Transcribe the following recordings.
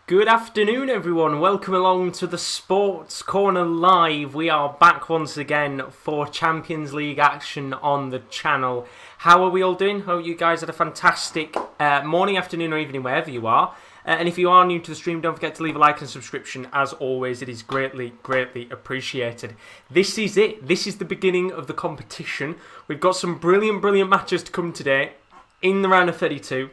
Good afternoon, everyone. Welcome along to the Sports Corner Live. We are back once again for Champions League action on the channel. How are we all doing? Hope you guys had a fantastic morning, afternoon, or evening, wherever you are. And if you are new to the stream, don't forget to leave a like and subscription. As always, it is greatly appreciated. This is it. This is the beginning of the competition. We've got some brilliant matches to come today in the round of 32.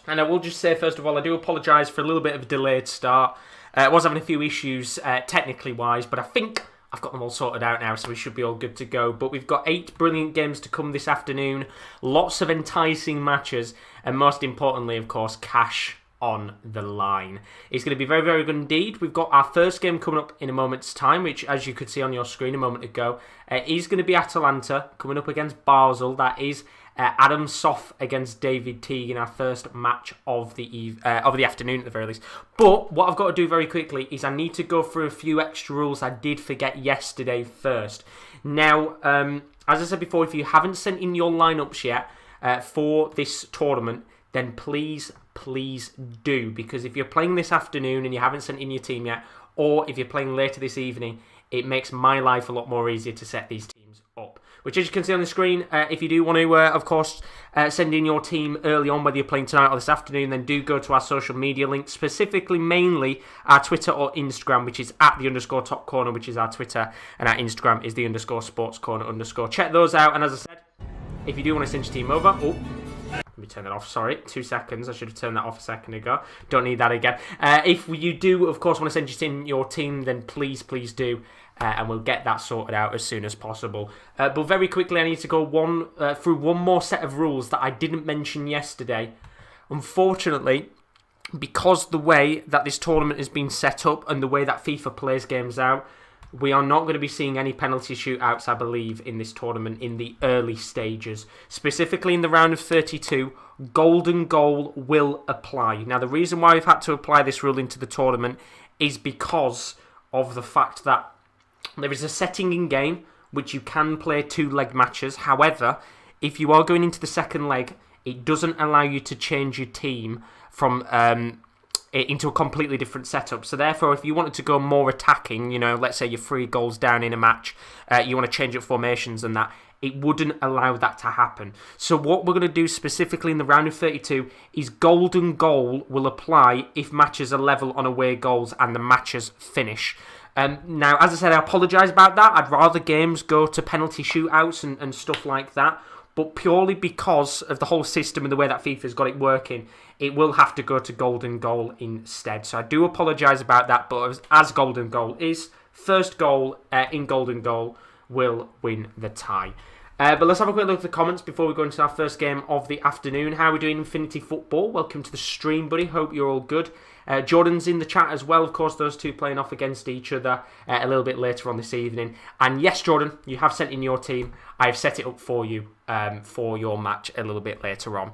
And I will just say, first of all, I do apologise for a little bit of a delayed start. I was having a few issues technically wise, but I think I've got them all sorted out now, so we should be all good to go. But we've got 8 brilliant games to come this afternoon, lots of enticing matches, and most importantly, of course, cash on the line. It's going to be very good indeed. We've got our first game coming up in a moment's time, which, as you could see on your screen a moment ago, is going to be Atalanta coming up against Basel. That is Adam Soff against David Teague in our first match of the afternoon at the very least. But what I've got to do very quickly is I need to go through a few extra rules I did forget yesterday first. Now, as I said before, if you haven't sent in your lineups yet for this tournament, then please do, because if you're playing this afternoon and you haven't sent in your team yet, or if you're playing later this evening, it makes my life a lot more easier to set these teams up. Which, as you can see on the screen, if you do want to, of course, send in your team early on, whether you're playing tonight or this afternoon, then do go to our social media links, specifically, mainly, our Twitter or Instagram, which is at @_topcorner, which is our Twitter, and our Instagram is _sportscorner_. Check those out, and as I said, if you do want to send your team over... Let me turn that off, sorry. 2 seconds. I should have turned that off a second ago. Don't need that again. If you do, of course, want to send in your team, then please do. And we'll get that sorted out as soon as possible. But very quickly, I need to go through one more set of rules that I didn't mention yesterday. Unfortunately, because the way that this tournament has been set up and the way that FIFA plays games out, we are not going to be seeing any penalty shootouts, I believe, in this tournament in the early stages. Specifically in the round of 32, golden goal will apply. Now, the reason why we've had to apply this rule into the tournament is because of the fact that there is a setting in game which you can play 2-leg matches. However, if you are going into the second leg, it doesn't allow you to change your team from into a completely different setup. So therefore, if you wanted to go more attacking, let's say you're 3 goals down in a match, you want to change up formations and that, it wouldn't allow that to happen. So what we're going to do specifically in the round of 32 is golden goal will apply if matches are level on away goals and the matches finish. Now, as I said, I apologise about that. I'd rather games go to penalty shootouts and stuff like that. But purely because of the whole system and the way that FIFA's got it working, it will have to go to golden goal instead. So I do apologise about that, but as golden goal is, first goal in golden goal will win the tie. But let's have a quick look at the comments before we go into our first game of the afternoon. How are we doing, Infinity Football? Welcome to the stream, buddy. Hope you're all good. Jordan's in the chat as well. Of course, those two playing off against each other a little bit later on this evening. And yes, Jordan, you have sent in your team. I've set it up for you for your match a little bit later on.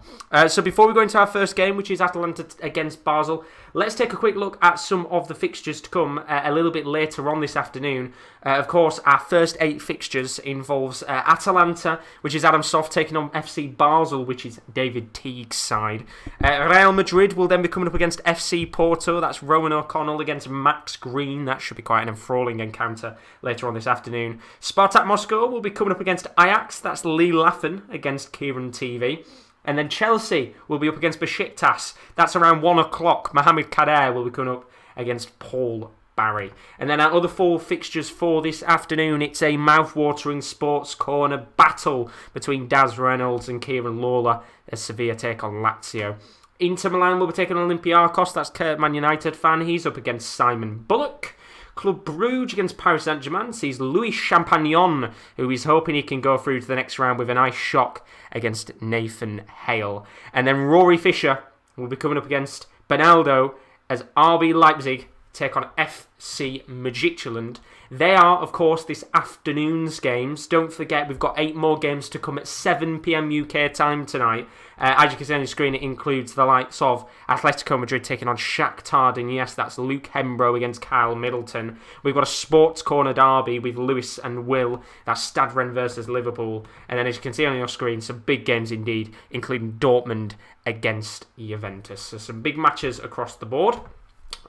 So before we go into our first game, which is Atalanta against Basel, let's take a quick look at some of the fixtures to come a little bit later on this afternoon. Of course, our first 8 fixtures involves Atalanta, which is Adam Soff, taking on FC Basel, which is David Teague's side. Real Madrid will then be coming up against FC Porto. That's Rowan O'Connell against Max Green. That should be quite an enthralling encounter later on this afternoon. Spartak Moscow will be coming up against Ajax. That's Lee Laffen against Kieran TV. And then Chelsea will be up against Besiktas. That's around 1 o'clock. Mohamed Kader will be coming up against Paul Barry. And then our other 4 fixtures for this afternoon, it's a mouth-watering sports corner battle between Daz Reynolds and Kieran Lawler as Sevilla take on Lazio. Inter Milan will be taking on Olympiacos. That's Kurt, Man United fan. He's up against Simon Bullock. Club Brugge against Paris Saint-Germain sees Louis Champagnon, who is hoping he can go through to the next round with a nice shock against Nathan Hale. And then Rory Fisher will be coming up against Benaldo as RB Leipzig take on FC Midtjylland. They are, of course, this afternoon's games. Don't forget, we've got 8 more games to come at 7 p.m. UK time tonight. As you can see on the screen, it includes the likes of Atletico Madrid taking on Shakhtar Donetsk. That's Luke Hembro against Kyle Middleton. We've got a sports corner derby with Lewis and Will. That's Stade Rennes versus Liverpool. And then, as you can see on your screen, some big games indeed, including Dortmund against Juventus. So some big matches across the board.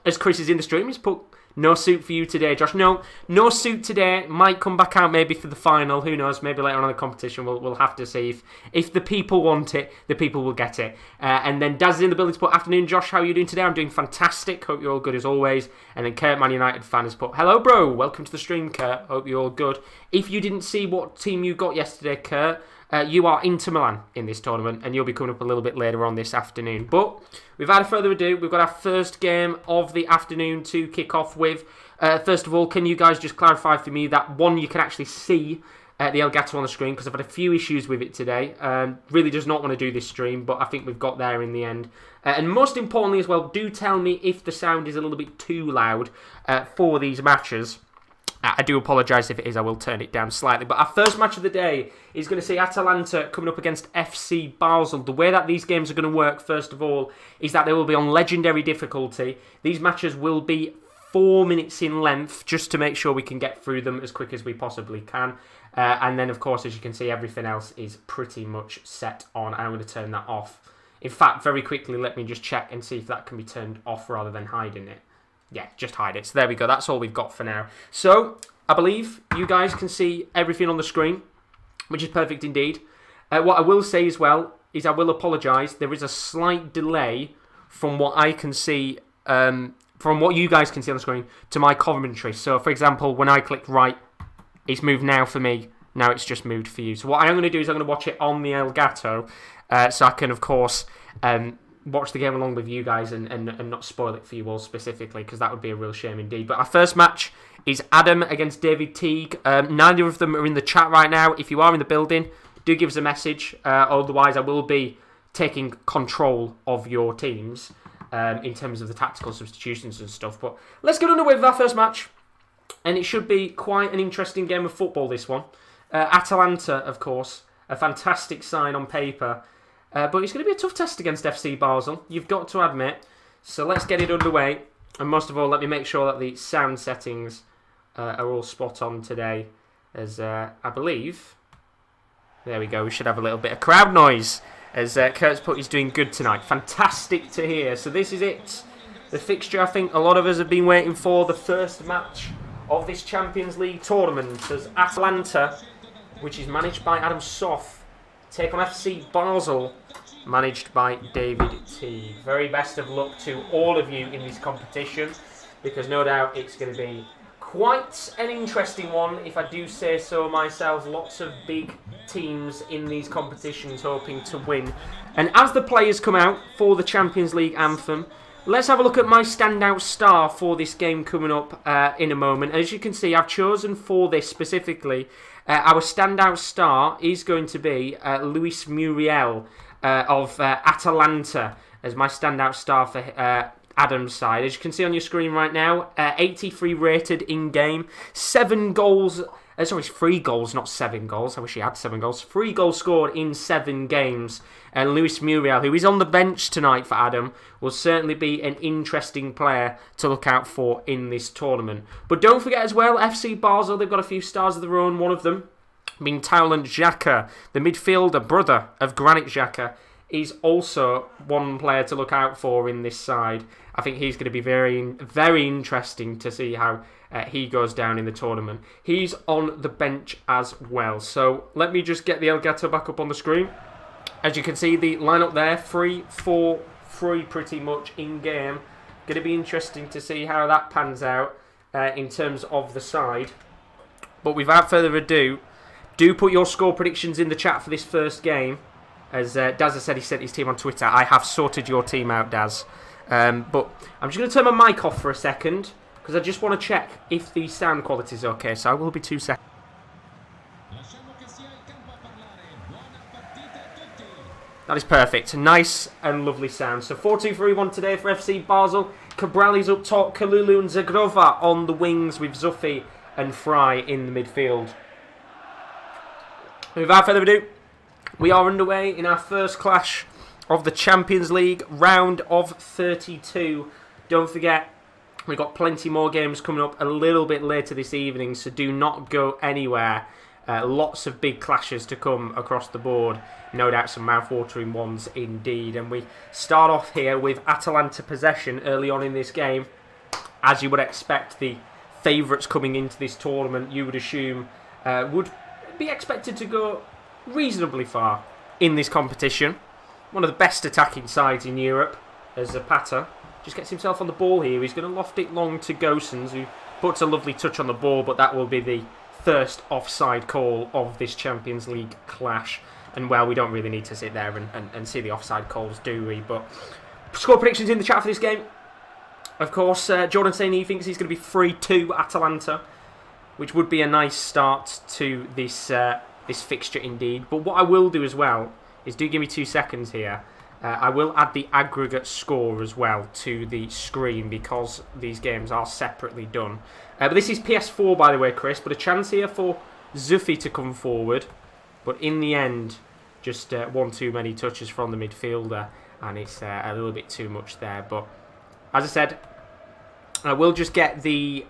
as Chris is in the stream, he's put no suit for you today, Josh. No suit today. Might come back out maybe for the final. Who knows? Maybe later on in the competition. We'll have to see. If the people want it, the people will get it. And then Daz is in the building to put, afternoon, Josh. How are you doing today? I'm doing fantastic. Hope you're all good as always. And then Kurt, Man United fan, has put, hello, bro. Welcome to the stream, Kurt. Hope you're all good. If you didn't see what team you got yesterday, Kurt, you are Inter Milan in this tournament, and you'll be coming up a little bit later on this afternoon. But without further ado, we've got our first game of the afternoon to kick off with. First of all, can you guys just clarify for me that one, you can actually see the Elgato on the screen, because I've had a few issues with it today. Really does not want to do this stream, but I think we've got there in the end. And most importantly as well, do tell me if the sound is a little bit too loud for these matches. I do apologise if it is, I will turn it down slightly. But our first match of the day is going to see Atalanta coming up against FC Basel. The way that these games are going to work, first of all, is that they will be on legendary difficulty. These matches will be 4 minutes in length, just to make sure we can get through them as quick as we possibly can. And then, of course, as you can see, everything else is pretty much set on. I'm going to turn that off. In fact, very quickly, let me just check and see if that can be turned off rather than hiding it. Yeah, just hide it. So there we go. That's all we've got for now. So I believe you guys can see everything on the screen, which is perfect indeed. What I will say as well is I will apologise. There is a slight delay from what I can see, from what you guys can see on the screen to my commentary. So, for example, when I click right, it's moved now for me. Now it's just moved for you. So what I'm going to do is I'm going to watch it on the Elgato, so I can, of course, watch the game along with you guys and not spoil it for you all specifically, because that would be a real shame indeed. But our first match is Adam against David Teague. Neither of them are in the chat right now. If you are in the building, do give us a message. Otherwise, I will be taking control of your teams in terms of the tactical substitutions and stuff. But let's get underway with our first match. And it should be quite an interesting game of football, this one. Atalanta, of course, a fantastic side on paper. But it's going to be a tough test against FC Basel, you've got to admit. So let's get it underway. And most of all, let me make sure that the sound settings are all spot on today. As I believe... There we go, we should have a little bit of crowd noise. As Kurt's put, he's doing good tonight. Fantastic to hear. So this is it. The fixture I think a lot of us have been waiting for. The first match of this Champions League tournament. As Atalanta, which is managed by Adam Soff, take on FC Basel, managed by David Teague. Very best of luck to all of you in this competition, because no doubt it's going to be quite an interesting one, if I do say so myself. Lots of big teams in these competitions hoping to win. And as the players come out for the Champions League anthem, let's have a look at my standout star for this game coming up in a moment. As you can see, I've chosen for this specifically, our standout star is going to be Luis Muriel of Atalanta as my standout star for Adam's side. As you can see on your screen right now, 83 rated in-game, 7 goals... Sorry, 3 goals, not 7 goals. I wish he had 7 goals. 3 goals scored in 7 games. And Luis Muriel, who is on the bench tonight for Adam, will certainly be an interesting player to look out for in this tournament. But don't forget as well, FC Basel, they've got a few stars of their own. One of them being Taulant Xhaka, the midfielder, brother of Granit Xhaka, is also one player to look out for in this side. I think he's going to be very, very interesting to see how he goes down in the tournament. He's on the bench as well. So let me just get the Elgato back up on the screen. As you can see, the lineup there, 3-4-3 pretty much in-game. Going to be interesting to see how that pans out in terms of the side. But without further ado, do put your score predictions in the chat for this first game. As Daz has said, he sent his team on Twitter. I have sorted your team out, Daz. But I'm just going to turn my mic off for a second, because I just want to check if the sound quality is okay. So I will be 2 seconds. That is perfect. Nice and lovely sound. So 4-2-3-1 today for FC Basel. Cabrali's up top. Kalulu and Zagrova on the wings, with Zufi and Fry in the midfield. Without further ado, we are underway in our first clash of the Champions League round of 32. Don't forget, we've got plenty more games coming up a little bit later this evening, so do not go anywhere. Lots of big clashes to come across the board. No doubt some mouth-watering ones indeed. And we start off here with Atalanta possession early on in this game. As you would expect, the favourites coming into this tournament, you would assume, would be expected to go reasonably far in this competition. One of the best attacking sides in Europe, as Zapata just gets himself on the ball here. He's going to loft it long to Gosens, who puts a lovely touch on the ball, but that will be the first offside call of this Champions League clash. And well, we don't really need to sit there and see the offside calls, do we? But score predictions in the chat for this game. Of course, Jordan saying he thinks he's going to be 3-2 Atalanta, which would be a nice start to this fixture indeed. But what I will do as well is, do give me 2 seconds here. I will add the aggregate score as well to the screen because these games are separately done. But this is PS4, by the way, Chris. But a chance here for Zufi to come forward. But in the end, just one too many touches from the midfielder. And it's a little bit too much there. But as I said, I will just get the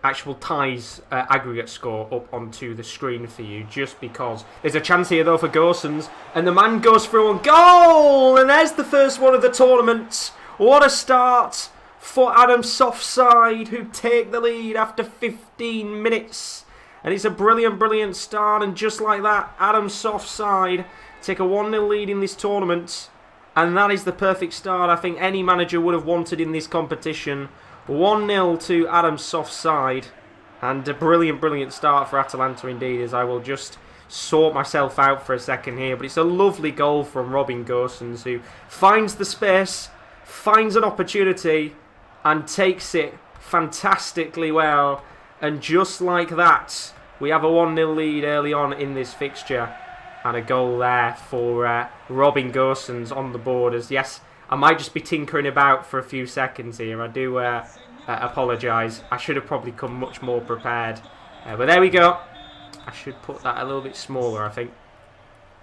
actual ties aggregate score up onto the screen for you, just because there's a chance here though for Gosens, and the man goes through on goal, and there's the first one of the tournament. What a start for Adam Softside, who take the lead after 15 minutes, and it's a brilliant start. And just like that, Adam Softside take a 1-0 lead in this tournament, and that is the perfect start I think any manager would have wanted in this competition. 1-0 to Adam's soft side, and a brilliant start for Atalanta indeed, as I will just sort myself out for a second here. But it's a lovely goal from Robin Gosens, who finds the space, finds an opportunity, and takes it fantastically well. And just like that, we have a 1-0 lead early on in this fixture, and a goal there for Robin Gosens on the board. As yes, I might just be tinkering about for a few seconds here. I do apologise. I should have probably come much more prepared. But there we go. I should put that a little bit smaller, I think.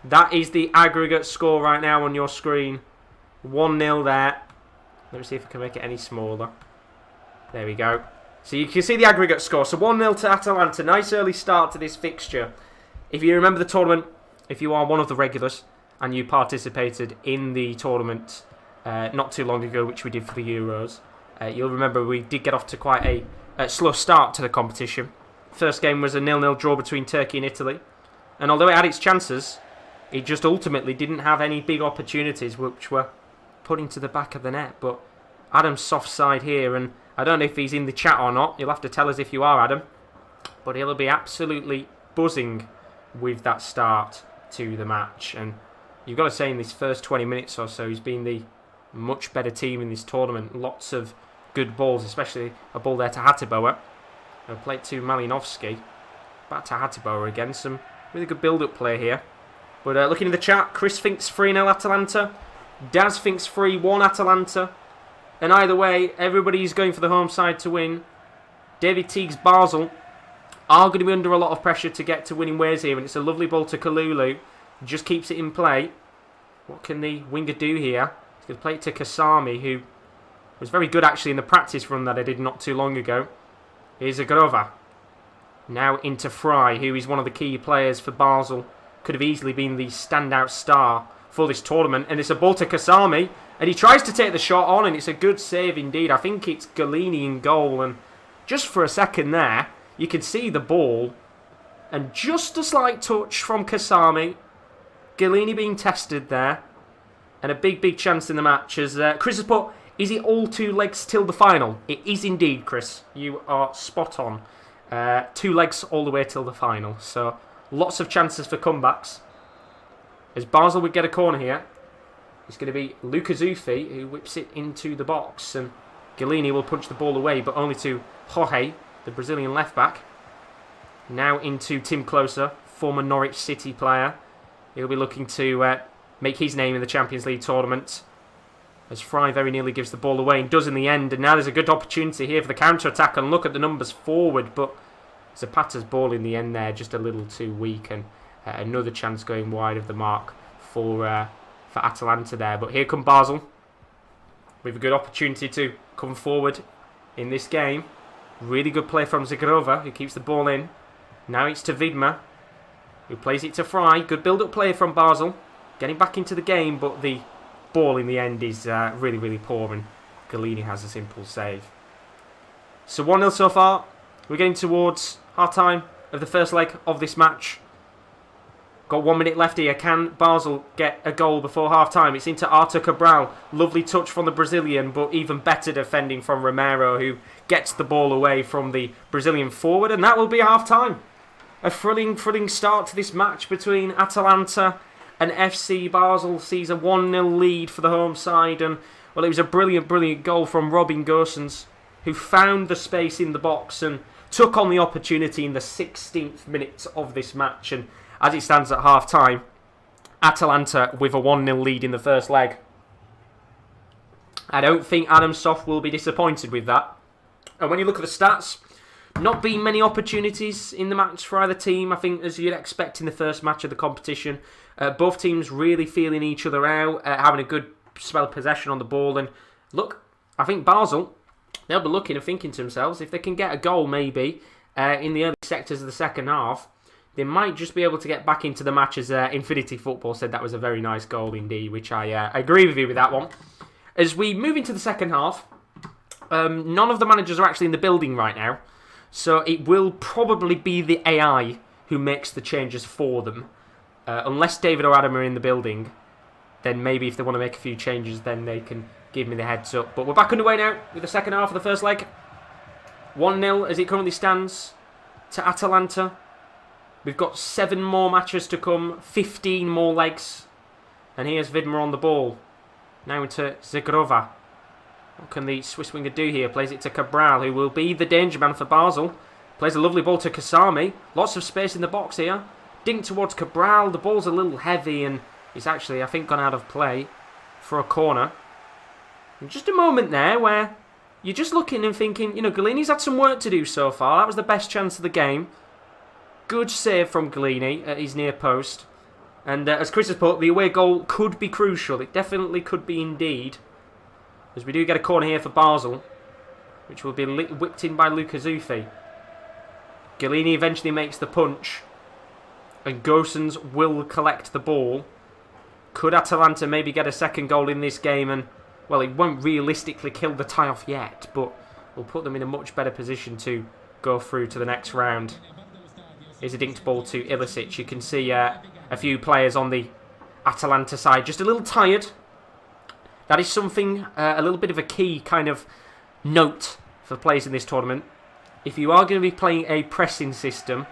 That is the aggregate score right now on your screen. 1-0 there. Let me see if I can make it any smaller. There we go. So you can see the aggregate score. So 1-0 to Atalanta. Nice early start to this fixture. If you remember the tournament, if you are one of the regulars and you participated in the tournament not too long ago, which we did for the Euros, you'll remember we did get off to quite a slow start to the competition. First game was a 0-0 draw between Turkey and Italy, and although it had its chances, it just ultimately didn't have any big opportunities which were put into the back of the net. But Adam's soft side here, and I don't know if he's in the chat or not. You'll have to tell us if you are, Adam, but he'll be absolutely buzzing with that start to the match. And you've got to say, in this first 20 minutes or so, he's been the much better team in this tournament. Lots of good balls, especially a ball there to Hatiboa. A play to Malinovsky. Back to Hatiboa again. Some really good build-up play here. But looking in the chat, Chris thinks 3-0 Atalanta. Daz thinks 3-1 Atalanta. And either way, everybody's going for the home side to win. David Teague's Basel are going to be under a lot of pressure to get to winning ways here. And it's a lovely ball to Kalulu. Just keeps it in play. What can the winger do here? He's going to play it to Kasami, who was very good actually in the practice run that I did not too long ago. Here's Agrova. Now into Fry, who is one of the key players for Basel. Could have easily been the standout star for this tournament. And it's a ball to Kasami. And he tries to take the shot on, and it's a good save indeed. I think it's Galini in goal. And just for a second there, you can see the ball. And just a slight touch from Kasami. Galini being tested there. And a big chance in the match. As Chris has put, is it all 2 legs till the final? It is indeed, Chris. You are spot on. 2 legs all the way till the final. So lots of chances for comebacks. As Basel would get a corner here, it's going to be Luca Zuffi who whips it into the box. And Galini will punch the ball away, but only to Jorge, the Brazilian left-back. Now into Tim Klose, former Norwich City player. He'll be looking to make his name in the Champions League tournament, as Fry very nearly gives the ball away and does in the end. And now there's a good opportunity here for the counter-attack, and look at the numbers forward, but Zapata's ball in the end there just a little too weak, and another chance going wide of the mark for Atalanta there. But here come Basel with a good opportunity to come forward in this game. Really good play from Zagrova, who keeps the ball in. Now it's to Widmer, who plays it to Fry. Good build-up play from Basel. Getting back into the game, but the ball in the end is really, really poor, and Galini has a simple save. So 1-0 so far. We're getting towards half-time of the first leg of this match. Got 1 minute left here. Can Basel get a goal before half-time? It's into Arthur Cabral. Lovely touch from the Brazilian, but even better defending from Romero, who gets the ball away from the Brazilian forward, and that will be half-time. A thrilling start to this match between Atalanta and FC Basel. Sees a 1-0 lead for the home side, and well, it was a brilliant goal from Robin Gosens, who found the space in the box and took on the opportunity in the 16th minute of this match. And as it stands at half-time, Atalanta with a 1-0 lead in the first leg. I don't think Adam Soft will be disappointed with that. And when you look at the stats, not been many opportunities in the match for either team. I think, as you'd expect in the first match of the competition, both teams really feeling each other out, having a good spell of possession on the ball. And look, I think Basel, they'll be looking and thinking to themselves, if they can get a goal maybe in the early sectors of the second half, they might just be able to get back into the match. As Infinity Football said, that was a very nice goal indeed, which I agree with you with that one. As we move into the second half, none of the managers are actually in the building right now, so it will probably be the AI who makes the changes for them. Unless David or Adam are in the building, then maybe if they want to make a few changes, then they can give me the heads up. But we're back underway now with the second half of the first leg. 1-0 as it currently stands to Atalanta. We've got 7 more matches to come, 15 more legs. And here's Widmer on the ball. Now into Zegrova. What can the Swiss winger do here? Plays it to Cabral, who will be the danger man for Basel. Plays a lovely ball to Kasami. Lots of space in the box here. Dink towards Cabral. The ball's a little heavy and it's actually, I think, gone out of play for a corner. And just a moment there where you're just looking and thinking, you know, Galini's had some work to do so far. That was the best chance of the game. Good save from Galini at his near post. And as Chris has put, the away goal could be crucial. It definitely could be indeed. As we do get a corner here for Basel, which will be whipped in by Luca Zuffi. Galini eventually makes the punch. And Gosens will collect the ball. Could Atalanta maybe get a second goal in this game? And, well, it won't realistically kill the tie-off yet, but will put them in a much better position to go through to the next round. Here's a dinked ball to Ilicic. You can see a few players on the Atalanta side just a little tired. That is something, a little bit of a key kind of note for players in this tournament. If you are going to be playing a pressing system,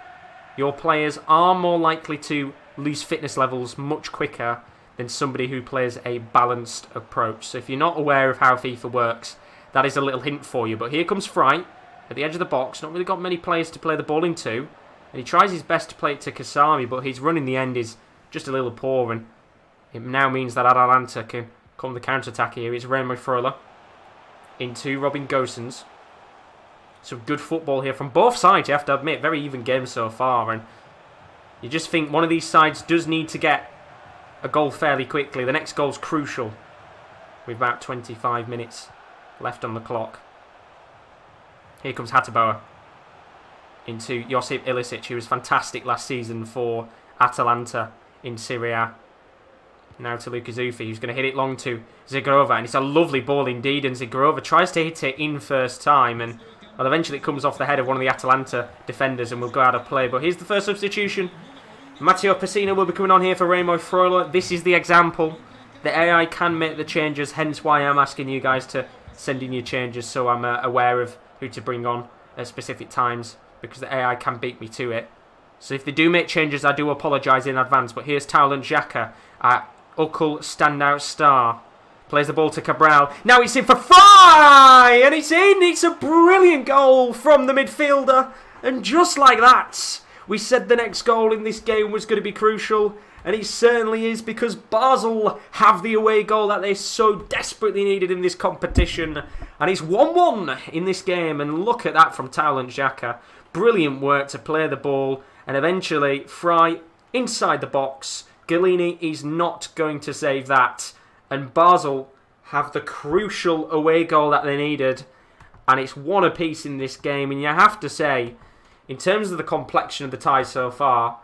your players are more likely to lose fitness levels much quicker than somebody who plays a balanced approach. So if you're not aware of how FIFA works, that is a little hint for you. But here comes Fry at the edge of the box. Not really got many players to play the ball into. And he tries his best to play it to Kasami, but his run in the end is just a little poor. And it now means that Atalanta can come the counter-attack here. It's Remo Freuler into Robin Gosens. Some good football here from both sides, you have to admit. Very even game so far. And you just think one of these sides does need to get a goal fairly quickly. The next goal's crucial with about 25 minutes left on the clock. Here comes Hateboer into Josip Ilicic, who was fantastic last season for Atalanta in Serie A. Now to Luka Zuffi, who's going to hit it long to Zegrova, and it's a lovely ball indeed, and Zegrova tries to hit it in first time, and well, eventually it comes off the head of one of the Atalanta defenders and will go out of play. But here's the first substitution. Matteo Pessina will be coming on here for Remo Freuler. This is the example. The AI can make the changes, hence why I'm asking you guys to send in your changes so I'm aware of who to bring on at specific times, because the AI can beat me to it. So if they do make changes, I do apologise in advance. But here's Taulant Xhaka, Ukul standout star. Plays the ball to Cabral. Now it's in for Fry! And it's in! It's a brilliant goal from the midfielder. And just like that, we said the next goal in this game was going to be crucial. And it certainly is, because Basel have the away goal that they so desperately needed in this competition. And it's 1-1 in this game. And look at that from Taulant Xhaka. Brilliant work to play the ball. And eventually, Fry inside the box. Galini is not going to save that. And Basel have the crucial away goal that they needed. And it's one apiece in this game. And you have to say, in terms of the complexion of the tie so far,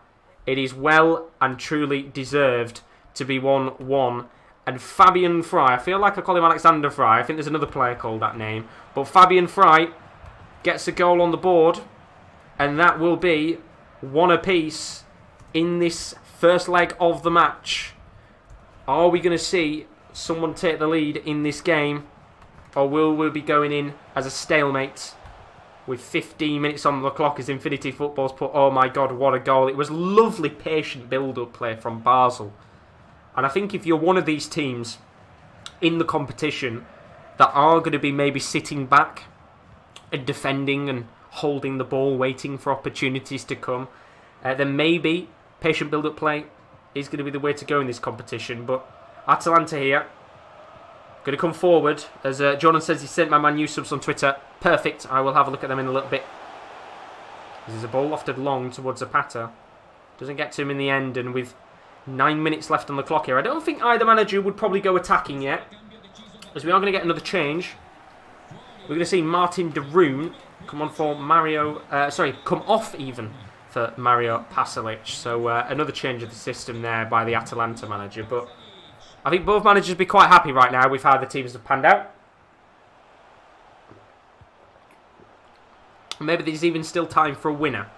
it is well and truly deserved to be 1-1. And Fabian Fry, I feel like I call him Alexander Fry. I think there's another player called that name. But Fabian Fry gets a goal on the board. And that will be 1 apiece in this first leg of the match. Are we going to see someone take the lead in this game? Or will we be going in as a stalemate with 15 minutes on the clock as Infinity Football's put... Oh my God, what a goal. It was lovely, patient build-up play from Basel. And I think if you're one of these teams in the competition that are going to be maybe sitting back and defending and holding the ball, waiting for opportunities to come, then maybe patient build-up play is going to be the way to go in this competition. But Atalanta here, going to come forward. As Jordan says, he sent my man new subs on Twitter. Perfect. I will have a look at them in a little bit. There's a ball lofted long towards Zapata. Doesn't get to him in the end, and with 9 minutes left on the clock here, I don't think either manager would probably go attacking yet, as we are going to get another change. We're going to see Martin de Roon come on for Mario... come off even for Mario Pasalic. So another change of the system there by the Atalanta manager. But I think both managers will be quite happy right now with how the teams have panned out. Maybe there's even still time for a winner.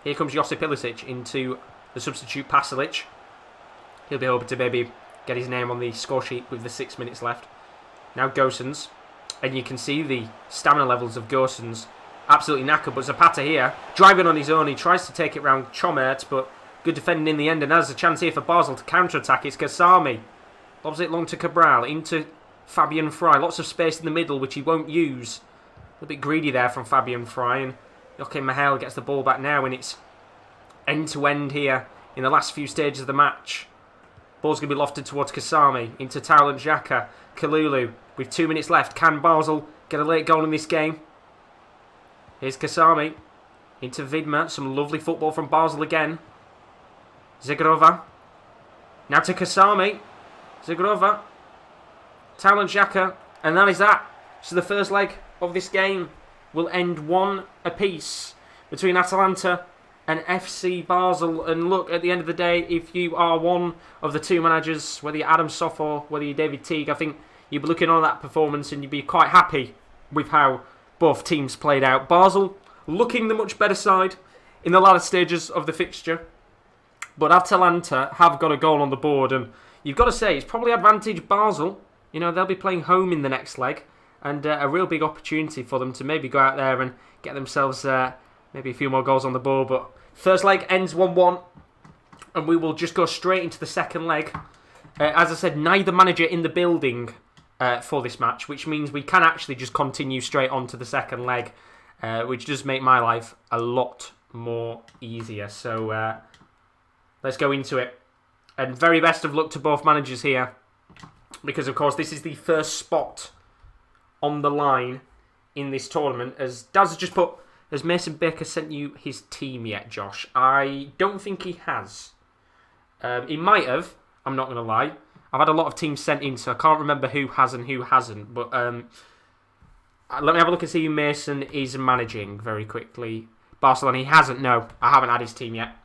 Here comes Josip Ilicic into the substitute Pasalic. He'll be hoping to maybe get his name on the score sheet with the 6 minutes left. Now Gosens. And you can see the stamina levels of Gosens. Absolutely knackered. But Zapata here, driving on his own. He tries to take it round Chomert, but good defending in the end. And there's a chance here for Basel to counter-attack. It's Kasami. Lobs it long to Cabral. Into Fabian Fry. Lots of space in the middle, which he won't use. A little bit greedy there from Fabian Fry. And Joachim Mahel gets the ball back now. And it's end-to-end here in the last few stages of the match. Ball's going to be lofted towards Kasami. Into Taulant Xhaka. Kalulu. With 2 minutes left. Can Basel get a late goal in this game? Here's Kasami. Into Vidma. Some lovely football from Basel again. Zigrova. Now to Kasami. Zigrova. Taulant Xhaka. And that is that. So the first leg of this game will end 1 apiece between Atalanta and FC Basel. And look, at the end of the day, if you are one of the two managers, whether you're Adam Soff or whether you're David Teague, I think you'd be looking on that performance and you'd be quite happy with how both teams played out. Basel looking the much better side in the latter stages of the fixture. But Atalanta have got a goal on the board, and you've got to say, it's probably advantage Basel. You know, they'll be playing home in the next leg, and a real big opportunity for them to maybe go out there and get themselves maybe a few more goals on the board. But first leg ends 1-1, and we will just go straight into the second leg. As I said, neither manager in the building for this match, which means we can actually just continue straight on to the second leg, which does make my life a lot more easier. So let's go into it. And very best of luck to both managers here, because of course this is the first spot on the line in this tournament. As Daz has just put, has Mason Baker sent you his team yet, Josh? I don't think he has. He might have, I'm not going to lie. I've had a lot of teams sent in, so I can't remember who has and who hasn't. But let me have a look and see who Mason is managing very quickly. Barcelona, he hasn't, no. I haven't had his team yet.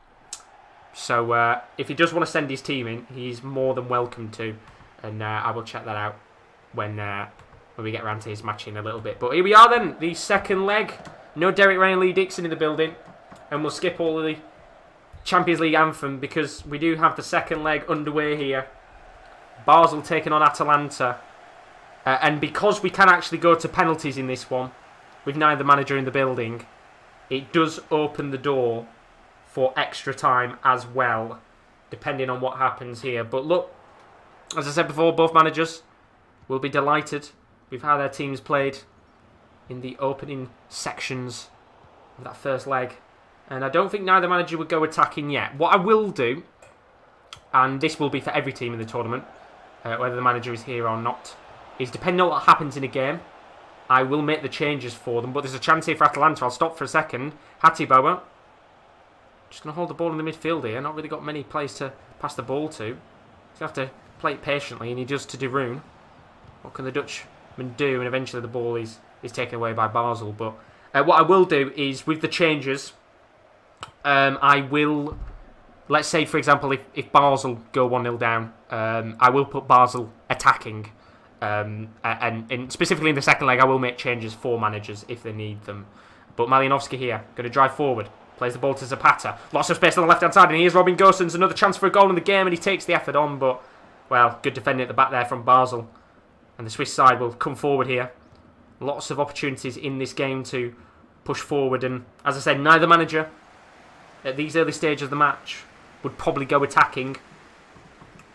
So if he does want to send his team in, he's more than welcome to. And I will check that out when we get around to his match in a little bit. But here we are then, the second leg. No Derek Ray and Lee Dixon in the building. And we'll skip all of the Champions League anthem because we do have the second leg underway here. Basel taking on Atalanta. And because we can actually go to penalties in this one, with neither manager in the building, it does open the door for extra time as well, depending on what happens here. But look, as I said before, both managers will be delighted with how their teams played in the opening sections of that first leg. And I don't think neither manager would go attacking yet. What I will do, and this will be for every team in the tournament, whether the manager is here or not, is depending on what happens in a game, I will make the changes for them. But there's a chance here for Atalanta. I'll stop for a second. Hatiboa. Just going to hold the ball in the midfield here. Not really got many players to pass the ball to. He's going to have to play it patiently, and he does to de Roon. What can the Dutchman do? And eventually the ball is taken away by Basel. But what I will do is, with the changes, I will, let's say, for example, if Basel go 1-0 down, I will put Basel attacking. And specifically in the second leg, I will make changes for managers if they need them. But Malinovsky here, going to drive forward. Plays the ball to Zapata. Lots of space on the left-hand side, and here's Robin Gosens. Another chance for a goal in the game, and he takes the effort on. But, well, good defending at the back there from Basel. And the Swiss side will come forward here. Lots of opportunities in this game to push forward. And, as I said, neither manager at these early stages of the match would probably go attacking.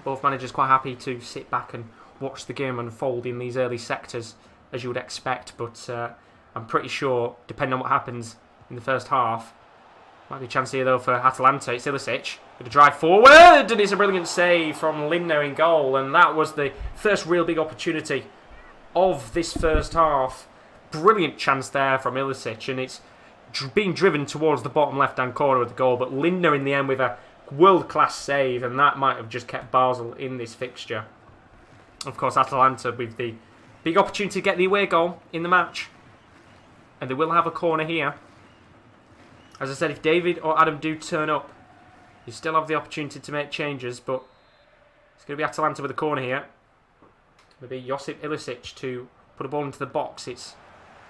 Both managers quite happy to sit back and watch the game unfold in these early sectors, as you would expect. But I'm pretty sure, depending on what happens in the first half, might be a chance here, though, for Atalanta. It's Ilicic. Going to drive forward, and it's a brilliant save from Lindner in goal. And that was the first real big opportunity of this first half. Brilliant chance there from Ilicic, and it's being driven towards the bottom left-hand corner of the goal. But Lindner in the end with a world-class save, and that might have just kept Basel in this fixture. Of course, Atalanta with the big opportunity to get the away goal in the match. And they will have a corner here. As I said, if David or Adam do turn up, you still have the opportunity to make changes, but it's going to be Atalanta with a corner here. It's going to be Josip Ilicic to put a ball into the box. It's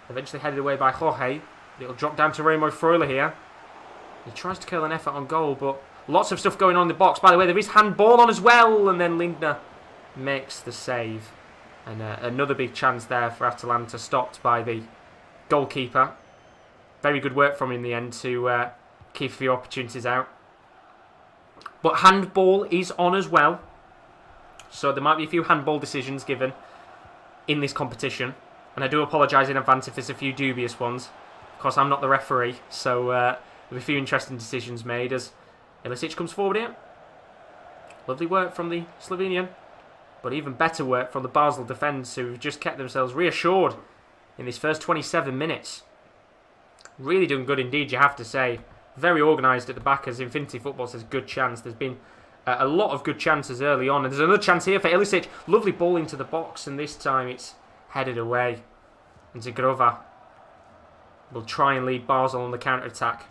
eventually headed away by Jorge. It'll drop down to Remo Freuler here. He tries to curl an effort on goal, but lots of stuff going on in the box. By the way, there is handball on as well, and then Lindner makes the save. And another big chance there for Atalanta, stopped by the goalkeeper. Very good work from him in the end to keep a few opportunities out. But handball is on as well. So there might be a few handball decisions given in this competition. And I do apologise in advance if there's a few dubious ones. Of course, I'm not the referee, so there'll be a few interesting decisions made as Ilicic comes forward here. Lovely work from the Slovenian. But even better work from the Basel defence, who've just kept themselves reassured in these first 27 minutes. Really doing good indeed, you have to say. Very organised at the back, as Infinity Football says, good chance. There's been a lot of good chances early on. And there's another chance here for Ilicic. Lovely ball into the box, and this time it's headed away. And Zagrova will try and lead Basel on the counter-attack.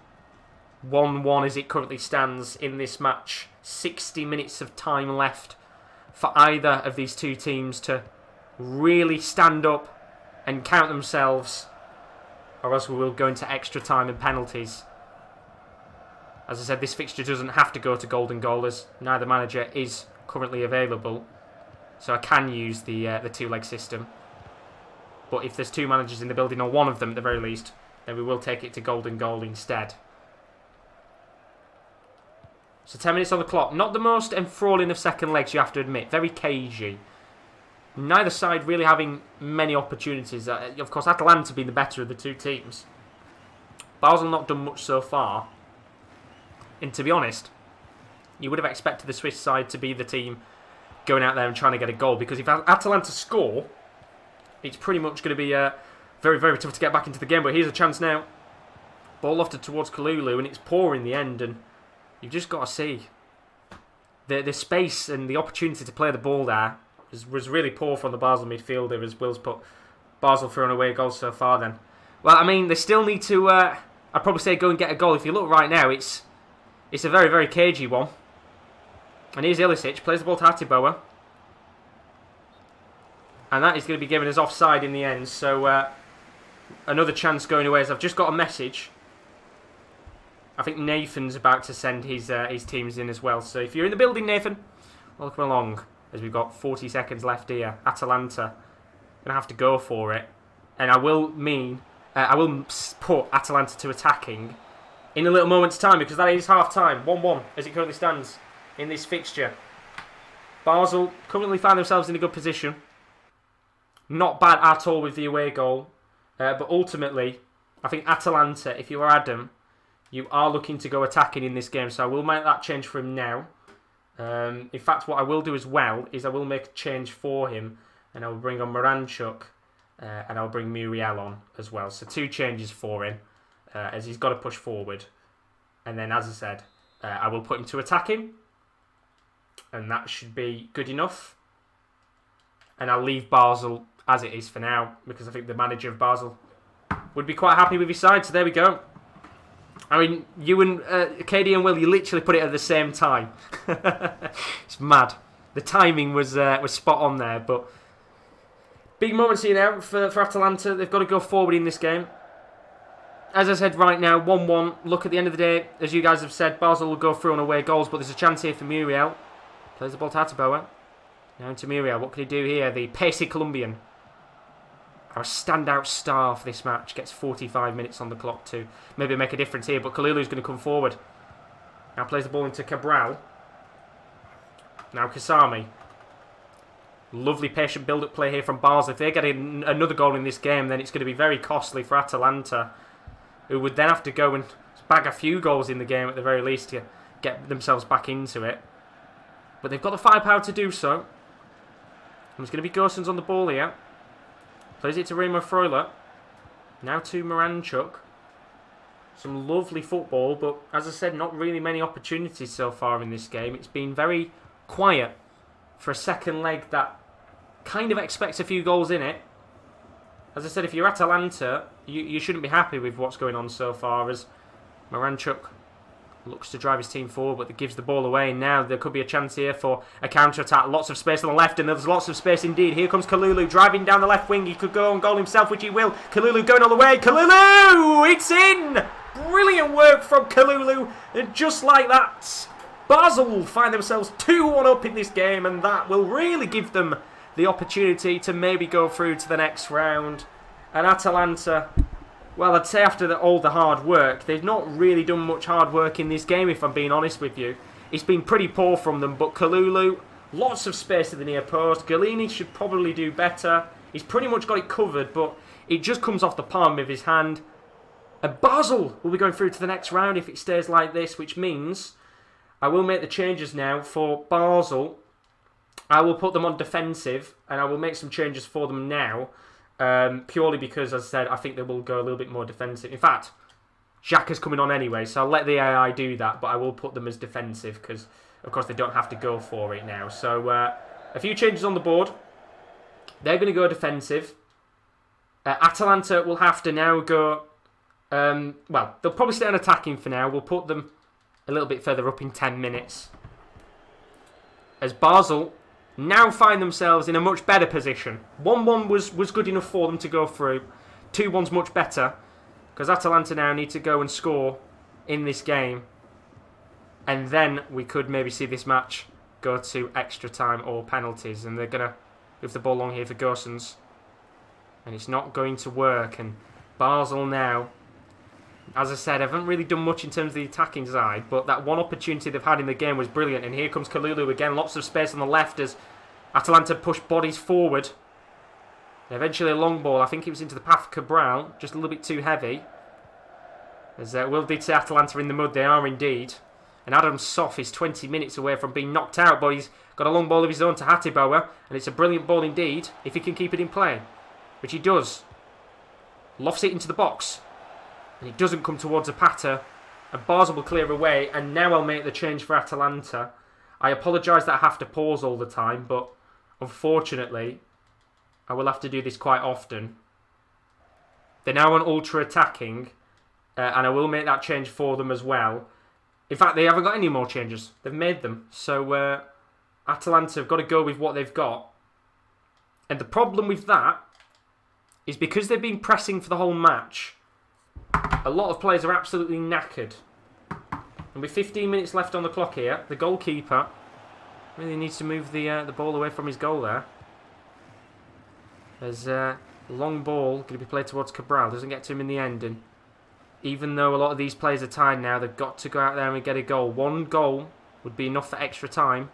1-1 as it currently stands in this match. 60 minutes of time left for either of these two teams to really stand up and count themselves, or else we will go into extra time and penalties. As I said, this fixture doesn't have to go to golden goal, as neither manager is currently available, so I can use the two-leg system. But if there's two managers in the building, or one of them at the very least, then we will take it to golden goal instead. So 10 minutes on the clock. Not the most enthralling of second legs, you have to admit. Very cagey. Neither side really having many opportunities. Of course, Atalanta being the better of the two teams. Basel not done much so far. And to be honest, you would have expected the Swiss side to be the team going out there and trying to get a goal. Because if Atalanta score, it's pretty much going to be very, very tough to get back into the game. But here's a chance now. Ball lofted towards Kalulu, and it's poor in the end. And you've just got to see the space and the opportunity to play the ball there was really poor from the Basel midfielder, as Will's put Basel through an away goal so far then. Well, I mean, they still need to, I'd probably say go and get a goal. If you look right now, it's a very, very cagey one. And here's Ilicic, plays the ball to Hatiboa. And that is going to be given as offside in the end. So another chance going away, as I've just got a message. I think Nathan's about to send his teams in as well. So if you're in the building, Nathan, welcome along. As we've got 40 seconds left here. Atalanta going to have to go for it. And I will put Atalanta to attacking in a little moment's time, because that is half-time. 1-1 as it currently stands in this fixture. Basel currently find themselves in a good position. Not bad at all with the away goal. But ultimately, I think Atalanta, if you are Adam, you are looking to go attacking in this game. So I will make that change for him now. In fact, what I will do as well is I will make a change for him, and I will bring on Moranchuk, and I'll bring Muriel on as well. So 2 changes for him, as he's got to push forward. And then, as I said, I will put him to attacking, and that should be good enough. And I'll leave Basel as it is for now, because I think the manager of Basel would be quite happy with his side. So there we go. I mean, you and KD and Will, you literally put it at the same time. It's mad. The timing was spot on there, but big moments here now for Atalanta. They've got to go forward in this game. As I said right now, 1-1. Look, at the end of the day, as you guys have said, Basel will go through on away goals, but there's a chance here for Muriel. Plays the ball to Ataboa. Now into Muriel. What can he do here? The pacey Colombian. Our standout star for this match. Gets 45 minutes on the clock to maybe make a difference here, but Kalulu's going to come forward. Now plays the ball into Cabral. Now Kasami. Lovely patient build-up play here from Basel. If they get another goal in this game, then it's going to be very costly for Atalanta, who would then have to go and bag a few goals in the game at the very least to get themselves back into it. But they've got the firepower to do so. And there's going to be Gosens on the ball here. Plays it to Remo Freuler. Now to Moranchuk. Some lovely football, but as I said, not really many opportunities so far in this game. It's been very quiet for a second leg that kind of expects a few goals in it. As I said, if you're Atalanta, you shouldn't be happy with what's going on so far, as Moranchuk looks to drive his team forward, but gives the ball away. Now there could be a chance here for a counter-attack. Lots of space on the left, and there's lots of space indeed. Here comes Kalulu driving down the left wing. He could go on goal himself, which he will. Kalulu going all the way. Kalulu! It's in! Brilliant work from Kalulu. And just like that, Basel find themselves 2-1 up in this game, and that will really give them the opportunity to maybe go through to the next round. And Atalanta, well, I'd say after all the hard work, they've not really done much hard work in this game, if I'm being honest with you. It's been pretty poor from them, but Kalulu, lots of space at the near post. Galini should probably do better. He's pretty much got it covered, but it just comes off the palm of his hand. And Basel will be going through to the next round if it stays like this, which means I will make the changes now for Basel. I will put them on defensive, and I will make some changes for them now. Purely because, as I said, I think they will go a little bit more defensive. In fact, Xhaka's coming on anyway, so I'll let the AI do that, but I will put them as defensive because, of course, they don't have to go for it now. So, a few changes on the board. They're going to go defensive. Atalanta will have to now go... well, they'll probably stay on attacking for now. We'll put them a little bit further up in 10 minutes. As Basel now find themselves in a much better position. 1-1 was good enough for them to go through. 2-1's much better, because Atalanta now need to go and score in this game. And then we could maybe see this match go to extra time or penalties. And they're going to move the ball long here for Gosens. And it's not going to work. And Basel now, as I said, haven't really done much in terms of the attacking side, but that one opportunity they've had in the game was brilliant. And here comes Kalulu again, lots of space on the left as Atalanta push bodies forward. Eventually a long ball, I think it was into the path of Cabral, just a little bit too heavy. As Will did say Atalanta in the mud, they are indeed. And Adam Soff is 20 minutes away from being knocked out, but he's got a long ball of his own to Hatiboa, and it's a brilliant ball indeed, if he can keep it in play. Which he does. Lofts it into the box. And it doesn't come towards Zapata. And Basel will clear away. And now I'll make the change for Atalanta. I apologise that I have to pause all the time. But unfortunately, I will have to do this quite often. They're now on ultra attacking. And I will make that change for them as well. In fact, they haven't got any more changes. They've made them. So Atalanta have got to go with what they've got. And the problem with that is because they've been pressing for the whole match, a lot of players are absolutely knackered. And with 15 minutes left on the clock here, the goalkeeper really needs to move the ball away from his goal there. There's a long ball going to be played towards Cabral. Doesn't get to him in the end. And even though a lot of these players are tired now, they've got to go out there and get a goal. 1 goal would be enough for extra time.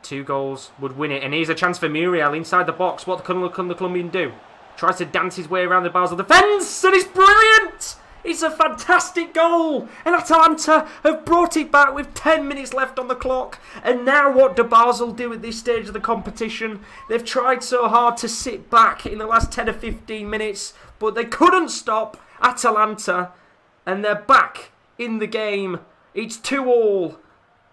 2 goals would win it. And here's a chance for Muriel inside the box. What can the Colombian do? Tries to dance his way around the Basel defence, and it's brilliant! It's a fantastic goal! And Atalanta have brought it back with 10 minutes left on the clock. And now what do Basel do at this stage of the competition? They've tried so hard to sit back in the last 10 or 15 minutes, but they couldn't stop Atalanta. And they're back in the game. It's 2-2.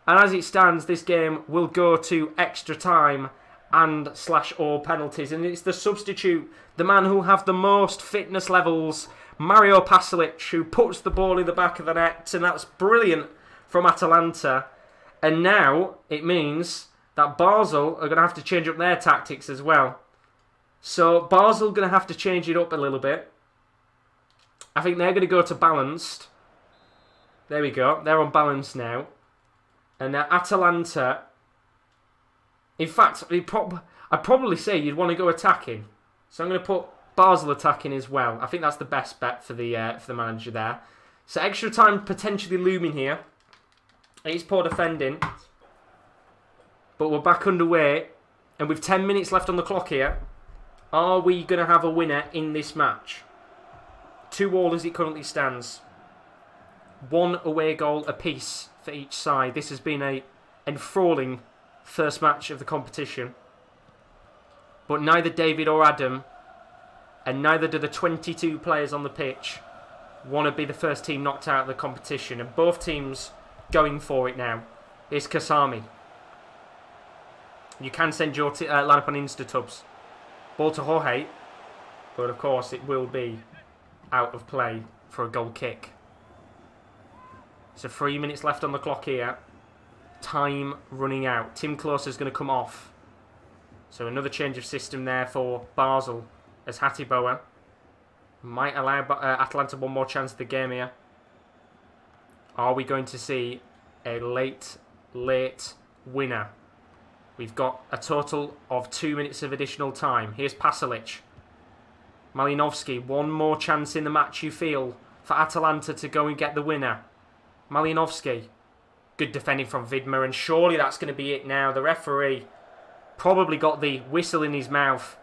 And as it stands, this game will go to extra time and/or penalties. And it's the substitute, the man who'll have the most fitness levels Mario Pasalic, who puts the ball in the back of the net, and that's brilliant from Atalanta. And now it means that Basel are going to have to change up their tactics as well. So Basel are going to have to change it up a little bit. I think they're going to go to balanced. There we go. They're on balance now. And Atalanta... In fact, I'd probably say you'd want to go attacking. So I'm going to put Basel attacking as well. I think that's the best bet for the manager there. So extra time potentially looming here. It's poor defending. But we're back underway. And with 10 minutes left on the clock here, are we going to have a winner in this match? 2-2 as it currently stands. 1 away goal apiece for each side. This has been a enthralling first match of the competition. But neither David or Adam, and neither do the 22 players on the pitch, want to be the first team knocked out of the competition. And both teams going for it now. Here's Kasami. You can send your lineup on Instatubs. Ball to Jorge. But of course it will be out of play for a goal kick. So 3 minutes left on the clock here. Time running out. Tim Klose is going to come off. So another change of system there for Basel as Hatiboa might allow Atalanta one more chance at the game here. Are we going to see a late winner? We've got a total of 2 minutes of additional time. Here's Pasalic. Malinowski, one more chance in the match, you feel, for Atalanta to go and get the winner. Malinowski. Good defending from Vidmer, and surely that's going to be it now. The referee probably got the whistle in his mouth.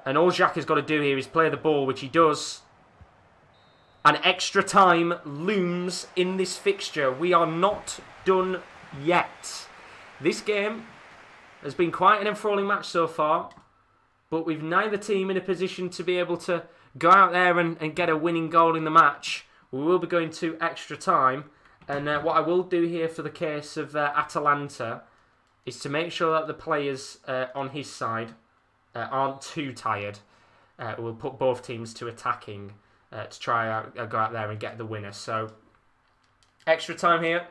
And all Jacques has got to do here is play the ball, which he does. And extra time looms in this fixture. We are not done yet. This game has been quite an enthralling match so far, but with neither team in a position to be able to go out there and get a winning goal in the match. We will be going to extra time, and what I will do here for the case of Atalanta is to make sure that the players on his side aren't too tired. We'll put both teams to attacking to try go out there and get the winner. So extra time here.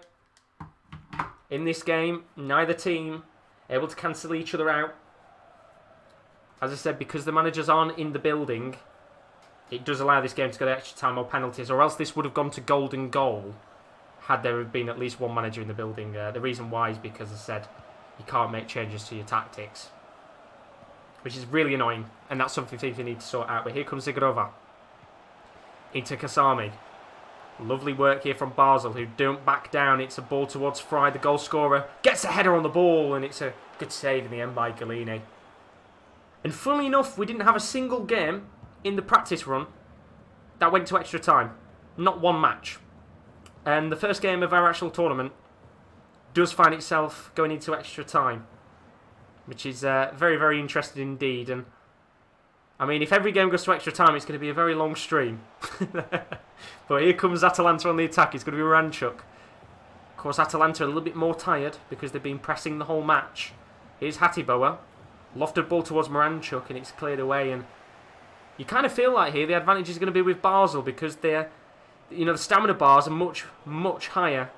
In this game, neither team able to cancel each other out. As I said, because the managers aren't in the building, it does allow this game to go to extra time or penalties, or else this would have gone to golden goal had there been at least one manager in the building. The reason why is because, as I said, you can't make changes to your tactics, which is really annoying, and that's something you need to sort out. But here comes Zigorova into Kasami. Lovely work here from Basel, who don't back down. It's a ball towards Fry, the goal scorer. Gets a header on the ball, and it's a good save in the end by Galini. And funnily enough, we didn't have a single game in the practice run that went to extra time. Not one match. And the first game of our actual tournament does find itself going into extra time, which is very, very interesting indeed. And I mean, if every game goes to extra time, it's going to be a very long stream. But here comes Atalanta on the attack. It's going to be Ranchuk. Of course, Atalanta are a little bit more tired because they've been pressing the whole match. Here's Hatiboa. Lofted ball towards Moranchuk, and it's cleared away. And you kind of feel like here the advantage is going to be with Basel because they're, the stamina bars are much, much higher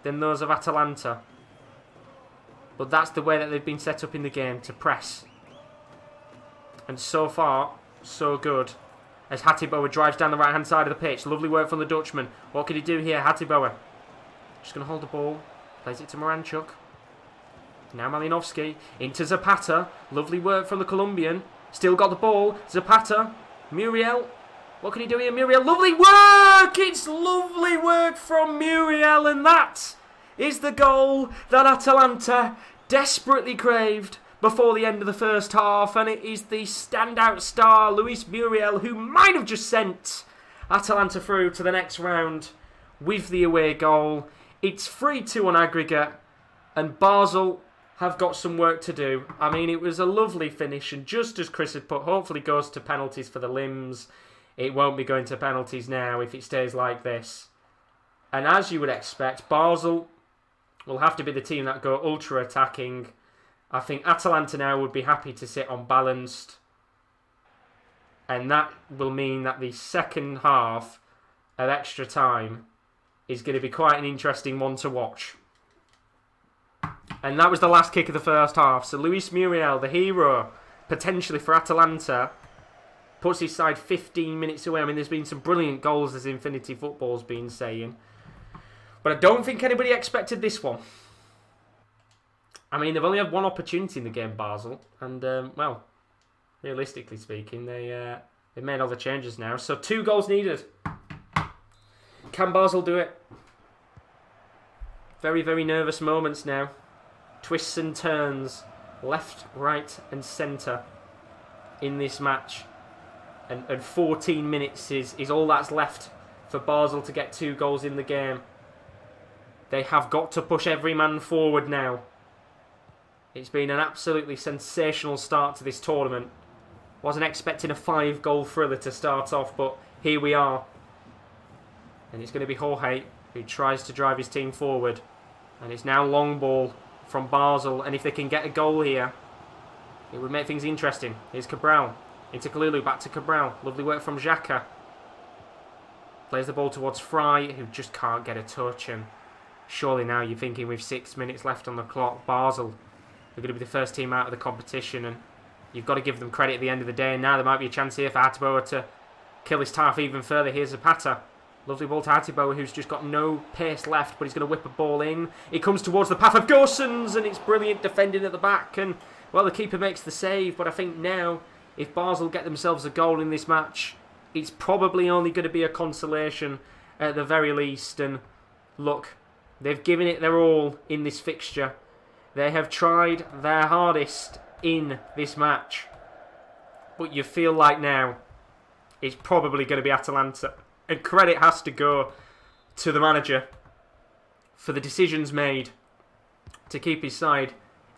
than those of Atalanta. But that's the way that they've been set up in the game, to press. And so far, so good. As Hatiboa drives down the right-hand side of the pitch. Lovely work from the Dutchman. What can he do here? Hatiboa. Just going to hold the ball. Plays it to Moranchuk. Now Malinowski. Into Zapata. Lovely work from the Colombian. Still got the ball. Zapata. Muriel. What can he do here? Muriel. Lovely work! It's lovely work from Muriel. And that is the goal that Atalanta desperately craved before the end of the first half, and it is the standout star, Luis Muriel, who might have just sent Atalanta through to the next round with the away goal. It's 3-2 on aggregate, and Basel have got some work to do. I mean, it was a lovely finish, and just as Chris had put, hopefully goes to penalties for the limbs. It won't be going to penalties now if it stays like this. And as you would expect, Basel will have to be the team that go ultra-attacking. I think Atalanta now would be happy to sit on balanced. And that will mean that the second half of extra time is going to be quite an interesting one to watch. And that was the last kick of the first half. So Luis Muriel, the hero, potentially for Atalanta, puts his side 15 minutes away. I mean, there's been some brilliant goals, as Infinity Football's been saying. But I don't think anybody expected this one. I mean, they've only had one opportunity in the game, Basel. And, well, realistically speaking, they've made all the changes now. So 2 goals needed. Can Basel do it? Very, very nervous moments now. Twists and turns, left, right and centre in this match. And 14 minutes is all that's left for Basel to get 2 goals in the game. They have got to push every man forward now. It's been an absolutely sensational start to this tournament. Wasn't expecting a 5-goal thriller to start off, but here we are. And it's going to be Jorge who tries to drive his team forward. And it's now long ball from Basel. And if they can get a goal here, it would make things interesting. Here's Cabral. Into Kalulu, back to Cabral. Lovely work from Xhaka. Plays the ball towards Fry, who just can't get a touch. And surely now you're thinking with 6 minutes left on the clock, Basel are going to be the first team out of the competition. And you've got to give them credit at the end of the day. And now there might be a chance here for Atiboa to kill his half even further. Here's Zapata. Lovely ball to Atiboa, who's just got no pace left, but he's going to whip a ball in. It comes towards the path of Gosens, and it's brilliant defending at the back. And, well, the keeper makes the save, but I think now, if Basel get themselves a goal in this match, it's probably only going to be a consolation at the very least. And, look, they've given it their all in this fixture. They have tried their hardest in this match. But you feel like now, it's probably going to be Atalanta. And credit has to go to the manager for the decisions made to keep his side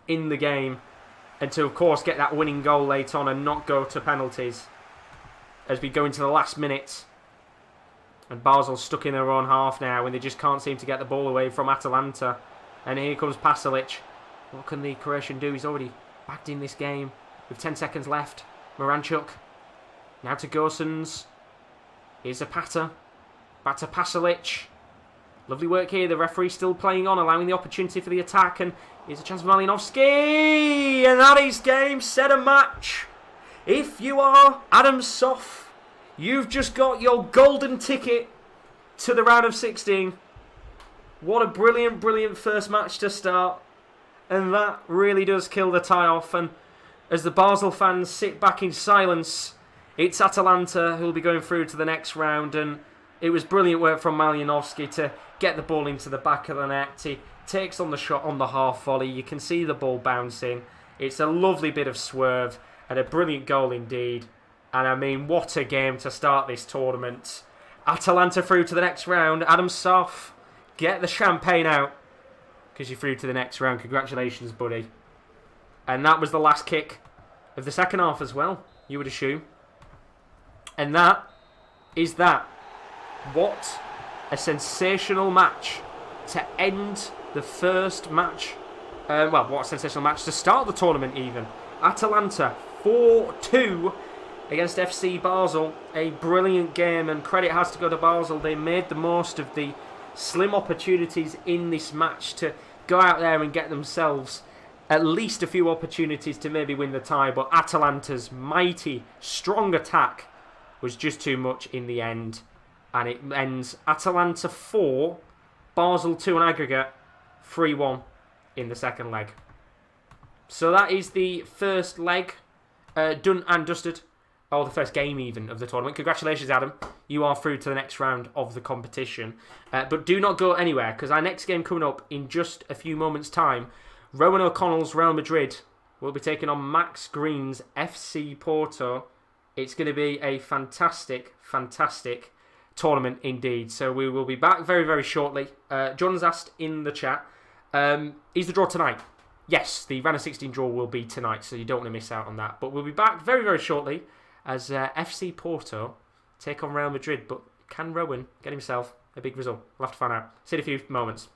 in the game and to, of course, get that winning goal late on and not go to penalties as we go into the last minute. And Basel's stuck in their own half now and they just can't seem to get the ball away from Atalanta. And here comes Pasalic. What can the Croatian do? He's already backed in this game with 10 seconds left. Moranchuk. Now to Gosens. Here's Zapata. Back to Pasalic. Lovely work here. The referee still playing on, allowing the opportunity for the attack. And here's a chance for Malinovsky. And that is game, set, and match. If you are Adam Soff, you've just got your golden ticket to the round of 16. What a brilliant, brilliant first match to start. And that really does kill the tie-off. And as the Basel fans sit back in silence, it's Atalanta who'll be going through to the next round. And it was brilliant work from Malinovsky to get the ball into the back of the net. He takes on the shot on the half volley. You can see the ball bouncing. It's a lovely bit of swerve and a brilliant goal indeed. And I mean, what a game to start this tournament. Atalanta through to the next round. Adam Soff, get the champagne out because you're through to the next round. Congratulations, buddy. And that was the last kick of the second half as well, you would assume. And that is that. What a sensational match to end the first match. What a sensational match to start the tournament even. Atalanta 4-2 against FC Basel. A brilliant game, and credit has to go to Basel. They made the most of the slim opportunities in this match to go out there and get themselves at least a few opportunities to maybe win the tie. But Atalanta's mighty, strong attack was just too much in the end. And it ends Atalanta 4, Basel 2 on aggregate, 3-1 in the second leg. So that is the first leg done and dusted. Or the first game even of the tournament. Congratulations, Adam. You are through to the next round of the competition. But do not go anywhere, because our next game coming up in just a few moments' time, Rowan O'Connell's Real Madrid will be taking on Max Green's FC Porto. It's going to be a fantastic, fantastic tournament indeed. So we will be back very, very shortly. John's asked in the chat, is the draw tonight? Yes, the round of 16 draw will be tonight, so you don't want to miss out on that. But we'll be back very, very shortly as FC Porto take on Real Madrid. But can Rowan get himself a big result? We'll have to find out. See you in a few moments.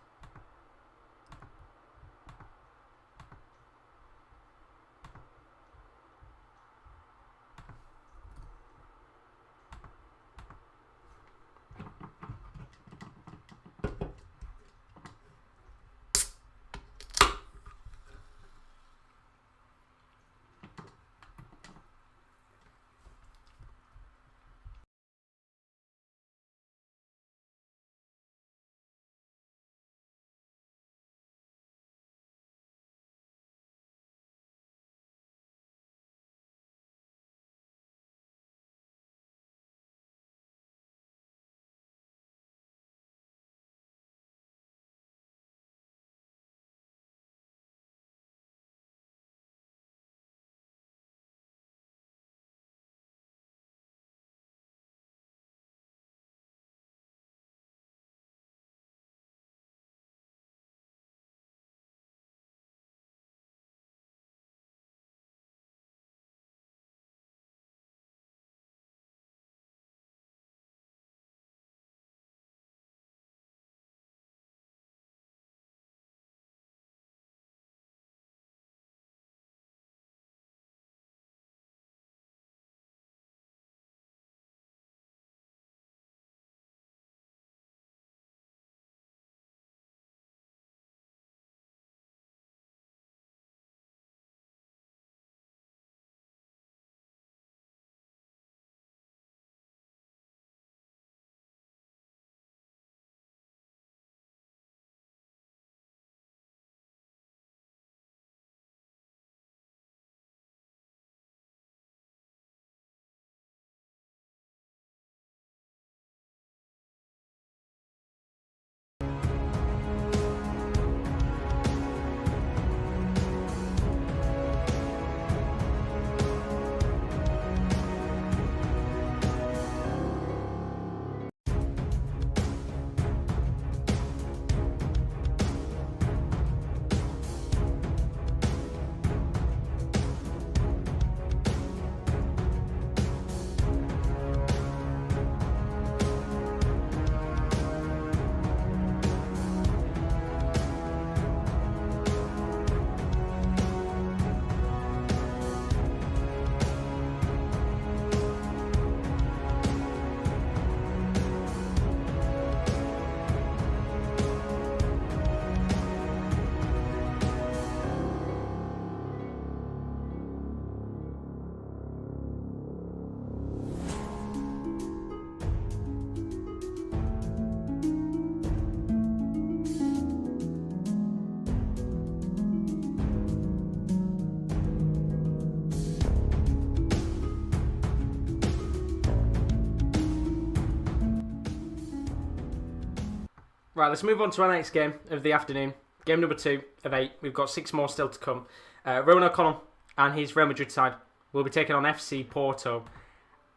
Right, let's move on to our next game of the afternoon. Game number 2 of 8. We've got 6 more still to come. Rowan O'Connell and his Real Madrid side will be taking on FC Porto.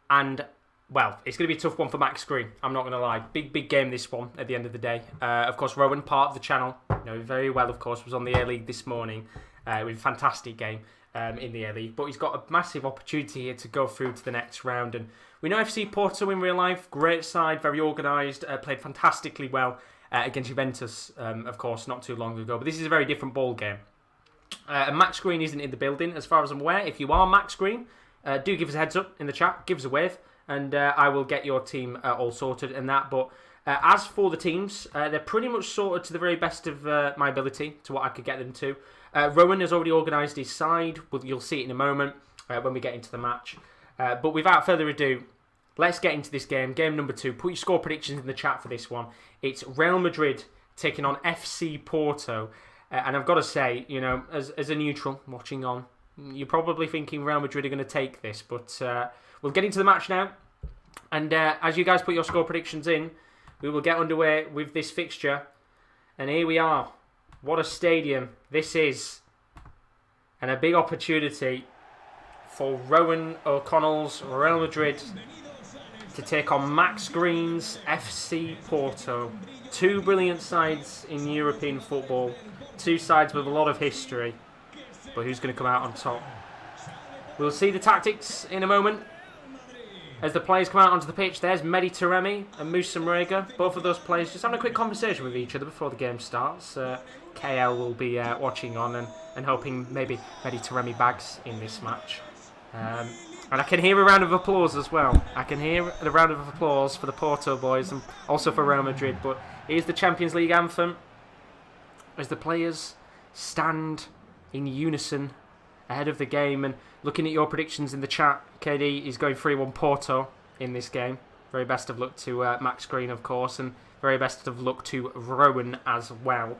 And, well, it's going to be a tough one for Max Green. I'm not going to lie. Big game, this one, at the end of the day. Of course, Rowan, part of the channel, very well, of course, was on the Air League this morning. With a fantastic game in the Air League. But he's got a massive opportunity here to go through to the next round. And we know FC Porto in real life. Great side, very organised, played fantastically well. Against Juventus, of course, not too long ago. But this is a very different ball game. And Max Green isn't in the building, as far as I'm aware. If you are Max Green, do give us a heads up in the chat. Give us a wave. And I will get your team all sorted and that. But as for the teams, they're pretty much sorted to the very best of my ability, to what I could get them to. Rowan has already organised his side. You'll see it in a moment when we get into the match. But without further ado, let's get into this game. Game number 2. Put your score predictions in the chat for this one. It's Real Madrid taking on FC Porto. And I've got to say, as a neutral watching on, you're probably thinking Real Madrid are going to take this. But we'll get into the match now. And as you guys put your score predictions in, we will get underway with this fixture. And here we are. What a stadium this is. And a big opportunity for Rowan O'Connell's Real Madrid to take on Max Green's FC Porto. 2 brilliant sides in European football. 2 sides with a lot of history. But who's going to come out on top? We'll see the tactics in a moment. As the players come out onto the pitch, there's Mehdi Taremi and Moussa Marega. Both of those players just having a quick conversation with each other before the game starts. KL will be watching on and hoping maybe Mehdi Taremi bags in this match. And I can hear a round of applause as well. I can hear a round of applause for the Porto boys and also for Real Madrid. But here's the Champions League anthem as the players stand in unison ahead of the game. And looking at your predictions in the chat, KD is going 3-1 Porto in this game. Very best of luck to Max Green, of course, and very best of luck to Rowan as well.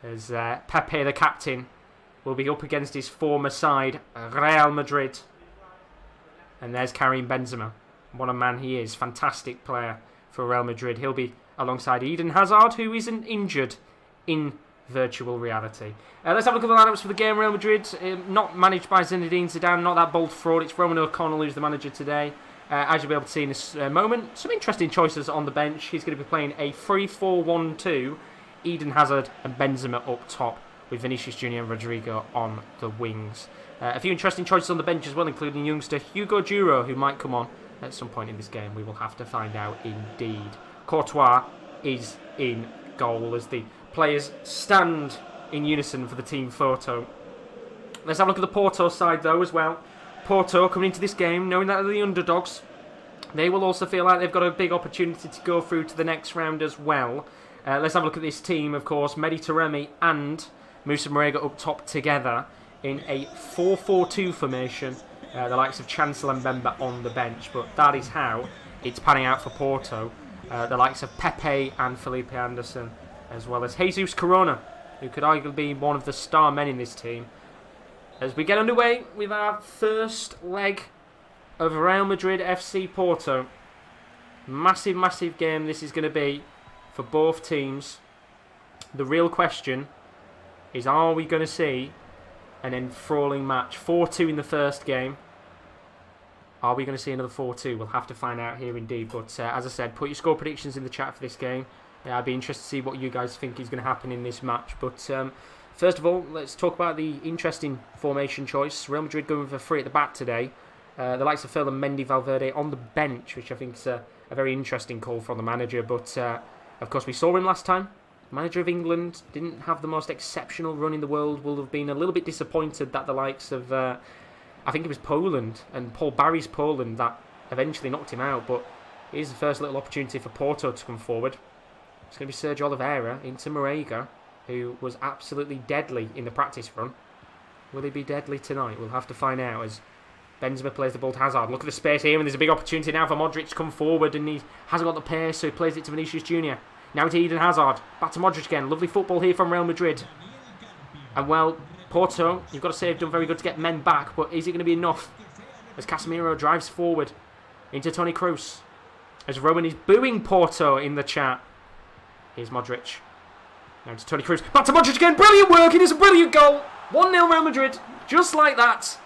As Pepe, the captain, will be up against his former side, Real Madrid. And there's Karim Benzema. What a man he is. Fantastic player for Real Madrid. He'll be alongside Eden Hazard, who isn't injured in virtual reality. Let's have a look at the lineups for the game. Real Madrid, not managed by Zinedine Zidane, not that bold fraud. It's Rowan O'Connell who's the manager today. As you'll be able to see in this moment, some interesting choices on the bench. He's going to be playing a 3-4-1-2. Eden Hazard and Benzema up top, with Vinicius Junior and Rodrigo on the wings. A few interesting choices on the bench as well, including youngster Hugo Duro, who might come on at some point in this game. We will have to find out indeed. Courtois is in goal as the players stand in unison for the team photo. Let's have a look at the Porto side though as well. Porto coming into this game knowing that they're the underdogs. They will also feel like they've got a big opportunity to go through to the next round as well. Let's have a look at this team, of course. Mehdi Taremi and Moussa Marega up top together in a 4-4-2 formation. The likes of Chancellor and Mbemba on the bench, but that is how it's panning out for Porto. The likes of Pepe and Felipe Anderson, as well as Jesus Corona, who could arguably be one of the star men in this team. As we get underway with our first leg of Real Madrid FC Porto. Massive game this is going to be for both teams. The real question is, are we going to see an enthralling match? 4-2 in the first game. Are we going to see another 4-2? We'll have to find out here indeed. But as I said, put your score predictions in the chat for this game. I'd be interested to see what you guys think is going to happen in this match. But first of all, let's talk about the interesting formation choice. Real Madrid going for 3 at the back today. The likes of Ferland Mendy, Valverde on the bench, which I think is a very interesting call from the manager. But of course, we saw him last time. Manager of England didn't have the most exceptional run in the world. Will have been a little bit disappointed that the likes of, I think it was Poland and Paul Barry's Poland that eventually knocked him out. But here's the first little opportunity for Porto to come forward. It's going to be Sergio Oliveira into Marega, who was absolutely deadly in the practice run. Will he be deadly tonight? We'll have to find out as Benzema plays the ball to Hazard. Look at the space here, and there's a big opportunity now for Modric to come forward, and he hasn't got the pace, so he plays it to Vinicius Junior. Now to Eden Hazard. Back to Modric again. Lovely football here from Real Madrid. And well, Porto, you've got to say, have done very good to get men back, but is it going to be enough? As Casemiro drives forward into Toni Kroos. As Rowan is booing Porto in the chat. Here's Modric. Now to Toni Kroos. Back to Modric again. Brilliant work. It is a brilliant goal. 1-0 Real Madrid. Just like that.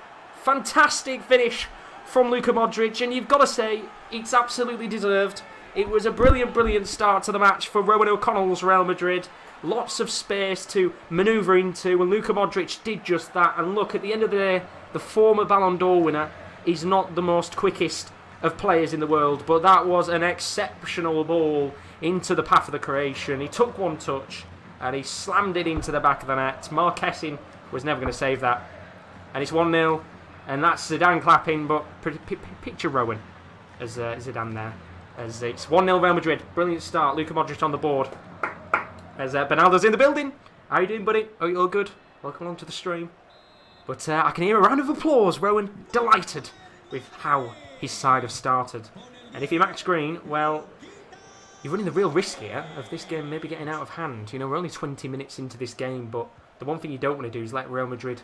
Fantastic finish from Luka Modric. And you've got to say, it's absolutely deserved. It was a brilliant, brilliant start to the match for Rowan O'Connell's Real Madrid. Lots of space to manoeuvre into. And Luka Modric did just that. And look, at the end of the day, the former Ballon d'Or winner is not the most quickest of players in the world. But that was an exceptional ball into the path of the Croatian. He took one touch. And he slammed it into the back of the net. Mark Hessing was never going to save that. And it's 1-0. And that's Zidane clapping. But picture Rowan as Zidane there. As it's 1-0 Real Madrid. Brilliant start. Luka Modric on the board. As Bernardo's in the building. How you doing, buddy? Are you all good? Welcome along to the stream. But I can hear a round of applause. Rowan delighted with how his side have started. And if you're Max Green, well, you're running the real risk here of this game maybe getting out of hand. You know, we're only 20 minutes into this game, but the one thing you don't want to do is let Real Madrid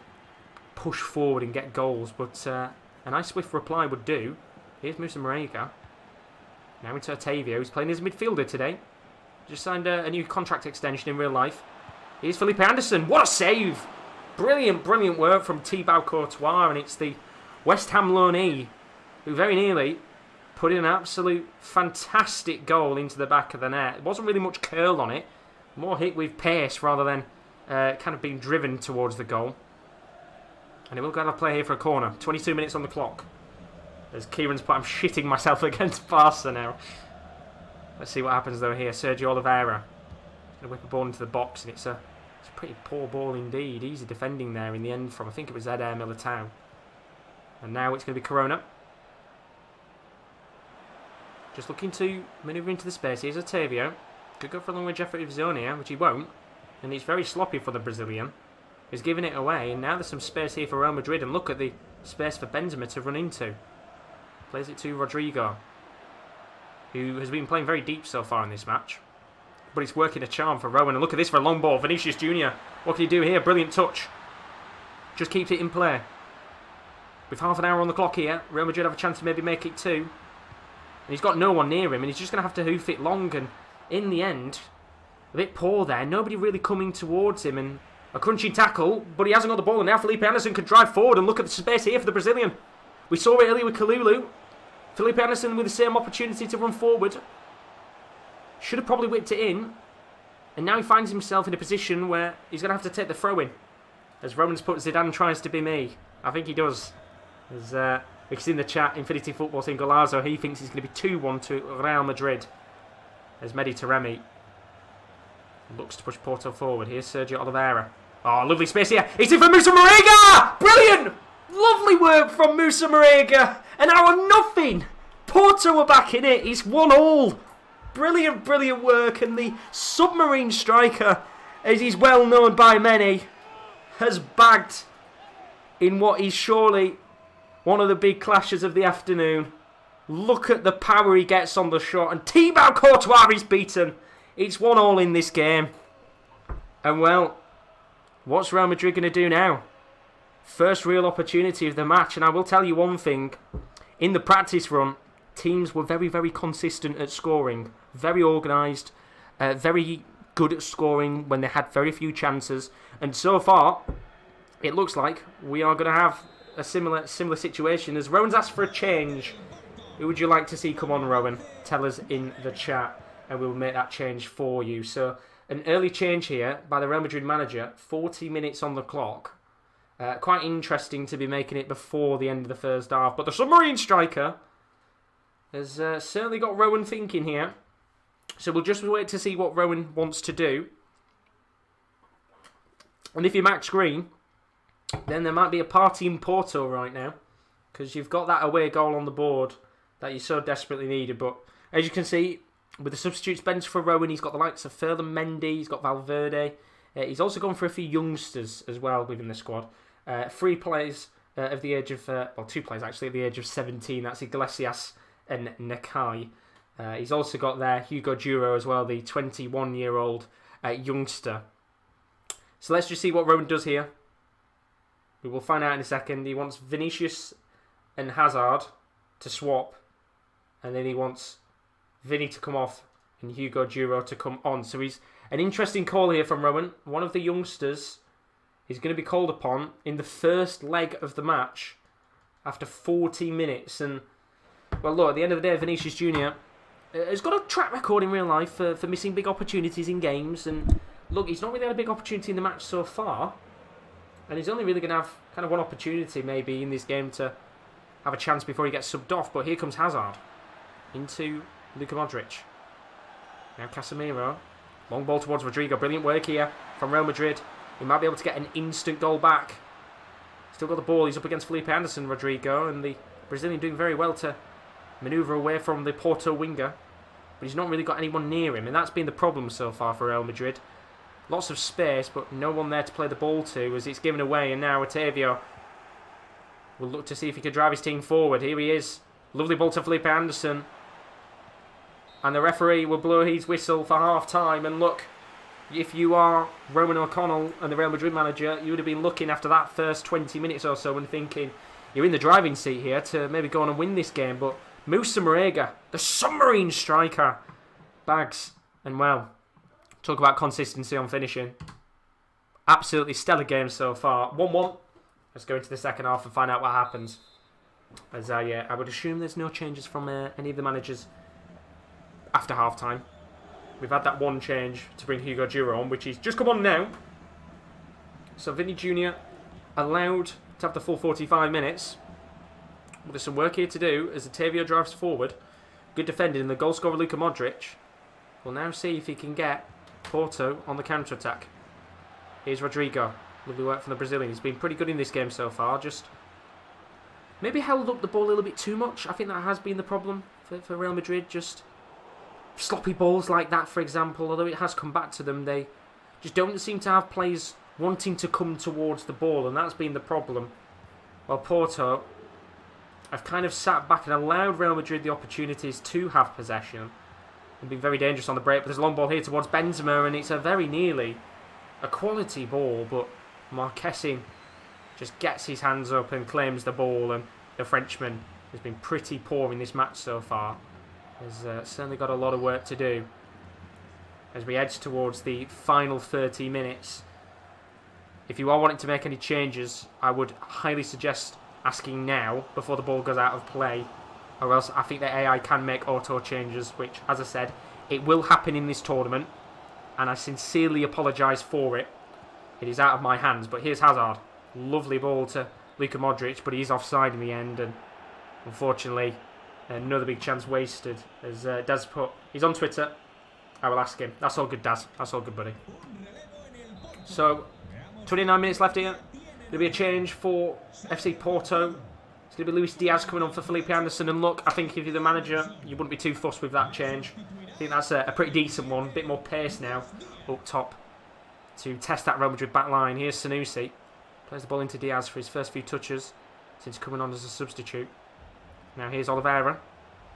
push forward and get goals. But a nice swift reply would do. Here's Musa Marega. Now into Otavio, who's playing as a midfielder today. Just signed a new contract extension in real life. Here's Felipe Anderson. What a save! Brilliant, brilliant work from Thibaut Courtois. And it's the West Ham loanee who very nearly put in an absolute fantastic goal into the back of the net. There wasn't really much curl on it. More hit with pace rather than kind of being driven towards the goal. And it will go to play here for a corner. 22 minutes on the clock. As Kieran's put, I'm shitting myself against Barca now. Let's see what happens though here. Sergio Oliveira. Going to whip a ball into the box, and it's a pretty poor ball indeed. Easy defending there in the end from, I think it was Eder Militao. And now it's going to be Corona. Just looking to manoeuvre into the space. Here's Otavio. Could go for a long range effort of his own here, which he won't. And it's very sloppy for the Brazilian. He's giving it away, and now there's some space here for Real Madrid. And look at the space for Benzema to run into. Plays it to Rodrigo, who has been playing very deep so far in this match. But it's working a charm for Rowan. And look at this for a long ball. Vinicius Jr. What can he do here? Brilliant touch. Just keeps it in play. With half an hour on the clock here, Real Madrid have a chance to maybe make it 2. And he's got no one near him, and he's just going to have to hoof it long. And in the end, a bit poor there. Nobody really coming towards him. And a crunching tackle, but he hasn't got the ball. And now Felipe Anderson can drive forward. And look at the space here for the Brazilian. We saw it earlier with Kalulu. Felipe Anderson with the same opportunity to run forward. Should have probably whipped it in. And now he finds himself in a position where he's going to have to take the throw-in. As Roman's put, Zidane tries to be me. I think he does. As we can see in the chat, Infinity Football saying Golazo, he thinks it's going to be 2-1 to Real Madrid. As Mehdi Taremi looks to push Porto forward. Here's Sergio Oliveira. Oh, lovely space here. It's in for Musa Marega! Brilliant! Lovely work from Musa Marega. An hour of nothing. Porto are back in it. It's 1-1. Brilliant, brilliant work. And the submarine striker, as he's well known by many, has bagged in what is surely one of the big clashes of the afternoon. Look at the power he gets on the shot. And Thibaut Courtois is beaten. It's 1-1 in this game. And well, what's Real Madrid going to do now? First real opportunity of the match. And I will tell you one thing. In the practice run, teams were very, very consistent at scoring. Very organised. Very good at scoring when they had very few chances. And so far, it looks like we are going to have a similar situation. As Rowan's asked for a change. Who would you like to see come on, Rowan? Tell us in the chat and we'll make that change for you. So, an early change here by the Real Madrid manager. 40 minutes on the clock. Quite interesting to be making it before the end of the first half. But the submarine striker has certainly got Rowan thinking here. So we'll just wait to see what Rowan wants to do. And if you're Max Green, then there might be a party in Porto right now. Because you've got that away goal on the board that you so desperately needed. But as you can see, with the substitutes bench for Rowan, he's got the likes of Ferland Mendy, he's got Valverde. He's also gone for a few youngsters as well within the squad. 3 players of the age of... well, 2 players actually at the age of 17. That's Iglesias and Nakai. He's also got there Hugo Duro as well, the 21-year-old youngster. So let's just see what Rowan does here. We will find out in a second. He wants Vinicius and Hazard to swap. And then he wants Vinny to come off in Hugo Duro to come on. So he's an interesting call here from Rowan. One of the youngsters is going to be called upon in the first leg of the match after 40 minutes. And, well, look, at the end of the day, Vinicius Jr. has got a track record in real life for missing big opportunities in games. And, look, he's not really had a big opportunity in the match so far. And he's only really going to have kind of one opportunity maybe in this game to have a chance before he gets subbed off. But here comes Hazard into Luka Modric. Now Casemiro. Long ball towards Rodrigo. Brilliant work here from Real Madrid. He might be able to get an instant goal back. Still got the ball. He's up against Felipe Anderson, Rodrigo. And the Brazilian doing very well to manoeuvre away from the Porto winger. But he's not really got anyone near him. And that's been the problem so far for Real Madrid. Lots of space, but no one there to play the ball to as it's given away. And now Otavio will look to see if he can drive his team forward. Here he is. Lovely ball to Felipe Anderson. And the referee will blow his whistle for half-time. And look, if you are Roman O'Connell and the Real Madrid manager, you would have been looking after that first 20 minutes or so and thinking, you're in the driving seat here to maybe go on and win this game. But Moussa Marega, the submarine striker, bags. And well, talk about consistency on finishing. Absolutely stellar game so far. 1-1. Let's go into the second half and find out what happens. As I would assume there's no changes from any of the managers after half-time. We've had that one change to bring Hugo Duro on, which he's just come on now. So Vinny Jr. allowed to have the full 45 minutes. Well, there's some work here to do as Otavio drives forward. Good defending, and the goal scorer Luka Modric. We'll now see if he can get Porto on the counter-attack. Here's Rodrigo. Lovely work from the Brazilian. He's been pretty good in this game so far. Just maybe held up the ball a little bit too much. I think that has been the problem for Real Madrid. Just sloppy balls like that, for example. Although it has come back to them, they just don't seem to have players wanting to come towards the ball, and that's been the problem. While Porto have kind of sat back and allowed Real Madrid the opportunities to have possession and been very dangerous on the break. But there's a long ball here towards Benzema, and it's a very nearly a quality ball, but Marquezine just gets his hands up and claims the ball, and the Frenchman has been pretty poor in this match so far. Has certainly got a lot of work to do as we edge towards the final 30 minutes. If you are wanting to make any changes, I would highly suggest asking now before the ball goes out of play, or else I think the AI can make auto changes, which, as I said, it will happen in this tournament, and I sincerely apologise for it. It is out of my hands. But here's Hazard. Lovely ball to Luka Modric, but he's offside in the end, and unfortunately another big chance wasted. As Daz put, he's on Twitter. I will ask him. That's all good, Daz. That's all good, buddy. So 29 minutes left here. There'll be a change for FC Porto. It's going to be Luis Diaz coming on for Felipe Anderson. And look, I think if you're the manager, you wouldn't be too fussed with that change. I think that's a pretty decent one. A bit more pace now up top to test that Real Madrid back line. Here's Sanusi. Plays the ball into Diaz for his first few touches since coming on as a substitute. Now here's Oliveira.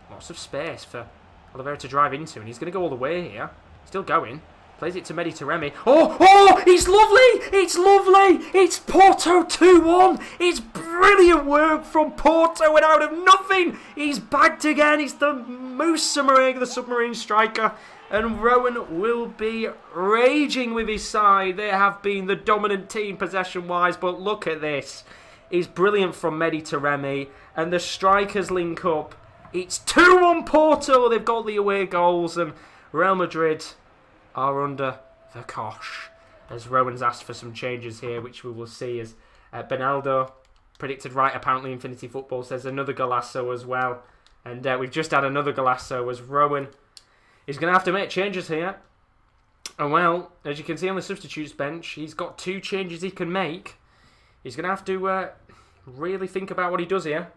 Lots of space for Oliveira to drive into, and he's going to go all the way here. Still going. Plays it to Mehdi Taremi. Oh, it's lovely! It's lovely! It's Porto 2-1! It's brilliant work from Porto, and out of nothing, he's bagged again. It's the Moussa Marega, the submarine striker. And Rowan will be raging with his side. They have been the dominant team possession-wise, but look at this. It's brilliant from Mehdi Taremi, and the strikers link up. It's 2-1 Porto. They've got the away goals, and Real Madrid are under the cosh. As Rowan's asked for some changes here, which we will see as Benaldo, predicted right apparently, Infinity Football, says another golazo as well. And we've just had another golazo as Rowan is going to have to make changes here. And well, as you can see on the substitutes bench, he's got 2 changes he can make. He's going to have to really think about what he does here.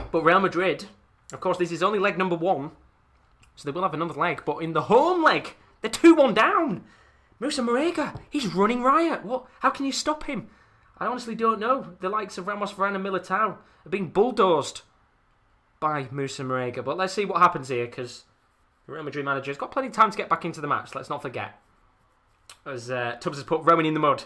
But Real Madrid, of course, this is only leg number 1. So they will have another leg. But in the home leg, they're 2-1 down. Moussa Marega, he's running riot. What? How can you stop him? I honestly don't know. The likes of Ramos, Varane and Militao are being bulldozed by Moussa Marega. But let's see what happens here, because the Real Madrid manager has got plenty of time to get back into the match. Let's not forget. As Tubbs has put Rowan in the mud.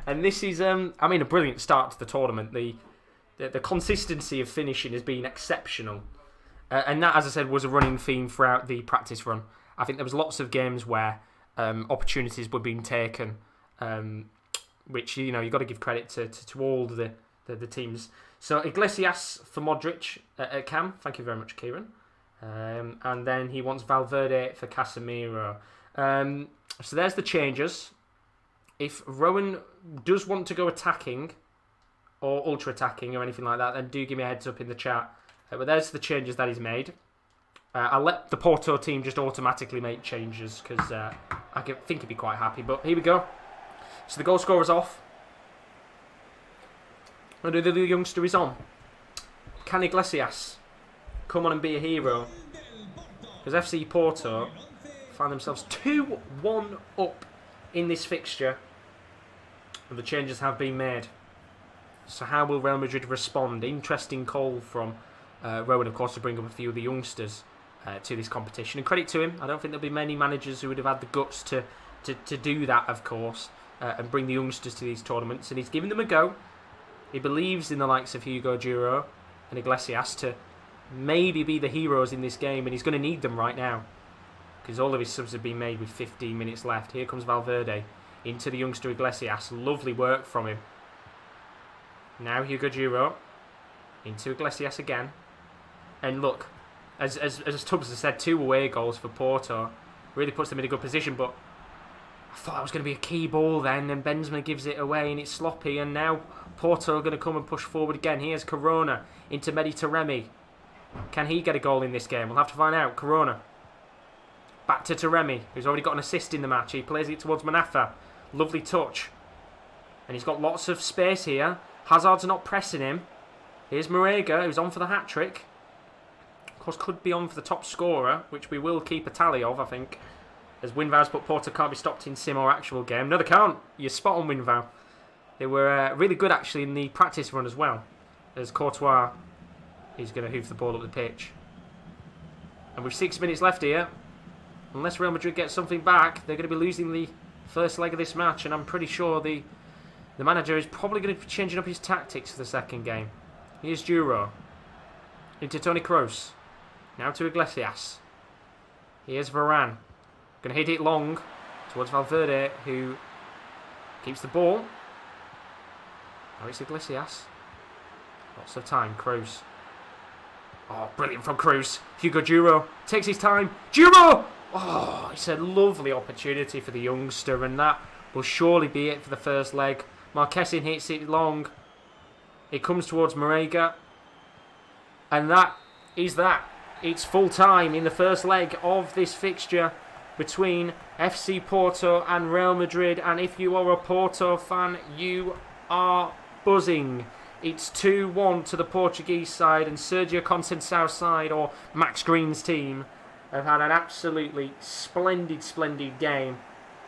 And this is, a brilliant start to the tournament. The consistency of finishing has been exceptional. And that, as I said, was a running theme throughout the practice run. I think there was lots of games where opportunities were being taken, which you've got to give credit to all the teams. So Iglesias for Modric at Cam. Thank you very much, Kieran. And then he wants Valverde for Casemiro. So there's the changes. If Rowan does want to go attacking or ultra attacking or anything like that, then do give me a heads up in the chat. But there's the changes that he's made. I'll let the Porto team just automatically make changes because I think he'd be quite happy. But here we go. So the goal scorer's off. And the youngster is on. Can Iglesias come on and be a hero? Because FC Porto find themselves 2-1 up in this fixture. And the changes have been made. So how will Real Madrid respond? Interesting call from Rowan, of course, to bring up a few of the youngsters to this competition. And credit to him. I don't think there'll be many managers who would have had the guts to do that, of course, and bring the youngsters to these tournaments. And he's giving them a go. He believes in the likes of Hugo Duro and Iglesias to maybe be the heroes in this game, and he's going to need them right now because all of his subs have been made with 15 minutes left. Here comes Valverde into the youngster Iglesias. Lovely work from him. Now Hugo Duro into Iglesias again. And look, as Tubbs has said, 2 away goals for Porto. Really puts them in a good position, but I thought that was going to be a key ball then, and Benzema gives it away and it's sloppy, and now Porto are going to come and push forward again. Here's Corona into Taremi. Can he get a goal in this game? We'll have to find out. Corona. Back to Taremi, who's already got an assist in the match. He plays it towards Manafa. Lovely touch. And he's got lots of space here. Hazard's not pressing him. Here's Marega, who's on for the hat-trick. Of course, could be on for the top scorer, which we will keep a tally of, I think. As Winvow's put Porto can't be stopped in sim or actual game. No, they can't. You're spot on, Winvow. They were really good, actually, in the practice run as well. As Courtois is going to hoof the ball up the pitch. And with 6 minutes left here, unless Real Madrid gets something back, they're going to be losing the first leg of this match. And I'm pretty sure the manager is probably going to be changing up his tactics for the second game. Here's Duro. Into Toni Kroos. Now to Iglesias. Here's Varane. Going to hit it long towards Valverde, who keeps the ball. Now it's Iglesias. Lots of time. Kroos. Oh, brilliant from Kroos. Hugo Duro takes his time. Duro! Oh, it's a lovely opportunity for the youngster, and that will surely be it for the first leg. Marquezin hits it long. It comes towards Marega. And that is that. It's full time in the first leg of this fixture between FC Porto and Real Madrid. And if you are a Porto fan, you are buzzing. It's 2-1 to the Portuguese side, and Sergio Conceição's side, or Max Green's team, have had an absolutely splendid game.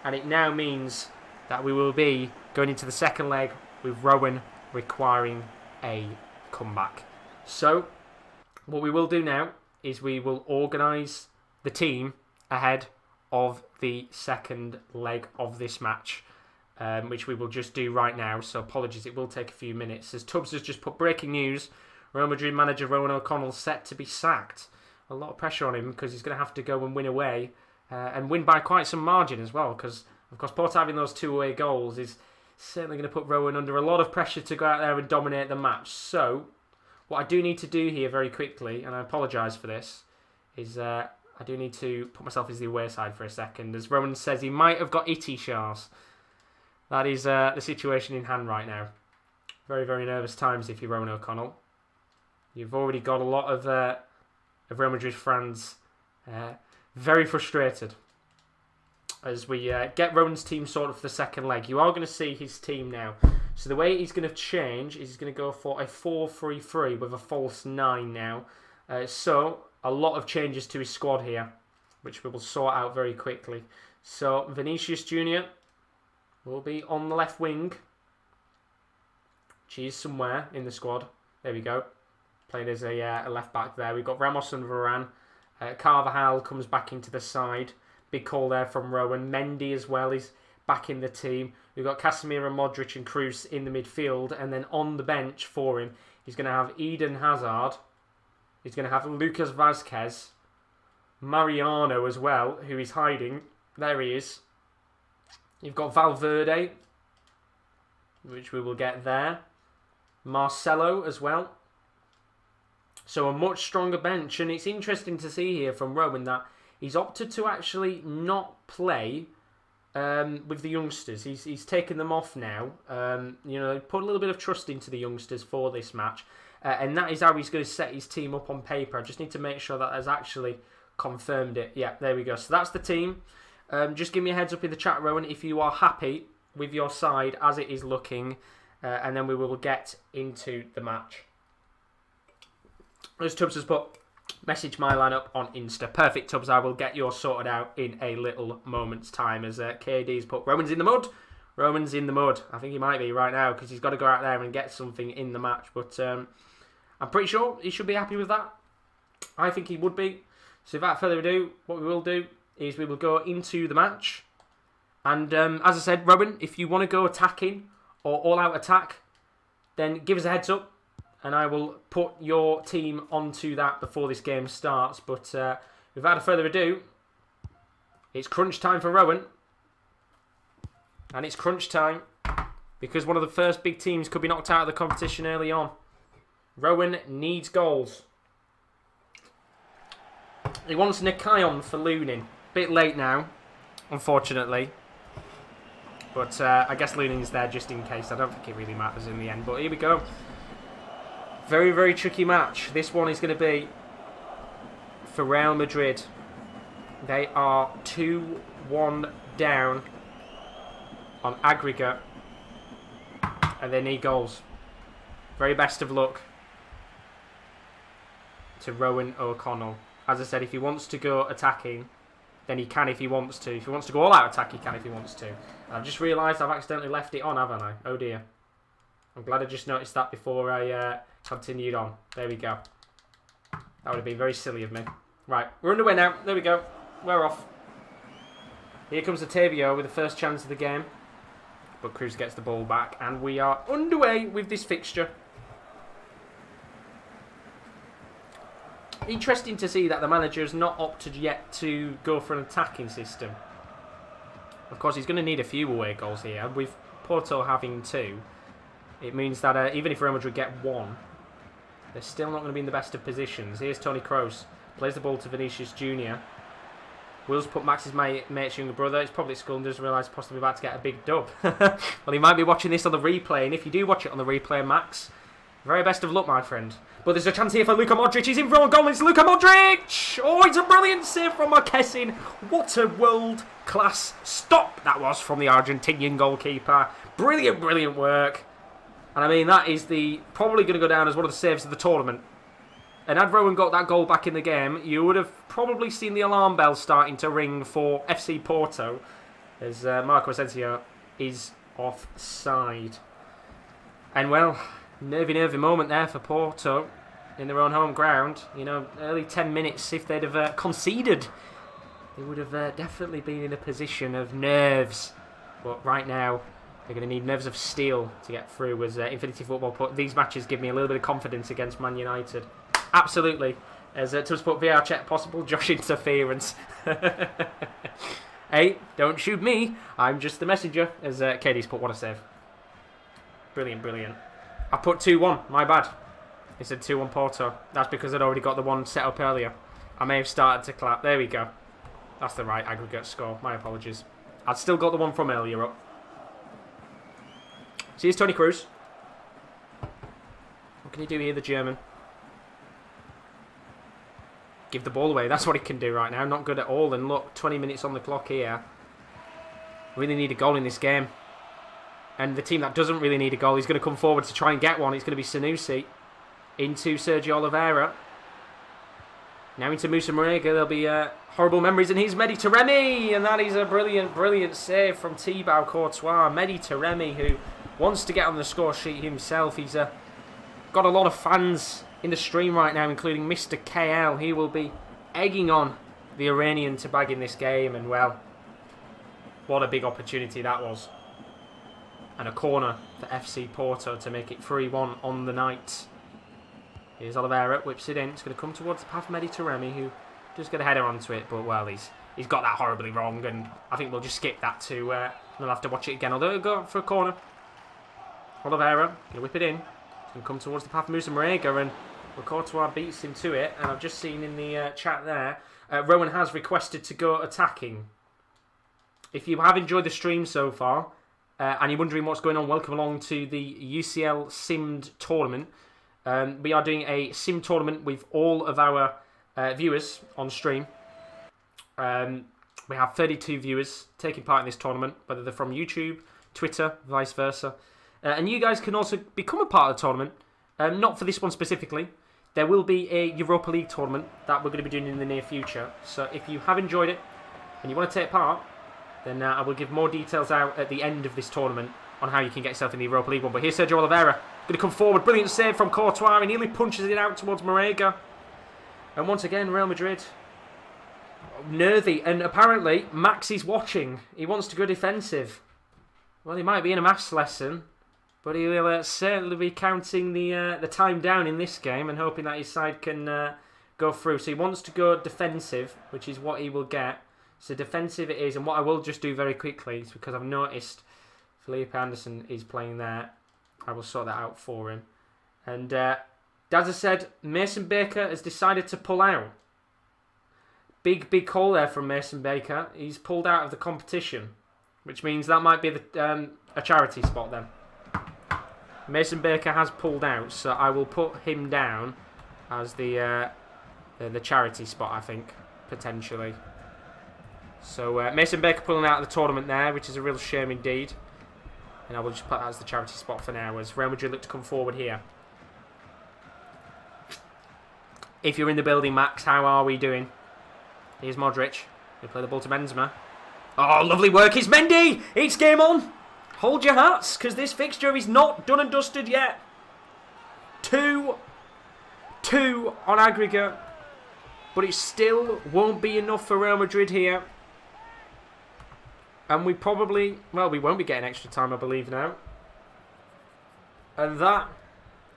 And it now means that we will be going into the second leg with Rowan requiring a comeback. So, what we will do now is we will organise the team ahead of the second leg of this match, which we will just do right now. So apologies, it will take a few minutes. As Tubbs has just put breaking news, Real Madrid manager Rowan O'Connell set to be sacked. A lot of pressure on him because he's going to have to go and win away and win by quite some margin as well, because of course Porto having those 2 away goals is certainly going to put Rowan under a lot of pressure to go out there and dominate the match. So what I do need to do here very quickly, and I apologise for this, is I do need to put myself as the away side for a second. As Rowan says, he might have got itty Shars. That is the situation in hand right now. Very, very nervous times if you're Rowan O'Connell. You've already got a lot of Real Madrid fans very frustrated. As we get Rowan's team sorted for the second leg, you are going to see his team now. So the way he's going to change is he's going to go for a 4-3-3 with a false 9 now. So a lot of changes to his squad here, which we will sort out very quickly. So Vinicius Jr. will be on the left wing. She's somewhere in the squad. There we go. Playing as a left back there. We've got Ramos and Varane. Carvajal comes back into the side. Big call there from Rowan. Mendy as well is back in the team. We've got Casemiro, Modric and Kroos in the midfield. And then on the bench for him, he's going to have Eden Hazard He's going to have Lucas Vazquez, Mariano as well, who is hiding. There he is. You've got Valverde, which we will get there. Marcelo as well. So a much stronger bench. And it's interesting to see here from Rowan that he's opted to actually not play with the youngsters. He's taken them off now. Put a little bit of trust into the youngsters for this match. And that is how he's going to set his team up on paper. I just need to make sure that has actually confirmed it. Yeah, there we go. So that's the team. Just give me a heads up in the chat, Rowan, if you are happy with your side as it is looking. And then we will get into the match. As Tubbs has put, message my lineup on Insta. Perfect, Tubbs. I will get yours sorted out in a little moment's time. As KD's put, Roman's in the mud. Roman's in the mud. I think he might be right now because he's got to go out there and get something in the match. But I'm pretty sure he should be happy with that. I think he would be. So without further ado, what we will do is we will go into the match. And as I said, Rowan, if you want to go attacking or all-out attack, then give us a heads up. And I will put your team onto that before this game starts. But without further ado, it's crunch time for Rowan. And it's crunch time because one of the first big teams could be knocked out of the competition early on. Rowan needs goals. He wants Nikayon for Lunin. Bit late now, unfortunately. But I guess Lunin's there just in case. I don't think it really matters in the end. But here we go. Very, very tricky match. This one is going to be for Real Madrid. They are 2-1 down on aggregate. And they need goals. Very best of luck to Rowan O'Connell. As I said, if he wants to go attacking, then he can if he wants to. If he wants to go all out attack, he can if he wants to. And I've just realised I've accidentally left it on, haven't I? Oh dear. I'm glad I just noticed that before I continued on. There we go. That would have been very silly of me. Right, we're underway now. There we go. We're off. Here comes Otavio with the first chance of the game. But Cruz gets the ball back. And we are underway with this fixture. Interesting to see that the manager has not opted yet to go for an attacking system. Of course, he's going to need a few away goals here. With Porto having 2, it means that even if Real Madrid get 1, they're still not going to be in the best of positions. Here's Toni Kroos. Plays the ball to Vinicius Jr. Will's put Max's mate's younger brother. He's probably at school and doesn't realise he's possibly about to get a big dub. Well, he might be watching this on the replay. And if you do watch it on the replay, Max, very best of luck, my friend. But there's a chance here for Luka Modric. He's in front of goal. It's Luka Modric! Oh, it's a brilliant save from Marquezin. What a world-class stop that was from the Argentinian goalkeeper. Brilliant, brilliant work. And I mean, that is probably going to go down as one of the saves of the tournament. And had Rowan got that goal back in the game, you would have probably seen the alarm bell starting to ring for FC Porto, as Marco Asensio is offside. And well, nervy moment there for Porto in their own home ground. You know, early 10 minutes, if they'd have conceded, they would have definitely been in a position of nerves. But right now, they're going to need nerves of steel to get through. As Infinity Football put, these matches give me a little bit of confidence against Man United. Absolutely. As to put VR check possible, Josh interference. Hey, don't shoot me. I'm just the messenger. As KD's put, what a save. Brilliant, brilliant. I put 2-1. My bad. It said 2-1 Porto. That's because I'd already got the one set up earlier. I may have started to clap. There we go. That's the right aggregate score. My apologies. I'd still got the one from earlier up. So here's Toni Kroos. What can he do here, the German? Give the ball away. That's what he can do right now. Not good at all. And look, 20 minutes on the clock here. Really need a goal in this game. And the team that doesn't really need a goal is going to come forward to try and get one. It's going to be Sanusi into Sergio Oliveira. Now into Moussa Marega. There'll be horrible memories. And here's Mehdi Taremi. And that is a brilliant, brilliant save from Thibaut Courtois. Mehdi Taremi, who wants to get on the score sheet himself. He's got a lot of fans in the stream right now, including Mr. KL. He will be egging on the Iranian to bag in this game. And, well, what a big opportunity that was. And a corner for FC Porto to make it 3-1 on the night. Here's Oliveira, whips it in. It's going to come towards the path of Mediterranean, who just get a header onto it, but well, he's got that horribly wrong, and I think we'll just skip that to. We'll have to watch it again. Although it'll go for a corner. Oliveira going to whip it in. It's going to come towards the path of Musa Marega, and Courtois beats him to it. And I've just seen in the chat there, Rowan has requested to go attacking. If you have enjoyed the stream so far, and you're wondering what's going on, welcome along to the UCL Simmed tournament. We are doing a sim tournament with all of our viewers on stream. We have 32 viewers taking part in this tournament, whether they're from YouTube, Twitter, vice versa. And you guys can also become a part of the tournament. Not for this one specifically. There will be a Europa League tournament that we're going to be doing in the near future. So if you have enjoyed it and you want to take part, then I will give more details out at the end of this tournament on how you can get yourself in the Europa League one. But here's Sergio Oliveira. Going to come forward. Brilliant save from Courtois. He nearly punches it out towards Marega. And once again, Real Madrid nervy. And apparently, Max is watching. He wants to go defensive. Well, he might be in a maths lesson, but he will certainly be counting the time down in this game and hoping that his side can go through. So he wants to go defensive, which is what he will get. So defensive it is. And what I will just do very quickly is because I've noticed Felipe Anderson is playing there. I will sort that out for him. And as I said, Mason Baker has decided to pull out. Big call there from Mason Baker. He's pulled out of the competition, which means that might be a charity spot then. Mason Baker has pulled out, so I will put him down as the charity spot, I think, potentially. So Mason Baker pulling out of the tournament there, which is a real shame indeed. And I will just put that as the charity spot for now, as Real Madrid look to come forward here. If you're in the building, Max, how are we doing? Here's Modric. They play the ball to Benzema. Oh, lovely work. It's Mendy. It's game on. Hold your hats, because this fixture is not done and dusted yet. 2-2 on aggregate. But it still won't be enough for Real Madrid here. And we probably... Well, we won't be getting extra time, I believe, now. And that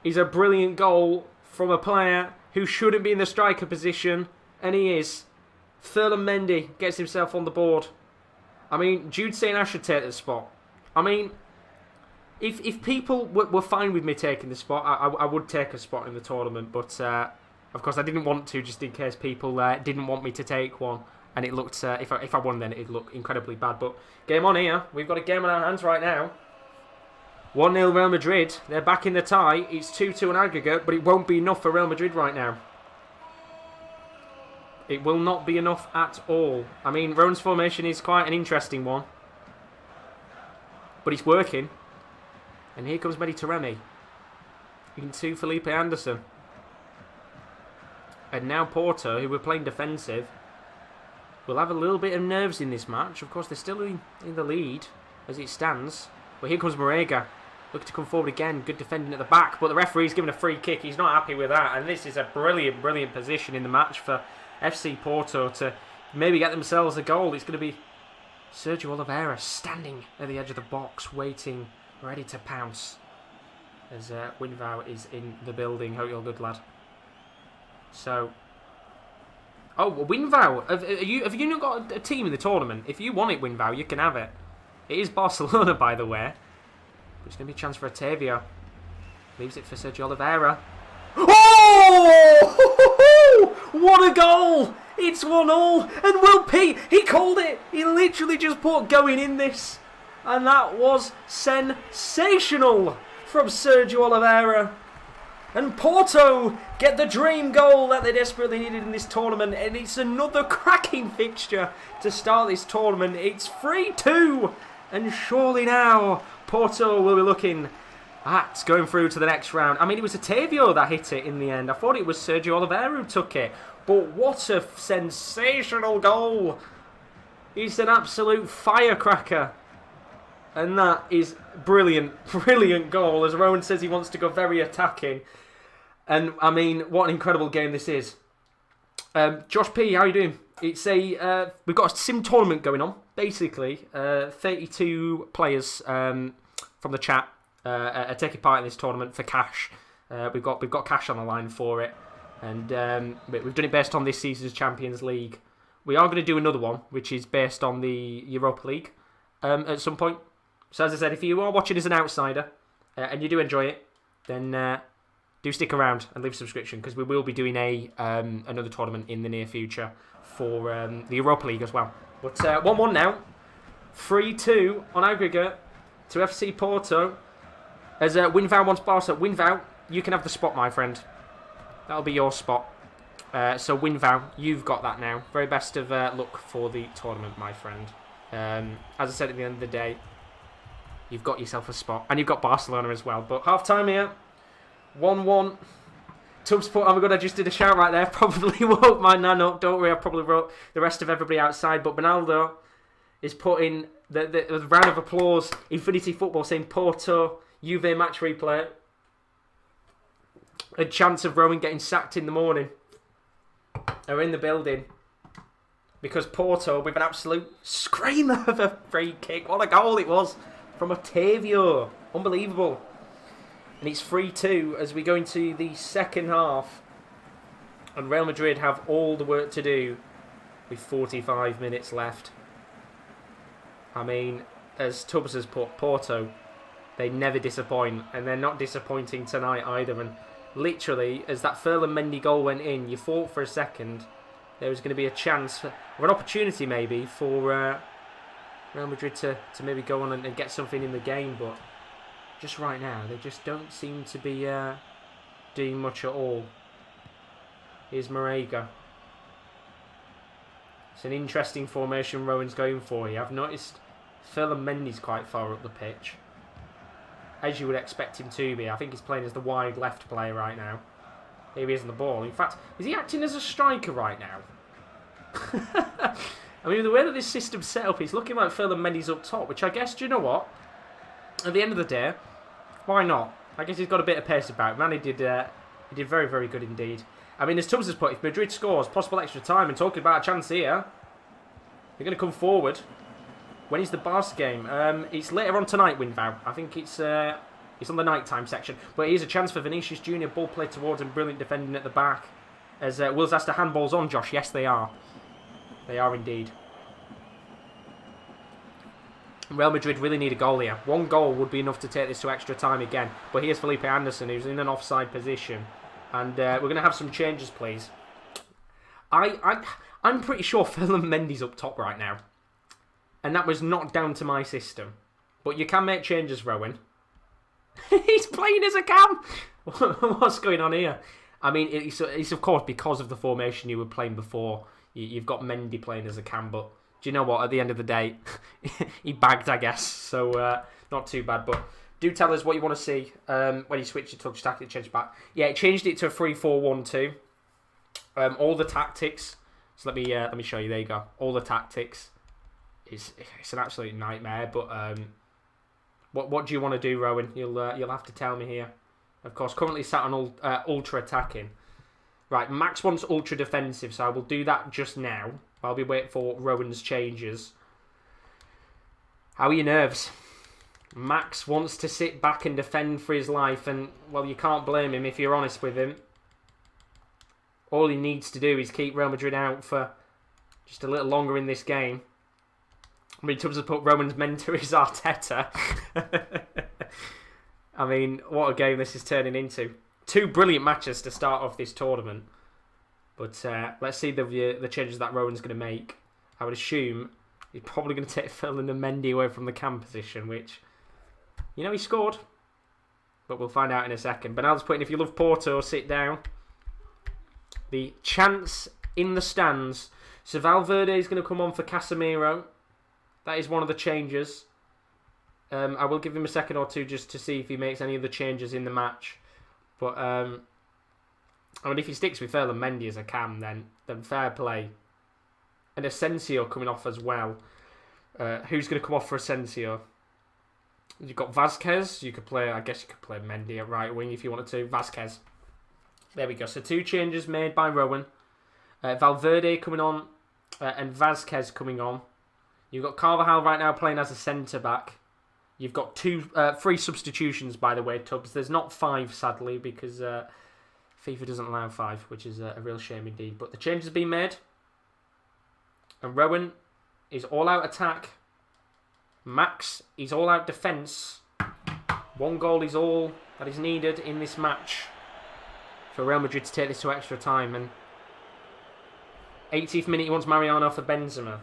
is a brilliant goal from a player who shouldn't be in the striker position. And he is. Ferland Mendy gets himself on the board. I mean, Jude saying I should take the spot. I mean, if people were fine with me taking the spot, I would take a spot in the tournament. But, of course, I didn't want to, just in case people didn't want me to take one. And it looked, if I won then, it'd look incredibly bad. But game on here. We've got a game on our hands right now. 1-0 Real Madrid. They're back in the tie. It's 2-2 on aggregate, but it won't be enough for Real Madrid right now. It will not be enough at all. I mean, Rowan's formation is quite an interesting one. But it's working. And here comes Mediterranean. Into Felipe Anderson. And now Porto, who were playing defensive, will have a little bit of nerves in this match. Of course, they're still in the lead as it stands. But here comes Marega. Looking to come forward again. Good defending at the back. But the referee's given a free kick. He's not happy with that. And this is a brilliant position in the match for FC Porto to maybe get themselves a goal. It's going to be Sergio Oliveira standing at the edge of the box, waiting, ready to pounce. As Winvow is in the building. Hope you're good, lad. So... Oh, Winvow. Have you not got a team in the tournament? If you want it, Winvow, you can have it. It is Barcelona, by the way. But it's going to be a chance for Otavio. Leaves it for Sergio Oliveira. Oh! What a goal! It's 1-1. And Will P, he called it. He literally just put going in this. And that was sensational from Sergio Oliveira. And Porto get the dream goal that they desperately needed in this tournament. And it's another cracking fixture to start this tournament. It's 3-2. And surely now Porto will be looking at going through to the next round. I mean, it was Otavio that hit it in the end. I thought it was Sergio Oliveira who took it. But what a sensational goal. It's an absolute firecracker. And that is brilliant goal. As Rowan says, he wants to go very attacking. And, I mean, what an incredible game this is. Josh P, how are you doing? It's we've got a sim tournament going on, basically. 32 players from the chat are taking part in this tournament for cash. We've got cash on the line for it, and we've done it based on this season's Champions League. We are going to do another one, which is based on the Europa League at some point. So as I said, if you are watching as an outsider and you do enjoy it, then do stick around and leave a subscription, because we will be doing another tournament in the near future for the Europa League as well. But 1-1 now. 3-2 on aggregate to FC Porto. As Winvow wants Barca. Winvow, you can have the spot, my friend. That'll be your spot. So Winvow, you've got that now. Very best of luck for the tournament, my friend. As I said at the end of the day, you've got yourself a spot. And you've got Barcelona as well. But half-time here. 1-1. Tub support, oh my god, I just did a shout right there. Probably woke my nan up. Don't worry, I probably wrote the rest of everybody outside. But Ronaldo is putting the round of applause. Infinity Football saying Porto, Juve match replay. A chance of Rowan getting sacked in the morning. Are in the building. Because Porto, with an absolute screamer of a free kick. What a goal it was from Otavio. Unbelievable. And it's 3-2 as we go into the second half. And Real Madrid have all the work to do with 45 minutes left. I mean, as Tubbs has put, Porto, they never disappoint. And they're not disappointing tonight either. And literally, as that Ferland Mendy goal went in, you thought for a second there was going to be a chance, or an opportunity maybe, for Real Madrid to maybe go on and get something in the game. But just right now, they just don't seem to be doing much at all. Here's Marega. It's an interesting formation Rowan's going for here. I've noticed Ferland Mendy's quite far up the pitch, as you would expect him to be. I think he's playing as the wide left player right now. Here he is on the ball. In fact, is he acting as a striker right now? I mean, the way that this system's set up, it's looking like Ferland Mendy's up top, which I guess, do you know what? At the end of the day, why not? I guess he's got a bit of pace about him. Man, he did very, very good indeed. I mean, as Tubbs has put, if Madrid scores, possible extra time, and talking about a chance here, they're going to come forward. When is the Barca game? It's later on tonight, Winvow. I think it's on the night-time section. But here's a chance for Vinicius Junior. Ball played towards him. Brilliant defending at the back. As Will's asked the handballs on, Josh. Yes, they are. They are indeed. Real Madrid really need a goal here. One goal would be enough to take this to extra time again. But here's Felipe Anderson, who's in an offside position. And we're going to have some changes, please. I'm pretty sure Ferland Mendy's up top right now. And that was not down to my system. But you can make changes, Rowan. He's playing as a cam. What's going on here? I mean, it's of course because of the formation you were playing before. You've got Mendy playing as a cam, but do you know what? At the end of the day, he bagged, I guess. So not too bad. But do tell us what you want to see when you switch your touch tactic change back. Yeah, it changed it to a 3-4-1-2. All the tactics. So let me show you. There you go. All the tactics. It's an absolute nightmare. But what do you want to do, Rowan? You'll have to tell me here. Of course, currently sat on ultra attacking. Right, Max wants ultra defensive, so I will do that just now. I'll be waiting for Rowan's changes. How are your nerves? Max wants to sit back and defend for his life, and, well, you can't blame him if you're honest with him. All he needs to do is keep Real Madrid out for just a little longer in this game. I mean, Tubbs has put Rowan's mentor is Arteta. I mean, what a game this is turning into. Two brilliant matches to start off this tournament. But let's see the changes that Rowan's going to make. I would assume he's probably going to take Ferland and Mendy away from the cam position, which, you know, he scored. But we'll find out in a second. Bernal's putting, if you love Porto, sit down. The chance in the stands. So Valverde is going to come on for Casemiro. That is one of the changes. I will give him a second or two just to see if he makes any of the changes in the match. But, I mean, if he sticks with Ferland Mendy as a cam, then fair play. And Asensio coming off as well. Who's going to come off for Asensio? You've got Vasquez. You could play, I guess you could play Mendy at right wing if you wanted to. Vasquez. There we go. So two changes made by Rowan. Valverde coming on and Vasquez coming on. You've got Carvajal right now playing as a centre-back. You've got 3 substitutions, by the way, Tubbs. There's not 5, sadly, because FIFA doesn't allow 5, which is a real shame indeed. But the change has been made. And Rowan is all-out attack. Max is all-out defence. 1 goal is all that is needed in this match for Real Madrid to take this to extra time. And 80th minute, he wants Mariano for Benzema.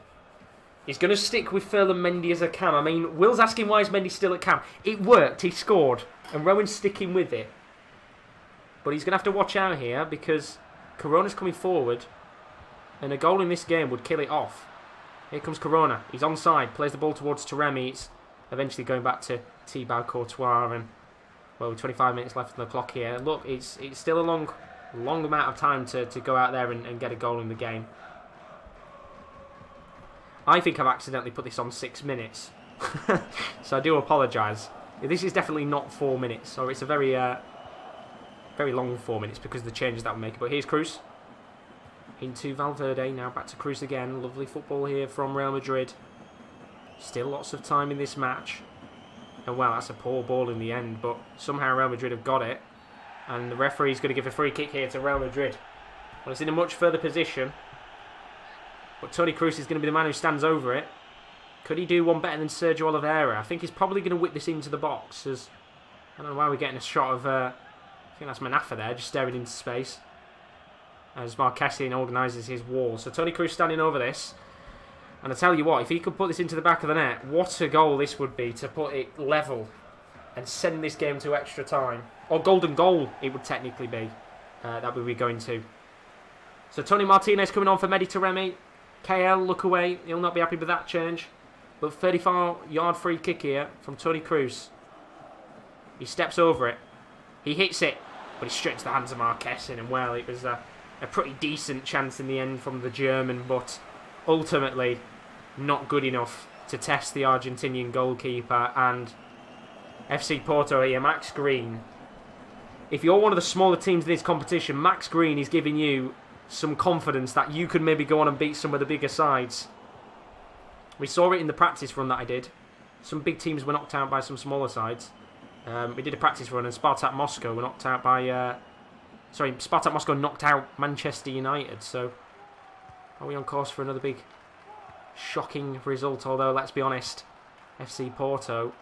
He's going to stick with Ferland Mendy as a cam. I mean, Will's asking why is Mendy still at cam. It worked, he scored, and Rowan's sticking with it. But he's going to have to watch out here because Corona's coming forward, and a goal in this game would kill it off. Here comes Corona. He's onside, plays the ball towards Taremi. It's eventually going back to Thibaut Courtois, and well, 25 minutes left on the clock here. Look, it's still a long amount of time to go out there and get a goal in the game. I think I've accidentally put this on 6 minutes, so I do apologise. This is definitely not 4 minutes, or it's a very long 4 minutes because of the changes that we're making. But here's Cruz into Valverde, now back to Cruz again. Lovely football here from Real Madrid. Still lots of time in this match. And well, that's a poor ball in the end, but somehow Real Madrid have got it. And the referee's going to give a free kick here to Real Madrid. Well, it's in a much further position. But Toni Kroos is going to be the man who stands over it. Could he do one better than Sergio Oliveira? I think he's probably going to whip this into the box. As I don't know why we're getting a shot of... I think that's Manafa there, just staring into space. As Marquezine organises his wall. So Toni Kroos standing over this. And I tell you what, if he could put this into the back of the net, what a goal this would be to put it level and send this game to extra time. Or golden goal, it would technically be. That would be going to. So Tony Martinez coming on for Mehdi Taremi. KL, look away. He'll not be happy with that change. But 34-yard free kick here from Toni Kroos. He steps over it. He hits it. But it's straight to the hands of Marquezine. And well, it was a pretty decent chance in the end from the German. But ultimately, not good enough to test the Argentinian goalkeeper. And FC Porto here, Max Green. If you're one of the smaller teams in this competition, Max Green is giving you some confidence that you could maybe go on and beat some of the bigger sides. We saw it in the practice run that I did. Some big teams were knocked out by some smaller sides. We did a practice run and Spartak Moscow were knocked out by... Spartak Moscow knocked out Manchester United. So, are we on course for another big shocking result? Although, let's be honest, FC Porto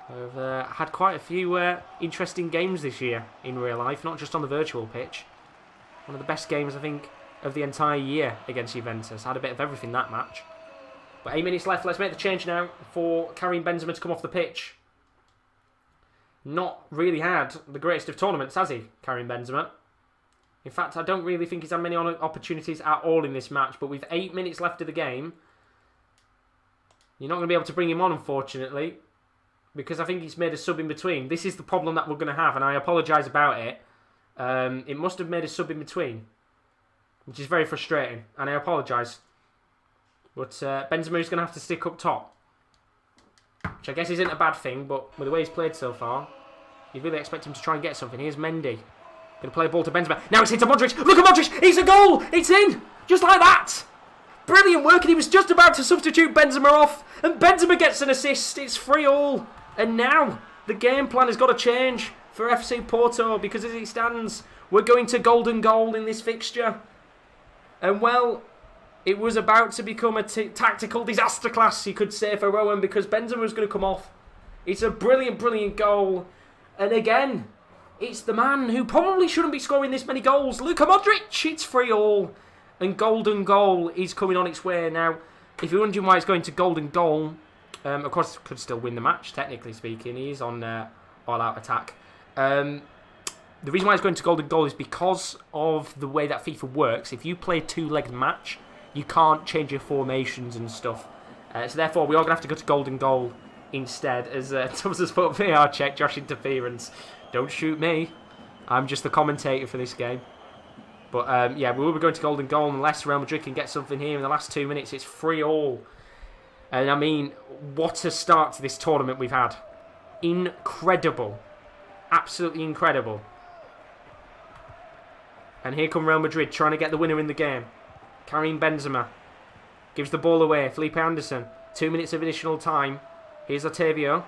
have had quite a few interesting games this year in real life, not just on the virtual pitch. One of the best games, I think, of the entire year against Juventus. Had a bit of everything that match. But 8 minutes left. Let's make the change now for Karim Benzema to come off the pitch. Not really had the greatest of tournaments, has he, Karim Benzema? In fact, I don't really think he's had many opportunities at all in this match. But with 8 minutes left of the game, you're not going to be able to bring him on, unfortunately. Because I think he's made a sub in between. This is the problem that we're going to have, and I apologise about it. It must have made a sub in between, which is very frustrating, and I apologise. But Benzema is going to have to stick up top, which I guess isn't a bad thing, but with the way he's played so far, you'd really expect him to try and get something. Here's Mendy. Going to play a ball to Benzema. Now it's into Modric. Look at Modric. It's a goal. It's in. Just like that. Brilliant work, and he was just about to substitute Benzema off, and Benzema gets an assist. It's 3-3. And now the game plan has got to change for FC Porto, because as it stands, we're going to golden goal in this fixture. And well, it was about to become a tactical disaster class, you could say, for Rowan, because Benzema was going to come off. It's a brilliant, brilliant goal. And again, it's the man who probably shouldn't be scoring this many goals, Luka Modric. It's 3-3. And golden goal is coming on its way. Now, if you're wondering why it's going to golden goal, of course, could still win the match, technically speaking. He is on all-out attack. The reason why it's going to golden goal is because of the way that FIFA works. If you play a two-legged match, you can't change your formations and stuff. So therefore, we are going to have to go to golden goal instead. As Thomas has put VAR check, Josh interference. Don't shoot me. I'm just the commentator for this game. But yeah, we will be going to golden goal unless Real Madrid can get something here in the last 2 minutes. It's 3-3. And I mean, what a start to this tournament we've had. Incredible. Absolutely incredible. And here come Real Madrid trying to get the winner in the game. Karim Benzema gives the ball away. Felipe Anderson. 2 minutes of additional time. Here's Otavio.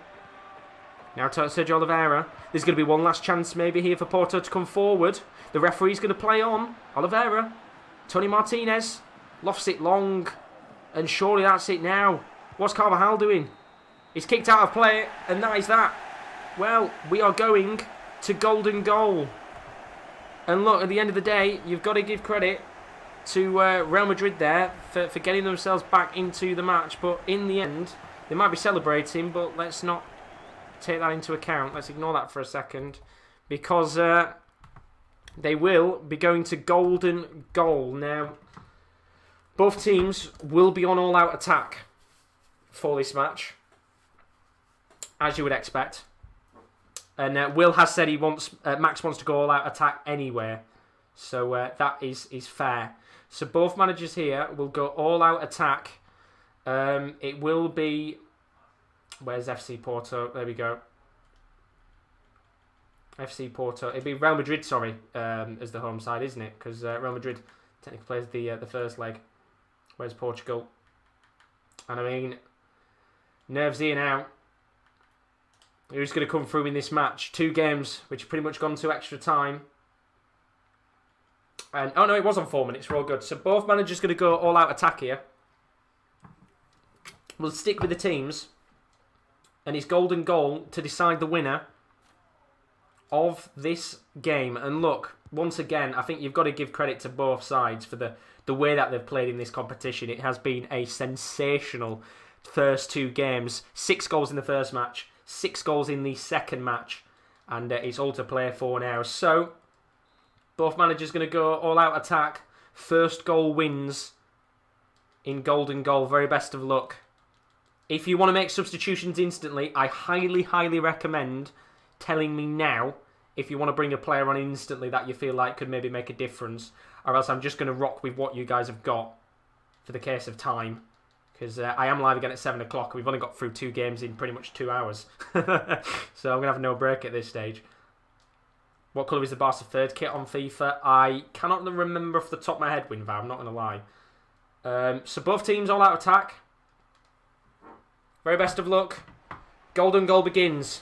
Now to Sergio Oliveira. There's going to be one last chance maybe here for Porto to come forward. The referee's going to play on. Oliveira. Tony Martinez. Lofts it long. And surely that's it now. What's Carvajal doing? He's kicked out of play. And that is that. Well, we are going to golden goal. And look, at the end of the day, you've got to give credit to Real Madrid there for getting themselves back into the match. But in the end, they might be celebrating, but let's not take that into account. Let's ignore that for a second. Because they will be going to golden goal. Now, both teams will be on all-out attack for this match, as you would expect. And Will has said Max wants to go all-out attack anyway. So that is fair. So both managers here will go all-out attack. It will be... Where's FC Porto? There we go. FC Porto. It'd be Real Madrid, sorry, as the home side, isn't it? Because Real Madrid technically plays the first leg. Where's Portugal? And I mean, nerves here now. Who's going to come through in this match? 2 games, which have pretty much gone to extra time. And oh no, it was on 4 minutes. We're all good. So both managers going to go all-out attack here. We'll stick with the teams. And it's golden goal to decide the winner of this game. And look, once again, I think you've got to give credit to both sides for the way that they've played in this competition. It has been a sensational first 2 games. 6 goals in the first match. 6 goals in the second match. And it's all to play for now. So, both managers going to go all-out attack. First goal wins in golden goal. Very best of luck. If you want to make substitutions instantly, I highly, highly recommend telling me now if you want to bring a player on instantly that you feel like could maybe make a difference. Or else I'm just going to rock with what you guys have got for the case of time. Because I am live again at 7 o'clock. We've only got through 2 games in pretty much 2 hours. So I'm going to have no break at this stage. What colour is the Barca third kit on FIFA? I cannot remember off the top of my head, Winvar. I'm not going to lie. So both teams all out attack. Very best of luck. Golden goal begins.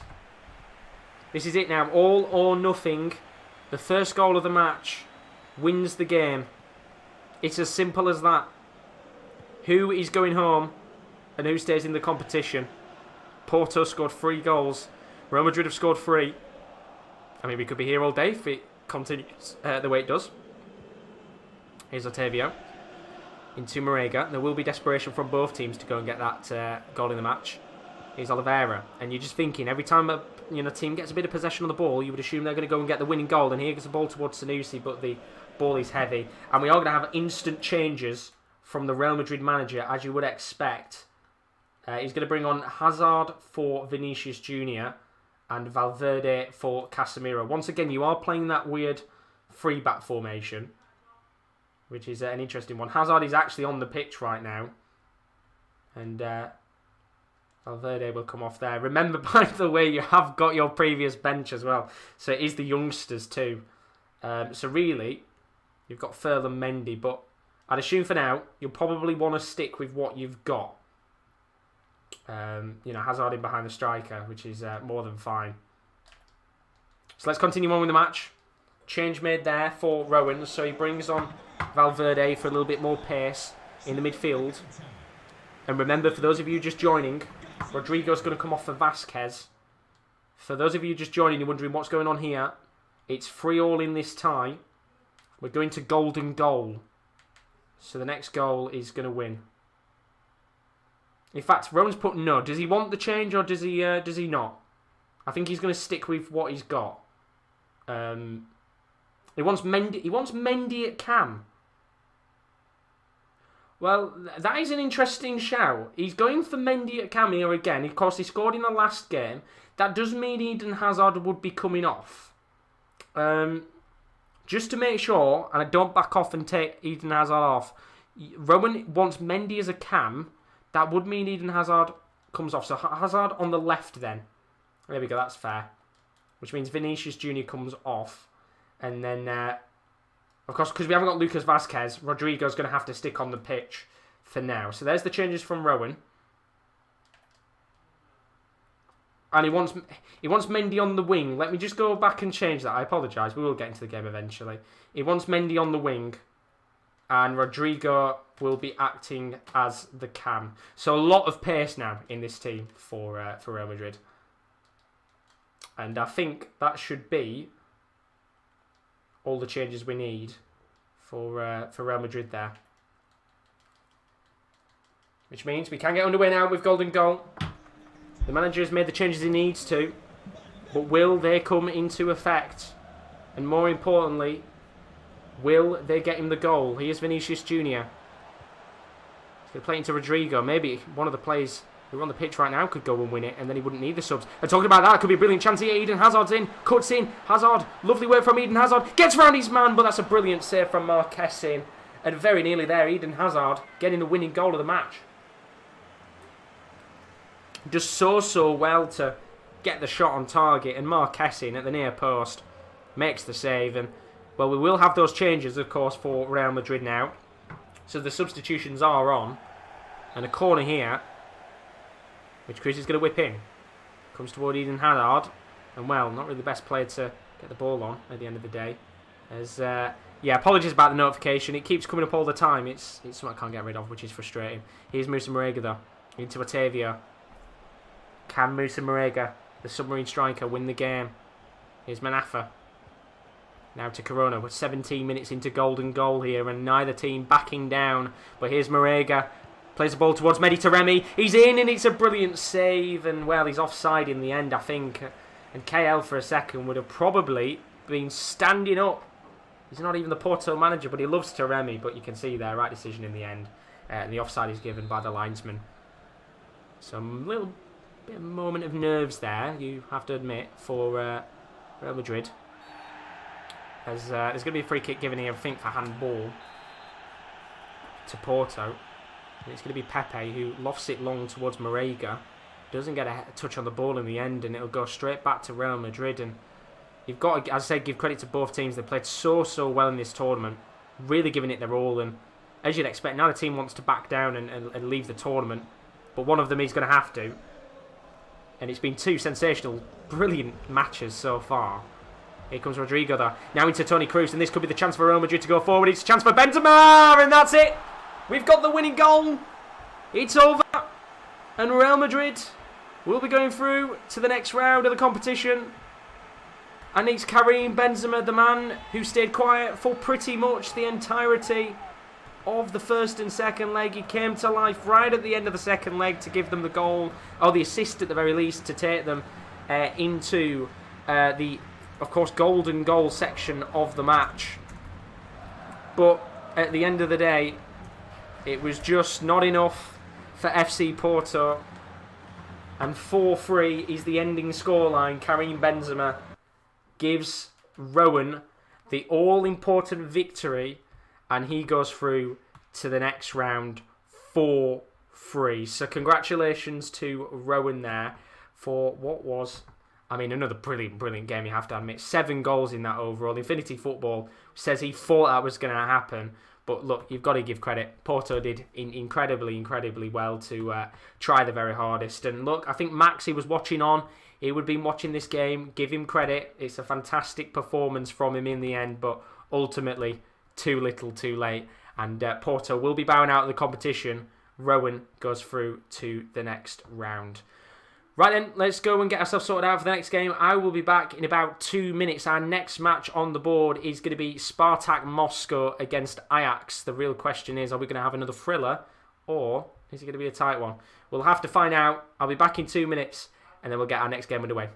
This is it now. All or nothing. The first goal of the match wins the game. It's as simple as that. Who is going home and who stays in the competition? Porto scored 3 goals. Real Madrid have scored 3. I mean, we could be here all day if it continues the way it does. Here's Otavio into Marega. There will be desperation from both teams to go and get that goal in the match. Here's Oliveira. And you're just thinking, every time a team gets a bit of possession on the ball, you would assume they're going to go and get the winning goal. And here goes the ball towards Sanusi, but the ball is heavy. And we are going to have instant changes from the Real Madrid manager, as you would expect. He's going to bring on Hazard for Vinicius Jr. and Valverde for Casemiro. Once again, you are playing that weird 3-back formation, which is an interesting one. Hazard is actually on the pitch right now. And Valverde will come off there. Remember, by the way, you have got your previous bench as well. So it is the youngsters too. So really, you've got Ferland Mendy, but I'd assume for now, you'll probably want to stick with what you've got. Hazard in behind the striker, which is more than fine. So let's continue on with the match. Change made there for Rowan, so he brings on Valverde for a little bit more pace in the midfield. And remember, for those of you just joining, Rodrigo's going to come off for Vasquez. For those of you just joining, you're wondering what's going on here. It's 3-3 in this tie. We're going to golden goal. So the next goal is going to win. In fact, Rowan's put no. Does he want the change or does he not? I think he's going to stick with what he's got. He wants Mendy at cam. Well, that is an interesting shout. He's going for Mendy at cam here again. Of course, he scored in the last game. That does mean Eden Hazard would be coming off. Just to make sure, and I don't back off and take Eden Hazard off, Rowan wants Mendy as a cam. That would mean Eden Hazard comes off. So Hazard on the left then. There we go, that's fair. Which means Vinicius Jr. comes off. And then, of course, because we haven't got Lucas Vasquez, Rodrigo's going to have to stick on the pitch for now. So there's the changes from Rowan. And he wants Mendy on the wing. Let me just go back and change that. I apologise. We will get into the game eventually. He wants Mendy on the wing. And Rodrigo will be acting as the cam. So a lot of pace now in this team for Real Madrid. And I think that should be all the changes we need for Real Madrid there. Which means we can get underway now with golden goal. The manager has made the changes he needs to. But will they come into effect? And more importantly, will they get him the goal? Here's Vinicius Jr. He's going to play into Rodrigo. Maybe one of the players who are on the pitch right now could go and win it, and then he wouldn't need the subs. And talking about that, could be a brilliant chance here. Eden Hazard's in, cuts in. Hazard, lovely work from Eden Hazard. Gets round his man, but that's a brilliant save from Marquez. And very nearly there, Eden Hazard getting the winning goal of the match. Does so well to get the shot on target, and Marquez at the near post makes the save. And well, we will have those changes, of course, for Real Madrid now. So the substitutions are on. And a corner here, which Chris is going to whip in. Comes toward Eden Hazard. And well, not really the best player to get the ball on at the end of the day. As yeah, apologies about the notification. It keeps coming up all the time. It's something I can't get rid of, which is frustrating. Here's Musa Marega though. Into Otavio. Can Musa Marega, the submarine striker, win the game? Here's Manafa. Now to Corona. We're 17 minutes into golden goal here, and neither team backing down. But here's Marega. Plays the ball towards Mehdi Taremi. He's in, and it's a brilliant save. And, well, he's offside in the end, I think. And KL, for a second, would have probably been standing up. He's not even the Porto manager, but he loves Taremi. But you can see there, right decision in the end. And the offside is given by the linesman. Some little bit of moment of nerves there, you have to admit, for Real Madrid. As there's going to be a free kick given here, I think, for handball to Porto. And it's going to be Pepe who lofts it long towards Marega. Doesn't get a touch on the ball in the end, and it'll go straight back to Real Madrid. And you've got to, as I said, give credit to both teams. They played so well in this tournament, really giving it their all. And as you'd expect, now the team wants to back down and leave the tournament. But one of them is going to have to. And it's been two sensational, brilliant matches so far. Here comes Rodrigo though. Now into Toni Kroos, and this could be the chance for Real Madrid to go forward. It's a chance for Benzema, and that's it. We've got the winning goal. It's over. And Real Madrid will be going through to the next round of the competition. And it's Karim Benzema, the man who stayed quiet for pretty much the entirety of the first and second leg. He came to life right at the end of the second leg to give them the goal, or the assist at the very least, to take them into the, of course, golden goal section of the match. But at the end of the day, it was just not enough for FC Porto. And 4-3 is the ending scoreline. Karim Benzema gives Rowan the all-important victory, and he goes through to the next round 4-3. So congratulations to Rowan there for what was, I mean, another brilliant game, you have to admit. 7 goals in that overall. Infinity Football says he thought that was going to happen. But look, you've got to give credit. Porto did incredibly well to try the very hardest. And look, I think Maxi was watching on. He would have been watching this game. Give him credit. It's a fantastic performance from him in the end. But ultimately, too little, too late. And Porto will be bowing out of the competition. Rowan goes through to the next round. Right then, let's go and get ourselves sorted out for the next game. I will be back in about 2 minutes. Our next match on the board is going to be Spartak Moscow against Ajax. The real question is, are we going to have another thriller, or is it going to be a tight one? We'll have to find out. I'll be back in 2 minutes, and then we'll get our next game underway.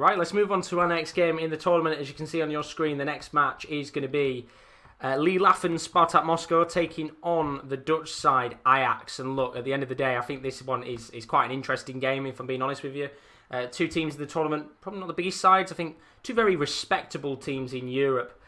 Right, let's move on to our next game in the tournament. As you can see on your screen, the next match is going to be Lille-Affen Spartak Moscow taking on the Dutch side Ajax. And look, at the end of the day, I think this one is quite an interesting game, if I'm being honest with you. Two teams in the tournament, probably not the biggest sides. I think two very respectable teams in Europe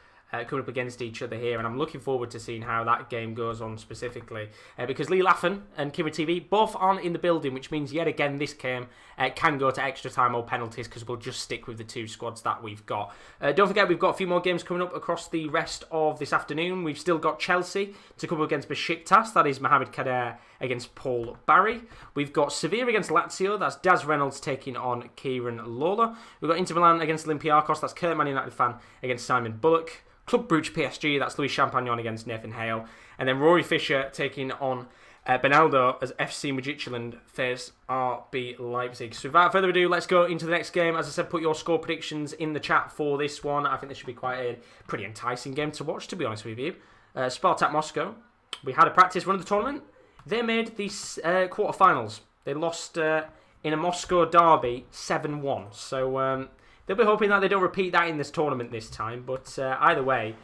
coming up against each other here, and I'm looking forward to seeing how that game goes on specifically, because Lille-Affen and Kira TV both aren't in the building, which means yet again this game can go to extra time or penalties, because we'll just stick with the two squads that we've got. Don't forget, we've got a few more games coming up across the rest of this afternoon. We've still got Chelsea to come up against Besiktas, that is Mohamed Kader against Paul Barry. We've got Sevilla against Lazio, that's Daz Reynolds taking on Kieran Lola. We've got Inter Milan against Olympiacos, that's Kurt Man United fan against Simon Bullock. Club Brugge PSG, that's Louis Champagnon against Nathan Hale. And then Rory Fisher taking on Benaldo as FC Midtjylland face RB Leipzig. So without further ado, let's go into the next game. As I said, put your score predictions in the chat for this one. I think this should be quite a pretty enticing game to watch, to be honest with you. Spartak Moscow, we had a practice run of the tournament. They made the quarterfinals. They lost in a Moscow derby 7-1. So they'll be hoping that they don't repeat that in this tournament this time. But either way,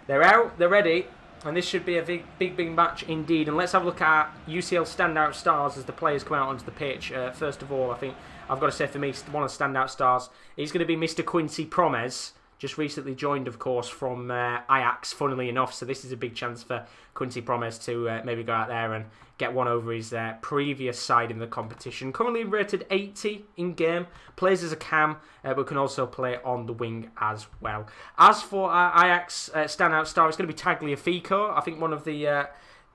they're out, they're ready, and this should be a big match indeed. And let's have a look at UCL standout stars as the players come out onto the pitch. First of all, I think I've got to say for me, one of the standout stars is going to be Mr. Quincy Promes. Just recently joined, of course, from Ajax, funnily enough. So this is a big chance for Quincy Promes to maybe go out there and get one over his previous side in the competition. Currently rated 80 in-game. Plays as a cam, but can also play on the wing as well. As for Ajax standout star, it's going to be Tagliafico. I think one of the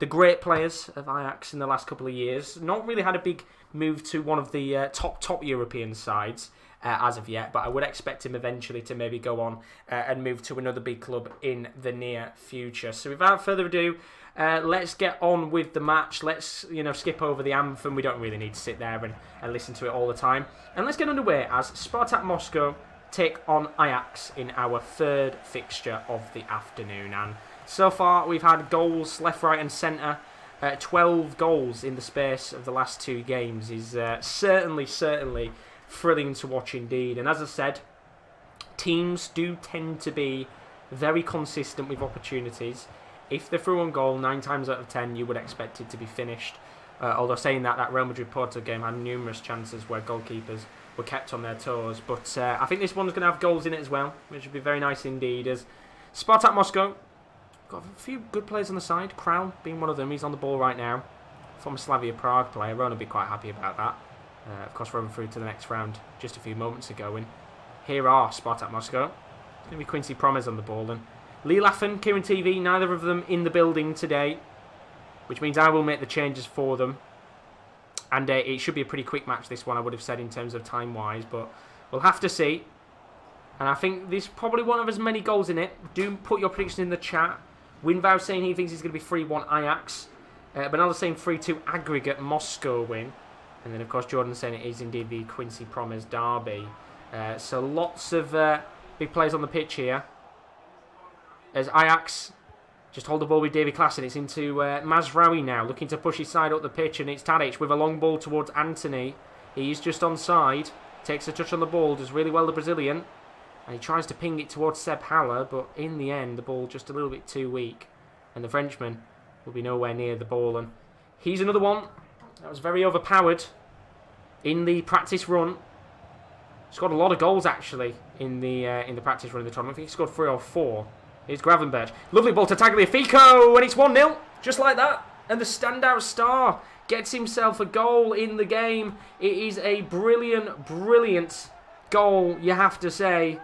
great players of Ajax in the last couple of years. Not really had a big move to one of the top European sides. As of yet, but I would expect him eventually to maybe go on and move to another big club in the near future. So without further ado, let's get on with the match. Let's skip over the anthem. We don't really need to sit there and listen to it all the time. And let's get underway as Spartak Moscow take on Ajax in our third fixture of the afternoon. And so far we've had goals left, right and centre. 12 goals in the space of the last two games is certainly thrilling to watch indeed. And as I said, teams do tend to be very consistent with opportunities. If they're through on goal, 9 times out of 10 you would expect it to be finished. Although saying that Real Madrid Porto game had numerous chances where goalkeepers were kept on their toes. But I think this one's going to have goals in it as well, which would be very nice indeed. As Spartak Moscow got a few good players on the side, Crown being one of them. He's on the ball right now. Former Slavia Prague player. Ron will be quite happy about that. Of course, running through to the next round just a few moments ago. And here are Spartak Moscow. It's going to be Quincy Promes on the ball. And Lille-Affen, Kieran TV, neither of them in the building today, which means I will make the changes for them. And it should be a pretty quick match, this one, I would have said, in terms of time-wise. But we'll have to see. And I think this probably won't have as many goals in it. Do put your prediction in the chat. Winvow saying he thinks it's going to be 3-1 Ajax. Benaldo saying 3-2 aggregate Moscow win. And then, of course, Jordan saying it is indeed the Quincy Promes derby. So lots of big players on the pitch here. As Ajax just hold the ball with Davy Klaassen. It's into Mazraoui now, looking to push his side up the pitch. And it's Tadic with a long ball towards Anthony. He's just onside. Takes a touch on the ball. Does really well, the Brazilian. And he tries to ping it towards Seb Haller. But in the end, the ball just a little bit too weak. And the Frenchman will be nowhere near the ball. And he's another one that was very overpowered in the practice run. Scored a lot of goals actually in the practice run of the tournament. I think he scored 3 or 4. Here's Gravenberch. Lovely ball to Tagliafico, and it's 1-0, just like that. And the standout star gets himself a goal in the game. It is a brilliant goal, you have to say.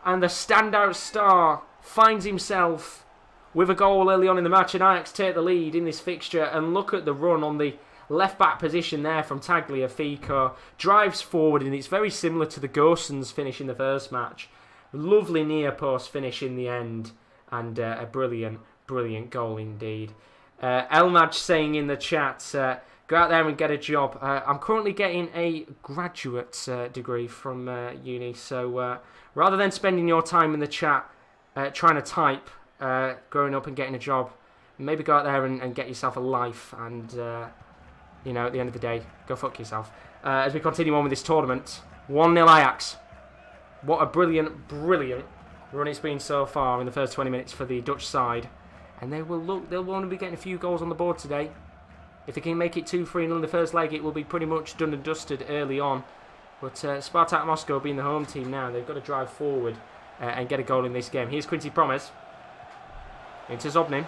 And the standout star finds himself with a goal early on in the match, and Ajax take the lead in this fixture. And look at the run on the left-back position there from Tagliafico. Drives forward, and it's very similar to the Gosens finish in the first match. Lovely near-post finish in the end, and a brilliant goal indeed. Elmaj saying in the chat, go out there and get a job. I'm currently getting a graduate degree from uni, so rather than spending your time in the chat trying to type, growing up and getting a job, maybe go out there and get yourself a life, and at the end of the day, go fuck yourself. As we continue on with this tournament, 1-0 Ajax. What a brilliant, brilliant run it's been so far in the first 20 minutes for the Dutch side. And they'll only be getting a few goals on the board today. If they can make it 2-3-0 in the first leg, it will be pretty much done and dusted early on. But Spartak Moscow being the home team now, they've got to drive forward and get a goal in this game. Here's Quincy Promes. Into Zobnin.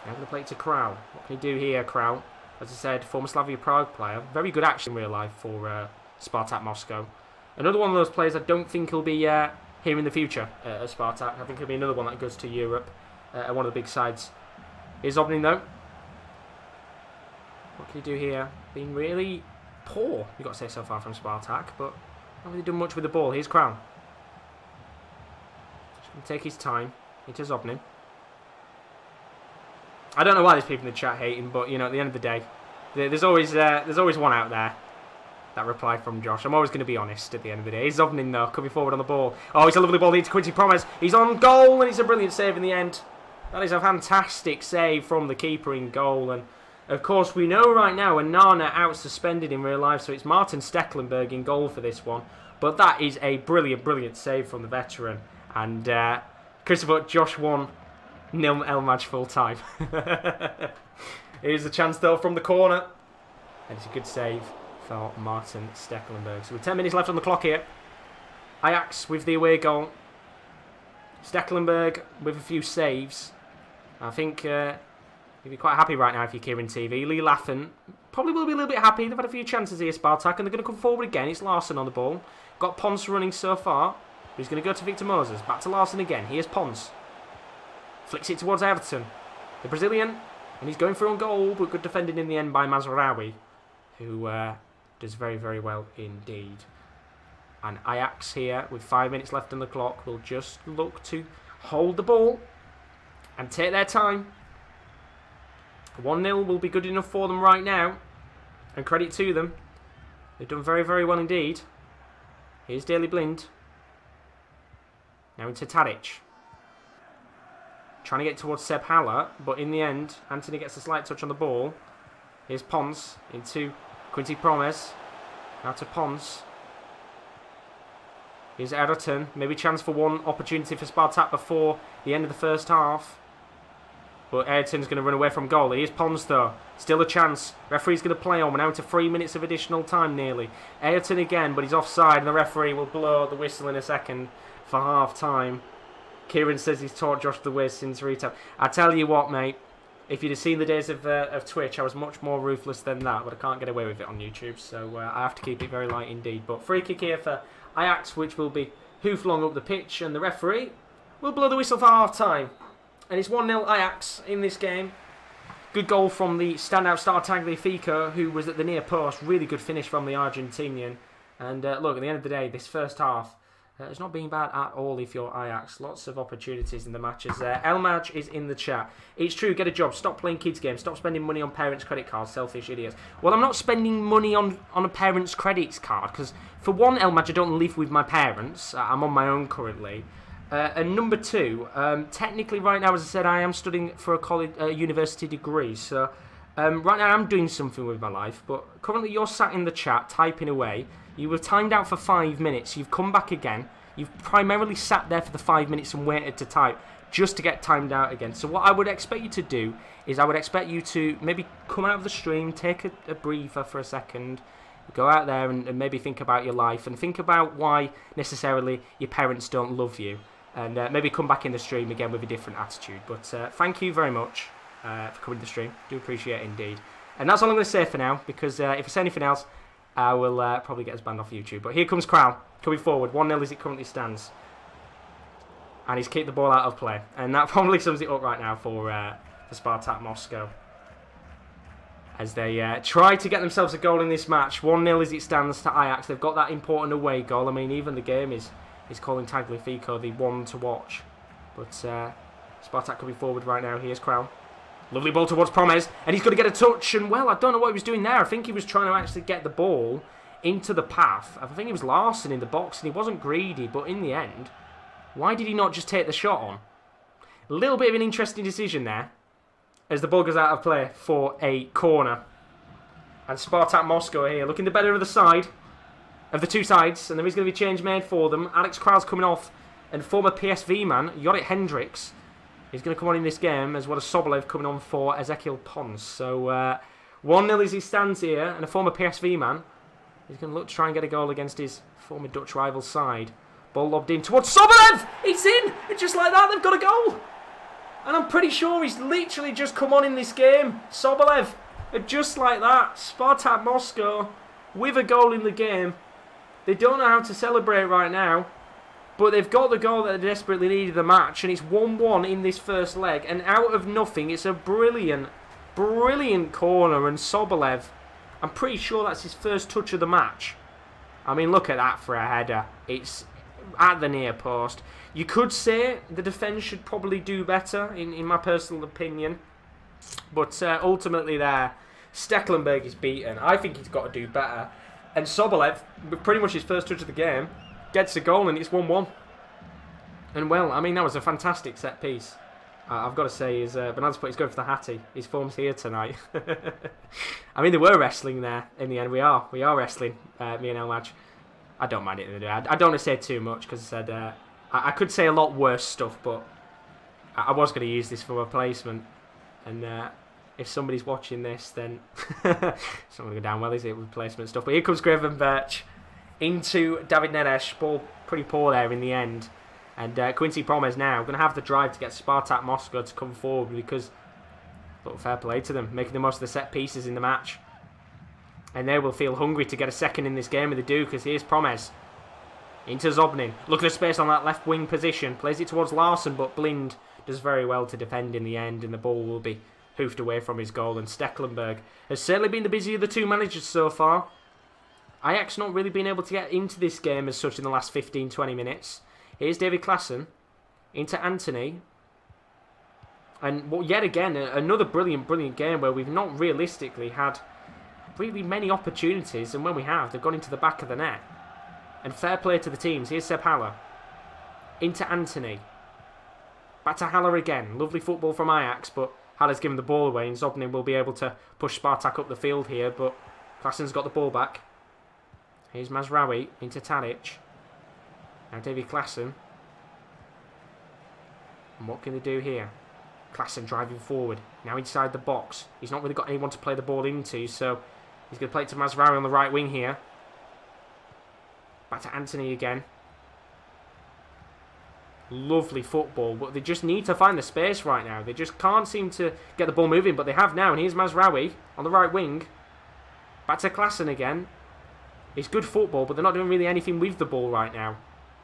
Now going to play it to Krau. What can he do here, Krau? As I said, former Slavia Prague player. Very good action in real life for Spartak Moscow. Another one of those players I don't think he'll be here in the future at Spartak. I think he'll be another one that goes to Europe at one of the big sides. Here's Zobnin though. What can he do here? Been really poor, you've got to say so far from Spartak, but not really done much with the ball. Here's Crown. Just going to take his time. Into Zobnin. I don't know why there's people in the chat hating, but you know, at the end of the day, there's always one out there. That reply from Josh. I'm always going to be honest at the end of the day. He's Zobnin though, coming forward on the ball. Oh, it's a lovely ball into Quincy Promes. He's on goal, and it's a brilliant save in the end. That is a fantastic save from the keeper in goal, and of course, we know right now Onana out suspended in real life, so it's Martin Stecklenburg in goal for this one. But that is a brilliant, brilliant save from the veteran. And Christopher, Josh 1-0 Elmaj full time. Here's a chance though from the corner. And it's a good save for Martin Stecklenburg. So with 10 minutes left on the clock here. Ajax with the away goal. Stecklenburg with a few saves. I think you'd be quite happy right now if you're Kieran TV. Lee Laffen probably will be a little bit happy. They've had a few chances here, Spartak, and they're going to come forward again. It's Larsson on the ball. Got Pons running so far. He's going to go to Victor Moses. Back to Larsson again. Here's Pons. Flicks it towards Everton. The Brazilian. And he's going for a goal, but good defending in the end by Mazraoui, who does very, very well indeed. And Ajax here, with 5 minutes left on the clock, will just look to hold the ball and take their time. 1-0 will be good enough for them right now. And credit to them. They've done very, very well indeed. Here's Daley Blind. Now into Tadic. Trying to get towards Seb Haller, but in the end, Anthony gets a slight touch on the ball. Here's Pons into Quincy Promes. Now to Pons. Here's Everton. Maybe chance for one opportunity for Spartak before the end of the first half. But Ayrton's going to run away from goal. Here's Pons though. Still a chance. Referee's going to play on. We're now into 3 minutes of additional time nearly. Ayrton again, but he's offside, and the referee will blow the whistle in a second for half time. Kieran says he's taught Josh the way since retail. I tell you what, mate. If you'd have seen the days of Twitch, I was much more ruthless than that, but I can't get away with it on YouTube, so I have to keep it very light indeed. But free kick here for Ajax, which will be hoof long up the pitch, and the referee will blow the whistle for half time. And it's 1-0 Ajax in this game. Good goal from the standout star Tagliafico, who was at the near post. Really good finish from the Argentinian. And look, at the end of the day, this first half has not been bad at all if you're Ajax. Lots of opportunities in the matches. Elmaj is in the chat. It's true, get a job. Stop playing kids games. Stop spending money on parents' credit cards. Selfish idiots. Well, I'm not spending money on a parent's credit card because, for one, Elmaj, I don't live with my parents. I'm on my own currently. And number two, technically right now, as I said, I am studying for a college, university degree. So right now I'm doing something with my life. But currently you're sat in the chat typing away. You were timed out for 5 minutes. You've come back again. You've primarily sat there for the 5 minutes and waited to type just to get timed out again. So what I would expect you to do is I would expect you to maybe come out of the stream, take a breather for a second, go out there and maybe think about your life and think about why necessarily your parents don't love you. And maybe come back in the stream again with a different attitude. But thank you very much for coming to the stream. Do appreciate it indeed. And that's all I'm going to say for now, because if I say anything else, I will probably get us banned off YouTube. But here comes Crown, coming forward. 1-0 as it currently stands. And he's kicked the ball out of play. And that probably sums it up right now for Spartak Moscow. As they try to get themselves a goal in this match. 1-0 as it stands to Ajax. They've got that important away goal. I mean, even the game is calling Tagliafico the one to watch. But Spartak coming forward right now. Here's Crown. Lovely ball towards Promes. And he's going to get a touch. And, well, I don't know what he was doing there. I think he was trying to actually get the ball into the path. I think it was Larsson in the box. And he wasn't greedy. But in the end, why did he not just take the shot on? A little bit of an interesting decision there. As the ball goes out of play for a corner. And Spartak Moscow here looking the better of the side. of the two sides, and there is going to be a change made for them. Alex Kral's coming off, and former PSV man, Jorrit Hendricks, is going to come on in this game, as well as Sobolev coming on for Ezequiel Pons. So 1-0 as he stands here, and a former PSV man is going to look to try and get a goal against his former Dutch rival side. Ball lobbed in towards Sobolev! It's in! And just like that, they've got a goal! And I'm pretty sure he's literally just come on in this game. Sobolev, just like that. Spartak Moscow with a goal in the game. They don't know how to celebrate right now, but they've got the goal that they desperately needed the match, and it's 1-1 in this first leg. And out of nothing, it's a brilliant, brilliant corner, and Sobolev, I'm pretty sure that's his first touch of the match. I mean, look at that for a header. It's at the near post. You could say the defence should probably do better, in my personal opinion. But ultimately there, Stekelenburg is beaten. I think he's got to do better. And Sobolev, with pretty much his first touch of the game, gets a goal and it's 1-1. And well, I mean, that was a fantastic set piece. I've got to say, Bernardo's put his going for the Hattie. His form's here tonight. I mean, they were wrestling there in the end. We are wrestling, me and El Madge. I don't mind it. I don't want to say too much because I said I could say a lot worse stuff, but I was going to use this for replacement. And if somebody's watching this, then it's not going to go down well, is it, replacement stuff. But here comes Gravenberch into David Neres. Ball pretty poor there in the end. And Quincy Promes now going to have the drive to get Spartak Moscow to come forward because, look, fair play to them, making the most of the set pieces in the match. And they will feel hungry to get a second in this game, and they do, because here's Promes into Zobnin. Look at the space on that left wing position. Plays it towards Larsson, but Blind does very well to defend in the end, and the ball will be hoofed away from his goal. And Stekelenburg has certainly been the busier of the two managers so far. Ajax not really been able to get into this game as such in the last 15-20 minutes. Here's David Klaassen into Anthony. And yet again, another brilliant game where we've not realistically had really many opportunities, and when we have, they've gone into the back of the net. And fair play to the teams. Here's Seb Haller into Anthony. Back to Haller again. Lovely football from Ajax, but Haller's given the ball away, and Zobnin will be able to push Spartak up the field here, but Klaassen's got the ball back. Here's Mazraoui into Tadic. Now David Klaassen. And what can they do here? Klaassen driving forward. Now inside the box. He's not really got anyone to play the ball into, so he's going to play it to Mazraoui on the right wing here. Back to Anthony again. Lovely football, but they just need to find the space right now. They just can't seem to get the ball moving, but they have now. And here's Mazraoui on the right wing. Back to Klaassen again. It's good football, but they're not doing really anything with the ball right now.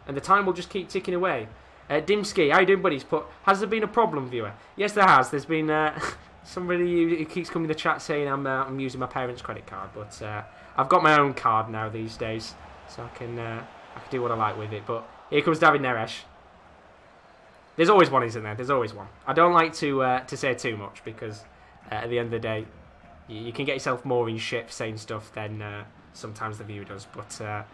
And the time will just keep ticking away. Dimsky, how you doing, buddies? Has there been a problem, viewer? Yes, there has. There's been somebody who keeps coming in the chat saying I'm using my parents' credit card, but I've got my own card now these days, so I can do what I like with it. But here comes David Neres. There's always one, isn't there? There's always one. I don't like to say too much because at the end of the day, you can get yourself more in shit for saying stuff than sometimes the viewer does. But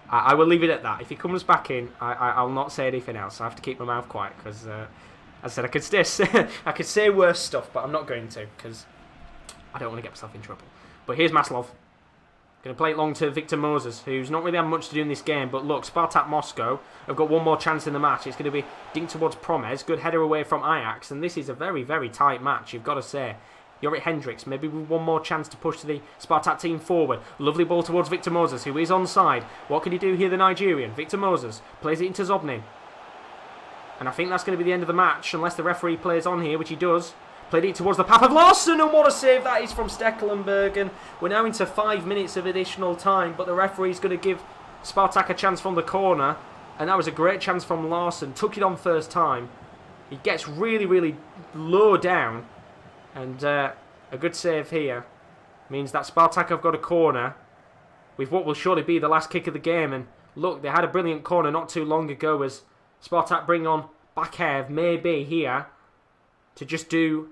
I will leave it at that. If he comes back in, I'll not say anything else. I have to keep my mouth quiet because, as I said, I could say worse stuff, but I'm not going to because I don't want to get myself in trouble. But here's Maslov. Going to play it long to Victor Moses, who's not really had much to do in this game. But look, Spartak Moscow have got one more chance in the match. It's going to be dink towards Promes. Good header away from Ajax. And this is a very, very tight match, you've got to say. Jorrit Hendricks, maybe with one more chance to push the Spartak team forward. Lovely ball towards Victor Moses, who is onside. What can he do here, the Nigerian? Victor Moses plays it into Zobnin. And I think that's going to be the end of the match, unless the referee plays on here, which he does. Played it towards the path of Larsson, and what a save that is from Stekelenburg. And we're now into 5 minutes of additional time, but the referee's going to give Spartak a chance from the corner. And that was a great chance from Larsson. Took it on first time. He gets really, really low down. And a good save here means that Spartak have got a corner with what will surely be the last kick of the game. And look, they had a brilliant corner not too long ago as Spartak bring on Bakev, maybe here, to just do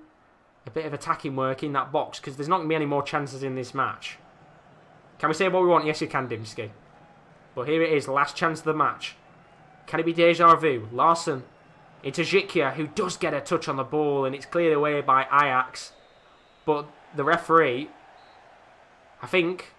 a bit of attacking work in that box, because there's not going to be any more chances in this match. Can we say what we want? Yes, you can, Dimsky. But here it is, the last chance of the match. Can it be deja vu? Larsson into Zhikia, who does get a touch on the ball, and it's cleared away by Ajax. But the referee, I think,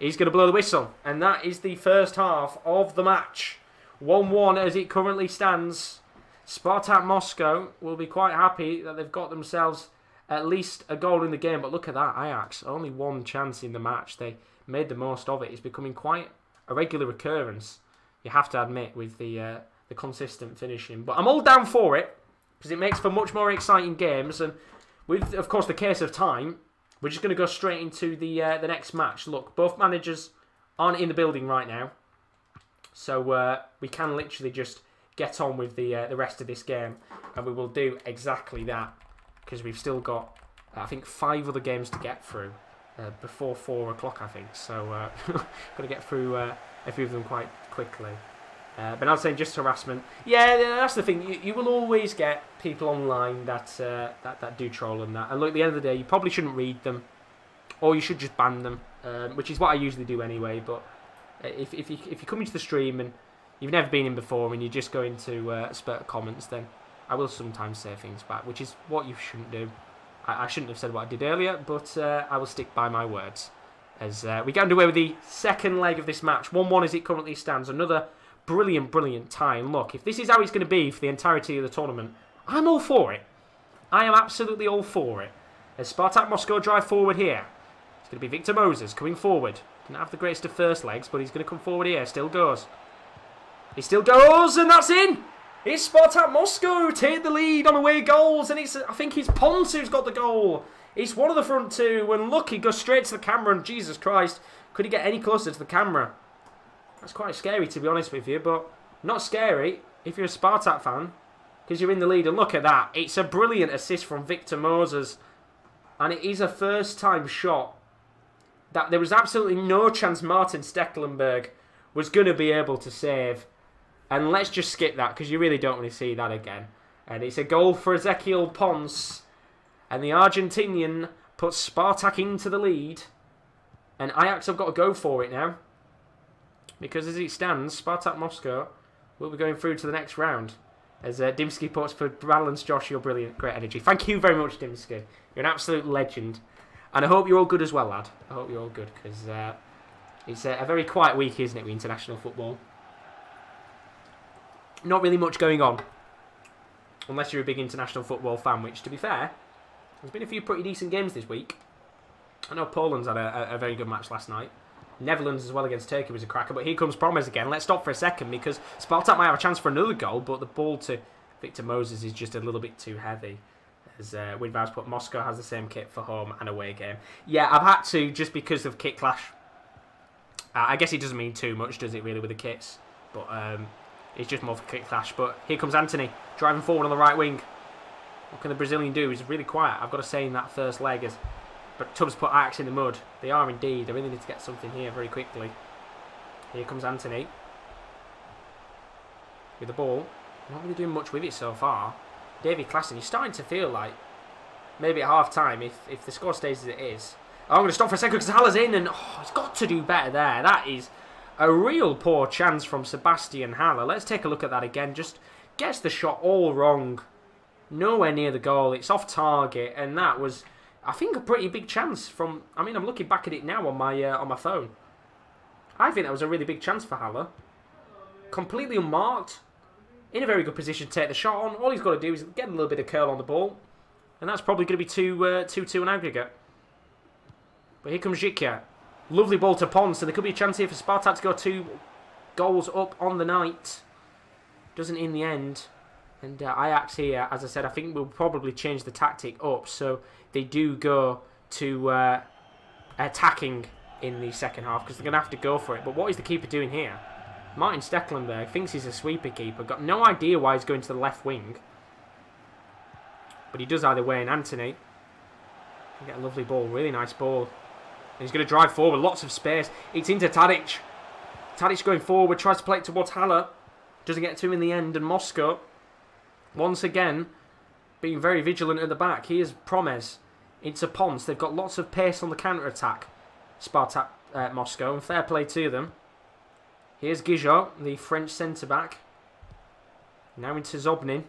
he's going to blow the whistle. And that is the first half of the match. 1-1 as it currently stands. Spartak Moscow will be quite happy that they've got themselves at least a goal in the game. But look at that, Ajax, only one chance in the match. They made the most of it. It's becoming quite a regular occurrence, you have to admit, with the consistent finishing. But I'm all down for it, because it makes for much more exciting games. And with, of course, the case of time, we're just going to go straight into the next match. Look, both managers aren't in the building right now, so we can literally just get on with the rest of this game, and we will do exactly that, because we've still got, I think, 5 other games to get through before 4 o'clock, I think. So got to get through a few of them quite quickly. But I was saying, just harassment. Yeah, that's the thing. You will always get people online that do troll and that. And look, at the end of the day, you probably shouldn't read them, or you should just ban them, which is what I usually do anyway. But if you come into the stream and you've never been in before and you just go into spurt comments, then I will sometimes say things back, which is what you shouldn't do. I shouldn't have said what I did earlier, but I will stick by my words. As we get underway with the second leg of this match. 1-1 as it currently stands. Another brilliant tie. And look, if this is how it's going to be for the entirety of the tournament, I'm all for it. I am absolutely all for it. As Spartak Moscow drive forward here. It's going to be Victor Moses coming forward. Didn't have the greatest of first legs, but he's going to come forward here. Still goes. He still goes, and that's in! It's Spartak Moscow take the lead on away goals, and it's, I think it's Ponce who's got the goal. It's one of the front two, and look, he goes straight to the camera, and Jesus Christ, could he get any closer to the camera? That's quite scary, to be honest with you, but not scary if you're a Spartak fan, because you're in the lead. And look at that. It's a brilliant assist from Victor Moses, and it is a first-time shot that there was absolutely no chance Martin Stekelenburg was going to be able to save. And let's just skip that, because you really don't want to see that again. And it's a goal for Ezequiel Ponce, and the Argentinian puts Spartak into the lead. And Ajax have got to go for it now, because as it stands, Spartak Moscow will be going through to the next round. As Dimsky puts for balance, Josh, you're brilliant. Great energy. Thank you very much, Dimsky. You're an absolute legend. And I hope you're all good as well, lad. I hope you're all good, because it's a very quiet week, isn't it, with international football? Not really much going on, unless you're a big international football fan, which, to be fair, there's been a few pretty decent games this week. I know Poland's had a very good match last night. Netherlands as well against Turkey was a cracker, but here comes Promes again. Let's stop for a second, because Spartak might have a chance for another goal, but the ball to Victor Moses is just a little bit too heavy. As Winvars put, Moscow has the same kit for home and away game. Yeah, I've had to, just because of kit clash. I guess it doesn't mean too much, does it, really, with the kits? But it's just more for kit clash. But here comes Anthony, driving forward on the right wing. What can the Brazilian do? He's really quiet, I've got to say, in that first leg. But Tubbs put Ajax in the mud. They are indeed. They really need to get something here very quickly. Here comes Anthony with the ball. Not really doing much with it so far. Davy Klassen, he's starting to feel like maybe at half time, if the score stays as it is. Oh, I'm going to stop for a second because Haller's in, and he's got to do better there. That is a real poor chance from Sebastian Haller. Let's take a look at that again. Just gets the shot all wrong. Nowhere near the goal. It's off target, and that was, I think, a pretty big chance from... I mean, I'm looking back at it now on my phone. I think that was a really big chance for Haller. Completely unmarked. In a very good position to take the shot on. All he's got to do is get a little bit of curl on the ball. And that's probably going to be 2-2 in aggregate. But here comes Zhikya. Lovely ball to Ponce. And there could be a chance here for Spartak to go 2 goals up on the night. Doesn't in the end. And Ajax here, as I said, I think will probably change the tactic up. So they do go to attacking in the second half, because they're going to have to go for it. But what is the keeper doing here? Martin Stekelenburg thinks he's a sweeper keeper. Got no idea why he's going to the left wing. But he does either way. And Anthony can get a lovely ball. Really nice ball. And he's going to drive forward. Lots of space. It's into Tadic. Tadic going forward. Tries to play it towards Haller. Doesn't get to him in the end. And Moscow, once again, being very vigilant at the back. Here's Promes into Ponce. They've got lots of pace on the counter-attack. Spartak Moscow. And fair play to them. Here's Guijot, the French centre-back. Now into Zobnin.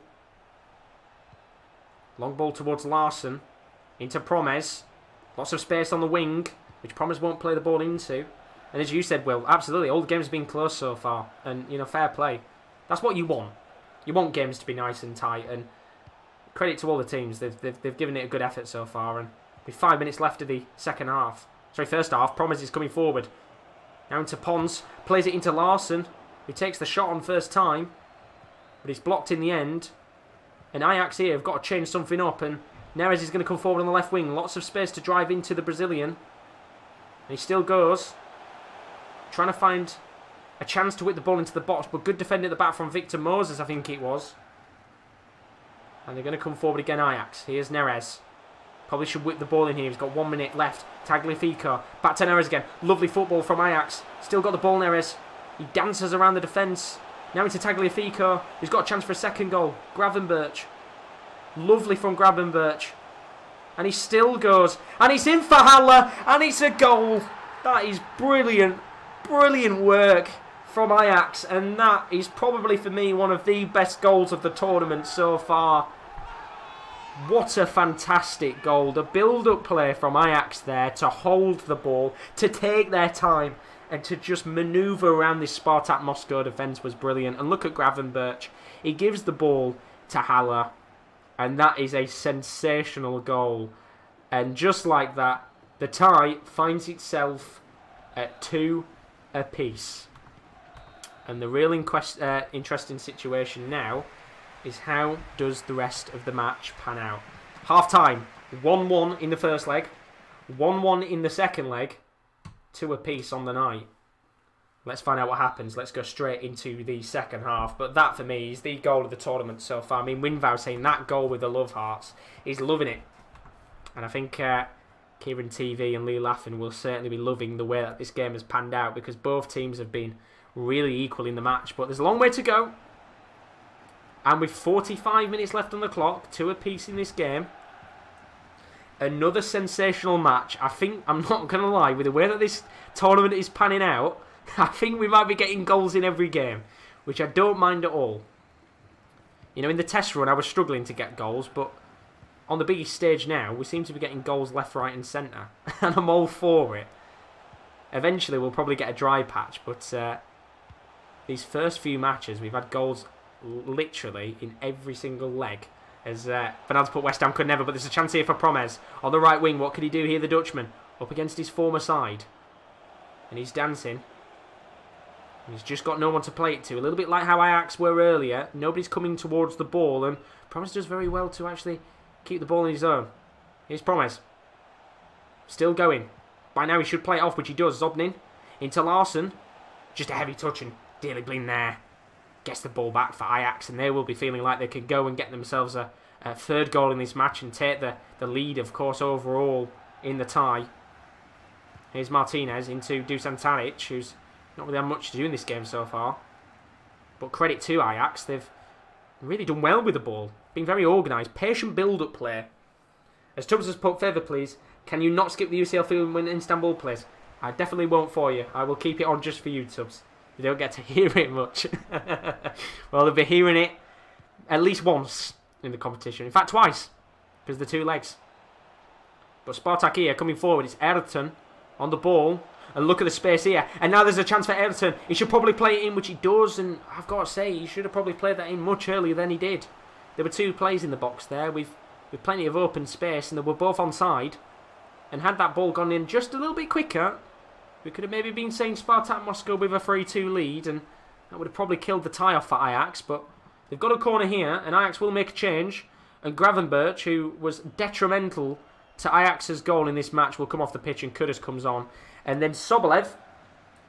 Long ball towards Larson. Into Promes. Lots of space on the wing, which Promes won't play the ball into. And as you said, Will, absolutely, all the games have been close so far. And, fair play. That's what you want. You want games to be nice and tight. And credit to all the teams. They've given it a good effort so far. And with 5 minutes left of the first half, Promes is coming forward. Now into Pons. Plays it into Larsson, who takes the shot on first time. But it's blocked in the end. And Ajax here have got to change something up. And Neres is going to come forward on the left wing. Lots of space to drive into the Brazilian. And he still goes. Trying to find a chance to whip the ball into the box. But good defending at the back from Victor Moses, I think it was. And they're going to come forward again, Ajax. Here's Neres. Probably should whip the ball in here. He's got 1 minute left. Tagliafico. Back to Neres again. Lovely football from Ajax. Still got the ball, Neres. He dances around the defence. Now into Tagliafico. He's got a chance for a second goal. Gravenberch. Lovely from Gravenberch. And he still goes. And it's in for Haller. And it's a goal. That is brilliant. Brilliant work from Ajax. And that is probably, for me, one of the best goals of the tournament so far. What a fantastic goal. The build-up play from Ajax there to hold the ball, to take their time, and to just manoeuvre around this Spartak Moscow defence was brilliant. And look at Gravenberch. He gives the ball to Haller. And that is a sensational goal. And just like that, the tie finds itself at 2 apiece. And the real interesting situation now is how does the rest of the match pan out. Half time, 1-1 in the first leg, 1-1 in the second leg, 2 apiece on the night. Let's find out what happens. Let's go straight into the second half. But that, for me, is the goal of the tournament so far. I mean, Winvow saying that goal with the love hearts. He's loving it. And I think Kieran TV and Lee Laffin will certainly be loving the way that this game has panned out, because both teams have been really equal in the match. But there's a long way to go. And with 45 minutes left on the clock, 2 apiece in this game, another sensational match. I think, I'm not going to lie, with the way that this tournament is panning out, I think we might be getting goals in every game, which I don't mind at all. In the test run, I was struggling to get goals, but on the biggest stage now, we seem to be getting goals left, right and centre, and I'm all for it. Eventually, we'll probably get a dry patch, but these first few matches, we've had goals literally in every single leg. As Fernandez put West Ham could never, but there's a chance here for Promes on the right wing. What could he do here, the Dutchman? Up against his former side. And he's dancing. And he's just got no one to play it to. A little bit like how Ajax were earlier. Nobody's coming towards the ball, and Promes does very well to actually keep the ball in his own. Here's Promes. Still going. By now he should play it off, which he does. Zobnin into Larsson. Just a heavy touch, and Daley Blind there gets the ball back for Ajax, and they will be feeling like they could go and get themselves a third goal in this match and take the lead, of course, overall in the tie. Here's Martinez into Dusan Tadic, who's not really had much to do in this game so far. But credit to Ajax, they've really done well with the ball. Been very organised, patient build-up play. As Tubbs has put, favour please, can you not skip the UCL film when Istanbul plays? I definitely won't for you. I will keep it on just for you, Tubbs. You don't get to hear it much. Well, they'll be hearing it at least once in the competition. In fact, twice, because the 2 legs. But Spartak here coming forward. It's Ayrton on the ball. And look at the space here. And now there's a chance for Ayrton. He should probably play it in, which he does. And I've got to say, he should have probably played that in much earlier than he did. There were 2 players in the box there with plenty of open space. And they were both onside. And had that ball gone in just a little bit quicker, we could have maybe been saying Spartak Moscow with a 3-2 lead, and that would have probably killed the tie off for Ajax. But they've got a corner here, and Ajax will make a change. And Gravenberch, who was detrimental to Ajax's goal in this match, will come off the pitch, and Kudus comes on. And then Sobolev,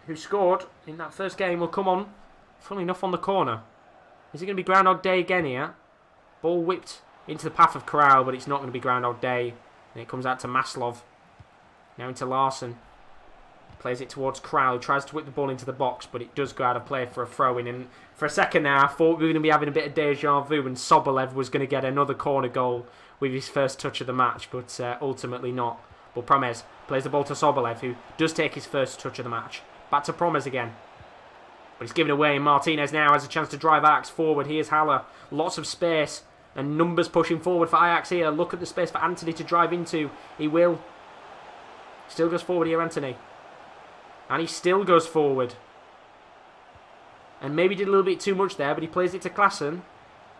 who scored in that first game, will come on, funnily enough, on the corner. Is it going to be Groundhog Day again here? Ball whipped into the path of Corral, but it's not going to be Groundhog Day. And it comes out to Maslov. Now into Larsson. Plays it towards Corral, tries to whip the ball into the box, but it does go out of play for a throw-in. And for a second there, I thought we were going to be having a bit of deja vu, and Sobolev was going to get another corner goal with his first touch of the match, but ultimately not. But Promes plays the ball to Sobolev, who does take his first touch of the match. Back to Promes again. But it's given away, and Martinez now has a chance to drive Ajax forward. Here's Haller. Lots of space, and numbers pushing forward for Ajax here. Look at the space for Anthony to drive into. He will. Still goes forward here, Anthony. And he still goes forward. And maybe did a little bit too much there, but he plays it to Klaassen.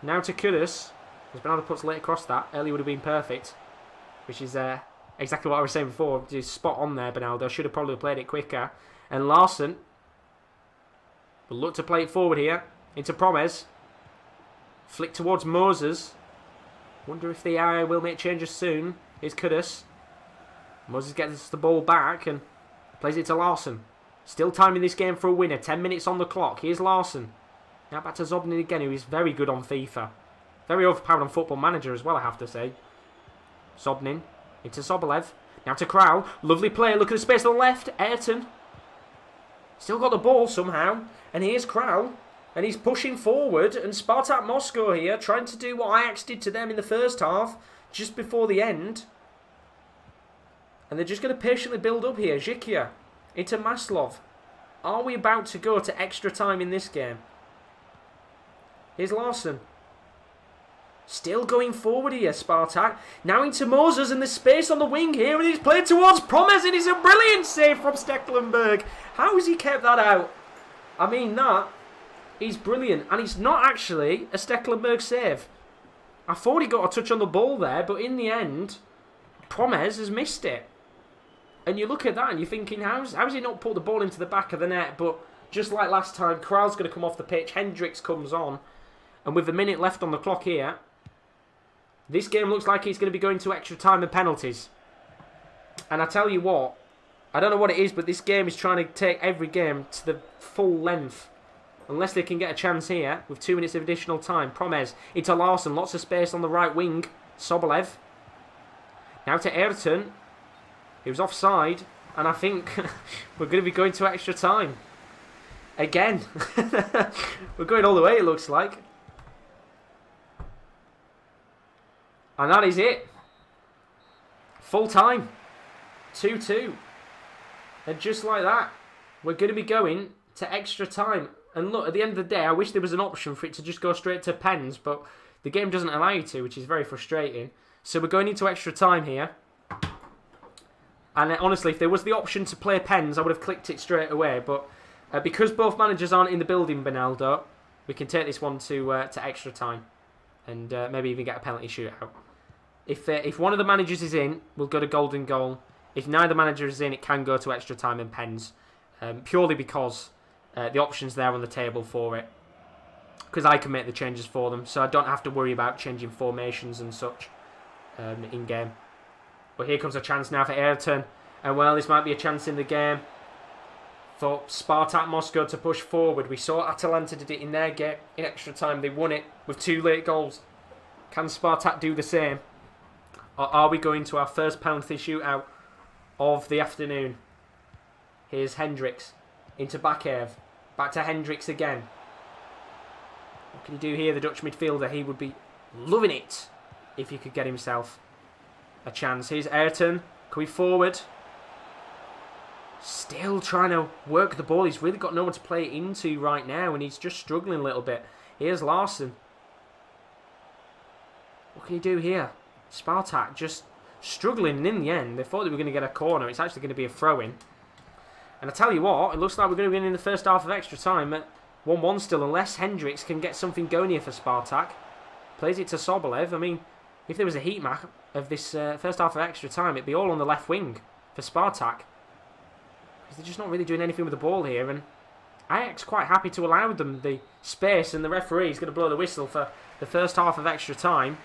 Now to Kudus. As Bernardo puts late across that. Earlier would have been perfect. Which is exactly what I was saying before. Just spot on there, Bernardo. Should have probably played it quicker. And Larson will look to play it forward here. Into Promes. Flick towards Moses. Wonder if the eye will make changes soon. Here's Kudus. Moses gets the ball back and plays it to Larson. Still time in this game for a winner. 10 minutes on the clock. Here's Larson. Now back to Zobnin again, who is very good on FIFA. Very overpowered on Football Manager as well, I have to say. Zobnin into Sobolev. Now to Král. Lovely play. Look at the space on the left. Ayrton. Still got the ball somehow. And here's Král. And he's pushing forward. And Spartak Moscow here trying to do what Ajax did to them in the first half. Just before the end. And they're just going to patiently build up here. Zhikia into Maslov. Are we about to go to extra time in this game? Here's Larson. Still going forward here, Spartak. Now into Moses and the space on the wing here. And he's played towards Promes. And it's a brilliant save from Stekelenburg. How has he kept that out? I mean, that is brilliant. And it's not actually a Stekelenburg save. I thought he got a touch on the ball there. But in the end, Promes has missed it. And you look at that and you're thinking, how has he not put the ball into the back of the net? But just like last time, Král's going to come off the pitch. Hendricks comes on. And with a minute left on the clock here, this game looks like it's going to be going to extra time and penalties. And I tell you what, I don't know what it is, but this game is trying to take every game to the full length. Unless they can get a chance here with 2 minutes of additional time. Promes into Larson. Lots of space on the right wing. Sobolev. Now to Ayrton. He was offside, and I think we're going to be going to extra time. Again. We're going all the way, it looks like. And that is it. Full time. 2-2. And just like that, we're going to be going to extra time. And look, at the end of the day, I wish there was an option for it to just go straight to pens, but the game doesn't allow you to, which is very frustrating. So we're going into extra time here. And honestly, if there was the option to play pens, I would have clicked it straight away. But because both managers aren't in the building, Bernardo, we can take this one to extra time. And maybe even get a penalty shootout. If one of the managers is in, we'll go to golden goal. If neither manager is in, it can go to extra time and pens. Purely because the option's there on the table for it. Because I can make the changes for them. So I don't have to worry about changing formations and such in-game. But here comes a chance now for Ayrton. And well, this might be a chance in the game for Spartak Moscow to push forward. We saw Atalanta did it in their game in extra time. They won it with 2 late goals. Can Spartak do the same? Or are we going to our first penalty shootout of the afternoon? Here's Hendricks into Bakev. Back to Hendricks again. What can he do here, the Dutch midfielder? He would be loving it if he could get himself a chance. Here's Ayrton. Coming forward. Still trying to work the ball. He's really got no one to play it into right now. And he's just struggling a little bit. Here's Larson. What can he do here? Spartak just struggling. And in the end, they thought they were going to get a corner. It's actually going to be a throw-in. And I tell you what, it looks like we're going to be in the first half of extra time at 1-1 still. Unless Hendricks can get something going here for Spartak. Plays it to Sobolev. I mean, if there was a heat map of this first half of extra time, it'd be all on the left wing for Spartak. Because they're just not really doing anything with the ball here. And Ajax quite happy to allow them the space. And the referee is going to blow the whistle for the first half of extra time.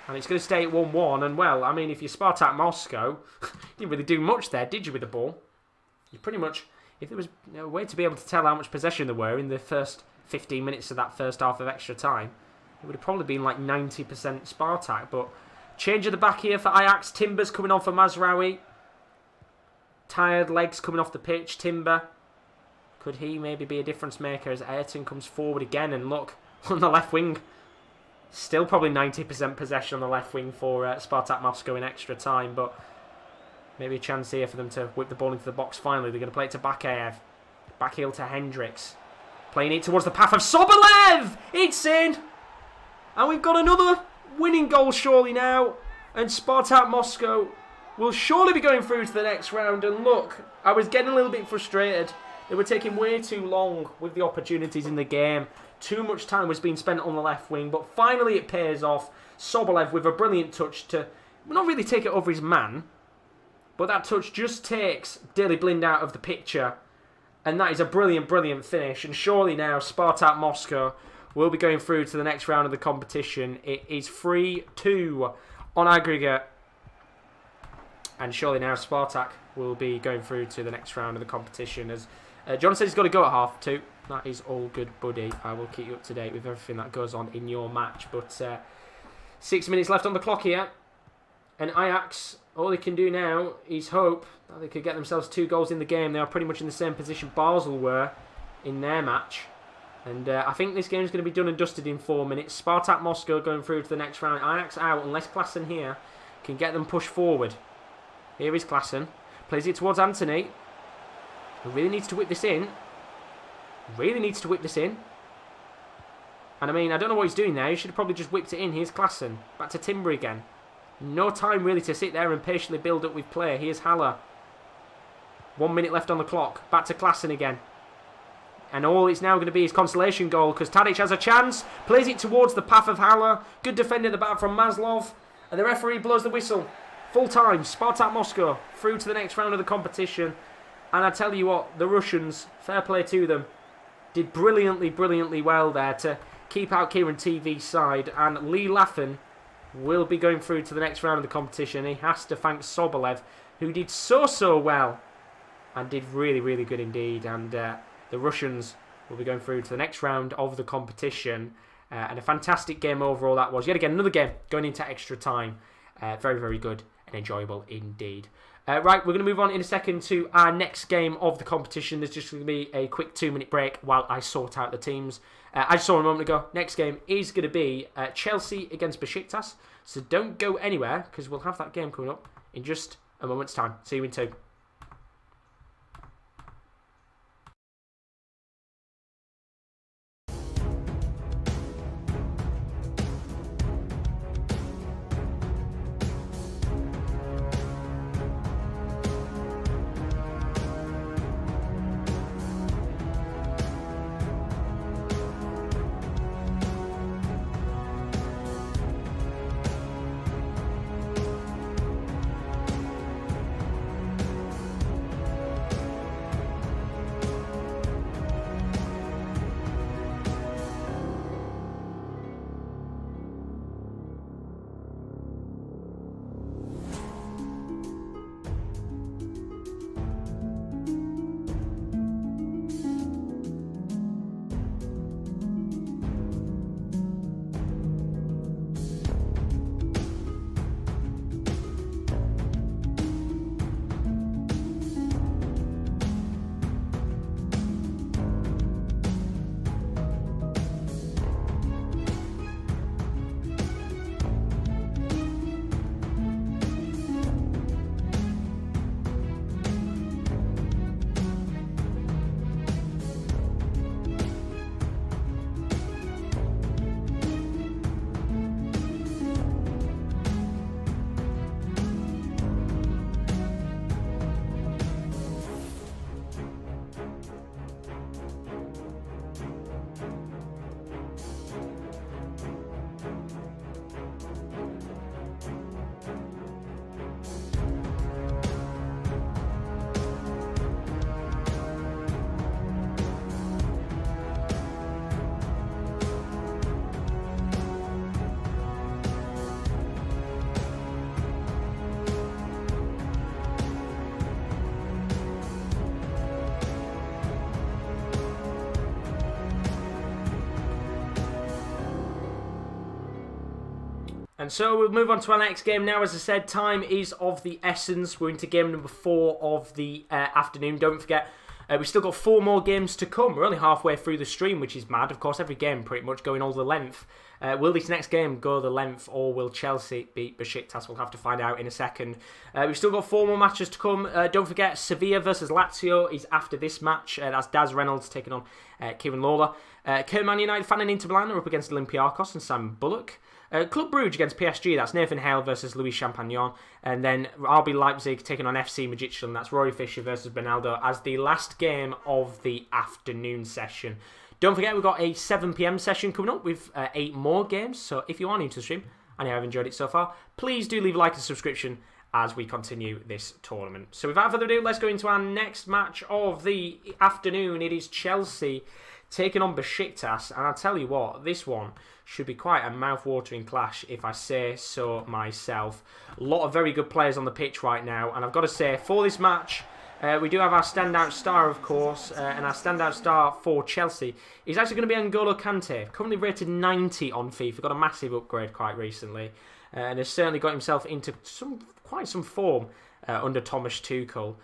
And it's going to stay at 1-1. And well, I mean, if you're Spartak Moscow, you didn't really do much there, did you, with the ball? You pretty much, if there was a way to be able to tell how much possession there were in the first 15 minutes of that first half of extra time, it would have probably been like 90% Spartak. But change of the back here for Ajax. Timber's coming on for Mazraoui. Tired legs coming off the pitch. Timber. Could he maybe be a difference maker as Ayrton comes forward again? And look, on the left wing. Still probably 90% possession on the left wing for Spartak Moscow in extra time. But maybe a chance here for them to whip the ball into the box finally. They're going to play it to Bakev. Back heel to Hendricks. Playing it towards the path of Sobolev! It's in! And we've got another winning goal surely now. And Spartak Moscow will surely be going through to the next round. And look, I was getting a little bit frustrated. They were taking way too long with the opportunities in the game. Too much time was being spent on the left wing, but finally it pays off. Sobolev with a brilliant touch to not really take it over his man, but that touch just takes Daley Blind out of the picture. And that is a brilliant, brilliant finish. And surely now Spartak Moscow will be going through to the next round of the competition. It is 3-2 on aggregate. And surely now Spartak will be going through to the next round of the competition. As John says he's got to go at half too. That is all good, buddy. I will keep you up to date with everything that goes on in your match. But 6 minutes left on the clock here. And Ajax, all they can do now is hope that they could get themselves 2 goals in the game. They are pretty much in the same position Basel were in their match. And I think this game is going to be done and dusted in 4 minutes. Spartak Moscow going through to the next round. Ajax out unless Klaassen here can get them pushed forward. Here is Klaassen. Plays it towards Anthony. Who really needs to whip this in. Really needs to whip this in. And I mean, I don't know what he's doing there. He should have probably just whipped it in. Here's Klaassen. Back to Timber again. No time really to sit there and patiently build up with play. Here's Haller. 1 minute left on the clock. Back to Klaassen again. And all it's now going to be is consolation goal because Tadic has a chance. Plays it towards the path of Haller. Good defender at the back from Maslov. And the referee blows the whistle. Full time. Spartak Moscow through to the next round of the competition. And I tell you what, the Russians, fair play to them, did brilliantly, brilliantly well there to keep out Kieran TV's side. And Lee Laffen will be going through to the next round of the competition. He has to thank Sobolev, who did so well and did really, really good indeed. And the Russians will be going through to the next round of the competition. And a fantastic game overall that was. Yet again, another game going into extra time. Very, very good and enjoyable indeed. Right, we're going to move on in a second to our next game of the competition. There's just going to be a quick 2-minute break while I sort out the teams. I just saw a moment ago, next game is going to be Chelsea against Besiktas. So don't go anywhere because we'll have that game coming up in just a moment's time. See you in 2. And so we'll move on to our next game now. As I said, time is of the essence. We're into game number 4 of the afternoon. Don't forget, we've still got 4 more games to come. We're only halfway through the stream, which is mad. Of course, every game pretty much going all the length. Will this next game go the length, or will Chelsea beat Besiktas? We'll have to find out in a second. We've still got 4 more matches to come. Don't forget, Sevilla versus Lazio is after this match. That's Daz Reynolds taking on Kieran Lawler. Man United fan and Inter Milan are up against Olympiacos and Sam Bullock. Club Brugge against PSG, that's Nathan Hale versus Louis Champagnon. And then RB Leipzig taking on FC Midtjylland, that's Rory Fisher versus Benaldo, as the last game of the afternoon session. Don't forget, we've got a 7 PM session coming up with 8 more games. So if you are new to the stream and you have enjoyed it so far, please do leave a like and subscription as we continue this tournament. So without further ado, let's go into our next match of the afternoon. It is Chelsea taking on Besiktas, and I'll tell you what, this one should be quite a mouth-watering clash, if I say so myself. A lot of very good players on the pitch right now, and I've got to say, for this match, we do have our standout star, of course, and our standout star for Chelsea is actually going to be N'Golo Kante, currently rated 90 on FIFA, got a massive upgrade quite recently, and has certainly got himself into quite some form under Thomas Tuchel.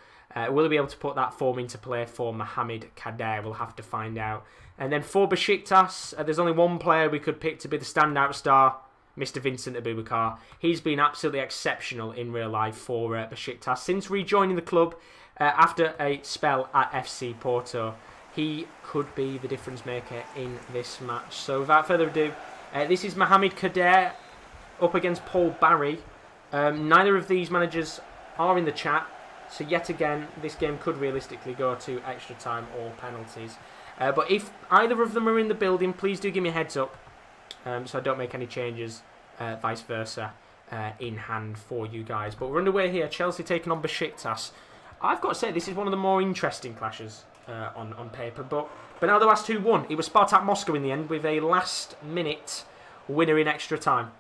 Will he be able to put that form into play for Mohamed Kader? We'll have to find out. And then for Besiktas, there's only one player we could pick to be the standout star, Mr. Vincent Aboubakar. He's been absolutely exceptional in real life for Besiktas since rejoining the club after a spell at FC Porto. He could be the difference maker in this match. So without further ado, this is Mohamed Kader up against Paul Barry. Neither of these managers are in the chat. So yet again, this game could realistically go to extra time or penalties. But if either of them are in the building, please do give me a heads up so I don't make any changes, vice versa, in hand for you guys. But we're underway here. Chelsea taking on Besiktas. I've got to say, this is one of the more interesting clashes on paper. But Benaldo has 2-1. It was Spartak Moscow in the end with a last-minute winner in extra time.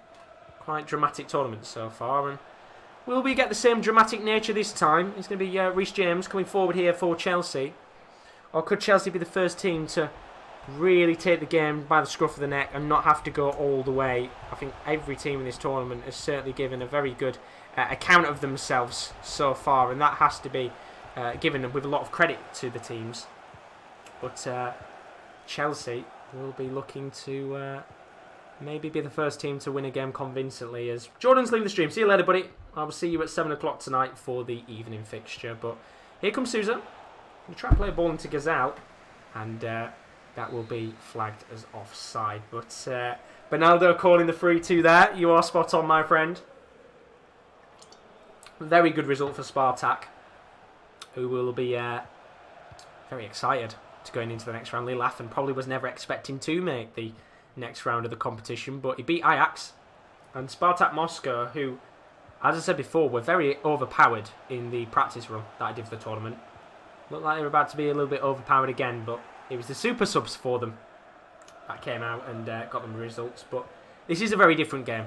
Quite dramatic tournament so far. And will we get the same dramatic nature this time? It's going to be Reece James coming forward here for Chelsea. Or could Chelsea be the first team to really take the game by the scruff of the neck and not have to go all the way? I think every team in this tournament has certainly given a very good account of themselves so far, and that has to be given with a lot of credit to the teams. But Chelsea will be looking to maybe be the first team to win a game convincingly. As Jordan's leaving the stream. See you later, buddy. I will see you at 7 o'clock tonight for the evening fixture. But here comes Sousa. We try to play a ball into Gazelle, and that will be flagged as offside. But Benaldo calling the 3-2 there. You are spot on, my friend. Very good result for Spartak, who will be very excited to going into the next round. Lee Laffen probably was never expecting to make the next round of the competition, but he beat Ajax. And Spartak Moscow, who, as I said before, were very overpowered in the practice run that I did for the tournament. Looked like they were about to be a little bit overpowered again, but it was the super subs for them that came out and got them the results. But this is a very different game.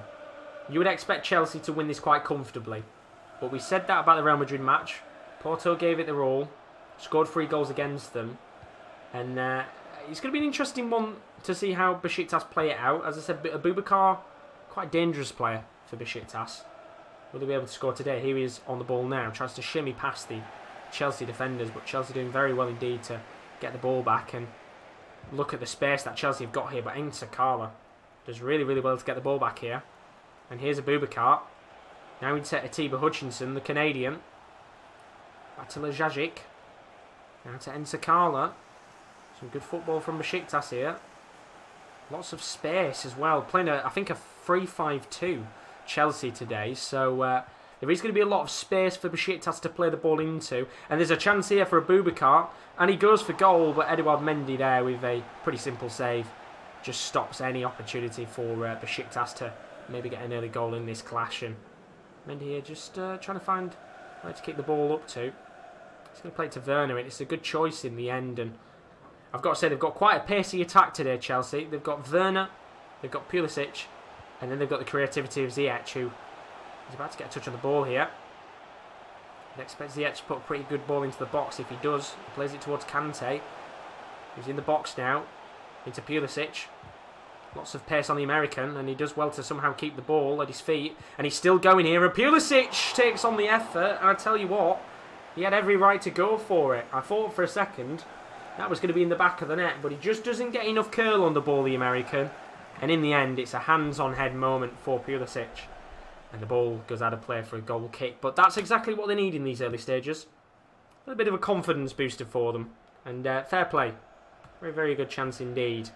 You would expect Chelsea to win this quite comfortably, but we said that about the Real Madrid match. Porto gave it their all, scored 3 goals against them, and it's going to be an interesting one to see how Besiktas play it out. As I said, Aboubakar, quite a dangerous player for Besiktas. Will they be able to score today? Here he is on the ball now, tries to shimmy past the Chelsea defenders, but Chelsea doing very well indeed to get the ball back. And look at the space that Chelsea have got here, but N'Golo does really, really well to get the ball back here. And here's Aboubakar. Now into Atiba Hutchinson, the Canadian. Back to Lejajic. Now to N'Golo. Some good football from Besiktas here. Lots of space as well. Playing, I think, a 3-5-2 Chelsea today. So there is going to be a lot of space for Besiktas to play the ball into. And there's a chance here for Aboubakar. And he goes for goal, but Edouard Mendy there with a pretty simple save just stops any opportunity for Besiktas to maybe get an early goal in this clash. And Mendy here just trying to find where to kick the ball up to. He's going to play it to Werner, and it's a good choice in the end. And I've got to say, they've got quite a pacey attack today, Chelsea. They've got Werner, they've got Pulisic, and then they've got the creativity of Ziyech, who is about to get a touch on the ball here. I'd expect Ziyech to put a pretty good ball into the box. If he does, he plays it towards Kante, who's in the box now, into Pulisic. Lots of pace on the American, and he does well to somehow keep the ball at his feet. And he's still going here, and Pulisic takes on the effort, and I tell you what, he had every right to go for it. I thought for a second that was going to be in the back of the net, but he just doesn't get enough curl on the ball, the American. And in the end, it's a hands-on head moment for Pulisic. And the ball goes out of play for a goal kick. But that's exactly what they need in these early stages. A little bit of a confidence booster for them. And fair play. Very, very good chance indeed.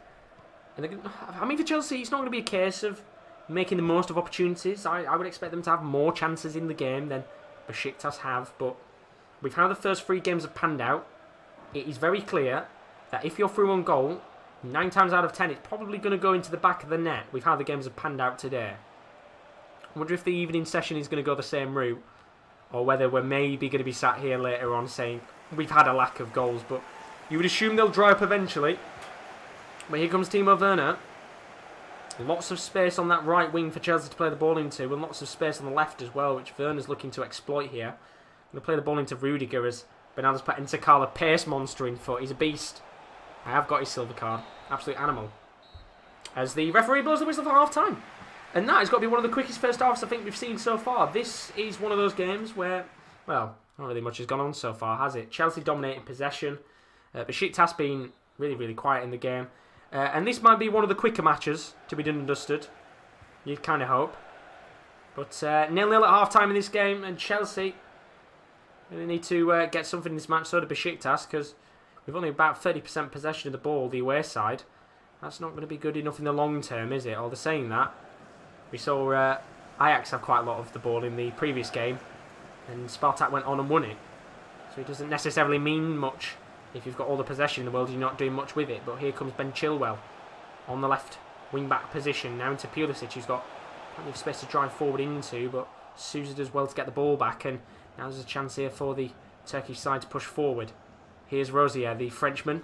And I mean, for Chelsea, it's not going to be a case of making the most of opportunities. I would expect them to have more chances in the game than Besiktas have, but with how the first 3 games have panned out, it is very clear that if you're through on goal, 9 times out of 10 it's probably going to go into the back of the net with how the games have panned out today. I wonder if the evening session is going to go the same route, or whether we're maybe going to be sat here later on saying we've had a lack of goals, but you would assume they'll dry up eventually. But here comes Timo Werner. Lots of space on that right wing for Chelsea to play the ball into, and lots of space on the left as well, which Werner's looking to exploit here. Going to play the ball into Rudiger as Bernardo's put Intercala pace monster in foot. He's a beast. I have got his silver card. Absolute animal. As the referee blows the whistle for half time. And that has got to be one of the quickest first halves I think we've seen so far. This is one of those games where, well, not really much has gone on so far, has it? Chelsea dominating possession. Besiktas been really, really quiet in the game. And this might be one of the quicker matches to be done and dusted. You'd kind of hope. But 0-0 at half-time in this game, and Chelsea really need to get something in this match, so do Besiktas, because we've only about 30% possession of the ball, the away side. That's not going to be good enough in the long term, is it? Although saying that, we saw Ajax have quite a lot of the ball in the previous game, and Spartak went on and won it. So it doesn't necessarily mean much. If you've got all the possession in the world, you're not doing much with it. But here comes Ben Chilwell on the left wing-back position. Now into Pulisic, who's got plenty of space to drive forward into, but Sousa does well to get the ball back. And now there's a chance here for the Turkish side to push forward. Here's Rosier, the Frenchman.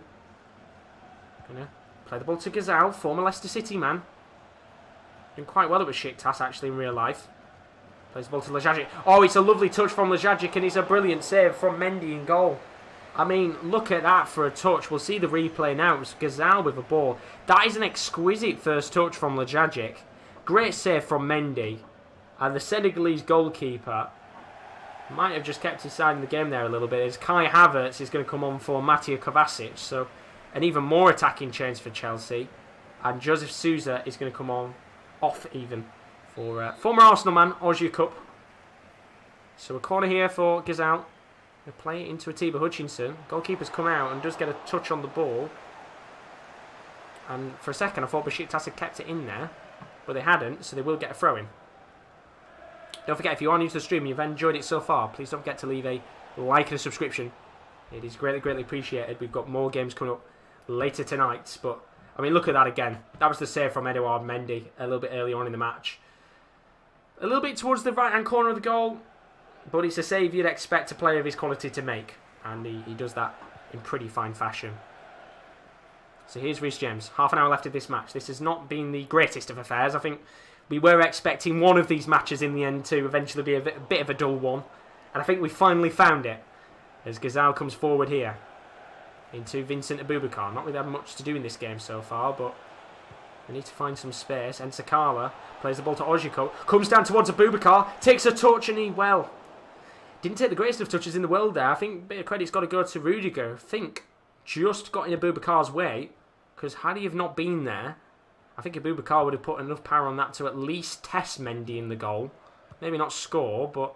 Gonna play the ball to Gazal, former Leicester City man. Doing quite well at Besiktas, actually, in real life. Plays the ball to Ljajic. Oh, it's a lovely touch from Ljajic, and it's a brilliant save from Mendy in goal. I mean, look at that for a touch. We'll see the replay now. It's Gazal with a ball. That is an exquisite first touch from Ljajic. Great save from Mendy. And the Senegalese goalkeeper might have just kept his side in the game there a little bit, as Kai Havertz is going to come on for Matija Kovacic. So, an even more attacking change for Chelsea. And Joseph Sousa is going to come on, off even, for former Arsenal man, Ozyakup. So, a corner here for Gazal. They play it into Atiba Hutchinson. Goalkeeper's come out and does get a touch on the ball. And for a second I thought Besiktas had kept it in there, but they hadn't, so they will get a throw-in. Don't forget, if you are new to the stream and you've enjoyed it so far, please don't forget to leave a like and a subscription. It is greatly, greatly appreciated. We've got more games coming up later tonight, but I mean, look at that again. That was the save from Edouard Mendy a little bit early on in the match. A little bit towards the right-hand corner of the goal, but it's a save you'd expect a player of his quality to make. And he does that in pretty fine fashion. So here's Reece James. Half an hour left of this match. This has not been the greatest of affairs. I think we were expecting one of these matches in the end to eventually be a bit of a dull one. And I think we finally found it. As Gazal comes forward here. Into Vincent Aboubakar. Not really had much to do in this game so far, but we need to find some space. And Sakala plays the ball to Ozyakup. Comes down towards Aboubakar. Takes a touch and he, well, didn't take the greatest of touches in the world there. I think a bit of credit's got to go to Rudiger. I think just got in Aboubakar's way, because had he have not been there, I think Aboubakar would have put enough power on that to at least test Mendy in the goal. Maybe not score, but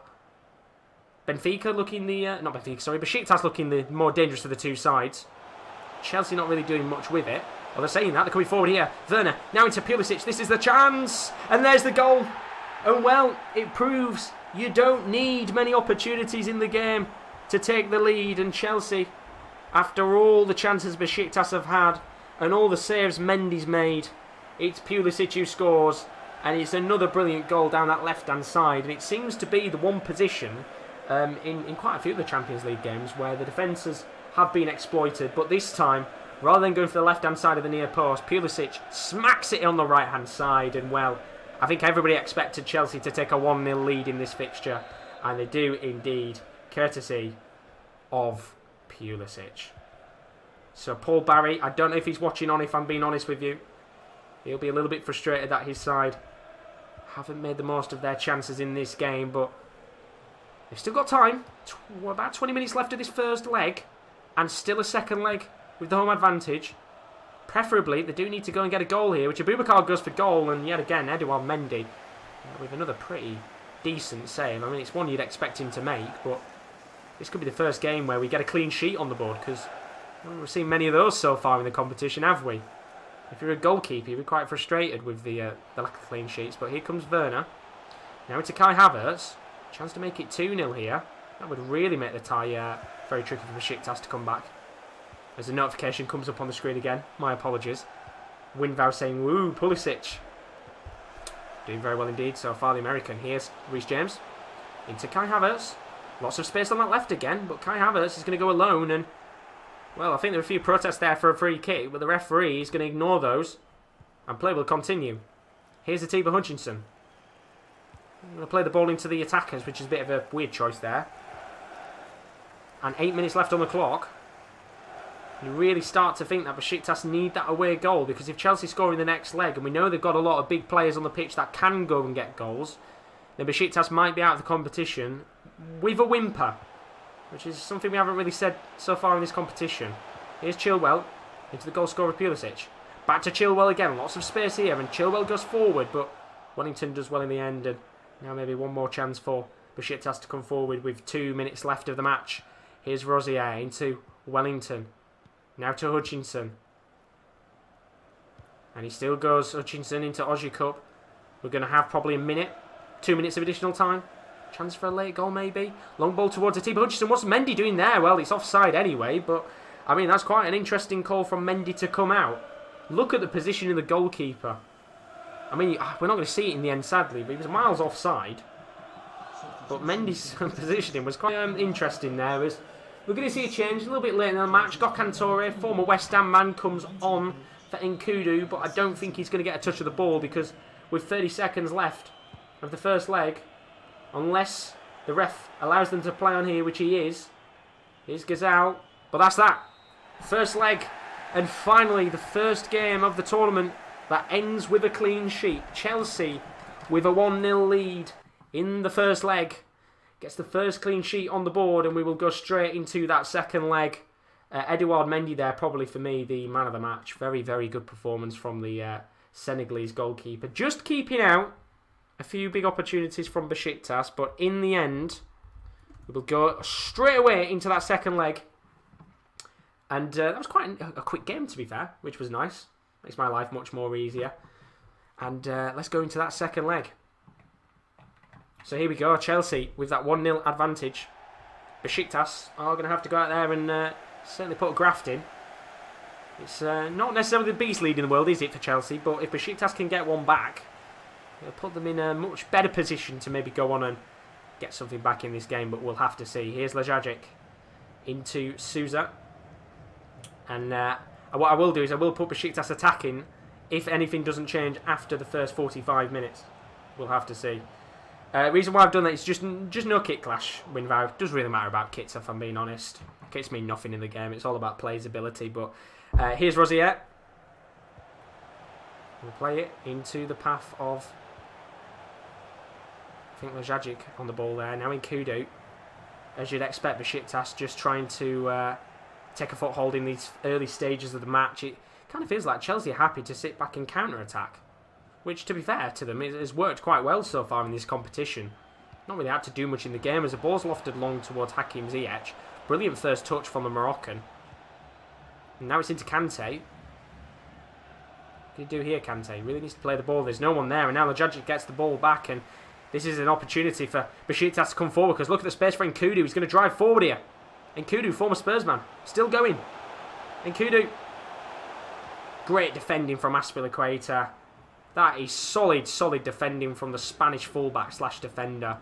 Benfica looking Besiktas looking the more dangerous of the two sides. Chelsea not really doing much with it. Well, they're saying that. They're coming forward here. Werner, now into Pulisic. This is the chance. And there's the goal. And well, it proves you don't need many opportunities in the game to take the lead. And Chelsea, after all the chances Besiktas have had and all the saves Mendy's made, it's Pulisic who scores. And it's another brilliant goal down that left-hand side. And it seems to be the one position in quite a few of the Champions League games where the defences have been exploited. But this time, rather than going for the left-hand side of the near post, Pulisic smacks it on the right-hand side. And well, I think everybody expected Chelsea to take a 1-0 lead in this fixture. And they do indeed, courtesy of Pulisic. So Paul Barry, I don't know if he's watching on, if I'm being honest with you. He'll be a little bit frustrated that his side haven't made the most of their chances in this game. But they've still got time. About 20 minutes left of this first leg. And still a second leg with the home advantage. Preferably, they do need to go and get a goal here, which Aboubakar goes for goal, and yet again, Edouard Mendy with another pretty decent save. I mean, it's one you'd expect him to make, but this could be the first game where we get a clean sheet on the board, because we haven't seen many of those so far in the competition, have we? If you're a goalkeeper, you'd be quite frustrated with the lack of clean sheets. But here comes Werner. Now into Kai Havertz. Chance to make it 2-0 here. That would really make the tie very tricky for Besiktas to come back. As a notification comes up on the screen again. My apologies. Winvow saying, woo, Pulisic. Doing very well indeed so far, the American. Here's Reece James. Into Kai Havertz. Lots of space on that left again, but Kai Havertz is going to go alone. And, well, I think there were a few protests there for a free kick, but the referee is going to ignore those. And play will continue. Here's Atiba Hutchinson. I'm going to play the ball into the attackers, which is a bit of a weird choice there. And 8 minutes left on the clock. You really start to think that Besiktas need that away goal, because if Chelsea score in the next leg, and we know they've got a lot of big players on the pitch that can go and get goals, then Besiktas might be out of the competition with a whimper, which is something we haven't really said so far in this competition. Here's Chilwell into the goal scorer Pulisic. Back to Chilwell again, lots of space here, and Chilwell goes forward, but Wellington does well in the end, and now maybe one more chance for Besiktas to come forward with 2 minutes left of the match. Here's Rosier into Wellington. Now to Hutchinson. And he still goes, Hutchinson into Ojikup. We're going to have probably a minute, 2 minutes of additional time. Chance for a late goal maybe. Long ball towards Atiba Hutchinson. What's Mendy doing there? Well, it's offside anyway, but I mean, that's quite an interesting call from Mendy to come out. Look at the position of the goalkeeper. I mean, we're not going to see it in the end, sadly, but he was miles offside. But Mendy's positioning was quite interesting there. We're going to see a change a little bit later in the match. Gökhan Toure, former West Ham man, comes on for Enkudu, but I don't think he's going to get a touch of the ball because with 30 seconds left of the first leg, unless the ref allows them to play on here, which he is, here's Gazal. But that's that. First leg, and finally the first game of the tournament that ends with a clean sheet. Chelsea with a 1-0 lead in the first leg. Gets the first clean sheet on the board, and we will go straight into that second leg. Edouard Mendy there, probably for me, the man of the match. Very, very good performance from the Senegalese goalkeeper. Just keeping out a few big opportunities from Besiktas, but in the end, we will go straight away into that second leg. And that was quite a quick game, to be fair, which was nice. Makes my life much more easier. And let's go into that second leg. So here we go, Chelsea with that 1-0 advantage. Besiktas are going to have to go out there and certainly put a graft in. It's not necessarily the biggest lead in the world, is it, for Chelsea? But if Besiktas can get one back, it'll put them in a much better position to maybe go on and get something back in this game. But we'll have to see. Here's Lajagic into Souza. And what I will do is I will put Besiktas attacking if anything doesn't change after the first 45 minutes. We'll have to see. Reason why I've done that is just no kit clash, Winvow. Doesn't really matter about kits if I'm being honest. Kits mean nothing in the game. It's all about players' ability. But here's Rosier. We'll play it into the path of, I think, Lajagic on the ball there. Now in Kudu. As you'd expect, Besiktas just trying to take a foothold in these early stages of the match. It kind of feels like Chelsea are happy to sit back and counter-attack. Which, to be fair to them, has worked quite well so far in this competition. Not really had to do much in the game as the ball's lofted long towards Hakim Ziyech. Brilliant first touch from the Moroccan. And now it's into Kante. What can you do here, Kante? Really needs to play the ball. There's no one there, and now Lajagic gets the ball back, and this is an opportunity for Besiktas to come forward, because look at the space for Enkudu. He's going to drive forward here. Enkudu, former Spurs man, still going. Enkudu. Great defending from Azpilicueta. That is solid, solid defending from the Spanish fullback / defender.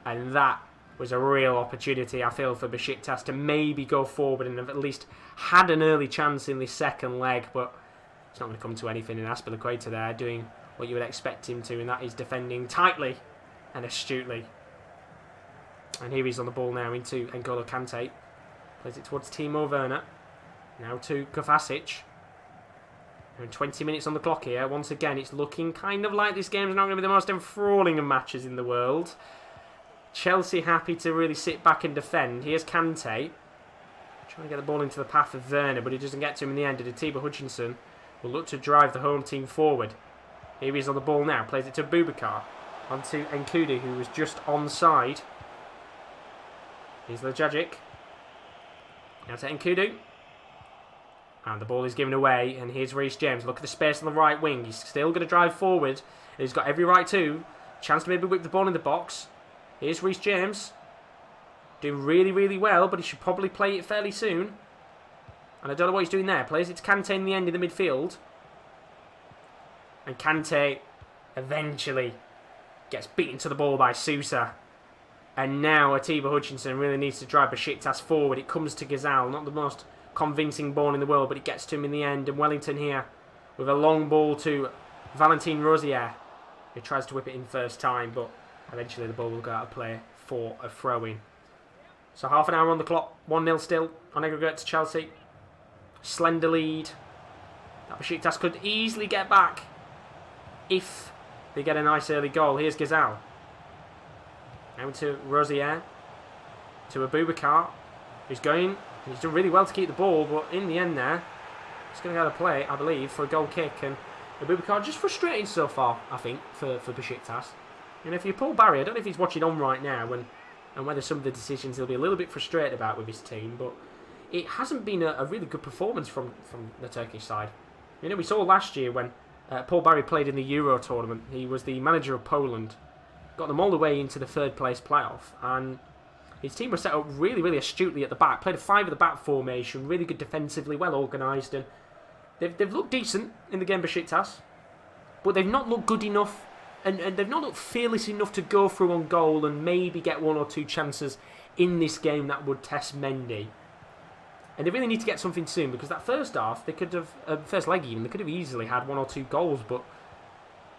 And that was a real opportunity, I feel, for Besiktas to maybe go forward and have at least had an early chance in this second leg. But it's not going to come to anything in Azpilicueta there, doing what you would expect him to, and that is defending tightly and astutely. And here he's on the ball now into N'Golo Kante. Plays it towards Timo Werner. Now to Kovacic. And 20 minutes on the clock here. Once again, it's looking kind of like this game's not going to be the most enthralling of matches in the world. Chelsea happy to really sit back and defend. Here's Kante. Trying to get the ball into the path of Werner, but he doesn't get to him in the end. Atiba Hutchinson will look to drive the home team forward. Here he is on the ball now. Plays it to Boubacar. Onto Enkudu, who was just onside. Here's Lajagic. Now to Enkudu. And the ball is given away, and here's Reece James. Look at the space on the right wing. He's still going to drive forward. He's got every right to. Chance to maybe whip the ball in the box. Here's Reece James. Doing really, really well, but he should probably play it fairly soon. And I don't know what he's doing there. Plays it to Kante in the end in the midfield. And Kante eventually gets beaten to the ball by Sousa. And now Atiba Hutchinson really needs to drive Besiktas forward. It comes to Gazal. Not the most convincing ball in the world, but it gets to him in the end. And Wellington here with a long ball to Valentin Rosier, who tries to whip it in first time, but eventually the ball will go out of play for a throw-in. So half an hour on the clock, 1-0 still on aggregate to Chelsea. Slender lead that Besiktas could easily get back if they get a nice early goal. Here's Gazal. Now to Rosier, to Abubakar, who's going. He's done really well to keep the ball, but in the end there, it's going to go to play, I believe, for a goal kick. And Abubakar just frustrating so far, I think, for Besiktas. And if you Paul Barry, I don't know if he's watching on right now and whether some of the decisions he'll be a little bit frustrated about with his team, but it hasn't been a really good performance from the Turkish side. You know, we saw last year when Paul Barry played in the Euro tournament. He was the manager of Poland, got them all the way into the third place playoff, and his team was set up really, really astutely at the back. Played a 5 at the back formation, really good defensively, well organised, and they've looked decent in the game, Besiktas, but they've not looked good enough, and they've not looked fearless enough to go through on goal and maybe get 1 or 2 chances in this game that would test Mendy. And they really need to get something soon, because that first half, they could have, first leg even, they could have easily had 1 or 2 goals, but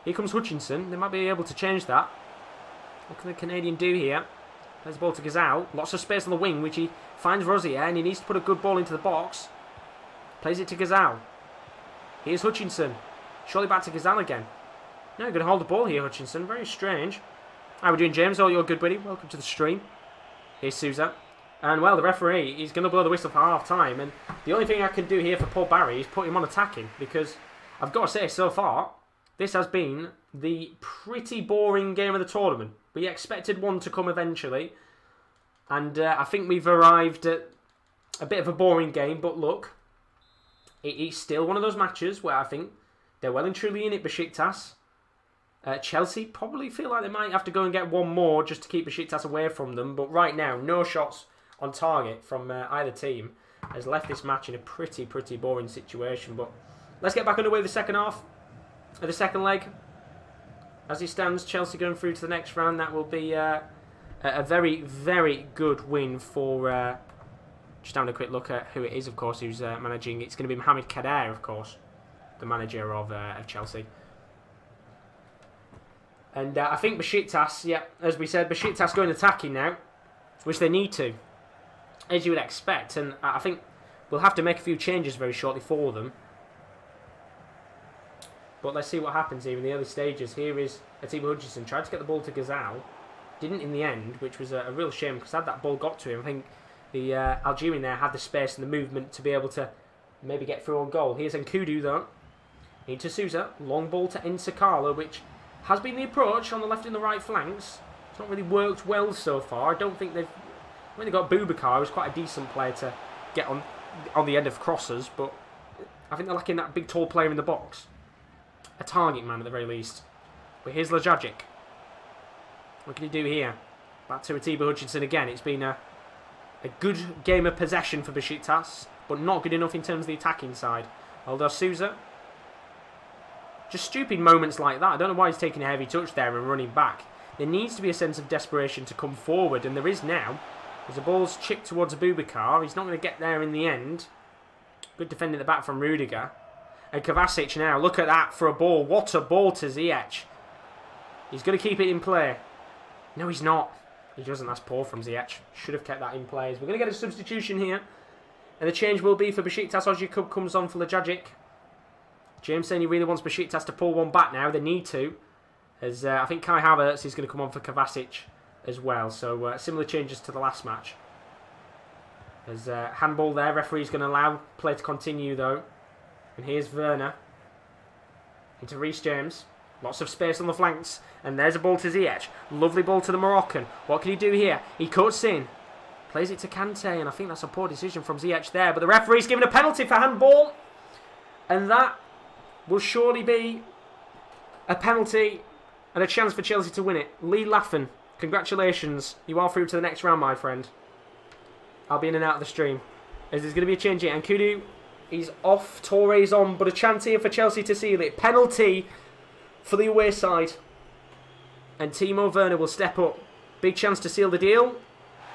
here comes Hutchinson. They might be able to change that. What can the Canadian do here? There's the ball to Gazal. Lots of space on the wing, which he finds Rosier, and he needs to put a good ball into the box. Plays it to Gazal. Here's Hutchinson. Surely back to Gazal again. No, you're going to hold the ball here, Hutchinson. Very strange. How are we doing, James? Oh, you're good, buddy. Welcome to the stream. Here's Sousa. And, well, the referee is going to blow the whistle for half-time. And the only thing I can do here for Paul Barry is put him on attacking. Because I've got to say, so far, this has been the pretty boring game of the tournament. We expected one to come eventually. And I think we've arrived at a bit of a boring game. But look, it's still one of those matches where I think they're well and truly in it, Besiktas. Chelsea probably feel like they might have to go and get one more just to keep Besiktas away from them. But right now, no shots on target from either team has left this match in a pretty boring situation. But let's get back underway with the second half of the second leg. As it stands, Chelsea going through to the next round. That will be a very good win for... just having a quick look at who it is, of course, who's managing. It's going to be Mohamed Kader, of course, the manager of Chelsea. And I think Besiktas, yeah, as we said, Besiktas going attacking now, which they need to, as you would expect. And I think we'll have to make a few changes very shortly for them. But let's see what happens here in the early stages. Here is Atiba Hutchinson. Tried to get the ball to Gazal. Didn't in the end, which was a real shame, because had that ball got to him, I think the Algerian there had the space and the movement to be able to maybe get through on goal. Here's Nkudu, though. Into Sousa. Long ball to Nsakala, which has been the approach on the left and the right flanks. It's not really worked well so far. I don't think they've... When they got Boubacar, he was quite a decent player to get on the end of crosses, but I think they're lacking that big tall player in the box. A target man at the very least. But here's Lajagic. What can he do here? Back to Atiba Hutchinson again. It's been a good game of possession for Besiktas, but not good enough in terms of the attacking side. Although Sousa, just stupid moments like that. I don't know why he's taking a heavy touch there and running back. There needs to be a sense of desperation to come forward, and there is now. As the ball's chipped towards Abubakar, he's not going to get there in the end. Good defending at the back from Rudiger. And Kovacic now, look at that for a ball. What a ball to Ziyech. He's going to keep it in play. No, he's not. He doesn't. That's poor from Ziyech. Should have kept that in play. We're going to get a substitution here. And the change will be for Besiktas. Ozyakup comes on for Lajagic. James saying he really wants Besiktas to pull one back now. They need to. As I think Kai Havertz is going to come on for Kovacic as well. So similar changes to the last match. There's handball there. Referee's going to allow play to continue though. And here's Werner. Into Reece James. Lots of space on the flanks. And there's a ball to Ziyech. Lovely ball to the Moroccan. What can he do here? He cuts in. Plays it to Kante, and I think that's a poor decision from Ziyech there. But the referee's given a penalty for handball. And that will surely be a penalty and a chance for Chelsea to win it. Lee Laffin, congratulations. You are through to the next round, my friend. I'll be in and out of the stream. As there's going to be a change here. And Kudu, he's off. Torre's on, but a chance here for Chelsea to seal it. Penalty for the away side. And Timo Werner will step up. Big chance to seal the deal.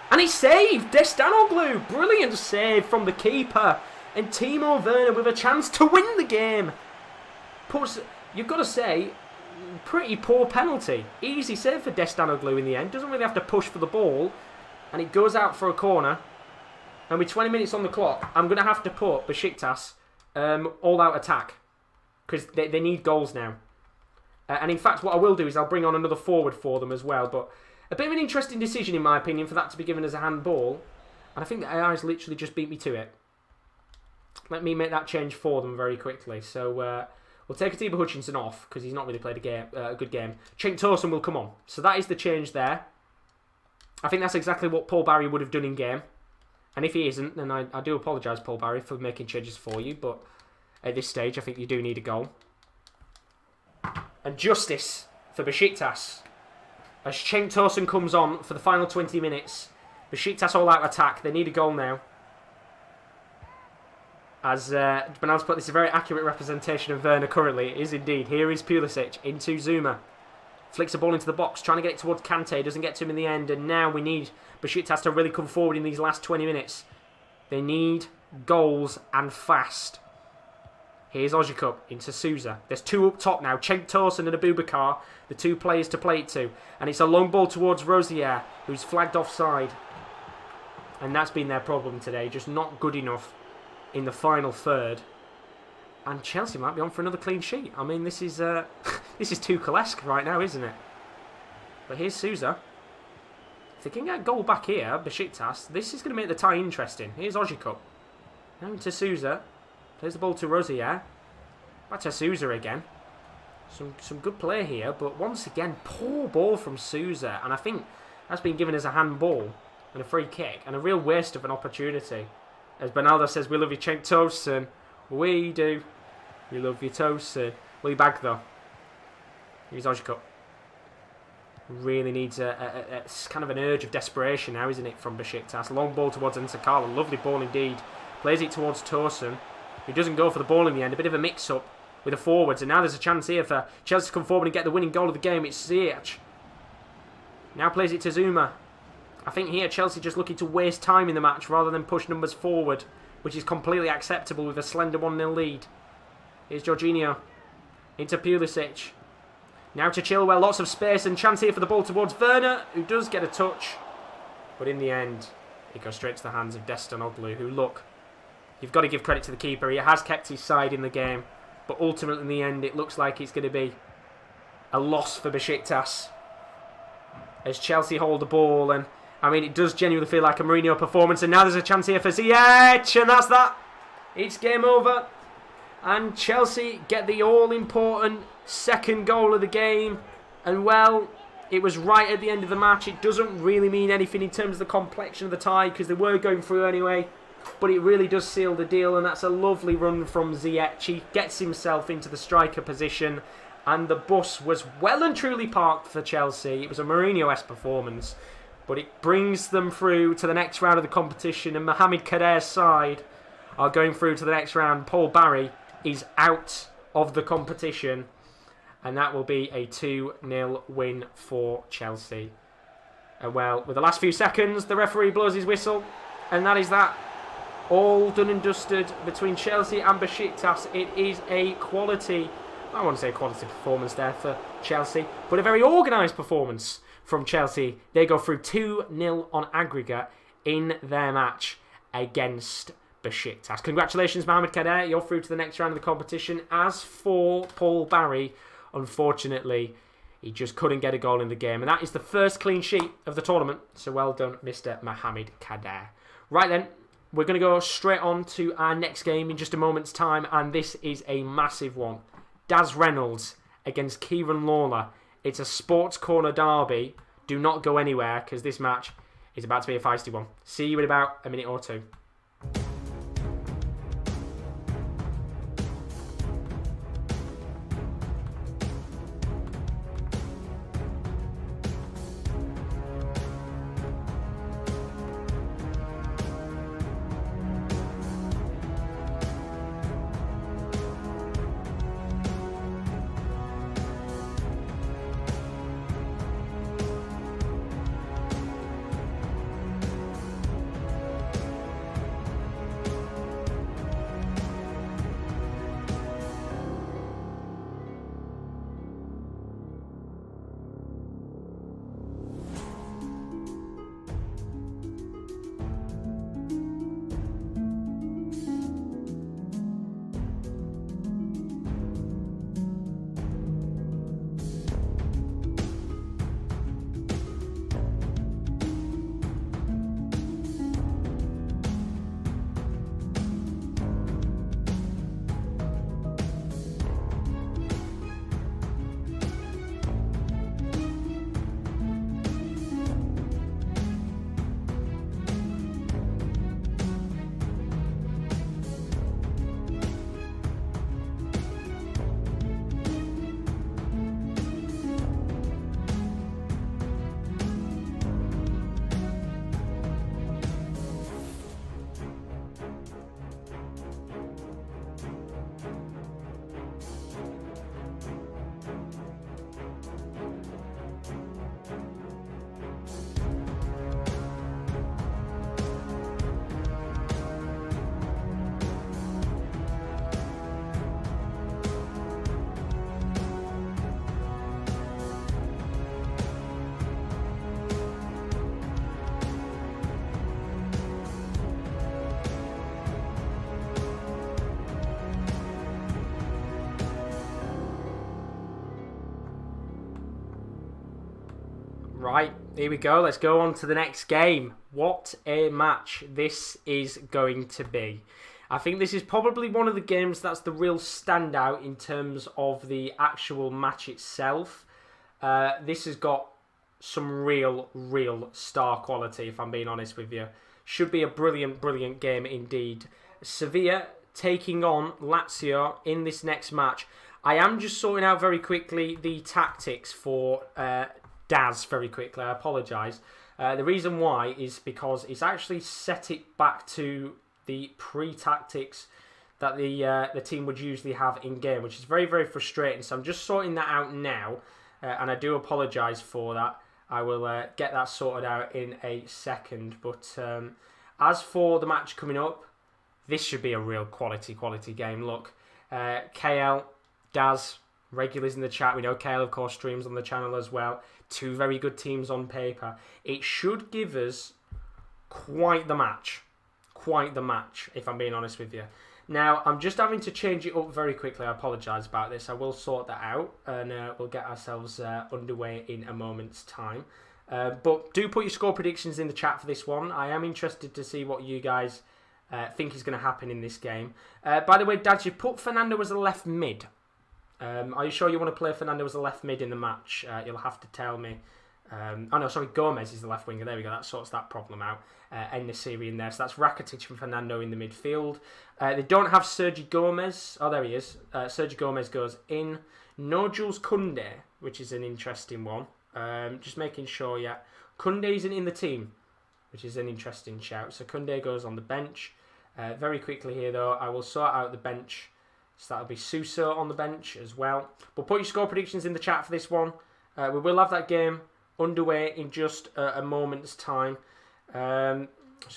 And he saved! Destanoglu! Brilliant save from the keeper. And Timo Werner with a chance to win the game. You've got to say, pretty poor penalty. Easy save for Destanoglu in the end. Doesn't really have to push for the ball. And it goes out for a corner. And with 20 minutes on the clock, I'm going to have to put Besiktas all-out attack. Because they need goals now. And in fact, what I will do is I'll bring on another forward for them as well. But a bit of an interesting decision, in my opinion, for that to be given as a handball. And I think the AI's literally just beat me to it. Let me make that change for them very quickly. So we'll take Atiba Hutchinson off because he's not really played a good game. Cenk Tosun will come on. So that is the change there. I think that's exactly what Paul Barry would have done in game. And if he isn't, then I do apologise, Paul Barry, for making changes for you. But at this stage, I think you do need a goal. And justice for Besiktas. As Cenk Tosun comes on for the final 20 minutes. Besiktas all-out attack. They need a goal now. As Bernal's put, this is a very accurate representation of Werner currently. It is indeed. Here is Pulisic into Zuma. Flicks a ball into the box, trying to get it towards Kante. Doesn't get to him in the end. And now we need Besiktas to really come forward in these last 20 minutes. They need goals and fast. Here's Ojikup into Souza. There's two up top now. Cenk Tosun and Abubakar, the two players to play it to. And it's a long ball towards Rosier, who's flagged offside. And that's been their problem today. Just not good enough in the final third. And Chelsea might be on for another clean sheet. I mean, this is this is Tuchel-esque right now, isn't it? But here's Souza. If they can get a goal back here, Besiktas, this is going to make the tie interesting. Here's Ojikup. Now into Souza. Plays the ball to Rosier. Back to Souza again. Some good play here, but once again, poor ball from Souza. And I think that's been given as a handball and a free kick and a real waste of an opportunity. As Bernaldo says, we love you, Cenk Tosun. We do. We love you, Tosun. Will he bag, though? Here's Ojikup. Really needs a kind of an urge of desperation now, isn't it, from Besiktas? Long ball towards Nsakala. Lovely ball indeed. Plays it towards Tosun. He doesn't go for the ball in the end. A bit of a mix-up with the forwards. And now there's a chance here for Chelsea to come forward and get the winning goal of the game. It's Ziyech. Now plays it to Zuma. I think here Chelsea just looking to waste time in the match rather than push numbers forward, which is completely acceptable with a slender 1-0 lead. Here's Jorginho. Into Pulisic. Now to Chilwell. Lots of space and chance here for the ball towards Werner, who does get a touch. But in the end, it goes straight to the hands of Destanoglu, who, look, you've got to give credit to the keeper. He has kept his side in the game. But ultimately, in the end, it looks like it's going to be a loss for Besiktas. As Chelsea hold the ball. And, I mean, it does genuinely feel like a Mourinho performance. And now there's a chance here for Ziyech. And that's that. It's game over. And Chelsea get the all-important second goal of the game. And, well, it was right at the end of the match. It doesn't really mean anything in terms of the complexion of the tie, because they were going through anyway. But it really does seal the deal, and that's a lovely run from Ziyech. He gets himself into the striker position, and the bus was well and truly parked for Chelsea. It was a Mourinho-esque performance, but it brings them through to the next round of the competition, and Mohamed Kader's side are going through to the next round. Paul Barry is out of the competition, and that will be a 2-0 win for Chelsea. And well, with the last few seconds, the referee blows his whistle, and that is that. All done and dusted between Chelsea and Besiktas. It is a quality, I want to say quality performance there for Chelsea, but a very organised performance from Chelsea. They go through 2-0 on aggregate in their match against Besiktas. Congratulations, Mohamed Kader. You're through to the next round of the competition. As for Paul Barry, unfortunately, he just couldn't get a goal in the game. And that is the first clean sheet of the tournament. So well done, Mr. Mohamed Kader. Right then. We're going to go straight on to our next game in just a moment's time, and this is a massive one. Daz Reynolds against Kieran Lawler. It's a Sports Corner derby. Do not go anywhere, because this match is about to be a feisty one. See you in about a minute or two. Right, here we go. Let's go on to the next game. What a match this is going to be. I think this is probably one of the games that's the real standout in terms of the actual match itself. This has got some real star quality, if I'm being honest with you. Should be a brilliant game indeed. Sevilla taking on Lazio in this next match. I am just sorting out very quickly the tactics for Daz very quickly. I apologise. The reason why is because it's actually set it back to the pre-tactics that the team would usually have in game, which is very frustrating. So I'm just sorting that out now, and I do apologise for that. I will get that sorted out in a second. But as for the match coming up, this should be a real quality game. Look, KL, Daz, regulars in the chat. We know KL, of course, streams on the channel as well. Two very good teams on paper. It should give us quite the match. Quite the match, if I'm being honest with you. Now, I'm just having to change it up very quickly. I apologise about this. I will sort that out, and we'll get ourselves underway in a moment's time. But do put your score predictions in the chat for this one. I am interested to see what you guys think is going to happen in this game. By the way, Dad, you put Fernando as a left mid. Are you sure you want to play Fernando as a left mid in the match? You'll have to tell me. Oh no, sorry, Gomez is the left winger. There we go. That sorts that problem out. End the series in there. So that's Rakitic and Fernando in the midfield. They don't have Sergi Gomez. Oh, there he is. Sergi Gomez goes in. No Jules Koundé, which is an interesting one. Just making sure, yeah. Koundé isn't in the team, which is an interesting shout. So Koundé goes on the bench. Very quickly here, though, I will sort out the bench. So that'll be Suso on the bench as well. But put your score predictions in the chat for this one. We will have that game underway in just a moment's time. So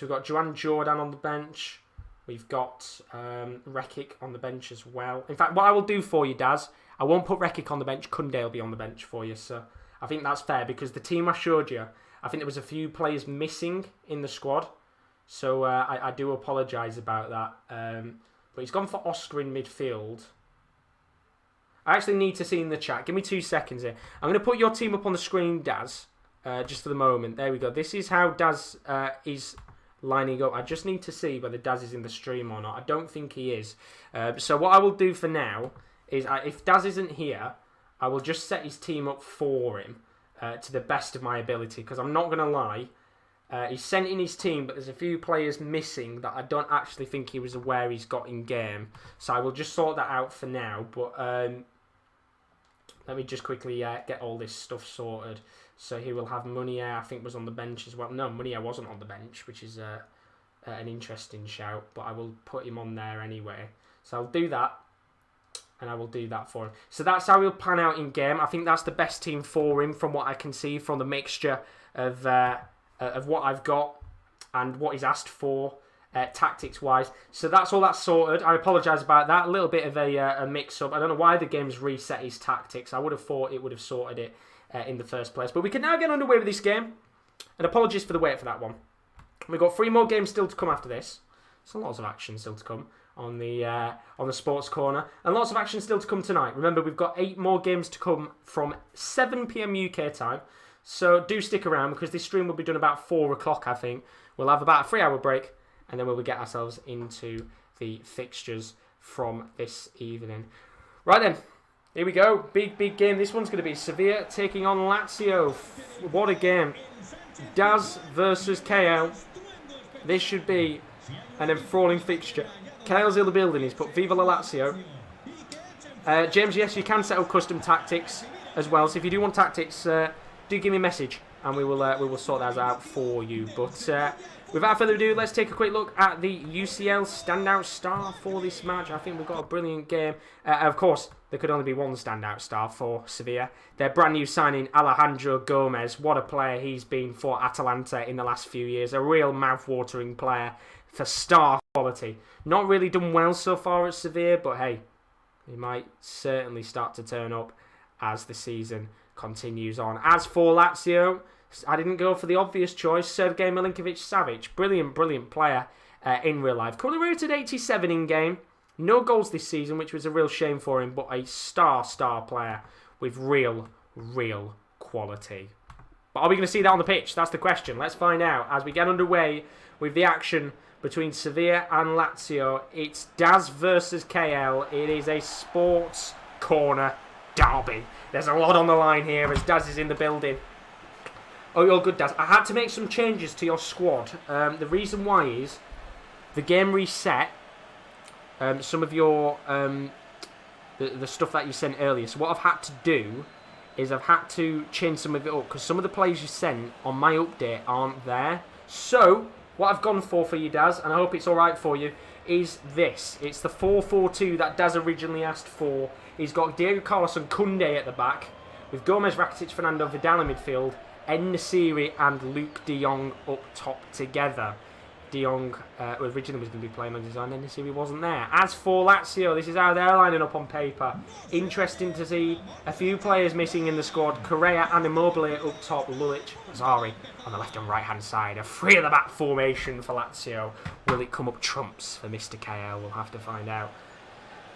we've got Joan Jordan on the bench. We've got Rekic on the bench as well. In fact, what I will do for you, Daz, I won't put Rekic on the bench. Koundé will be on the bench for you. So I think that's fair because the team I showed you, I think there was a few players missing in the squad. So I do apologise about that. But he's gone for Oscar in midfield. I actually need to see in the chat. Give me 2 seconds here. I'm going to put your team up on the screen, Daz, just for the moment. There we go. This is how Daz is lining up. I just need to see whether Daz is in the stream or not. I don't think he is. So what I will do for now is, if Daz isn't here, I will just set his team up for him to the best of my ability. Because I'm not going to lie, He's sent in his team, but there's a few players missing that I don't actually think he was aware he's got in game. So I will just sort that out for now. But let me just quickly get all this stuff sorted. So he will have Munier, I think, was on the bench as well. No, Munier wasn't on the bench, which is an interesting shout. But I will put him on there anyway. So I'll do that. And I will do that for him. So that's how he'll pan out in game. I think that's the best team for him from what I can see from the mixture of what I've got and what he's asked for tactics-wise. So that's all that's sorted. I apologise about that. A little bit of a mix-up. I don't know why the game's reset his tactics. I would have thought it would have sorted it in the first place. But we can now get underway with this game. And apologies for the wait for that one. We've got 3 more games still to come after this. So lots of action still to come on the Sports Corner. And lots of action still to come tonight. Remember, we've got 8 more games to come from 7 PM UK time. So do stick around because this stream will be done about 4 o'clock, I think. We'll have about a 3-hour break and then we'll get ourselves into the fixtures from this evening. Right then, here we go. Big game. This one's going to be Sevilla taking on Lazio. What a game. Daz versus KL. This should be an enthralling fixture. KL's in the building. He's put Viva la Lazio. James, yes, you can set up custom tactics as well. So if you do want tactics, do give me a message and we will sort that out for you. But without further ado, let's take a quick look at the UCL standout star for this match. I think we've got a brilliant game. Of course, there could only be one standout star for Sevilla. Their brand new signing, Alejandro Gomez. What a player he's been for Atalanta in the last few years. A real mouth-watering player for star quality. Not really done well so far at Sevilla, but hey, he might certainly start to turn up as the season continues on. As for Lazio, I didn't go for the obvious choice. Sergej Milinkovic-Savic, brilliant player in real life. Currently rated 87 in game. No goals this season, which was a real shame for him, but a star player with real quality. But are we going to see that on the pitch? That's the question. Let's find out as we get underway with the action between Sevilla and Lazio. It's Daz versus KL. It is a Sports Corner derby. There's a lot on the line here as Daz is in the building. Oh, you're good, Daz. I had to make some changes to your squad. The reason why is the game reset some of your the stuff that you sent earlier. So what I've had to do is I've had to change some of it up because some of the players you sent on my update aren't there. So what I've gone for you, Daz, and I hope it's all right for you, is this. It's the 4-4-2 that Daz originally asked for. He's got Diego Carlos and Koundé at the back, with Gomez, Rakitic, Fernando, Vidal in midfield, En-Nesyri and Luke de Jong up top together. De Jong originally was going to be playing on design, En-Nesyri wasn't there. As for Lazio, this is how they're lining up on paper. Interesting to see a few players missing in the squad. Correa and Immobile up top, Lulic, Zari on the left and right hand side. A 3 at the back formation for Lazio. Will it come up trumps for Mr. KL? We'll have to find out.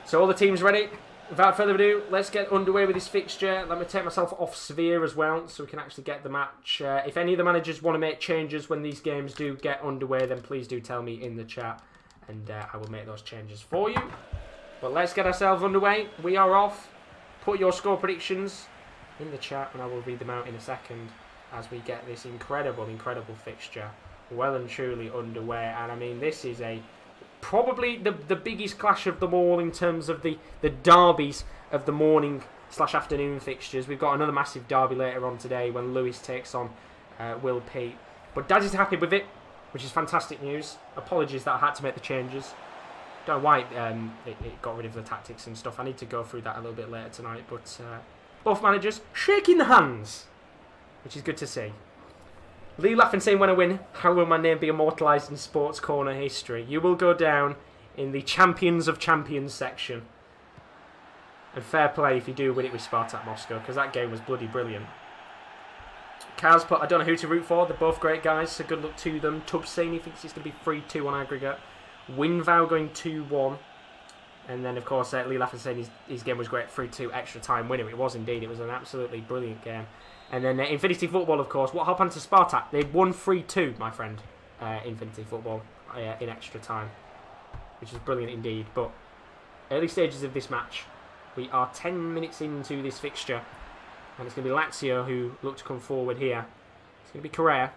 So all the teams ready? Without further ado, let's get underway with this fixture. Let me take myself off Sevilla as well, so we can actually get the match. If any of the managers want to make changes when these games do get underway, then please do tell me in the chat, and I will make those changes for you. But let's get ourselves underway. We are off. Put your score predictions in the chat, and I will read them out in a second as we get this incredible fixture well and truly underway. And I mean, this is probably the biggest clash of them all in terms of the derbies of the morning/afternoon fixtures. We've got another massive derby later on today when Lewis takes on Will Pete. But Dad is happy with it, which is fantastic news. Apologies that I had to make the changes. Don't know why it got rid of the tactics and stuff. I need to go through that a little bit later tonight. But both managers shaking the hands, which is good to see. Lee laughing saying, when I win, how will my name be immortalised in Sports Corner history? You will go down in the Champions of Champions section. And fair play if you do win it with Spartak Moscow, because that game was bloody brilliant. Kaz put, I don't know who to root for. They're both great guys, so good luck to them. Tubbs saying he thinks it's going to be 3-2 on aggregate. Winvow going 2-1. And then, of course, Lee laughing saying his game was great, 3-2 extra time winner. It was indeed. It was an absolutely brilliant game. And then Infinity Football, of course. What happened to Spartak? They won 3-2, my friend. Infinity Football in extra time, which is brilliant indeed. But early stages of this match, we are 10 minutes into this fixture, and it's going to be Lazio who look to come forward here. It's going to be Correa.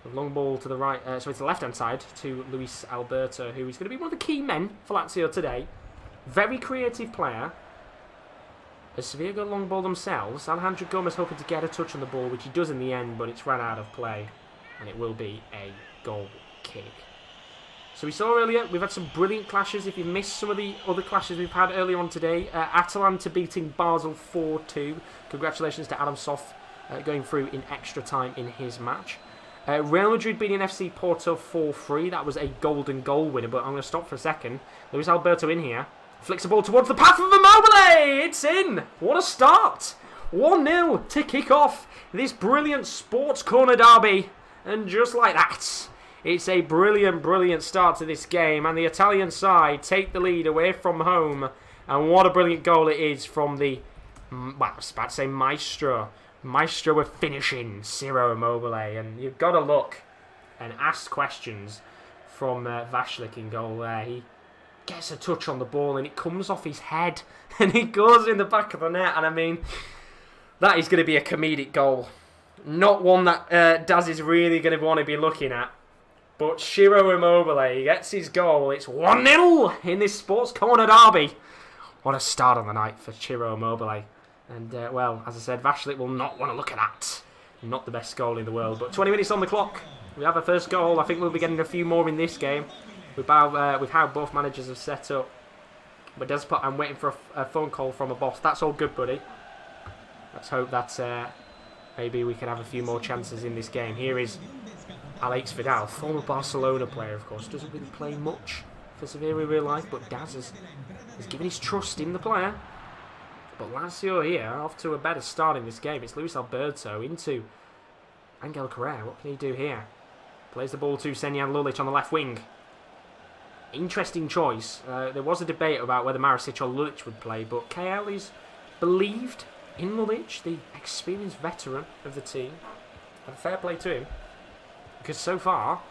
A long ball to the right, so it's the left-hand side to Luis Alberto, who is going to be one of the key men for Lazio today. Very creative player. As Sevilla got a long ball themselves, Alejandro Gomez hoping to get a touch on the ball, which he does in the end, but it's ran out of play, and it will be a goal kick. So we saw earlier, we've had some brilliant clashes. If you missed some of the other clashes we've had earlier on today, Atalanta beating Basel 4-2. Congratulations to Adam Soff going through in extra time in his match. Real Madrid beating FC Porto 4-3. That was a golden goal winner, but I'm going to stop for a second. Luis Alberto in here. Flicks the ball towards the path of Immobile. It's in. What a start. 1-0 to kick off this brilliant sports corner derby. And just like that, it's a brilliant, brilliant start to this game. And the Italian side take the lead away from home. And what a brilliant goal it is from the, well, I was about to say maestro. Maestro of finishing, Ciro Immobile. And you've got to look and ask questions from Vashlik in goal there. He gets a touch on the ball and it comes off his head. And it goes in the back of the net. And I mean, that is going to be a comedic goal. Not one that Daz is really going to want to be looking at. But Ciro Immobile gets his goal. It's 1-0 in this sports corner derby. What a start on the night for Ciro Immobile. And, well, as I said, Vashlik will not want to look at that. Not the best goal in the world. But 20 minutes on the clock. We have a first goal. I think we'll be getting a few more in this game. With how both managers have set up. But I'm waiting for a phone call from a boss. That's all good, buddy. Let's hope that maybe we can have a few more chances in this game. Here is Alex Vidal, former Barcelona player, of course. Doesn't really play much for Sevilla in real life, but Daz has given his trust in the player. But Lazio here, off to a better start in this game. It's Luis Alberto into Angel Correa. What can he do here? Plays the ball to Senjan Lulic on the left wing. Interesting choice. There was a debate about whether Marasic or Lulic would play, but KL is believed in Lulic, the experienced veteran of the team. And fair play to him. Because so far,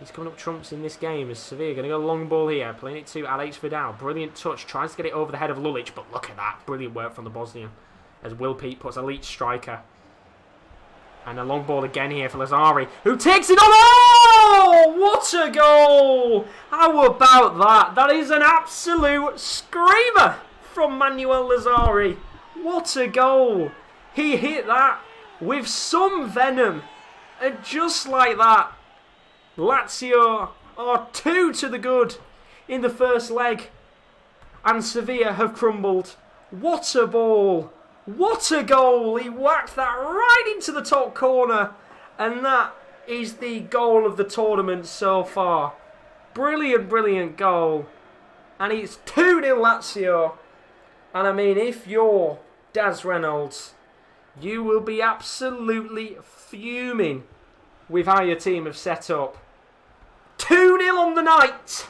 he's coming up trumps in this game as Sevilla going to go long ball here. Playing it to Alex Vidal. Brilliant touch. Tries to get it over the head of Lulic. But look at that. Brilliant work from the Bosnian. As Will Peat puts a elite striker. And a long ball again here for Lazzari. Who takes it on. Oh! What a goal! How about that? That is an absolute screamer from Manuel Lazzari. What a goal! He hit that with some venom. And just like that, Lazio are 2 to the good in the first leg. And Sevilla have crumbled. What a ball. What a goal. He whacked that right into the top corner. And that is the goal of the tournament so far. Brilliant, brilliant goal. And it's 2-0 Lazio. And I mean, if you're Daz Reynolds, you will be absolutely fuming with how your team have set up. 2-0 on the night.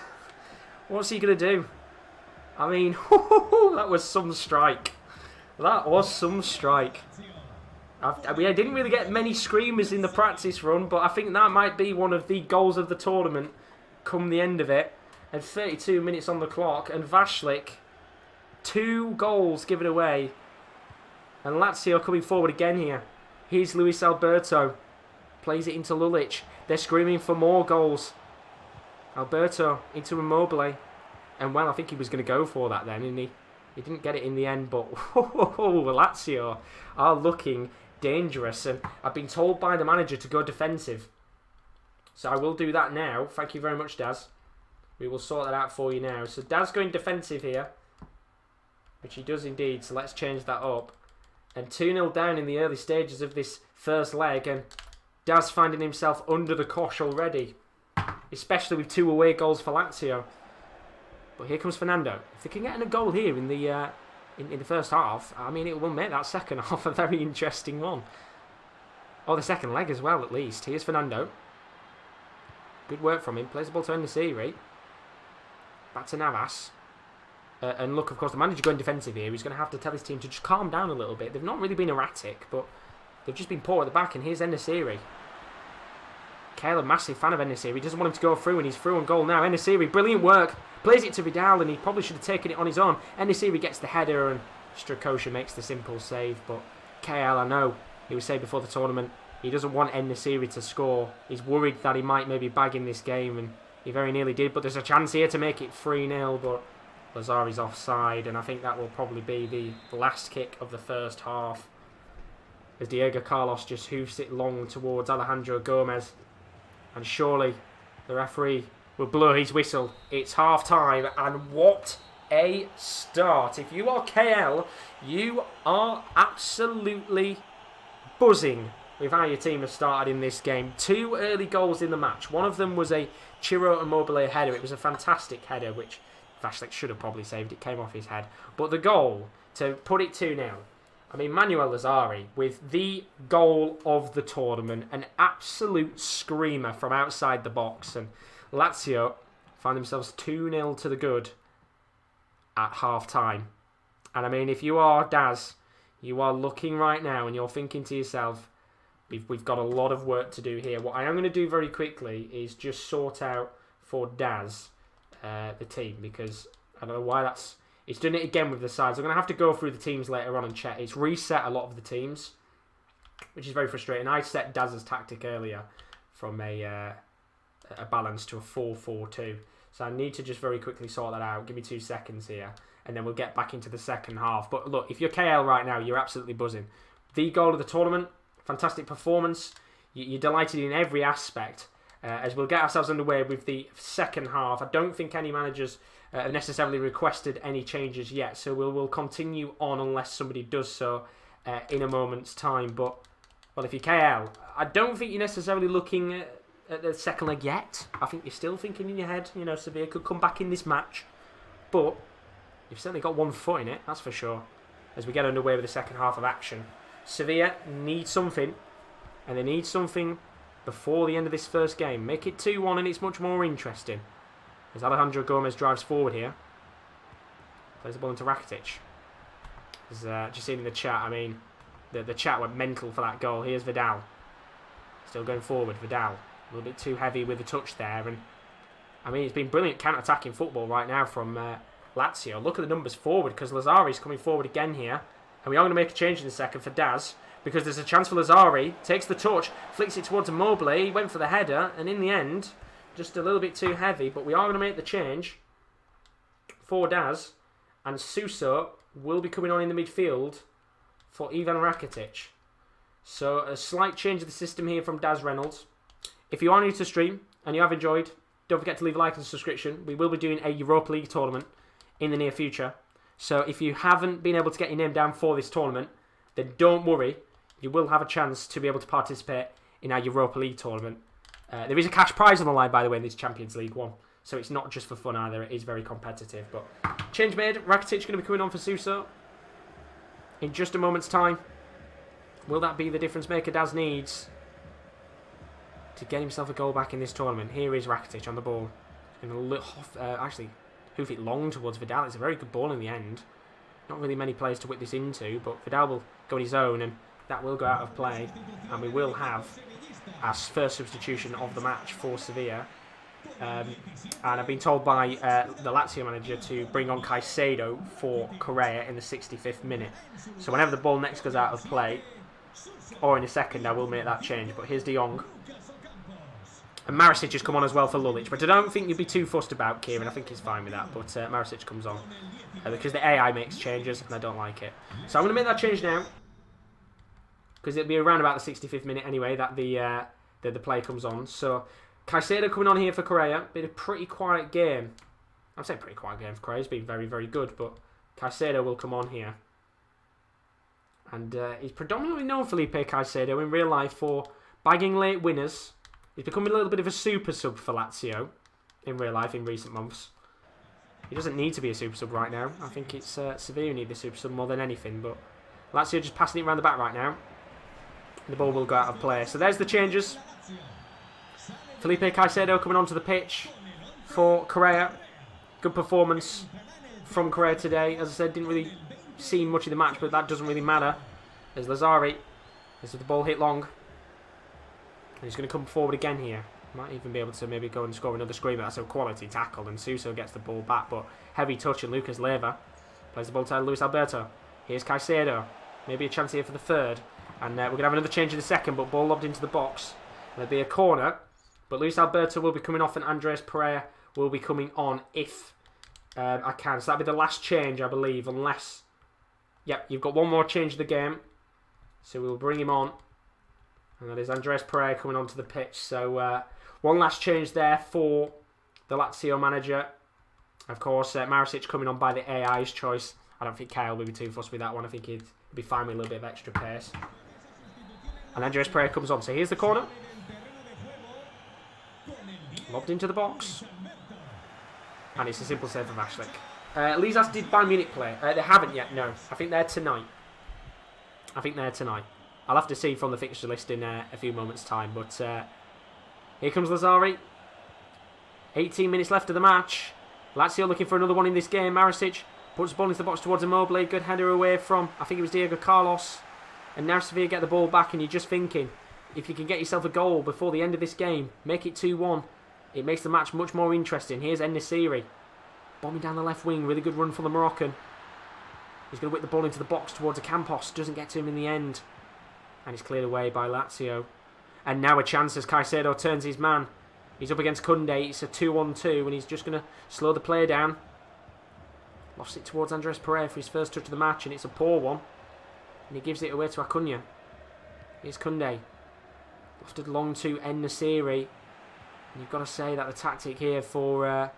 What's he going to do? I mean, that was some strike. That was some strike. I didn't really get many screamers in the practice run, but I think that might be one of the goals of the tournament come the end of it. And 32 minutes on the clock. And Vashlik, 2 goals given away. And Lazio coming forward again here. Here's Luis Alberto. Plays it into Lulic. They're screaming for more goals. Alberto into Immobile. And well, I think he was going to go for that then, and he didn't get it in the end. But Lazio are looking dangerous. And I've been told by the manager to go defensive. So I will do that now. Thank you very much, Daz. We will sort that out for you now. So Daz going defensive here. Which he does indeed. So let's change that up. And 2-0 down in the early stages of this first leg. And Daz finding himself under the cosh already. Especially with 2 away goals for Lazio. But here comes Fernando. If they can get in a goal here in the first half, I mean, it will make that second half a very interesting one. Or the second leg as well, at least. Here's Fernando. Good work from him. Plays the ball to Enesiri. Back to Navas. And look, of course, the manager going defensive here. He's going to have to tell his team to just calm down a little bit. They've not really been erratic, but they've just been poor at the back. And here's Enesiri. Kale, a massive fan of Enesiri. He doesn't want him to go through, and he's through on goal now. Enesiri, brilliant work. Plays it to Vidal, and he probably should have taken it on his own. Enesiri gets the header, and Strakosha makes the simple save. But KL, I know, he was saying before the tournament, He doesn't want En-Nesyri to score. He's worried that he might maybe bag in this game, and he very nearly did. But there's a chance here to make it 3-0, but Lazari's offside, and I think that will probably be the last kick of the first half, as Diego Carlos just hoofs it long towards Alejandro Gomez, and surely the referee will blow his whistle. It's half time, and what a start. If you are KL, you are absolutely buzzing with how your team has started in this game. 2 early goals in the match. One of them was a Ciro Immobile header. It was a fantastic header, which Vashlik should have probably saved. It came off his head. But the goal to put it 2-0, I mean, Manuel Lazari with the goal of the tournament, an absolute screamer from outside the box, and Lazio find themselves 2-0 to the good at half time. And I mean, if you are Daz, you are looking right now and you're thinking to yourself, we've got a lot of work to do here. What I am going to do very quickly is just sort out for Daz the team, because I don't know why it's doing it again with the sides. I'm going to have to go through the teams later on and check. It's reset a lot of the teams, which is very frustrating. I set Daz's tactic earlier from a balance to a 4-4-2. So I need to just very quickly sort that out. Give me 2 seconds here, and then we'll get back into the second half. But look, if you're KL right now, you're absolutely buzzing. The goal of the tournament, fantastic performance. You're delighted in every aspect. As we'll get ourselves underway with the second half. I don't think any managers have necessarily requested any changes yet, so we'll continue on unless somebody does so in a moment's time. But, well, if you're KL, I don't think you're necessarily looking at the second leg yet. I think you're still thinking in your head, you know, Sevilla could come back in this match. But you've certainly got one foot in it, that's for sure, as we get underway with the second half of action. Sevilla need something, and they need something before the end of this first game. Make it 2-1 and it's much more interesting. As Alejandro Gomez drives forward here. Plays the ball into Rakitic. As just seen in the chat, I mean, the chat went mental for that goal. Here's Vidal. Still going forward, Vidal. A little bit too heavy with the touch there. And I mean, it's been brilliant counter-attacking football right now from Lazio. Look at the numbers forward, because Lazari's coming forward again here. And we are going to make a change in a second for Daz, because there's a chance for Lazari. Takes the touch, flicks it towards Immobile. He went for the header, and in the end, just a little bit too heavy. But we are going to make the change for Daz, and Suso will be coming on in the midfield for Ivan Rakitic. So a slight change of the system here from Daz Reynolds. If you are new to the stream and you have enjoyed, don't forget to leave a like and subscription. We will be doing a Europa League tournament in the near future. So if you haven't been able to get your name down for this tournament, then don't worry. You will have a chance to be able to participate in our Europa League tournament. There is a cash prize on the line, by the way, in this Champions League one. So it's not just for fun either. It is very competitive. But change made. Rakitic going to be coming on for Suso in just a moment's time. Will that be the difference maker Daz needs to get himself a goal back in this tournament? Here is Rakitic on the ball. Actually, hoof it long towards Vidal. It's a very good ball in the end. Not really many players to whip this into, but Vidal will go on his own, and that will go out of play. And we will have our first substitution of the match for Sevilla. And I've been told by the Lazio manager to bring on Caicedo for Correa in the 65th minute. So whenever the ball next goes out of play, or in a second, I will make that change. But here's De Jong. And Maricic has come on as well for Lulic. But I don't think you'd be too fussed about Kieran. I think he's fine with that. But Maricic comes on. Because the AI makes changes and I don't like it. So I'm going to make that change now. Because it'll be around about the 65th minute anyway that the play comes on. So Caicedo coming on here for Correa. Been a pretty quiet game. I'm saying pretty quiet game for Correa. He's been very, very good. But Caicedo will come on here. And he's predominantly known, Felipe Caicedo, in real life for bagging late winners. He's become a little bit of a super sub for Lazio in real life in recent months. He doesn't need to be a super sub right now. I think it's Sevilla who need the super sub more than anything. But Lazio just passing it around the back right now. The ball will go out of play. So there's the changes. Felipe Caicedo coming onto the pitch for Correa. Good performance from Correa today. As I said, didn't really see much of the match, but that doesn't really matter. There's Lazari. There's the ball hit long. And he's going to come forward again here. Might even be able to maybe go and score another screamer. That's a quality tackle. And Suso gets the ball back, but heavy touch, and Lucas Leiva plays the ball to Luis Alberto. Here's Caicedo. Maybe a chance here for the third. And we're going to have another change in a second, but ball lobbed into the box. There'll be a corner, but Luis Alberto will be coming off and Andres Pereira will be coming on if I can. So that'll be the last change, I believe, unless... Yep, you've got one more change of the game. So we'll bring him on. And that is Andres Pereira coming onto the pitch. So one last change there for the Lazio manager. Of course, Maricic coming on by the AI's choice. I don't think Kyle will be too fussed with that one. I think he'd be fine with a little bit of extra pace. And Andres Pereira comes on. So here's the corner. Lobbed into the box. And it's a simple save of Ashlick. Lizas did Bayern Munich play. They haven't yet, no. I think they're tonight. I'll have to see from the fixture list in a few moments' time. But here comes Lazari. 18 minutes left of the match. Lazio looking for another one in this game. Maricic puts the ball into the box towards Immobile. Good header away from, I think it was Diego Carlos. And now Sevilla get the ball back, and you're just thinking, if you can get yourself a goal before the end of this game, make it 2-1. It makes the match much more interesting. Here's En-Nesyri. Bombing down the left wing. Really good run for the Moroccan. He's going to whip the ball into the box towards Campos. Doesn't get to him in the end. And it's cleared away by Lazio. And now a chance as Caicedo turns his man. He's up against Koundé. It's a 2-on-2, and he's just going to slow the play down. Lost it towards Andres Pereira for his first touch of the match, and it's a poor one. And he gives it away to Acuna. Here's Koundé. Lofted long to En-Nesyri. And you've got to say that the tactic here for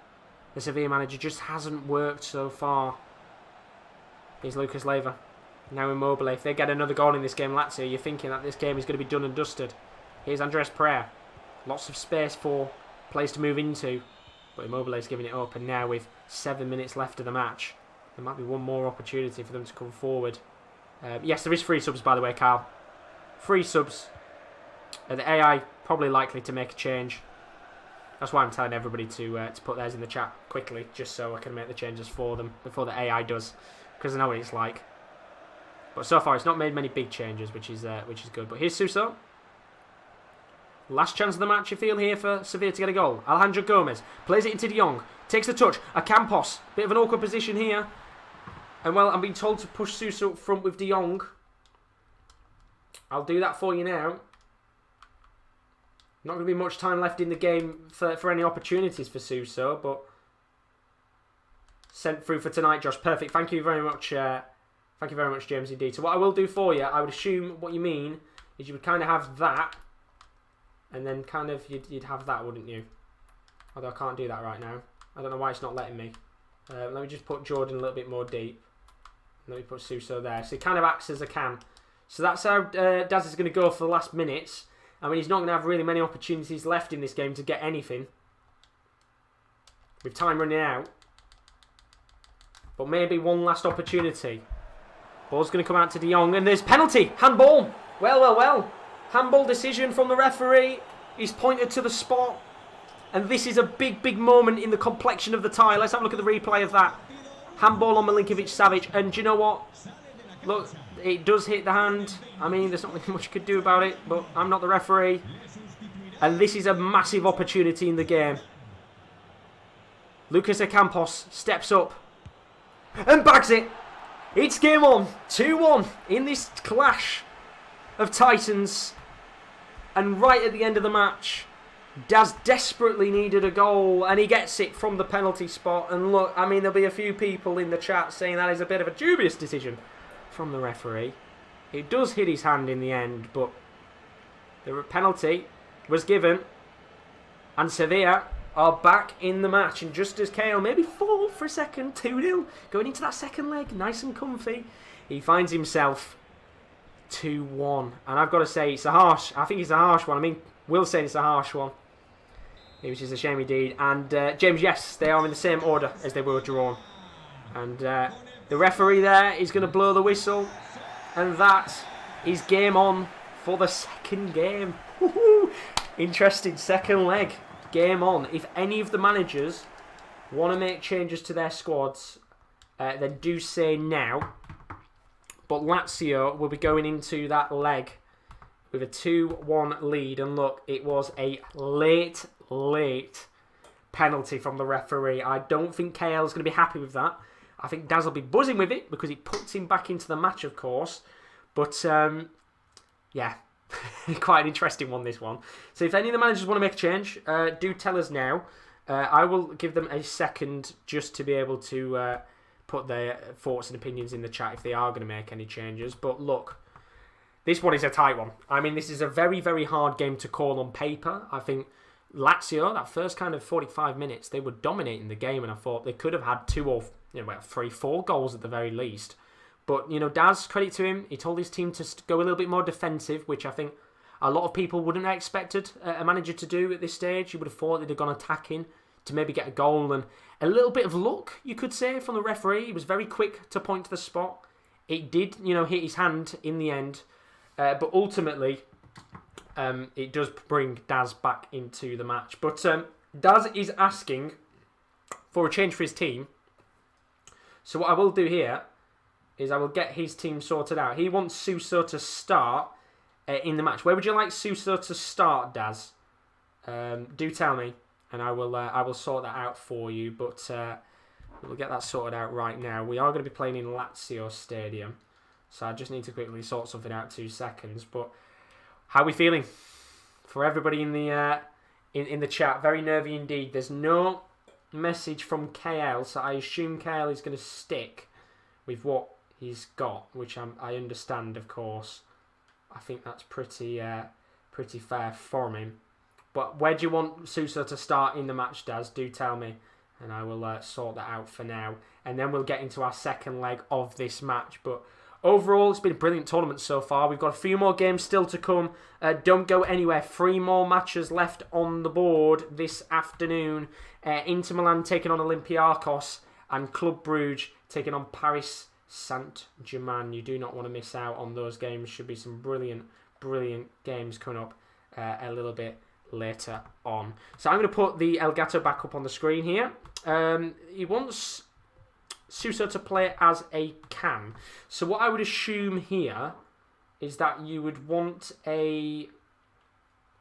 the Sevilla manager just hasn't worked so far. Here's Lucas Leiva. Now Immobile. If they get another goal in this game, Lazio, you're thinking that this game is going to be done and dusted. Here's Andres Pereira. Lots of space for players to move into. But Immobile is giving it up. And now with 7 minutes left of the match, there might be one more opportunity for them to come forward. Yes, there is free subs, by the way, Carl. Free subs. The AI probably likely to make a change. That's why I'm telling everybody to put theirs in the chat quickly, just so I can make the changes for them before the AI does, because I know what it's like. But so far, it's not made many big changes, which is good. But here's Suso. Last chance of the match, you feel, here for Sevilla to get a goal. Alejandro Gomez plays it into De Jong, takes the touch. Campos, bit of an awkward position here. And well, I'm being told to push Suso up front with De Jong. I'll do that for you now. Not going to be much time left in the game for any opportunities for Suso, but sent through for tonight, Josh. Perfect. Thank you very much. Thank you very much, James, indeed. So what I will do for you, I would assume what you mean is you would kind of have that, and then kind of you'd have that, wouldn't you? Although I can't do that right now. I don't know why it's not letting me. Let me just put Jordan a little bit more deep. Let me put Suso there. So he kind of acts as a cam. So that's how Daz is going to go for the last minutes. I mean, he's not going to have really many opportunities left in this game to get anything, with time running out. But maybe one last opportunity. Ball's going to come out to De Jong, and there's penalty! Handball! Well. Handball decision from the referee. He's pointed to the spot. And this is a big moment in the complexion of the tie. Let's have a look at the replay of that. Handball on Milinkovic-Savic. And do you know what? Look, it does hit the hand. I mean, there's not really much you could do about it, but I'm not the referee. And this is a massive opportunity in the game. Lucas Campos steps up and bags it. It's game on. 2-1 in this clash of titans. And right at the end of the match, Daz desperately needed a goal, and he gets it from the penalty spot. And look, I mean, there'll be a few people in the chat saying that is a bit of a dubious decision from the referee. It does hit his hand in the end, but the penalty was given, and Sevilla are back in the match. And just as Kale maybe fall for a second, 2-0, going into that second leg, nice and comfy, he finds himself 2-1. And I've got to say, I think it's a harsh one. I mean, Will's saying it's a harsh one, which is a shame indeed. And James, yes, they are in the same order as they were drawn. And the referee there is going to blow the whistle. And that is game on for the second game. Woohoo! Interesting second leg. Game on. If any of the managers want to make changes to their squads, then do say now. But Lazio will be going into that leg with a 2-1 lead. And look, it was a late penalty from the referee. I don't think KL's going to be happy with that. I think Daz will be buzzing with it because it puts him back into the match, of course. But yeah, quite an interesting one, this one. So if any of the managers want to make a change, do tell us now. I will give them a second just to be able to put their thoughts and opinions in the chat if they are going to make any changes. But look, this one is a tight one. I mean, this is a very, very hard game to call on paper. I think Lazio, that first kind of 45 minutes, they were dominating the game, and I thought they could have had 2 or 3, 4 goals at the very least. But, Daz, credit to him, he told his team to go a little bit more defensive, which I think a lot of people wouldn't have expected a manager to do at this stage. You would have thought they'd have gone attacking to maybe get a goal, and a little bit of luck, you could say, from the referee. He was very quick to point to the spot. It did, hit his hand in the end, but ultimately it does bring Daz back into the match. But Daz is asking for a change for his team. So what I will do here is I will get his team sorted out. He wants Suso to start in the match. Where would you like Suso to start, Daz? Do tell me, and I will sort that out for you. But we'll get that sorted out right now. We are going to be playing in Lazio Stadium, so I just need to quickly sort something out. 2 seconds. But how are we feeling? For everybody in the chat, very nervy indeed. There's no message from KL, so I assume KL is going to stick with what he's got, which I understand, of course. I think that's pretty fair from him. But where do you want Suso to start in the match, Daz? Do tell me, and I will sort that out for now. And then we'll get into our second leg of this match. But overall, it's been a brilliant tournament so far. We've got a few more games still to come. Don't go anywhere. 3 more matches left on the board this afternoon. Inter Milan taking on Olympiacos, and Club Brugge taking on Paris Saint-Germain. You do not want to miss out on those games. Should be some brilliant, brilliant games coming up a little bit later on. So I'm going to put the El Gato back up on the screen here. He wants Suso to play as a cam. So what I would assume here is that you would want a...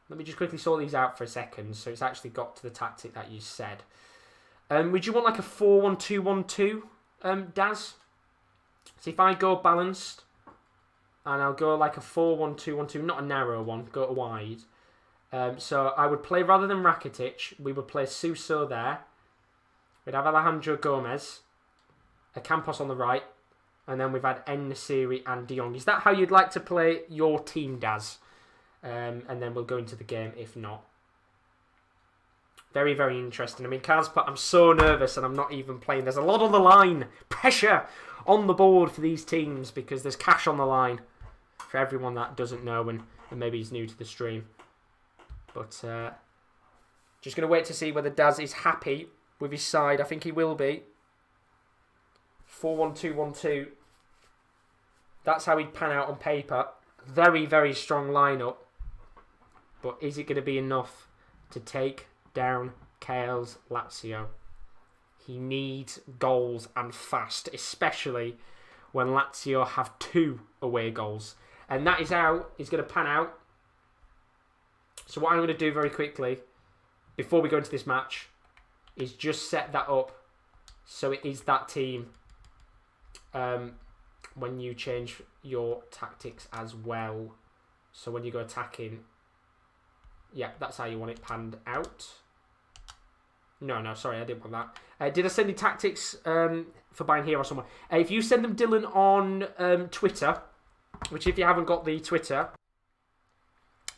Let me just quickly sort these out for a second, so it's actually got to the tactic that you said. Would you want like a 4-1-2-1-2, Daz? So if I go balanced, and I'll go like a 4-1-2-1-2, not a narrow one, go wide. So I would play, rather than Rakitic, we would play Suso there. We'd have Alejandro Gomez, a Campos on the right, and then we've had En-Nesyri and De Jong. Is that how you'd like to play your team, Daz? And then we'll go into the game if not. Very, very interesting. I mean, Kazpa, I'm so nervous and I'm not even playing. There's a lot on the line. Pressure on the board for these teams because there's cash on the line for everyone that doesn't know and maybe he's new to the stream. But just going to wait to see whether Daz is happy with his side. I think he will be. 4-1-2-1-2. That's how he'd pan out on paper. Very, very strong lineup. But is it going to be enough to take down KL's Lazio? He needs goals and fast, especially when Lazio have 2 away goals. And that is how he's going to pan out. So what I'm going to do very quickly, before we go into this match, is just set that up so it is that team when you change your tactics as well. So when you go attacking, yeah, that's how you want it panned out. No, sorry, I didn't want that. Did I send the tactics for buying here or somewhere? If you send them, Dylan, on Twitter, which if you haven't got the Twitter,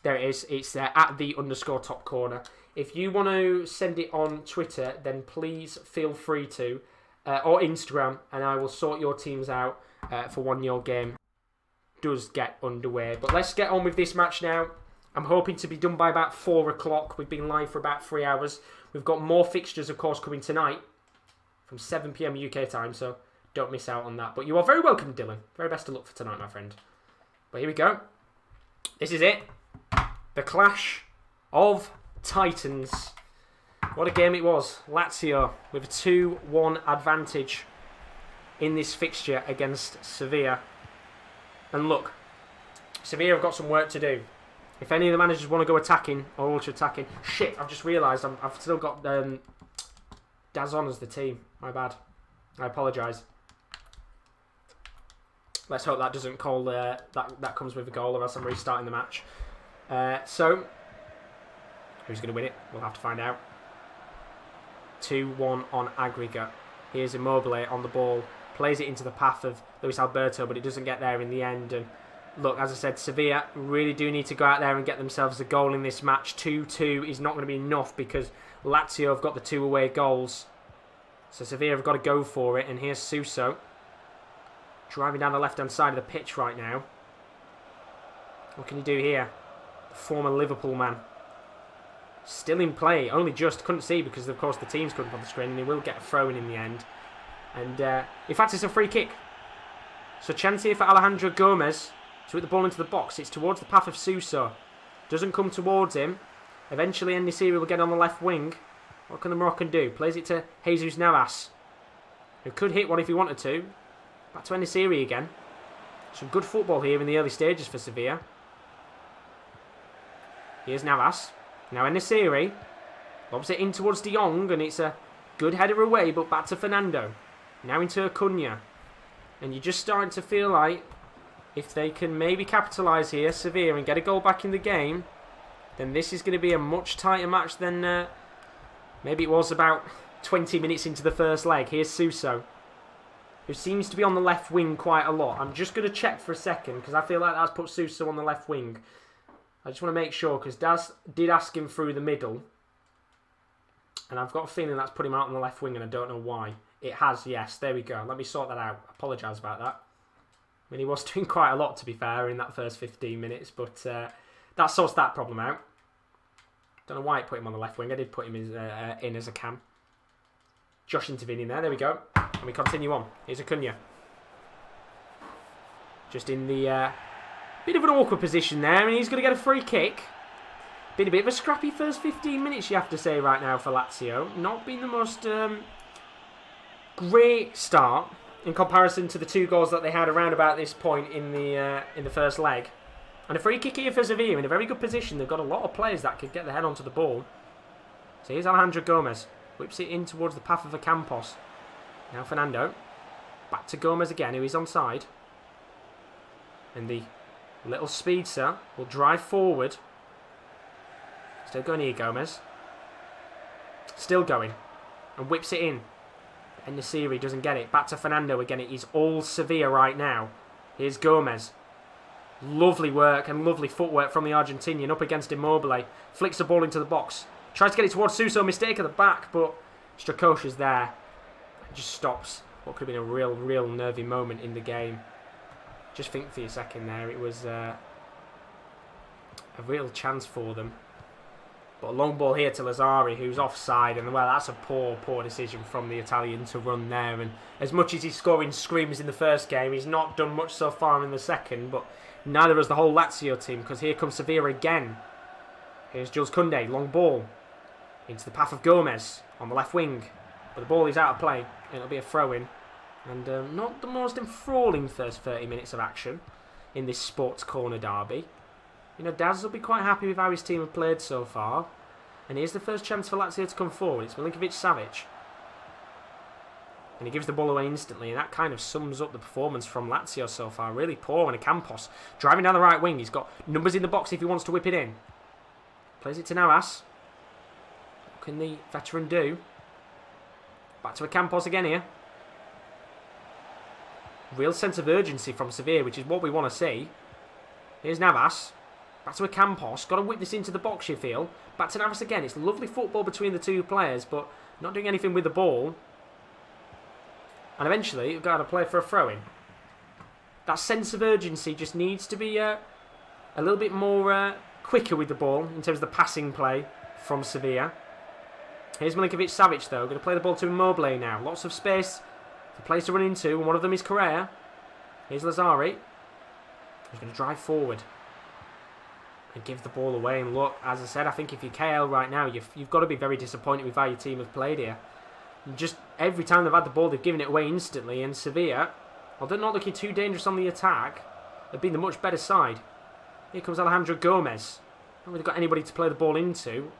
there it is. It's at @the_top-corner. If you want to send it on Twitter, then please feel free to, or Instagram, and I will sort your teams out for when your game does get underway. But let's get on with this match now. I'm hoping to be done by about 4 o'clock. We've been live for about 3 hours. We've got more fixtures, of course, coming tonight from 7 PM UK time, so don't miss out on that. But you are very welcome, Dylan. Very best of luck for tonight, my friend. But here we go. This is it. The clash of Titans. What a game it was. Lazio with a 2-1 advantage in this fixture against Sevilla. And look, Sevilla have got some work to do. If any of the managers want to go attacking or ultra-attacking... Shit, I've just realised I've still got Daz on as the team. My bad. I apologise. Let's hope that doesn't call that comes with a goal, or else I'm restarting the match. So, who's going to win it? We'll have to find out. 2-1 on aggregate. Here's Immobile on the ball. Plays it into the path of Luis Alberto, but it doesn't get there in the end. And look, as I said, Sevilla really do need to go out there and get themselves a goal in this match. 2-2 is not going to be enough because Lazio have got the 2 away goals. So Sevilla have got to go for it. And here's Suso driving down the left-hand side of the pitch right now. What can he do here? The former Liverpool man. Still in play, only just, couldn't see because of course the teams couldn't put the screen, and he will get a throw in the end. And in fact it's a free kick. So chance here for Alejandro Gomez to hit the ball into the box. It's towards the path of Suso. Doesn't come towards him. Eventually En-Nesyri will get on the left wing. What can the Moroccan do? Plays it to Jesus Navas, who could hit one if he wanted to. Back to En-Nesyri again. Some good football here in the early stages for Sevilla. Here's Navas. Now En-Nesyri lobs it in towards De Jong, and it's a good header away, but back to Fernando. Now into Acuna. And you're just starting to feel like if they can maybe capitalise here, Sevilla, and get a goal back in the game, then this is going to be a much tighter match than maybe it was about 20 minutes into the first leg. Here's Suso, who seems to be on the left wing quite a lot. I'm just going to check for a second because I feel like that's put Suso on the left wing. I just want to make sure because Daz did ask him through the middle. And I've got a feeling that's put him out on the left wing and I don't know why. It has, yes. There we go. Let me sort that out. I apologise about that. I mean, he was doing quite a lot, to be fair, in that first 15 minutes. But that sorts that problem out. Don't know why it put him on the left wing. I did put him in as a cam. Josh intervening there. There we go. And we continue on. Here's Acuna. Just in the... bit of an awkward position there, and he's going to get a free kick. Been a bit of a scrappy first 15 minutes, you have to say, right now for Lazio. Not been the most great start in comparison to the 2 goals that they had around about this point in the first leg. And a free kick here for Sevilla in a very good position. They've got a lot of players that could get their head onto the ball. So here's Alejandro Gomez. Whips it in towards the path of Ocampos. Now Fernando. Back to Gomez again, who is onside. And the little speedster will drive forward. Still going here, Gomez. Still going. And whips it in. En-Nesyri doesn't get it. Back to Fernando again. It is all Sevilla right now. Here's Gomez. Lovely work and lovely footwork from the Argentinian up against Immobile. Flicks the ball into the box. Tries to get it towards Suso. Mistake at the back, but Strakosha's there. It just stops what could have been a real nervy moment in the game. Just think for a second there. It was a real chance for them. But a long ball here to Lazzari, who's offside. And, well, that's a poor decision from the Italian to run there. And as much as he's scoring screamers in the first game, he's not done much so far in the second. But neither has the whole Lazio team, because here comes Sevilla again. Here's Jules Koundé, long ball. Into the path of Gomez on the left wing. But the ball is out of play. It'll be a throw-in. And not the most enthralling first 30 minutes of action in this Sports Corner derby. You know, Daz will be quite happy with how his team have played so far. And here's the first chance for Lazio to come forward. It's Milinkovic-Savic. And he gives the ball away instantly. And that kind of sums up the performance from Lazio so far. Really poor. And Ocampos driving down the right wing. He's got numbers in the box if he wants to whip it in. Plays it to Navas. What can the veteran do? Back to Ocampos again here. Real sense of urgency from Sevilla, which is what we want to see. Here's Navas. Back to Ocampos. Got to whip this into the box, you feel. Back to Navas again. It's lovely football between the 2 players, but not doing anything with the ball. And eventually, we've got to play for a throw-in. That sense of urgency just needs to be a little bit more quicker with the ball in terms of the passing play from Sevilla. Here's Milinkovic-Savic, though. Going to play the ball to Immobile now. Lots of space for players to run into, and one of them is Correa. Here's Lazzari. He's going to drive forward and give the ball away. And look, as I said, I think if you're KL right now, you've got to be very disappointed with how your team have played here. Just every time they've had the ball, they've given it away instantly. And Sevilla, although not looking too dangerous on the attack, have been the much better side. Here comes Alejandro Gomez. Not really got anybody to play the ball into.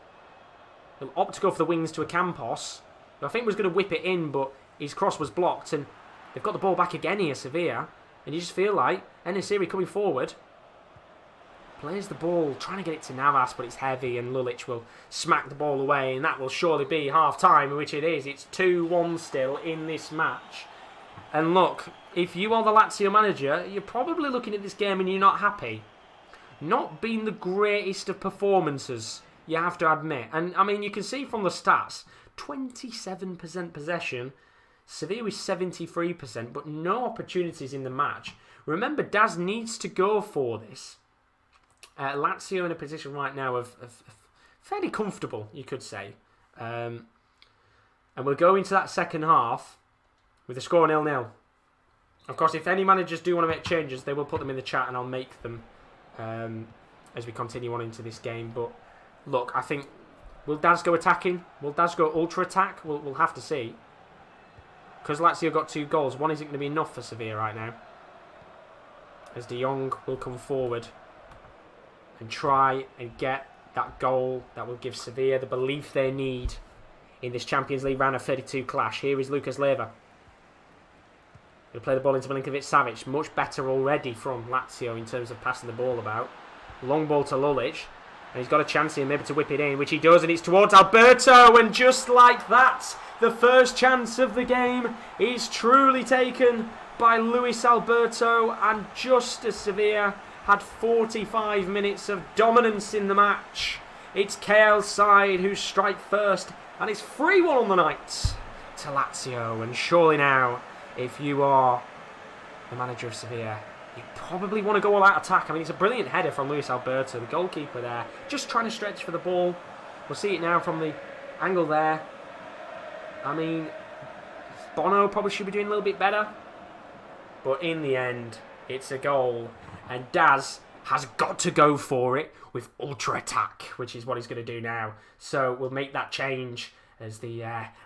He'll opt to go for the wings to Ocampos, who I think was going to whip it in, but his cross was blocked. And they've got the ball back again here, Sevilla. And you just feel like En-Nesyri coming forward, plays the ball, trying to get it to Navas, but it's heavy, and Lulic will smack the ball away, and that will surely be half-time, which it is. It's 2-1 still in this match. And look, if you are the Lazio manager, you're probably looking at this game and you're not happy. Not been the greatest of performances, you have to admit. And, I mean, you can see from the stats, 27% possession, Sevilla with 73%, but no opportunities in the match. Remember, Daz needs to go for this. Lazio in a position right now of fairly comfortable, you could say. And we'll go into that second half with the score 0-0. Of course, if any managers do want to make changes, they will put them in the chat and I'll make them as we continue on into this game. But look, I think, will Daz go attacking? Will Daz go ultra-attack? We'll have to see. Because Lazio got 2 goals, one isn't going to be enough for Sevilla right now. As De Jong will come forward and try and get that goal that will give Sevilla the belief they need in this Champions League round of 32 clash. Here is Lucas Leiva. He'll play the ball into Milinkovic-Savic. Much better already from Lazio in terms of passing the ball about. Long ball to Lulic. And he's got a chance here maybe to whip it in, which he does, and it's towards Alberto. And just like that, the first chance of the game is truly taken by Luis Alberto. And just as Sevilla had 45 minutes of dominance in the match, it's KL's side who strike first, and it's 3-1 on the night to Lazio. And surely now, if you are the manager of Sevilla, you probably want to go all out attack. I mean, it's a brilliant header from Luis Alberto, the goalkeeper there, just trying to stretch for the ball. We'll see it now from the angle there. I mean, Bono probably should be doing a little bit better, but in the end, it's a goal. And Daz has got to go for it with ultra attack, which is what he's going to do now. So we'll make that change as the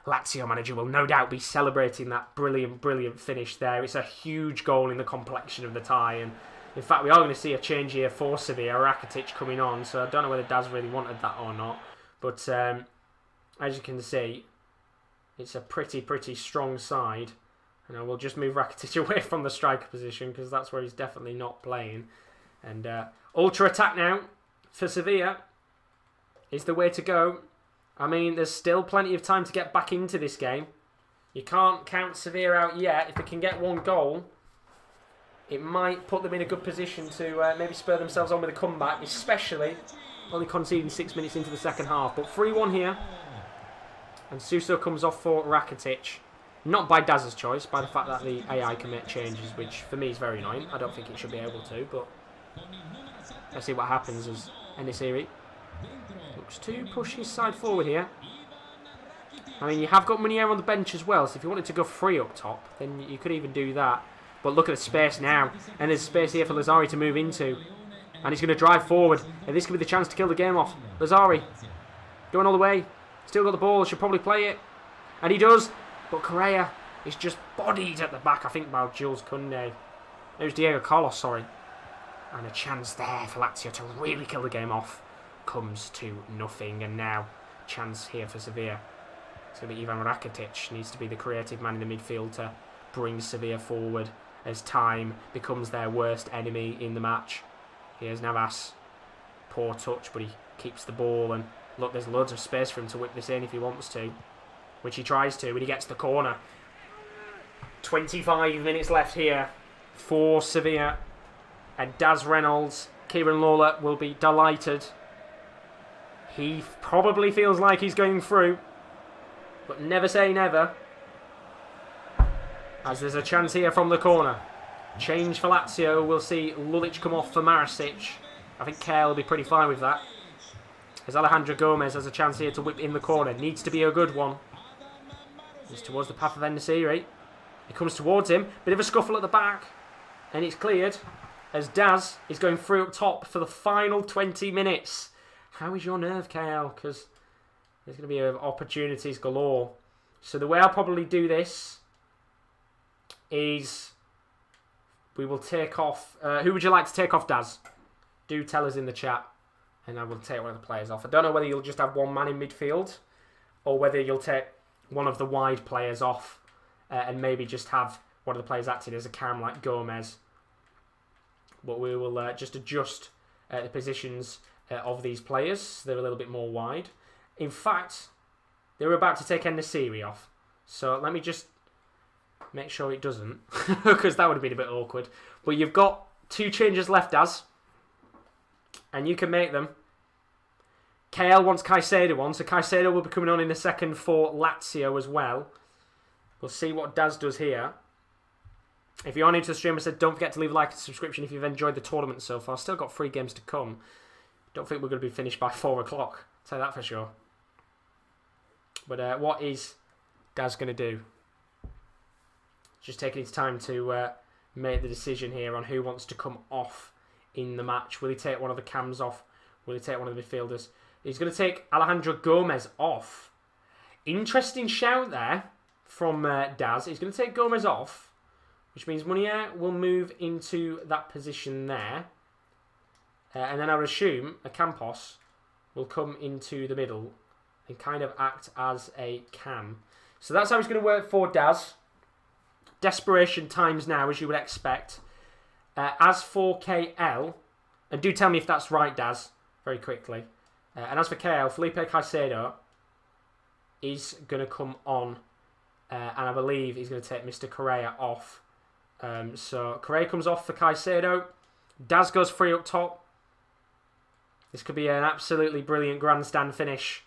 Lazio manager will no doubt be celebrating that brilliant, brilliant finish there. It's a huge goal in the complexion of the tie. And in fact, we are going to see a change here for Sevilla. Rakitic coming on. So I don't know whether Daz really wanted that or not. But as you can see, it's a pretty strong side. And we'll just move Rakitic away from the striker position because that's where he's definitely not playing. And ultra attack now for Sevilla is the way to go. I mean, there's still plenty of time to get back into this game. You can't count Sevilla out yet. If they can get 1 goal, it might put them in a good position to maybe spur themselves on with a comeback, especially only conceding 6 minutes into the second half. But 3-1 here. And Suso comes off for Rakitic. Not by Daz's choice, by the fact that the AI can make changes, which for me is very annoying. I don't think it should be able to, but let's see what happens as En-Nesyri looks to push his side forward here. I mean, you have got Munier on the bench as well, so if you wanted to go free up top, then you could even do that. But look at the space now, and there's space here for Lazzari to move into. And he's going to drive forward, and this could be the chance to kill the game off. Lazzari, going all the way, still got the ball, should probably play it. And he does, but Correa is just bodied at the back, I think, by Jules Koundé. It was Diego Carlos, sorry. And a chance there for Lazio to really kill the game off comes to nothing. And now, chance here for Sevilla. It's going to be Ivan Rakitic. Needs to be the creative man in the midfield to bring Sevilla forward as time becomes their worst enemy in the match. Here's Navas. Poor touch, but he keeps the ball. And look, there's loads of space for him to whip this in if he wants to, which he tries to, and he gets the corner. 25 minutes left here for Sevilla. And Daz Reynolds, Kieran Lawler will be delighted. He probably feels like he's going through, but never say never. As there's a chance here from the corner. Change for Lazio. We'll see Lulic come off for Marasic. I think Kerr will be pretty fine with that. As Alejandro Gomez has a chance here to whip in the corner. Needs to be a good one. He's towards the path of En-Nesyri. He comes towards him. Bit of a scuffle at the back. And it's cleared. As Daz is going through up top for the final 20 minutes. How is your nerve, KL? Because there's going to be opportunities galore. So the way I'll probably do this is we will take off... who would you like to take off, Daz? Do tell us in the chat. And I will take one of the players off. I don't know whether you'll just have one man in midfield or whether you'll take one of the wide players off and maybe just have one of the players acting as a cam like Gomez but we will just adjust the positions of these players. They're a little bit more wide. In fact, they were about to take En-Nesyri off. So let me just make sure it doesn't, because that would have been a bit awkward. But you've got 2 changes left, Daz, and you can make them. KL wants Caicedo on, so Caicedo will be coming on in a second for Lazio as well. We'll see what Daz does here. If you're new to the stream, I said don't forget to leave a like and subscription if you've enjoyed the tournament so far. Still got 3 games to come. Don't think we're going to be finished by 4 o'clock. I'll tell you that for sure. But what is Daz going to do? Just taking his time to make the decision here on who wants to come off in the match. Will he take one of the cams off? Will he take one of the midfielders? He's going to take Alejandro Gomez off. Interesting shout there from Daz. He's going to take Gomez off, which means Munier will move into that position there. And then I would assume a Campos will come into the middle and kind of act as a cam. So that's how it's going to work for Daz. Desperation times now, as you would expect. As for KL, and do tell me if that's right, Daz, very quickly. And as for KL, Felipe Caicedo is going to come on, and I believe he's going to take Mr. Correa off. So Correa comes off for Caicedo. Daz goes free up top. This could be an absolutely brilliant grandstand finish.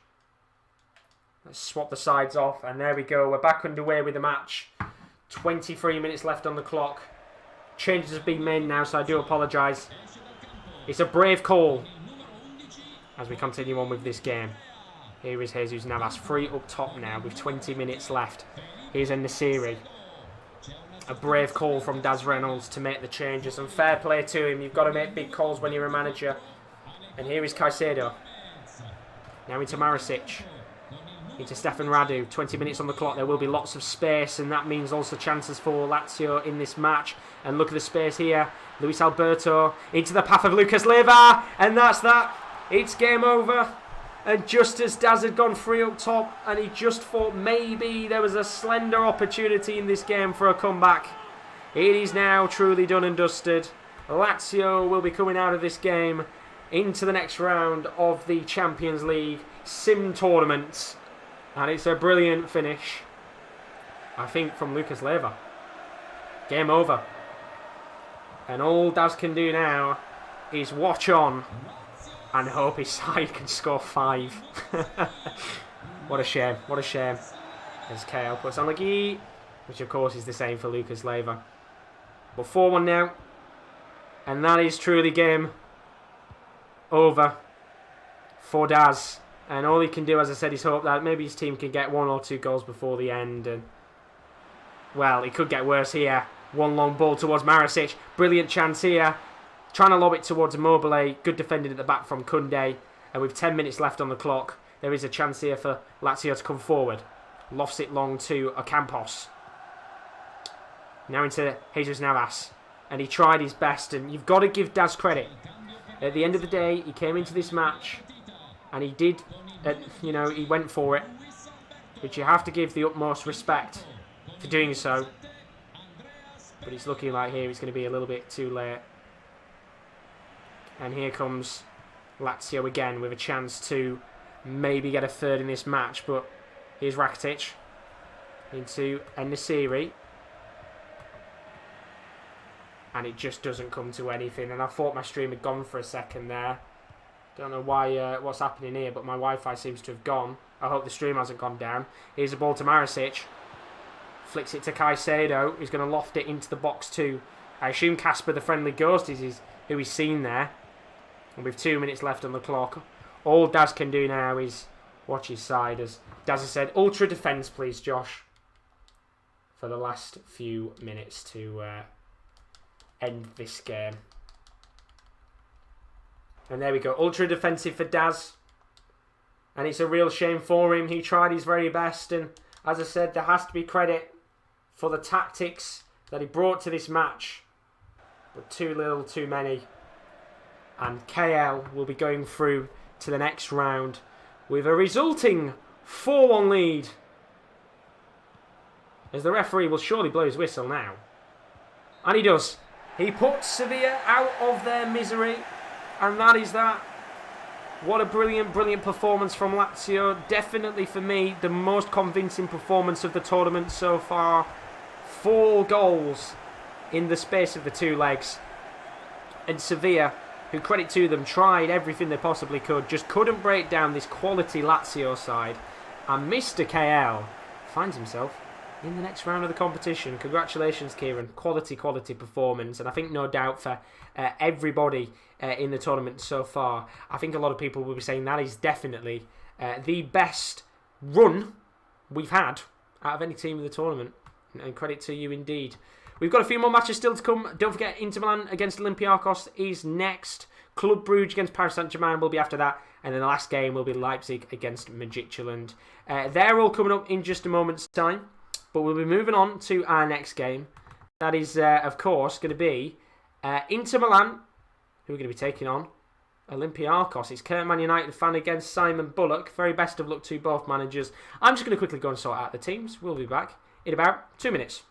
Let's swap the sides off, and there we go. We're back underway with the match. 23 minutes left on the clock. Changes have been made now, so I do apologise. It's a brave call as we continue on with this game. Here is Jesus Navas, free up top now with 20 minutes left. Here's En-Nesyri. A brave call from Daz Reynolds to make the changes, and fair play to him. You've got to make big calls when you're a manager. And here is Caicedo. Now into Marasic. Into Stefan Radu. 20 minutes on the clock. There will be lots of space, and that means also chances for Lazio in this match. And look at the space here. Luis Alberto into the path of Lucas Leiva. And that's that. It's game over. And just as Daz had gone free up top, and he just thought maybe there was a slender opportunity in this game for a comeback, it is now truly done and dusted. Lazio will be coming out of this game into the next round of the Champions League Sim tournament. And it's a brilliant finish, I think, from Lucas Leiva. Game over. And all Daz can do now is watch on and hope his side can score 5. What a shame. What a shame. As KL puts on Legui, which of course is the same for Lucas Leiva. But 4-1 now. And that is truly game over for Daz. And all he can do, as I said, is hope that maybe his team can get 1 or 2 goals before the end. And, well, it could get worse here. One long ball towards Marasic. Brilliant chance here. Trying to lob it towards Immobile. Good defending at the back from Koundé. And with 10 minutes left on the clock, there is a chance here for Lazio to come forward. Lofts it long to Ocampos. Now into Jesus Navas. And he tried his best. And you've got to give Daz credit. At the end of the day, he came into this match and he did, he went for it. Which you have to give the utmost respect for doing so. But it's looking like here it's going to be a little bit too late. And here comes Lazio again with a chance to maybe get a third in this match. But here's Rakitic into En-Nesyri. And it just doesn't come to anything. And I thought my stream had gone for a second there. Don't know why, what's happening here, but my Wi-Fi seems to have gone. I hope the stream hasn't gone down. Here's a ball to Marasic. Flicks it to Caicedo. He's going to loft it into the box too. I assume Casper, the friendly ghost, is who he's seen there. And with 2 minutes left on the clock, all Daz can do now is watch his side. As Daz has said, ultra defence, please, Josh, for the last few minutes to end this game. And there we go, ultra defensive for Daz. And it's a real shame for him. He tried his very best, and as I said, there has to be credit for the tactics that he brought to this match. But too little, too many. And KL will be going through to the next round with a resulting 4-1 lead. As the referee will surely blow his whistle now. And he does. He puts Sevilla out of their misery, and that is that. What a brilliant, brilliant performance from Lazio. Definitely for me, the most convincing performance of the tournament so far. 4 goals in the space of the 2 legs. And Sevilla, who, credit to them, tried everything they possibly could, just couldn't break down this quality Lazio side. And Mr. KL finds himself in the next round of the competition. Congratulations, Kieran. Quality performance. And I think no doubt for everybody in the tournament so far, I think a lot of people will be saying that is definitely the best run we've had out of any team in the tournament. And credit to you indeed. We've got a few more matches still to come. Don't forget, Inter Milan against Olympiacos is next. Club Brugge against Paris Saint-Germain will be after that. And then the last game will be Leipzig against Midtjylland. They're all coming up in just a moment's time. But we'll be moving on to our next game. That is, of course, going to be Inter Milan, who are going to be taking on Olympiacos. It's Kurt Man United fan against Simon Bullock. Very best of luck to both managers. I'm just going to quickly go and sort out the teams. We'll be back in about 2 minutes.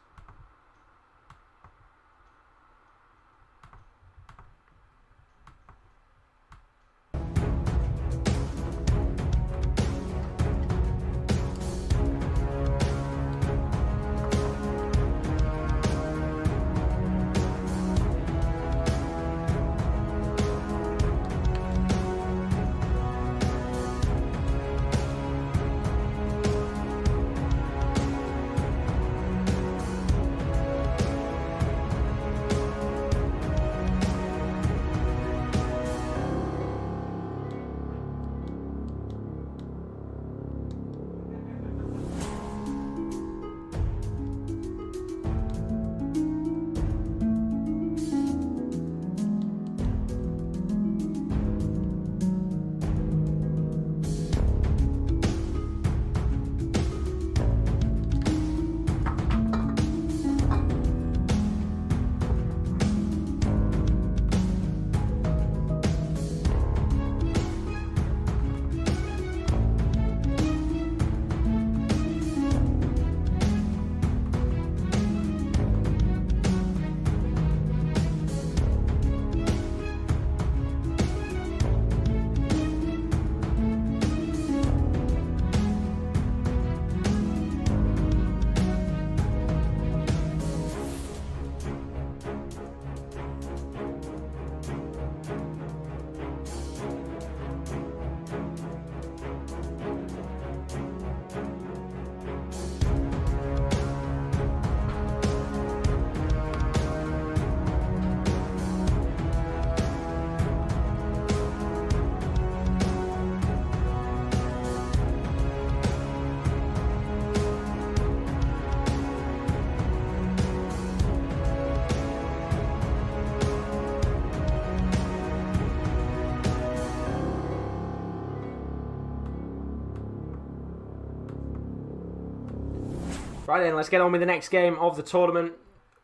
Right then, let's get on with the next game of the tournament.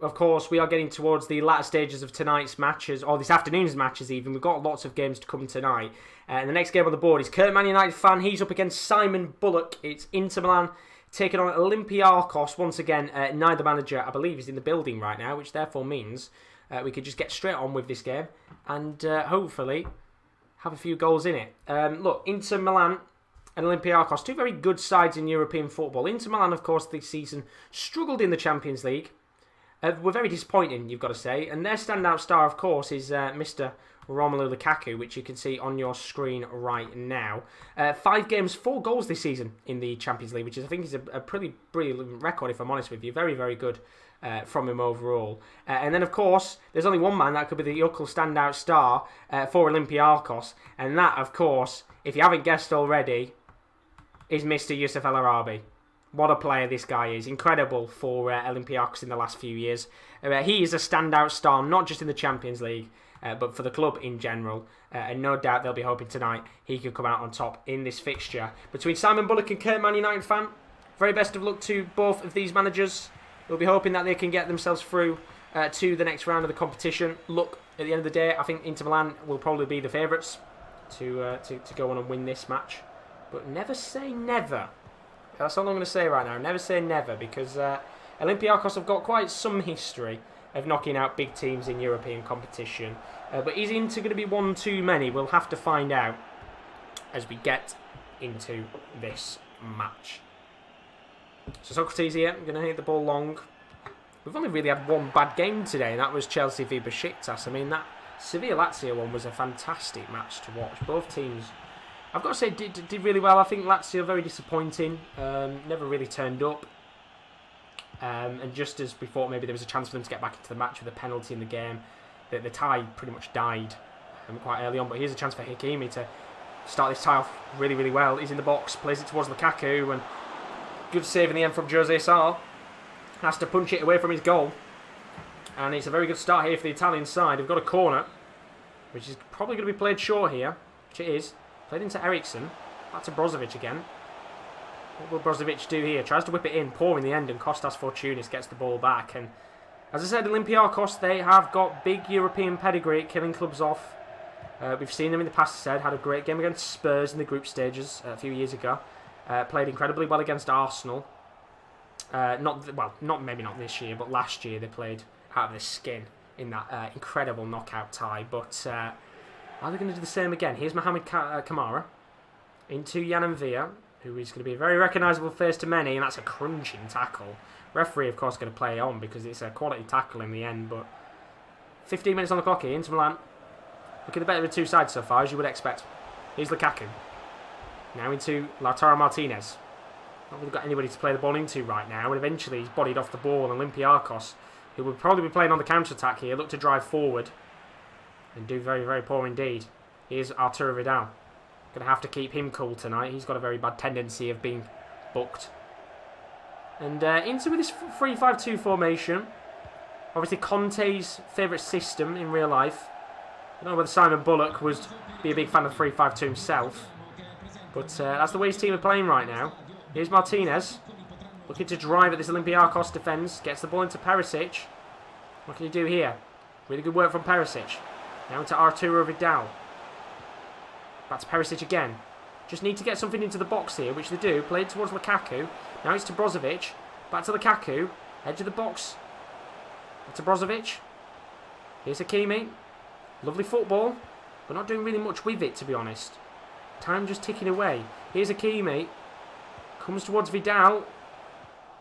Of course, we are getting towards the latter stages of tonight's matches, or this afternoon's matches even. We've got lots of games to come tonight. And the next game on the board is Kurt Man United fan. He's up against Simon Bullock. It's Inter Milan taking on Olympiacos. Once again, neither manager, I believe, is in the building right now, which therefore means we could just get straight on with this game and hopefully have a few goals in it. Look, Inter Milan and Olympiacos, two very good sides in European football. Inter Milan, of course, this season struggled in the Champions League. Were very disappointing, you've got to say. And their standout star, of course, is Mr. Romelu Lukaku, which you can see on your screen right now. 5 games, 4 goals this season in the Champions League, which I think is a pretty brilliant record, if I'm honest with you. Very, very good from him overall. And then, of course, there's only one man that could be the local standout star for Olympiacos. And that, of course, if you haven't guessed already, is Mr. Youssef El Arabi. What a player this guy is. Incredible for Olympiacos in the last few years. He is a standout star, not just in the Champions League, but for the club in general. And no doubt they'll be hoping tonight he could come out on top in this fixture. Between Simon Bullock and Kurt Man United fan, very best of luck to both of these managers. We'll be hoping that they can get themselves through to the next round of the competition. Look, at the end of the day, I think Inter Milan will probably be the favourites to go on and win this match. But never say never. That's all I'm going to say right now. Never say never, because Olympiacos have got quite some history of knocking out big teams in European competition. But is Inter going to be one too many? We'll have to find out as we get into this match. So Socrates here, going to hit the ball long. We've only really had one bad game today, and that was Chelsea v Besiktas. I mean, that Sevilla-Lazio one was a fantastic match to watch. Both teams, I've got to say, did really well. I think Lazio very disappointing, never really turned up. And just as we thought maybe there was a chance for them to get back into the match with a penalty in the game, the tie pretty much died quite early on. But here's a chance for Hakimi to start this tie off really, really well. He's in the box, plays it towards Lukaku, and good save in the end from Jose Sarr. Has to punch it away from his goal. And it's a very good start here for the Italian side. They've got a corner, which is probably going to be played short here, which it is. Played into Eriksson. Back to Brozovic again. What will Brozovic do here? Tries to whip it in, poor in the end, and Kostas Fortounis gets the ball back. And as I said, Olympiacos, they have got big European pedigree at killing clubs off. We've seen them in the past, I said, had a great game against Spurs in the group stages a few years ago. Played incredibly well against Arsenal. Maybe not this year, but last year they played out of their skin in that incredible knockout tie. But are they going to do the same again? Here's Mohamed Kamara into Jan Villa, who is going to be a very recognisable face to many, and that's a crunching tackle. Referee, of course, going to play on because it's a quality tackle in the end. But 15 minutes on the clock here, Inter Milan. Look at the better of the two sides so far, as you would expect. Here's Lukaku. Now into Lautaro Martinez. Not really got anybody to play the ball into right now, and eventually he's bodied off the ball. And Olympiacos, who will probably be playing on the counter-attack here, look to drive forward and do very, very poor indeed. Here's Arturo Vidal. Going to have to keep him cool tonight. He's got a very bad tendency of being booked. And into with this 3-5-2 formation. Obviously Conte's favourite system in real life. I don't know whether Simon Bullock would be a big fan of 3-5-2 himself. But that's the way his team are playing right now. Here's Martinez. Looking to drive at this Olympiacos defence. Gets the ball into Perisic. What can he do here? Really good work from Perisic. Now into Arturo Vidal. Back to Perisic again. Just need to get something into the box here, which they do. Played towards Lukaku. Now it's to Brozovic. Back to Lukaku. Edge of the box. Back to Brozovic. Here's Hakimi. Lovely football, but not doing really much with it, to be honest. Time just ticking away. Here's Hakimi. Comes towards Vidal.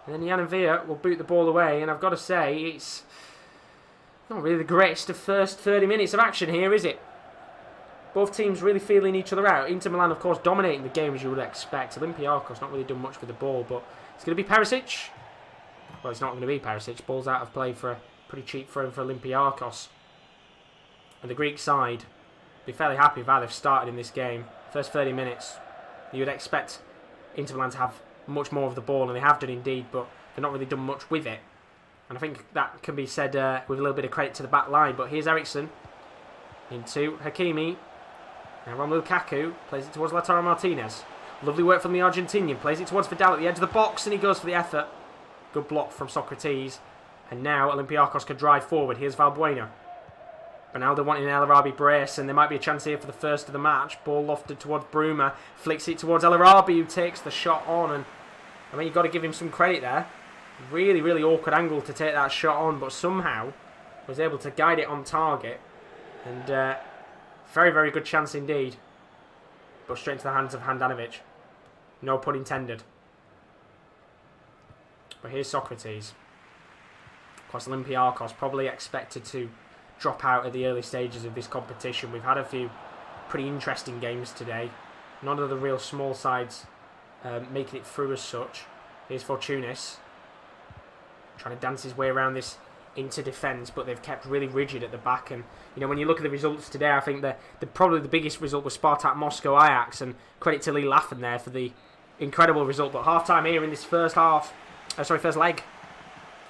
And then Jan Villa will boot the ball away. And I've got to say, it's not really the greatest of first 30 minutes of action here, is it? Both teams really feeling each other out. Inter Milan, of course, dominating the game as you would expect. Olympiacos not really done much with the ball, but it's going to be Perisic. Well, it's not going to be Perisic. Ball's out of play for a pretty cheap throw for Olympiacos. And the Greek side be fairly happy with how they've started in this game. First 30 minutes, you would expect Inter Milan to have much more of the ball, and they have done indeed, but they've not really done much with it. And I think that can be said with a little bit of credit to the back line. But here's Eriksson into Hakimi. Now Romelu Lukaku plays it towards Lautaro Martinez. Lovely work from the Argentinian. Plays it towards Vidal at the edge of the box, and he goes for the effort. Good block from Socrates. And now Olympiacos can drive forward. Here's Valbuena. Ronaldo wanting an El Arabi brace, and there might be a chance here for the first of the match. Ball lofted towards Bruma. Flicks it towards El Arabi, who takes the shot on. And I mean, you've got to give him some credit there. Really, really awkward angle to take that shot on, but somehow was able to guide it on target. And very, very good chance indeed. But straight into the hands of Handanovic. No pun intended. But here's Socrates. Of course, Olympiacos probably expected to drop out at the early stages of this competition. We've had a few pretty interesting games today. None of the real small sides making it through as such. Here's Fortounis. Trying to dance his way around this into defence, but they've kept really rigid at the back. And you know, when you look at the results today, I think probably the biggest result was Spartak Moscow Ajax, and credit to Lee Laffen there for the incredible result. But half-time here in this first leg,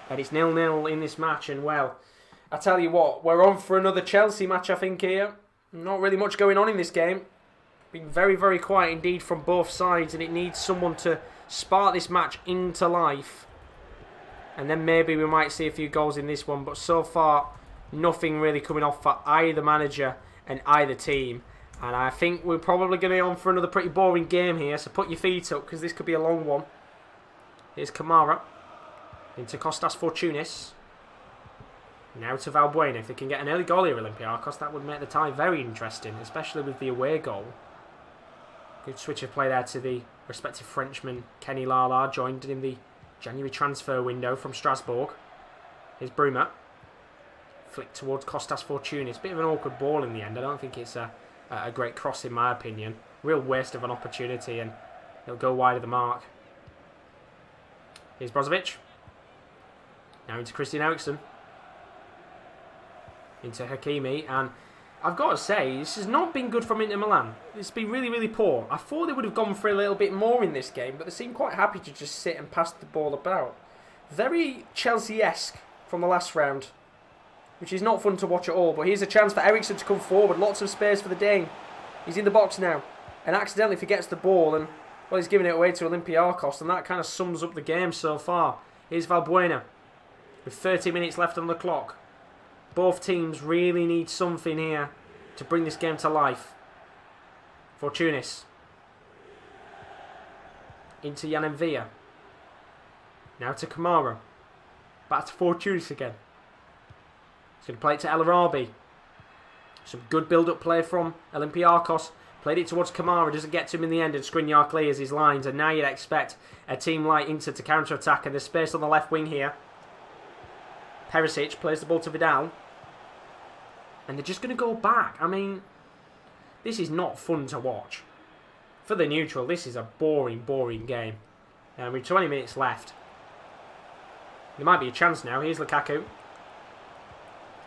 and it's 0-0 in this match. And well, I tell you what, we're on for another Chelsea match, I think, here. Not really much going on in this game. Been very, very quiet indeed from both sides, and it needs someone to spark this match into life. And then maybe we might see a few goals in this one. But so far, nothing really coming off for either manager and either team. And I think we're probably going to be on for another pretty boring game here. So put your feet up, because this could be a long one. Here's Kamara into Kostas Fortounis. Now to Valbuena. If they can get an early goal here, Olympiacos, that would make the tie very interesting, especially with the away goal. Good switch of play there to the respective Frenchman, Kenny Lala, joined in the January transfer window from Strasbourg. Here's Bruma. Flick towards Costas Fortunis. Bit of an awkward ball in the end. I don't think it's a great cross in my opinion. Real waste of an opportunity, and it'll go wide of the mark. Here's Brozovic. Now into Christian Eriksen. Into Hakimi, and I've got to say, this has not been good from Inter Milan. It's been really, really poor. I thought they would have gone for a little bit more in this game, but they seem quite happy to just sit and pass the ball about. Very Chelsea-esque from the last round, which is not fun to watch at all. But here's a chance for Eriksen to come forward. Lots of space for the Dane. He's in the box now, and accidentally forgets the ball, and well, he's giving it away to Olympiacos, and that kind of sums up the game so far. Here's Valbuena with 30 minutes left on the clock. Both teams really need something here to bring this game to life. Fortunis. Into Jan Envia. Now to Kamara. Back to Fortunis again. He's going to play it to El Arabi. Some good build-up play from Olympiacos. Played it towards Kamara. Doesn't get to him in the end, and Skriniar clears his lines. And now you'd expect a team like Inter to counter-attack. And there's space on the left wing here. Perisic plays the ball to Vidal. And they're just going to go back. I mean, this is not fun to watch. For the neutral, this is a boring, boring game. With 20 minutes left. There might be a chance now. Here's Lukaku.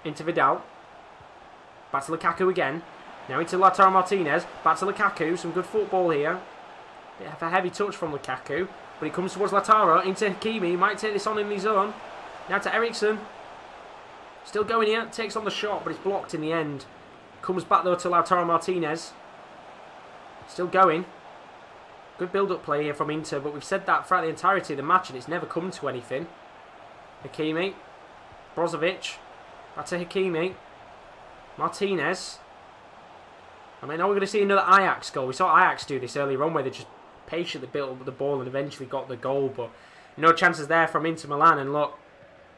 Into Vidal. Back to Lukaku again. Now into Lautaro Martinez. Back to Lukaku. Some good football here. Bit of a heavy touch from Lukaku. But he comes towards Lautaro. Into Hakimi. Might take this on in his own. Now to Eriksen. Still going here. Takes on the shot, but it's blocked in the end. Comes back though to Lautaro Martinez. Still going. Good build-up play here from Inter, but we've said that throughout the entirety of the match, and it's never come to anything. Hakimi. Brozovic. Back to Hakimi. Martinez. I mean, are we going to see another Ajax goal? We saw Ajax do this earlier on, where they just patiently built up the ball and eventually got the goal, but no chances there from Inter Milan. And look,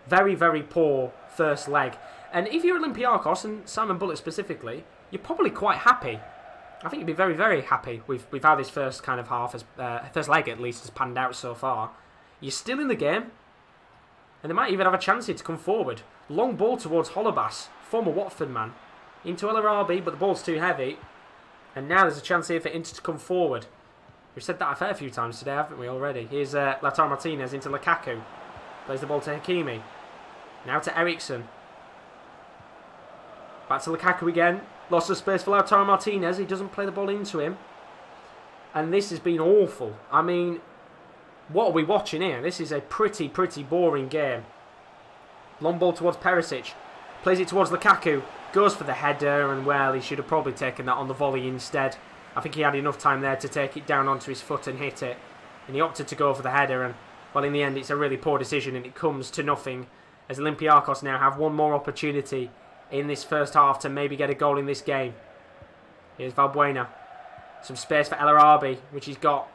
very, very poor first leg. And if you're Olympiacos, and Simon Bullock specifically, you're probably quite happy. I think you'd be very, very happy with how this first kind of half, first leg at least, has panned out so far. You're still in the game, and they might even have a chance here to come forward. Long ball towards Holobas, former Watford man, into El Arabi, but the ball's too heavy. And now there's a chance here for Inter to come forward. We've said that a fair few times today, haven't we, already? Here's Lautaro Martinez into Lukaku. Plays the ball to Hakimi. Now to Eriksen. Back to Lukaku again. Lots of space for Lautaro Martinez. He doesn't play the ball into him. And this has been awful. I mean, what are we watching here? This is a pretty, pretty boring game. Long ball towards Perisic. Plays it towards Lukaku. Goes for the header, and well, he should have probably taken that on the volley instead. I think he had enough time there to take it down onto his foot and hit it. And he opted to go for the header, and well, in the end, it's a really poor decision, and it comes to nothing, as Olympiacos now have one more opportunity in this first half to maybe get a goal in this game. Here's Valbuena. Some space for El Arabi, which he's got.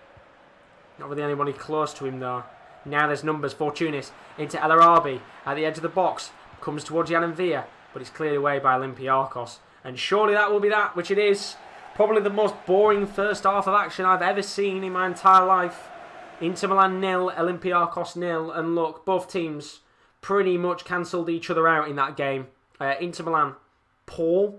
Not really anybody close to him, though. Now there's numbers. Fortunis into El Arabi at the edge of the box. Comes towards Jan Envia, but it's cleared away by Olympiacos. And surely that will be that, which it is. Probably the most boring first half of action I've ever seen in my entire life. Inter Milan 0, Olympiacos 0. And look, both teams pretty much cancelled each other out in that game. Inter Milan, poor,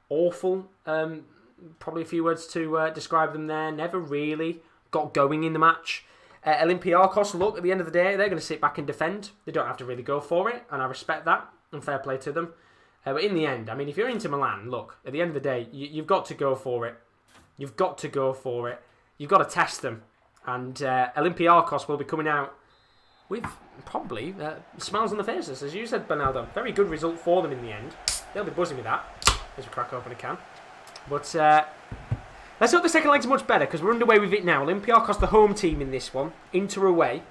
awful. Probably a few words to describe them there. Never really got going in the match. Olympiacos, look, at the end of the day, they're going to sit back and defend. They don't have to really go for it, and I respect that, and fair play to them. But in the end, I mean, if you're Inter Milan, look, at the end of the day, you've got to go for it. You've got to go for it. You've got to test them. And Olympiacos will be coming out with probably smiles on their faces, as you said, Bernardo. Very good result for them in the end. They'll be buzzing with that as we crack open a can. But let's hope the second leg's much better, because we're underway with it now. Olympiacos, the home team in this one. Inter away.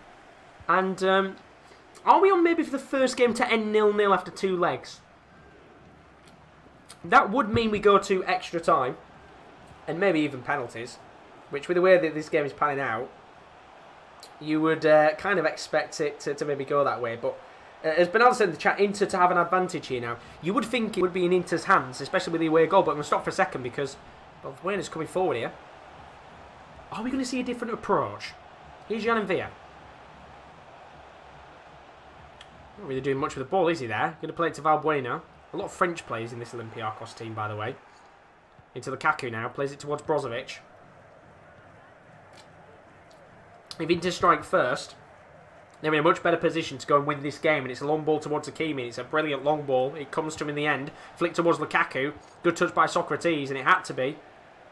And are we on maybe for the first game to end 0-0 after 2 legs? That would mean we go to extra time, and maybe even penalties, which with the way that this game is panning out, you would kind of expect it to maybe go that way. But As Bernardo said in the chat, Inter to have an advantage here now. You would think it would be in Inter's hands, especially with the away goal, but I'm going to stop for a second because Buena's coming forward here. Are we going to see a different approach? Here's Jan and Villa. Not really doing much with the ball, is he there? Going to play it to Valbuena. A lot of French players in this Olympiacos team, by the way. Into Lukaku now. Plays it towards Brozovic. If Inter strike first, they're in a much better position to go and win this game. And it's a long ball towards Hakimi. It's a brilliant long ball. It comes to him in the end. Flick towards Lukaku. Good touch by Socrates, and it had to be.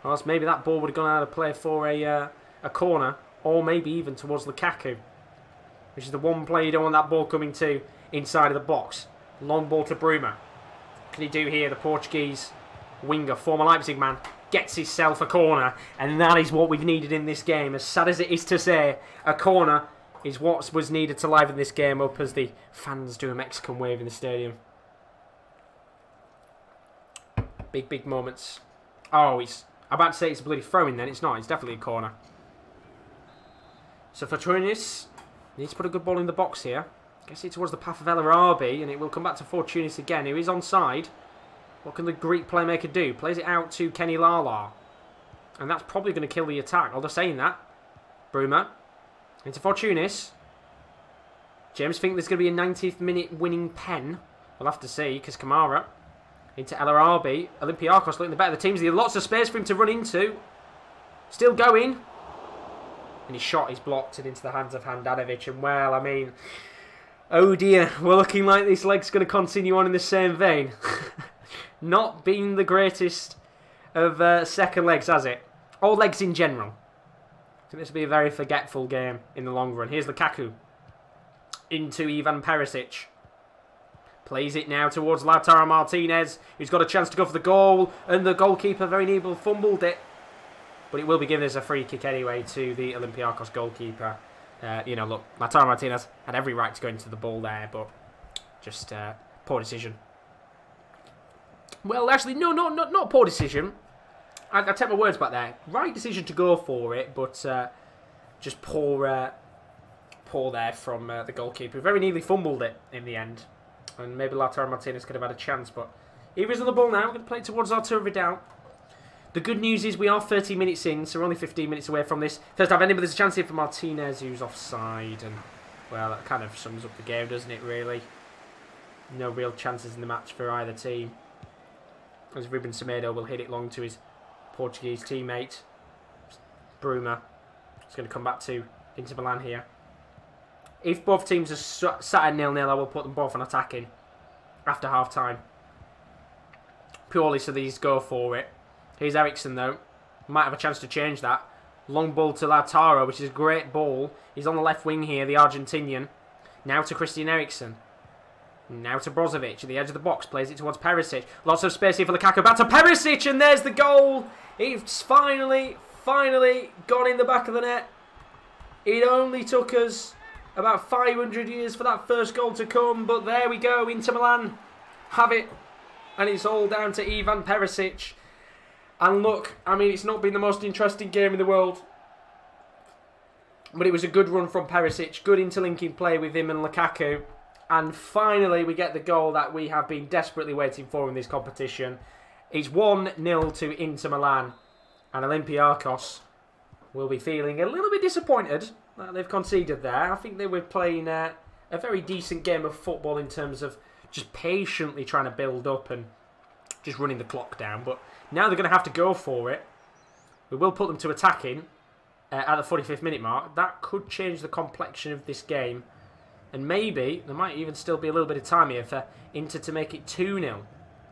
Or else maybe that ball would have gone out of play for a corner. Or maybe even towards Lukaku. Which is the one play you don't want that ball coming to inside of the box. Long ball to Bruma. What can he do here? The Portuguese winger, former Leipzig man, gets himself a corner. And that is what we've needed in this game. As sad as it is to say, a corner is what was needed to liven this game up as the fans do a Mexican wave in the stadium. Big, big moments. Oh, I'm about to say it's a bloody throw-in then. It's not. It's definitely a corner. So Fortunis needs to put a good ball in the box here. Gets it towards the path of El Arabi, and it will come back to Fortunis again, who is onside. What can the Greek playmaker do? Plays it out to Kenny Lala. And that's probably going to kill the attack. Although saying that, Bruma into Fortunis. James think there's going to be a 90th minute winning pen. We'll have to see, because Kamara into El Arabi. Olympiacos looking the better of the teams. There's lots of space for him to run into. Still going. And his shot is blocked and into the hands of Handanovic. And well, I mean, oh dear, we're looking like this leg's going to continue on in the same vein. Not being the greatest of second legs, has it? All legs in general. I think this will be a very forgetful game in the long run. Here's Lukaku. Into Ivan Perisic. Plays it now towards Lautaro Martinez, who's got a chance to go for the goal. And the goalkeeper very nearly fumbled it. But it will be given as a free kick anyway to the Olympiacos goalkeeper. Look, Lautaro Martinez had every right to go into the ball there, but just poor decision. Well, actually, no, not poor decision. I take my words back there. Right decision to go for it, but just poor there from the goalkeeper. Very nearly fumbled it in the end. And maybe Lautaro Martinez could have had a chance, but here is on the ball now. We're going to play it towards Arturo Vidal. The good news is we are 30 minutes in, so we're only 15 minutes away from this first half ending, but there's a chance here for Martinez, who's offside, and, well, that kind of sums up the game, doesn't it, really? No real chances in the match for either team. As Ruben Semedo will hit it long to his Portuguese teammate. Bruma is going to come back to Inter Milan here. If both teams are sat at 0-0, I will put them both on attacking after half-time. Purely so these go for it. Here's Ericsson, though. Might have a chance to change that. Long ball to Lautaro, which is a great ball. He's on the left wing here, the Argentinian. Now to Christian Eriksen. Now to Brozovic at the edge of the box. Plays it towards Perisic. Lots of space here for Lukaku. Back to Perisic, and there's the goal. It's finally gone in the back of the net. It only took us about 500 years for that first goal to come, but there we go. Inter Milan have it, and it's all down to Ivan Perisic. And look, I mean, it's not been the most interesting game in the world, but it was a good run from Perisic. Good interlinking play with him and Lukaku. And finally, we get the goal that we have been desperately waiting for in this competition. It's 1-0 to Inter Milan. And Olympiacos will be feeling a little bit disappointed that they've conceded there. I think they were playing a very decent game of football in terms of just patiently trying to build up and just running the clock down. But now they're going to have to go for it. We will put them to attacking at the 45th minute mark. That could change the complexion of this game. And maybe there might even still be a little bit of time here for Inter to make it 2-0.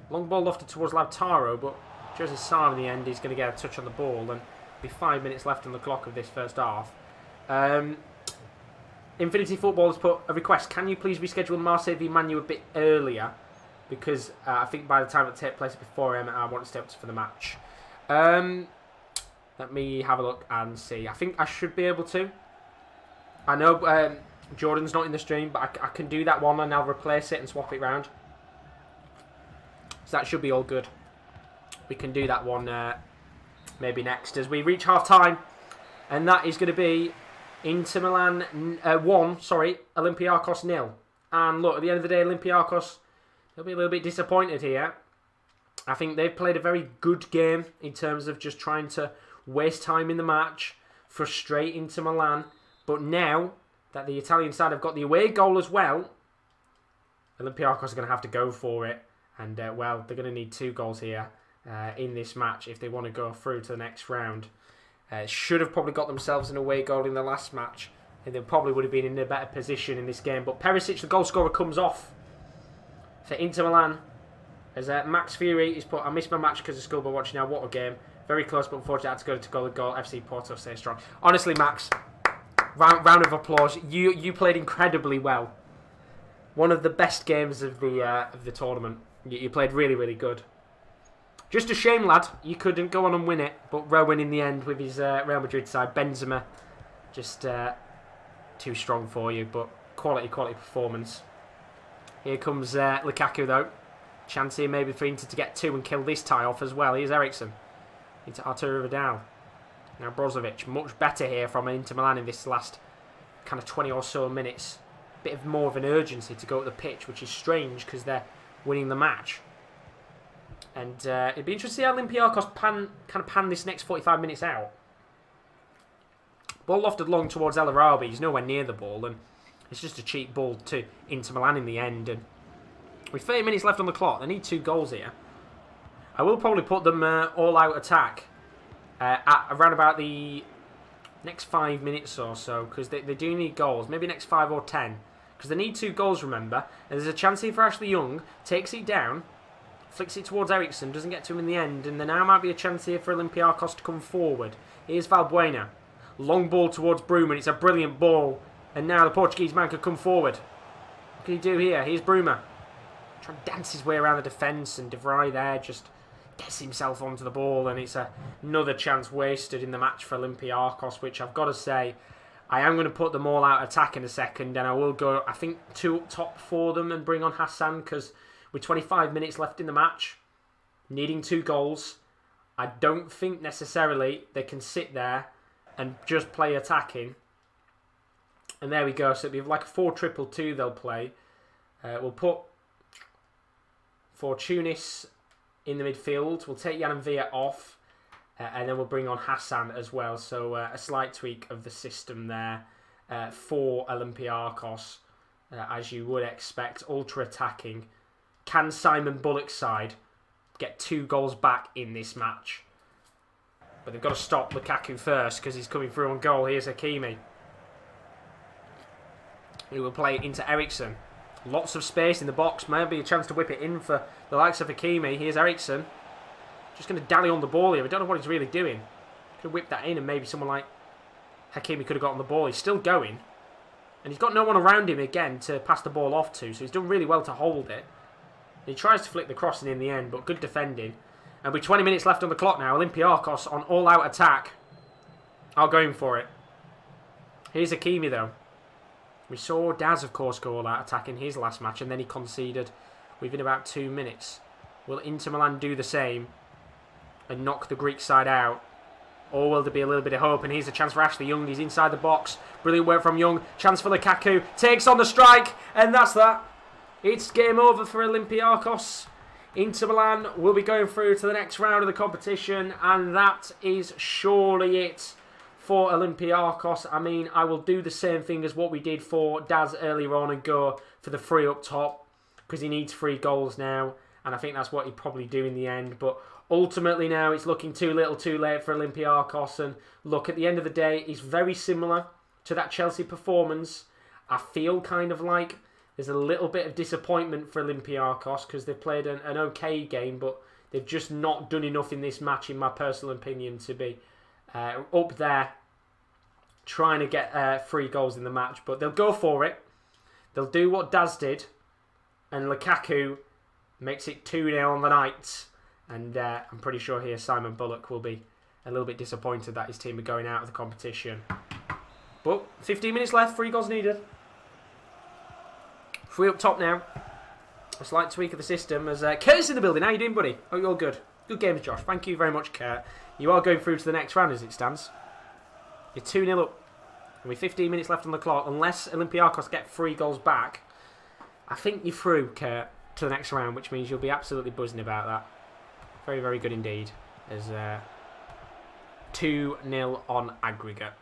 Long ball lofted towards Lautaro, but Jose Sarr in the end is going to get a touch on the ball. And be 5 minutes left on the clock of this first half. Infinity Football has put a request. Can you please reschedule Marseille v Manu a bit earlier? Because I think by the time it takes place before him, I want to stay up for the match. Let me have a look and see. I think I should be able to. I know Jordan's not in the stream, but I can do that one and I'll replace it and swap it round. So that should be all good. We can do that one maybe next as we reach half-time. And that is going to be Inter Milan 1, Olympiacos 0. And look, at the end of the day, Olympiacos, they'll be a little bit disappointed here. I think they've played a very good game in terms of just trying to waste time in the match, frustrate Inter Milan. But now that the Italian side have got the away goal as well, Olympiacos are going to have to go for it. And, well, they're going to need 2 goals here in this match if they want to go through to the next round. Should have probably got themselves an away goal in the last match, and they probably would have been in a better position in this game. But Perisic, the goal scorer, comes off for Inter Milan. As Max Fury is put, I missed my match because of school, but watching now, what a game. Very close, but unfortunately I had to go to goal. FC Porto stay strong. Honestly, Max, round of applause. You played incredibly well. One of the best games of the tournament. You played really, really good. Just a shame, lad, you couldn't go on and win it. But Rowan in the end with his Real Madrid side. Benzema, just too strong for you, but quality performance. Here comes Lukaku, though. Chance here maybe for Inter to get 2 and kill this tie off as well. Here's Ericsson into Arturo Vidal. Now Brozovic, much better here from Inter Milan in this last kind of 20 or so minutes. Bit of more of an urgency to go at the pitch, which is strange because they're winning the match. And it'd be interesting to see how Olympiacos pan this next 45 minutes out. Ball lofted long towards El Arabi. He's nowhere near the ball, and it's just a cheap ball to Inter Milan in the end. And with 30 minutes left on the clock, they need 2 goals here. I will probably put them all-out attack at around about the next 5 minutes or so, because they do need goals. Maybe next 5 or 10, because they need 2 goals, remember. And there's a chance here for Ashley Young. Takes it down, flicks it towards Ericsson, doesn't get to him in the end, and there now might be a chance here for Olympiacos to come forward. Here's Valbuena. Long ball towards Bruma. It's a brilliant ball, and now the Portuguese man could come forward. What can he do here? Here's Bruma. Trying to dance his way around the defence, and De Vrij there just gets himself onto the ball, and it's another chance wasted in the match for Olympiacos, which I've got to say, I am going to put them all out attack in a second, and I will go, I think, 2 up top for them and bring on Hassan, because with 25 minutes left in the match, needing 2 goals, I don't think necessarily they can sit there and just play attacking. And there we go, so it'll be like a 4-2-2 they'll play. We'll put for Tunis in the midfield. We'll take Jan Villa off, and then we'll bring on Hassan as well. So a slight tweak of the system there for Olympiacos, as you would expect, ultra-attacking. Can Simon Bullock's side get 2 goals back in this match? But they've got to stop Lukaku first because he's coming through on goal. Here's Hakimi, who will play it into Ericsson. Lots of space in the box. Maybe a chance to whip it in for the likes of Hakimi. Here's Ericsson. Just going to dally on the ball here. I don't know what he's really doing. Could whip that in and maybe someone like Hakimi could have got on the ball. He's still going. And he's got no one around him again to pass the ball off to. So he's done really well to hold it. He tries to flick the crossing in the end, but good defending. And with 20 minutes left on the clock now, Olympiacos on all-out attack are going for it. Here's Hakimi though. We saw Daz, of course, go all-out attack in his last match, and then he conceded within about 2 minutes. Will Inter Milan do the same and knock the Greek side out? Or will there be a little bit of hope? And here's a chance for Ashley Young. He's inside the box. Brilliant work from Young. Chance for Lukaku. Takes on the strike. And that's that. It's game over for Olympiacos. Inter Milan will be going through to the next round of the competition. And that is surely it for Olympiacos. I mean, I will do the same thing as what we did for Daz earlier on and go for the 3 up top, because he needs 3 goals now. And I think that's what he'd probably do in the end. But ultimately now it's looking too little too late for Olympiacos. And look, at the end of the day, it's very similar to that Chelsea performance. I feel kind of like there's a little bit of disappointment for Olympiacos because they've played an okay game, but they've just not done enough in this match, in my personal opinion, to be up there trying to get 3 goals in the match. But they'll go for it. They'll do what Daz did. And Lukaku makes it 2-0 on the night. And I'm pretty sure here Simon Bullock will be a little bit disappointed that his team are going out of the competition. But 15 minutes left, 3 goals needed. 3 up top now. A slight tweak of the system as Kurt's in the building. How you doing, buddy? Oh, you're good. Good games, Josh. Thank you very much, Kurt. You are going through to the next round as it stands. You're 2-0 up. And with 15 minutes left on the clock, unless Olympiacos get 3 goals back, I think you're through, Kurt, to the next round, which means you'll be absolutely buzzing about that. Very, very good indeed. There's 2-0 on aggregate.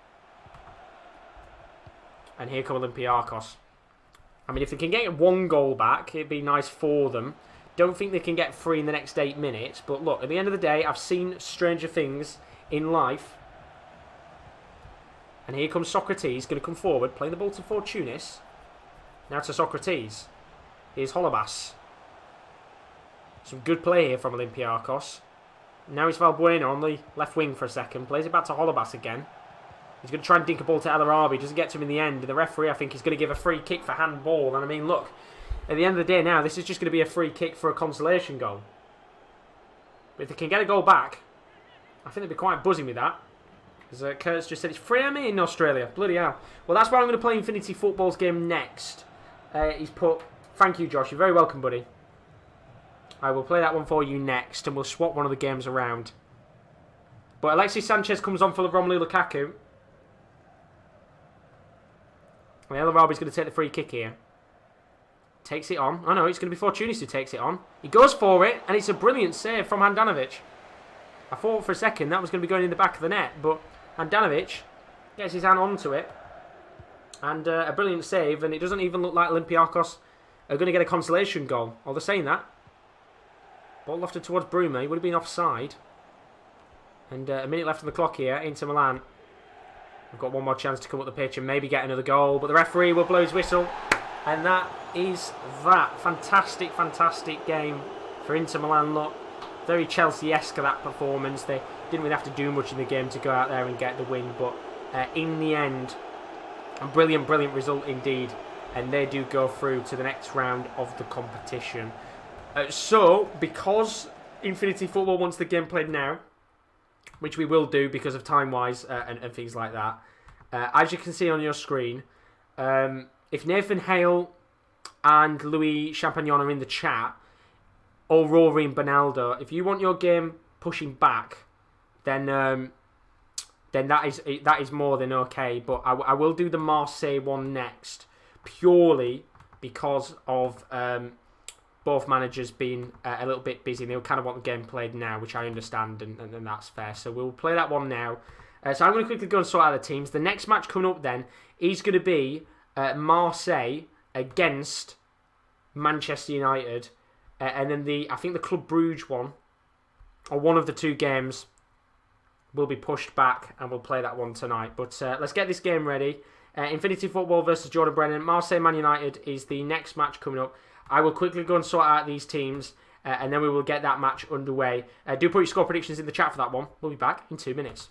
And here come Olympiacos. I mean, if they can get 1 goal back, it'd be nice for them. Don't think they can get 3 in the next 8 minutes. But look, at the end of the day, I've seen stranger things in life. And here comes Socrates, going to come forward, playing the ball to Fortunis. Now to Socrates. Here's Holobas. Some good play here from Olympiacos. Now it's Valbuena on the left wing for a second. Plays it back to Holobas again. He's going to try and dink a ball to El Arabi. Doesn't get to him in the end. The referee, I think, is going to give a free kick for handball. And I mean, look, at the end of the day now, this is just going to be a free kick for a consolation goal. But if they can get a goal back, I think they'd be quite buzzing with that. As Kurt's just said, it's 3am in Australia. Bloody hell. Well, that's where I'm going to play Infinity Football's game next. He's put... Thank you, Josh. You're very welcome, buddy. I will play that one for you next, and we'll swap one of the games around. But Alexis Sanchez comes on for Romelu Lukaku. And El Arabi's going to take the free kick here. Takes it on. Oh no, it's going to be Fortunis who takes it on. He goes for it, and it's a brilliant save from Handanovic. I thought for a second that was going to be going in the back of the net, but Handanovic gets his hand onto it. And a brilliant save, and it doesn't even look like Olympiacos are going to get a consolation goal. Oh, they're saying that. Ball lofted towards Bruma. He would have been offside. And a minute left on the clock here. Inter Milan. We've got one more chance to come up the pitch and maybe get another goal. But the referee will blow his whistle. And that is that. Fantastic, fantastic game for Inter Milan. Look, very Chelsea-esque that performance. They didn't really have to do much in the game to go out there and get the win. But in the end, a brilliant, brilliant result indeed. And they do go through to the next round of the competition. So, because Infinity Football wants the game played now, which we will do because of time-wise and things like that, as you can see on your screen, if Nathan Hale and Louis Champagnon are in the chat, or Rory and Bonaldo, if you want your game pushing back, then that is more than okay. But I will do the Marseille one next, purely because of both managers being a little bit busy. They kind of want the game played now, which I understand, and that's fair. So we'll play that one now. So I'm going to quickly go and sort out the teams. The next match coming up then is going to be Marseille against Manchester United. And then I think the Club Brugge one, or one of the two games, will be pushed back, and we'll play that one tonight. But let's get this game ready. Infinity Football versus Jordan Brennan. Marseille Man United is the next match coming up. I will quickly go and sort out these teams, and then we will get that match underway. Do put your score predictions in the chat for that one. We'll be back in 2 minutes.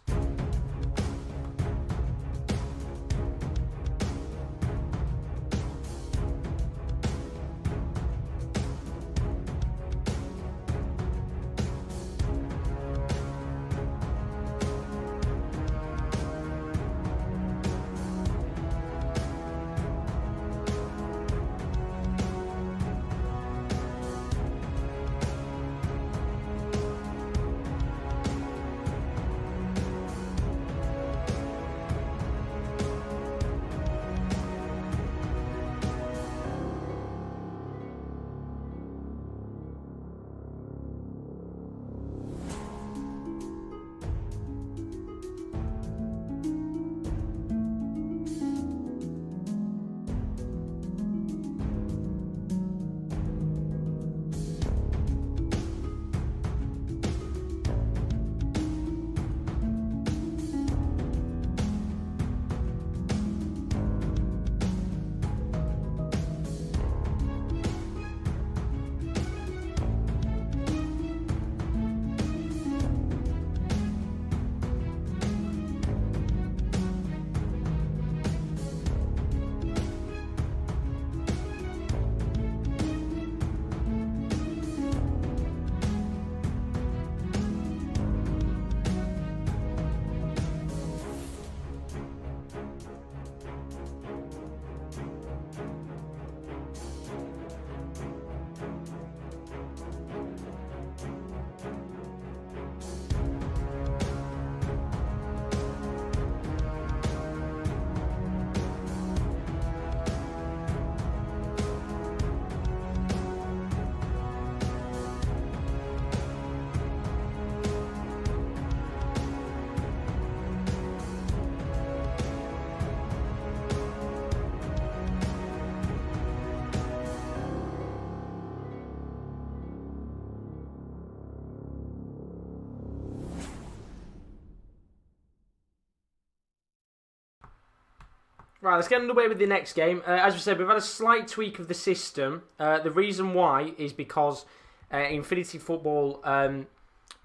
Right, let's get underway with the next game. As we said, we've had a slight tweak of the system. The reason why is because Infinity Football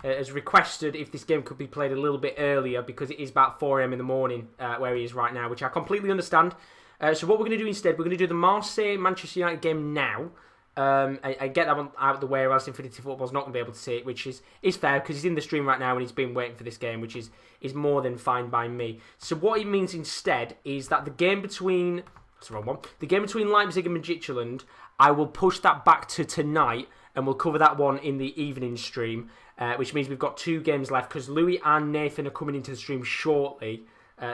has requested if this game could be played a little bit earlier because it is about 4 a.m. in the morning where he is right now, which I completely understand. So what we're going to do instead, we're going to do the Marseille-Manchester United game now. I get that one out of the way, or else Infinity Football's not going to be able to see it, which is fair because he's in the stream right now and he's been waiting for this game, which is more than fine by me. So what it means instead is that the game between Leipzig and Midtjylland, I will push that back to tonight and we'll cover that one in the evening stream, which means we've got 2 games left because Louis and Nathan are coming into the stream shortly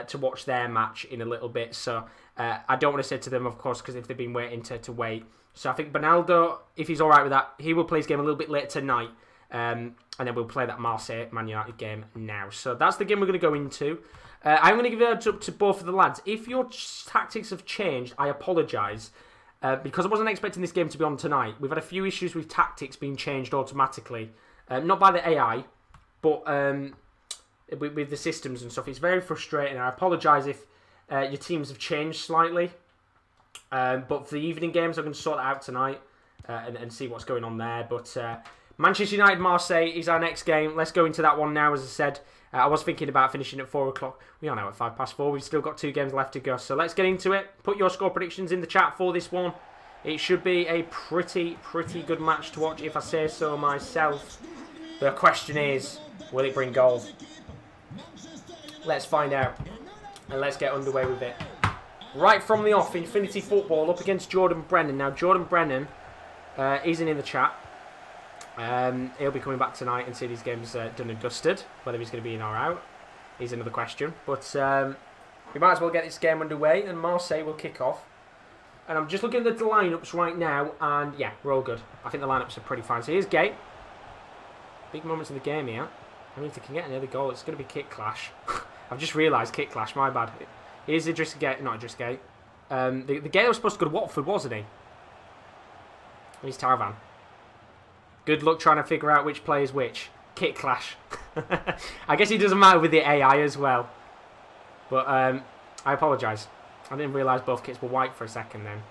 to watch their match in a little bit. So I don't want to say to them, of course, because if they've been waiting to wait. So I think Bernaldo, if he's all right with that, he will play his game a little bit later tonight. And then we'll play that Marseille-Man United game now. So that's the game we're going to go into. I'm going to give a heads up to both of the lads. If your tactics have changed, I apologise. Because I wasn't expecting this game to be on tonight. We've had a few issues with tactics being changed automatically. Not by the AI, but with the systems and stuff. It's very frustrating. I apologise if your teams have changed slightly. But for the evening games, I'm going to sort that out tonight and see what's going on there. But Manchester United-Marseille is our next game. Let's go into that one now, as I said. I was thinking about finishing at 4 o'clock. We are now at 4:05. We've still got 2 games left to go. So let's get into it. Put your score predictions in the chat for this one. It should be a pretty good match to watch, if I say so myself. The question is, will it bring goals? Let's find out. And let's get underway with it. Right from the off, Infinity Football up against Jordan Brennan. Now, Jordan Brennan isn't in the chat. He'll be coming back tonight and see these games done and dusted. Whether he's going to be in or out is another question. But we might as well get this game underway, and Marseille will kick off. And I'm just looking at the lineups right now, and yeah, we're all good. I think the lineups are pretty fine. So here's Gate. Big moments in the game here. I mean, if they can get another goal, it's going to be kick clash. I've just realised kick clash. My bad. Here's Idris Gate, not Idris Gate. The Gate that was supposed to go to Watford, wasn't he? He's Tarvan. Good luck trying to figure out which play is which. Kick clash. I guess it doesn't matter with the AI as well. But I apologise. I didn't realise both kits were white for a second then.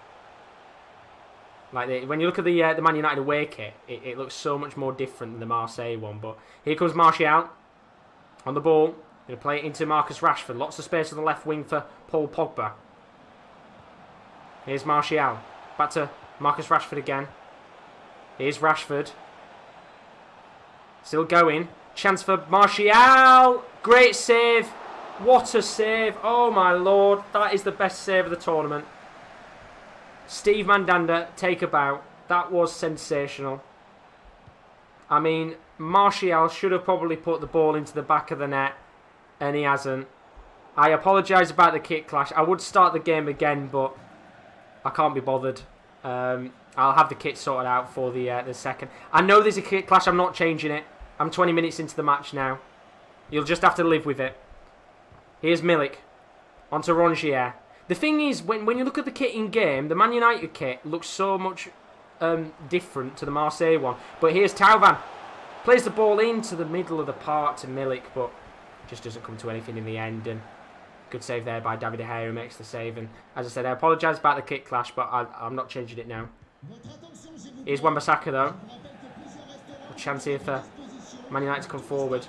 Like when you look at the Man United away kit, it looks so much more different than the Marseille one. But here comes Martial on the ball. Going to play it into Marcus Rashford. Lots of space on the left wing for Paul Pogba. Here's Martial. Back to Marcus Rashford again. Here's Rashford. Still going. Chance for Martial. Great save. What a save. Oh my lord. That is the best save of the tournament. Steve Mandanda, take a bow. That was sensational. I mean, Martial should have probably put the ball into the back of the net. And he hasn't. I apologise about the kick clash. I would start the game again, but I can't be bothered. I'll have the kit sorted out for the second. I know there's a kick clash. I'm not changing it. I'm 20 minutes into the match now. You'll just have to live with it. Here's Milik. Onto Rongier. The thing is, when you look at the kit in game, the Man United kit looks so much different to the Marseille one. But here's Tauvan. Plays the ball into the middle of the park to Milik, but just doesn't come to anything in the end. And good save there by David De Gea, who makes the save. And as I said, I apologise about the kick clash, but I'm not changing it now. Here's Wan-Bissaka though. A chance here for Man United to come forward.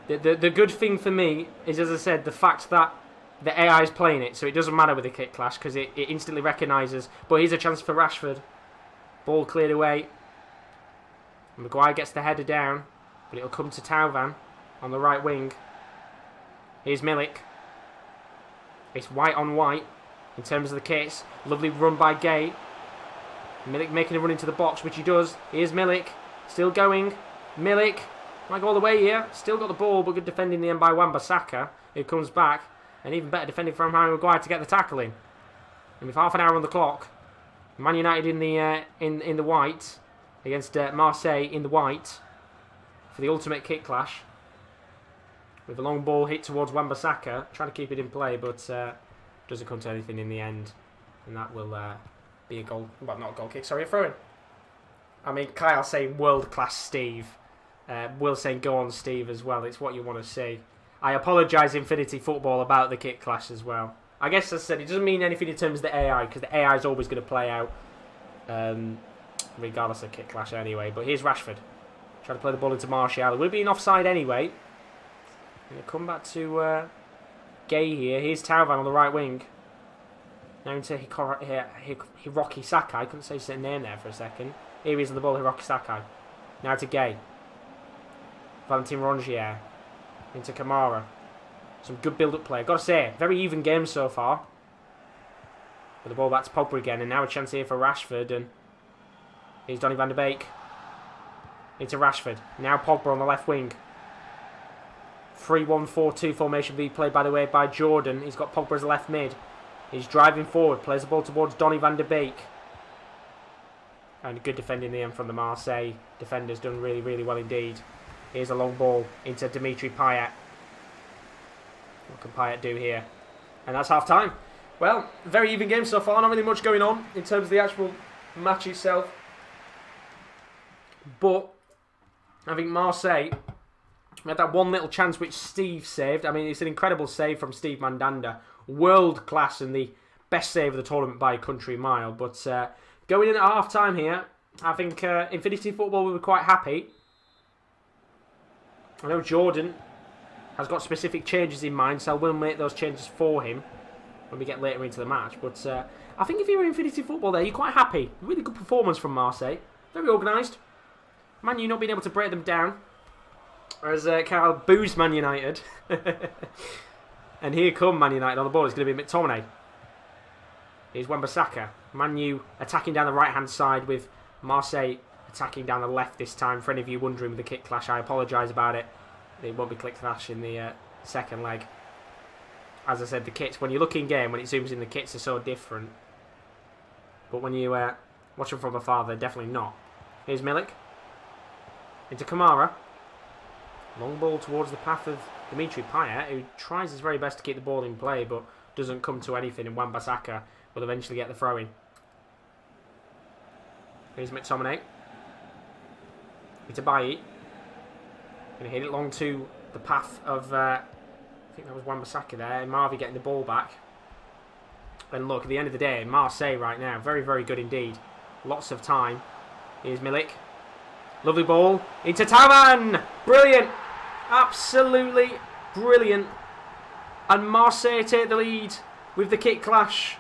The good thing for me is, as I said, the fact that the AI is playing it, so it doesn't matter with the kick clash because it instantly recognises. But here's a chance for Rashford. Ball cleared away. Maguire gets the header down, but it'll come to Tauvan on the right wing. Here's Milik. It's white on white in terms of the kits. Lovely run by Gay. Milik making a run into the box, which he does. Here's Milik. Still going. Milik. Might go all the way here. Still got the ball, but good defending in the end by Wan-Bissaka, who comes back. And even better defending from Harry Maguire to get the tackle in. And with half an hour on the clock, Man United in the white against Marseille in the white for the ultimate kick clash. With a long ball hit towards Wan-Bissaka, trying to keep it in play, but doesn't come to anything in the end. And that will be a goal. Well, not a goal kick, sorry, a throw in. I mean, Kyle saying world-class Steve. Will saying go on Steve as well. It's what you want to see. I apologise, Infinity Football, about the kick clash as well. I guess, as I said, it doesn't mean anything in terms of the AI, because the AI is always going to play out, regardless of kick clash anyway. But here's Rashford. Trying to play the ball into Martial. It would have been offside anyway. Going to come back to Gay here. Here's Tauvan on the right wing. Now into Hiroki Sakai. I couldn't say his name there for a second. Here he is on the ball, Hiroki Sakai. Now to Gay. Valentin Rongier. Into Kamara. Some good build-up play. Got to say, very even game so far. With the ball back to Pogba again. And now a chance here for Rashford. And here's Donny van de Beek. Into Rashford. Now Pogba on the left wing. 3-1-4-2 formation being played, by the way, by Jordan. He's got Pogba as a left mid. He's driving forward. Plays the ball towards Donny van de Beek. And good defending there from the Marseille defenders. Done really, really well indeed. Here's a long ball into Dimitri Payet. What can Payet do here? And that's half time. Well, very even game so far. Not really much going on in terms of the actual match itself. But I think Marseille had that one little chance which Steve saved. I mean, it's an incredible save from Steve Mandanda. World class and the best save of the tournament by a country mile. But going in at half time here, I think Infinity Football will be quite happy. I know Jordan has got specific changes in mind, so I will make those changes for him when we get later into the match. But I think if you're Infinity Football there, you're quite happy. Really good performance from Marseille. Very organised. Man U not being able to break them down. Whereas Carl boos Man United. And here come Man United on the ball. It's going to be McTominay. Here's Wan-Bissaka. Man U attacking down the right-hand side with Marseille attacking down the left this time. For any of you wondering with the kick clash, I apologise about it. It won't be kick clash in the second leg. As I said, the kits, when you look in game, when it zooms in, the kits are so different. But when you watch them from afar, they're definitely not. Here's Milik. Into Kamara. Long ball towards the path of Dimitri Payet, who tries his very best to keep the ball in play, but doesn't come to anything, and Wan-Bissaka will eventually get the throw-in. Here's McTominay. Into Bailly. Going to hit it long to the path of, I think that was Wan-Bissaka there, and Marvey getting the ball back. And look, at the end of the day, Marseille right now, very, very good indeed. Lots of time. Here's Milik. Lovely ball into Taman. Brilliant. Absolutely brilliant. And Marseille take the lead with the kick clash.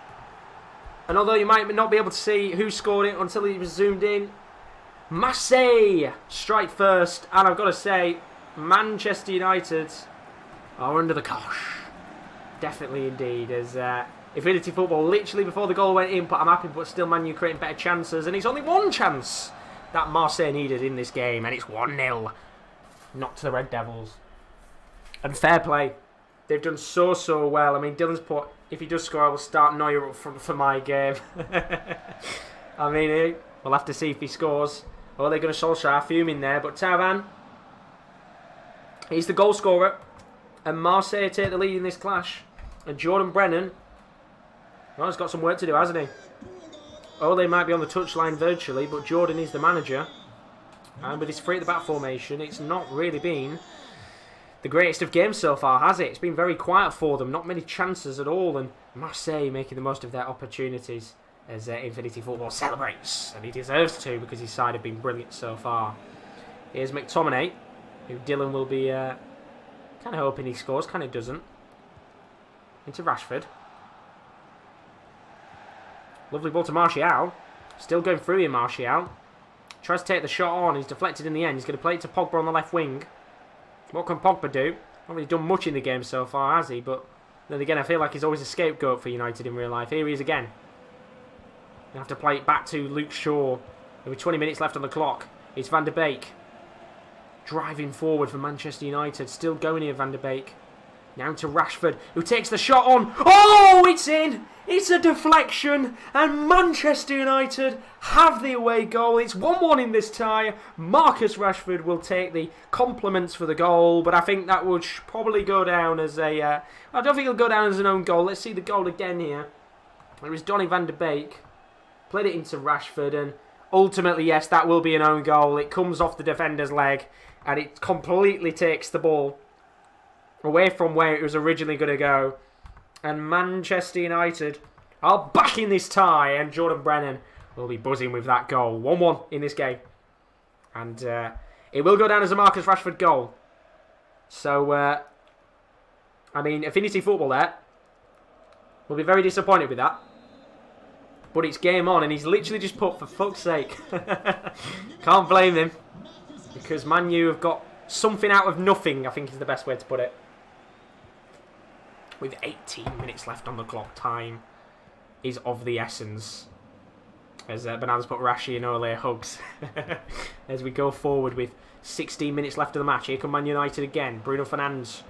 And although you might not be able to see who scored it until it was zoomed in, Marseille strike first. And I've got to say, Manchester United are under the cosh. Definitely indeed. As Infinity Football literally before the goal went in, but I'm happy, but still Man U creating better chances. And it's only one chance that Marseille needed in this game, and it's 1-0. Not to the Red Devils. And fair play. They've done so well. I mean, Dylan's put, if he does score, I will start Neuer up front for my game. I mean, we'll have to see if he scores. Or they're going to Solskjaer fuming there. But Tavan, he's the goal scorer. And Marseille take the lead in this clash. And Jordan Brennan, well, he's got some work to do, hasn't he? Oh, they might be on the touchline virtually, but Jordan is the manager. And with his three at the back formation, it's not really been the greatest of games so far, has it? It's been very quiet for them. Not many chances at all. And Marseille making the most of their opportunities as Infinity Football celebrates. And he deserves to, because his side have been brilliant so far. Here's McTominay, who Dylan will be kind of hoping he scores. Kind of doesn't. Into Rashford. Lovely ball to Martial. Still going through here, Martial. Tries to take the shot on. He's deflected in the end. He's going to play it to Pogba on the left wing. What can Pogba do? Not really done much in the game so far, has he? But then again, I feel like he's always a scapegoat for United in real life. Here he is again. You have to play it back to Luke Shaw. With 20 minutes left on the clock. It's Van de Beek. Driving forward for Manchester United. Still going here, Van de Beek. Now to Rashford, who takes the shot on. Oh, it's in! It's a deflection, and Manchester United have the away goal. It's 1-1 in this tie. Marcus Rashford will take the compliments for the goal, but I think that would probably go down as a... I don't think it'll go down as an own goal. Let's see the goal again here. It was Donny van de Beek. Played it into Rashford, and ultimately, yes, that will be an own goal. It comes off the defender's leg, and it completely takes the ball away from where it was originally going to go. And Manchester United are back in this tie. And Jordan Brennan will be buzzing with that goal. 1-1 in this game. And it will go down as a Marcus Rashford goal. So, I mean, Affinity Football there will be very disappointed with that. But it's game on, and he's literally just put, for fuck's sake. Can't blame him. Because Man U have got something out of nothing, I think is the best way to put it. With 18 minutes left on the clock, time is of the essence. As Bananas put Rashi and Ole hugs. As we go forward with 16 minutes left of the match. Here come Man United again. Bruno Fernandes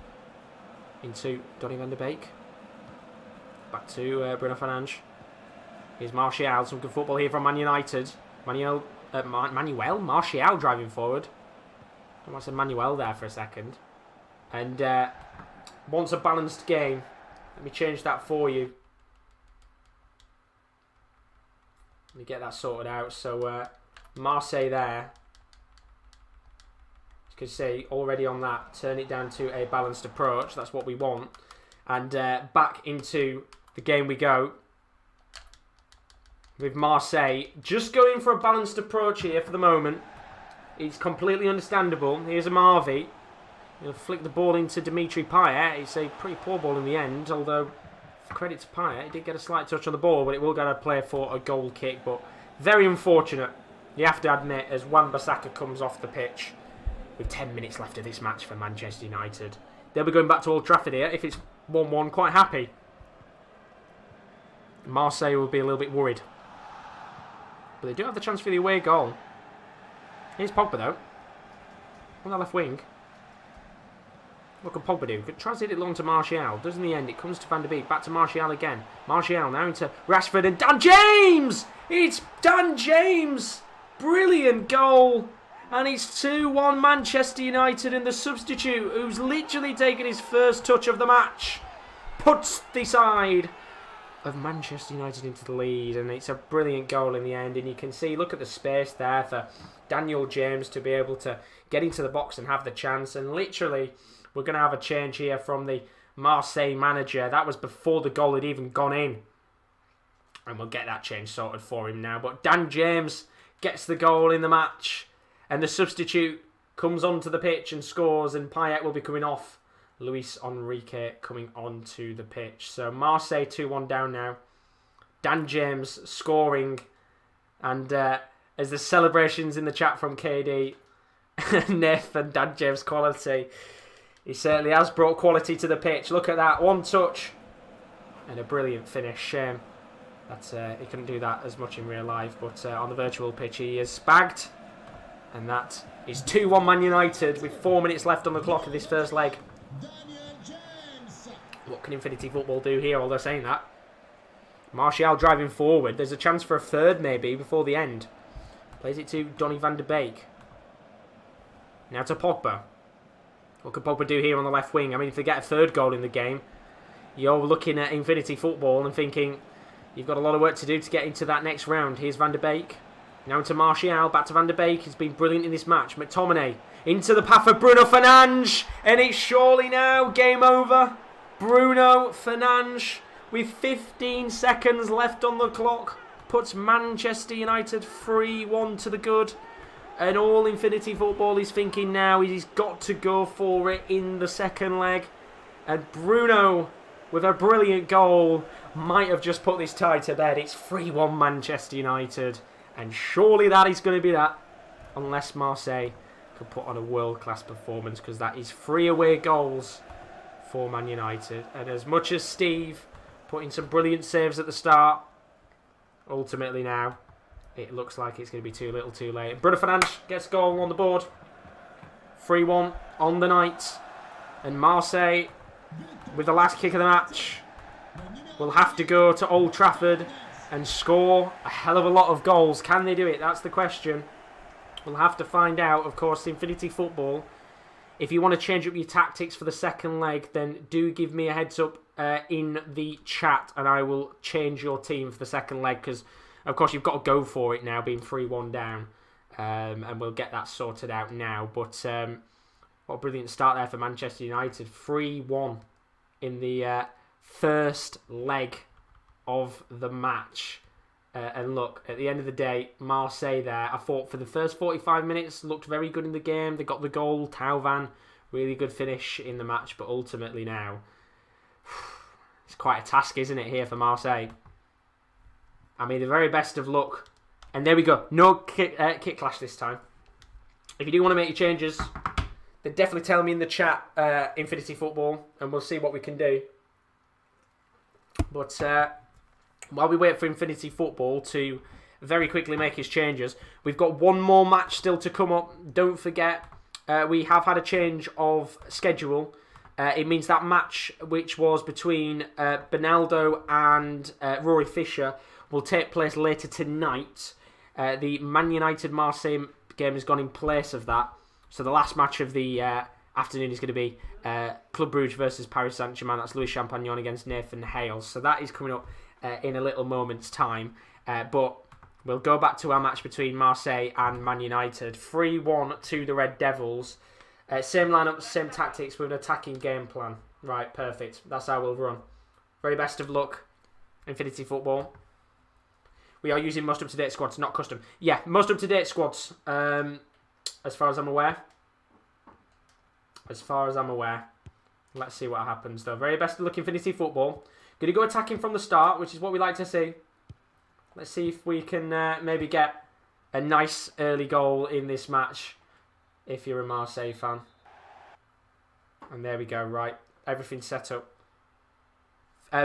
into Donny van de Beek. Back to Bruno Fernandes. Here's Martial. Some good football here from Man United. Manuel Martial driving forward. I want to say Manuel there for a second. And wants a balanced game. Let me change that for you. Let me get that sorted out. So Marseille there. As you can see, already on that, turn it down to a balanced approach. That's what we want. And back into the game we go. With Marseille just going for a balanced approach here for the moment. It's completely understandable. Here's a Marvi. He'll flick the ball into Dimitri Payet. It's a pretty poor ball in the end, although credit to Payet, he did get a slight touch on the ball, but it will get a play for a goal kick. But very unfortunate, you have to admit, as Wan-Bissaka comes off the pitch with 10 minutes left of this match for Manchester United. They'll be going back to Old Trafford here. If it's 1-1, quite happy. Marseille will be a little bit worried. But they do have the chance for the away goal. Here's Pogba though. On the left wing. What can Pogba do? Could translate it long to Martial. Does in the end. It comes to Van de Beek. Back to Martial again. Martial now into Rashford and Dan James! It's Dan James! Brilliant goal. And it's 2-1 Manchester United, and the substitute, who's literally taken his first touch of the match, puts the side of Manchester United into the lead, and it's a brilliant goal in the end. And you can see, look at the space there for Daniel James to be able to get into the box and have the chance. And literally, we're going to have a change here from the Marseille manager. That was before the goal had even gone in, and we'll get that change sorted for him now. But Dan James gets the goal in the match, and the substitute comes onto the pitch and scores, and Payet will be coming off. Luis Enrique coming onto the pitch. So Marseille 2-1 down now. Dan James scoring. And as the celebrations in the chat from KD, Nef and Dan James quality, he certainly has brought quality to the pitch. Look at that. One touch and a brilliant finish. Shame that he couldn't do that as much in real life. But on the virtual pitch he is bagged. And that is 2-1 Man United with 4 minutes left on the clock of this first leg. What can Infinity Football do here, although saying that? Martial driving forward. There's a chance for a third maybe before the end. Plays it to Donny van de Beek. Now to Pogba. What can Pogba do here on the left wing? I mean, if they get a third goal in the game, you're looking at Infinity Football and thinking you've got a lot of work to do to get into that next round. Here's Van de Beek. Now into Martial. Back to Van de Beek. He's been brilliant in this match. McTominay into the path of Bruno Fernandes. And it's surely now game over. Bruno Fernandes, with 15 seconds left on the clock, puts Manchester United 3-1 to the good. And all Infinity Football is thinking now is he's got to go for it in the second leg. And Bruno, with a brilliant goal, might have just put this tie to bed. It's 3-1 Manchester United. And surely that is going to be that. Unless Marseille can put on a world-class performance, because that is 3 away goals for Man United. And as much as Steve putting some brilliant saves at the start, ultimately now it looks like it's going to be too little too late. Bruno Fernandes gets a goal on the board. 3-1 on the night. And Marseille, with the last kick of the match, will have to go to Old Trafford and score a hell of a lot of goals. Can they do it? That's the question. We'll have to find out. Of course, Infinity Football, if you want to change up your tactics for the second leg, then do give me a heads up in the chat, and I will change your team for the second leg, because, of course, you've got to go for it now, being 3-1 down, and we'll get that sorted out now. But what a brilliant start there for Manchester United. 3-1 in the first leg of the match. And look, at the end of the day, Marseille there, I thought for the first 45 minutes, looked very good in the game. They got the goal, Thauvin, really good finish in the match. But ultimately now, it's quite a task, isn't it, here for Marseille? I mean, the very best of luck. And there we go. No kick clash this time. If you do want to make your changes, then definitely tell me in the chat, Infinity Football, and we'll see what we can do. But while we wait for Infinity Football to very quickly make his changes, we've got one more match still to come up. Don't forget, we have had a change of schedule. It means that match, which was between Benaldo and Rory Fisher, will take place later tonight. The Man United-Marseille game has gone in place of that. So the last match of the afternoon is going to be Club Brugge versus Paris Saint-Germain. That's Louis Champagnon against Nathan Hales. So that is coming up in a little moment's time. But we'll go back to our match between Marseille and Man United. 3-1 to the Red Devils. Same lineup, same tactics with an attacking game plan. Right, perfect. That's how we'll run. Very best of luck, Infinity Football. We are using most up-to-date squads, not custom. Yeah, most up-to-date squads, as far as I'm aware. As far as I'm aware. Let's see what happens, though. Very best of luck, Infinity Football. Going to go attacking from the start, which is what we like to see. Let's see if we can maybe get a nice early goal in this match, if you're a Marseille fan. And there we go, right. Everything's set up.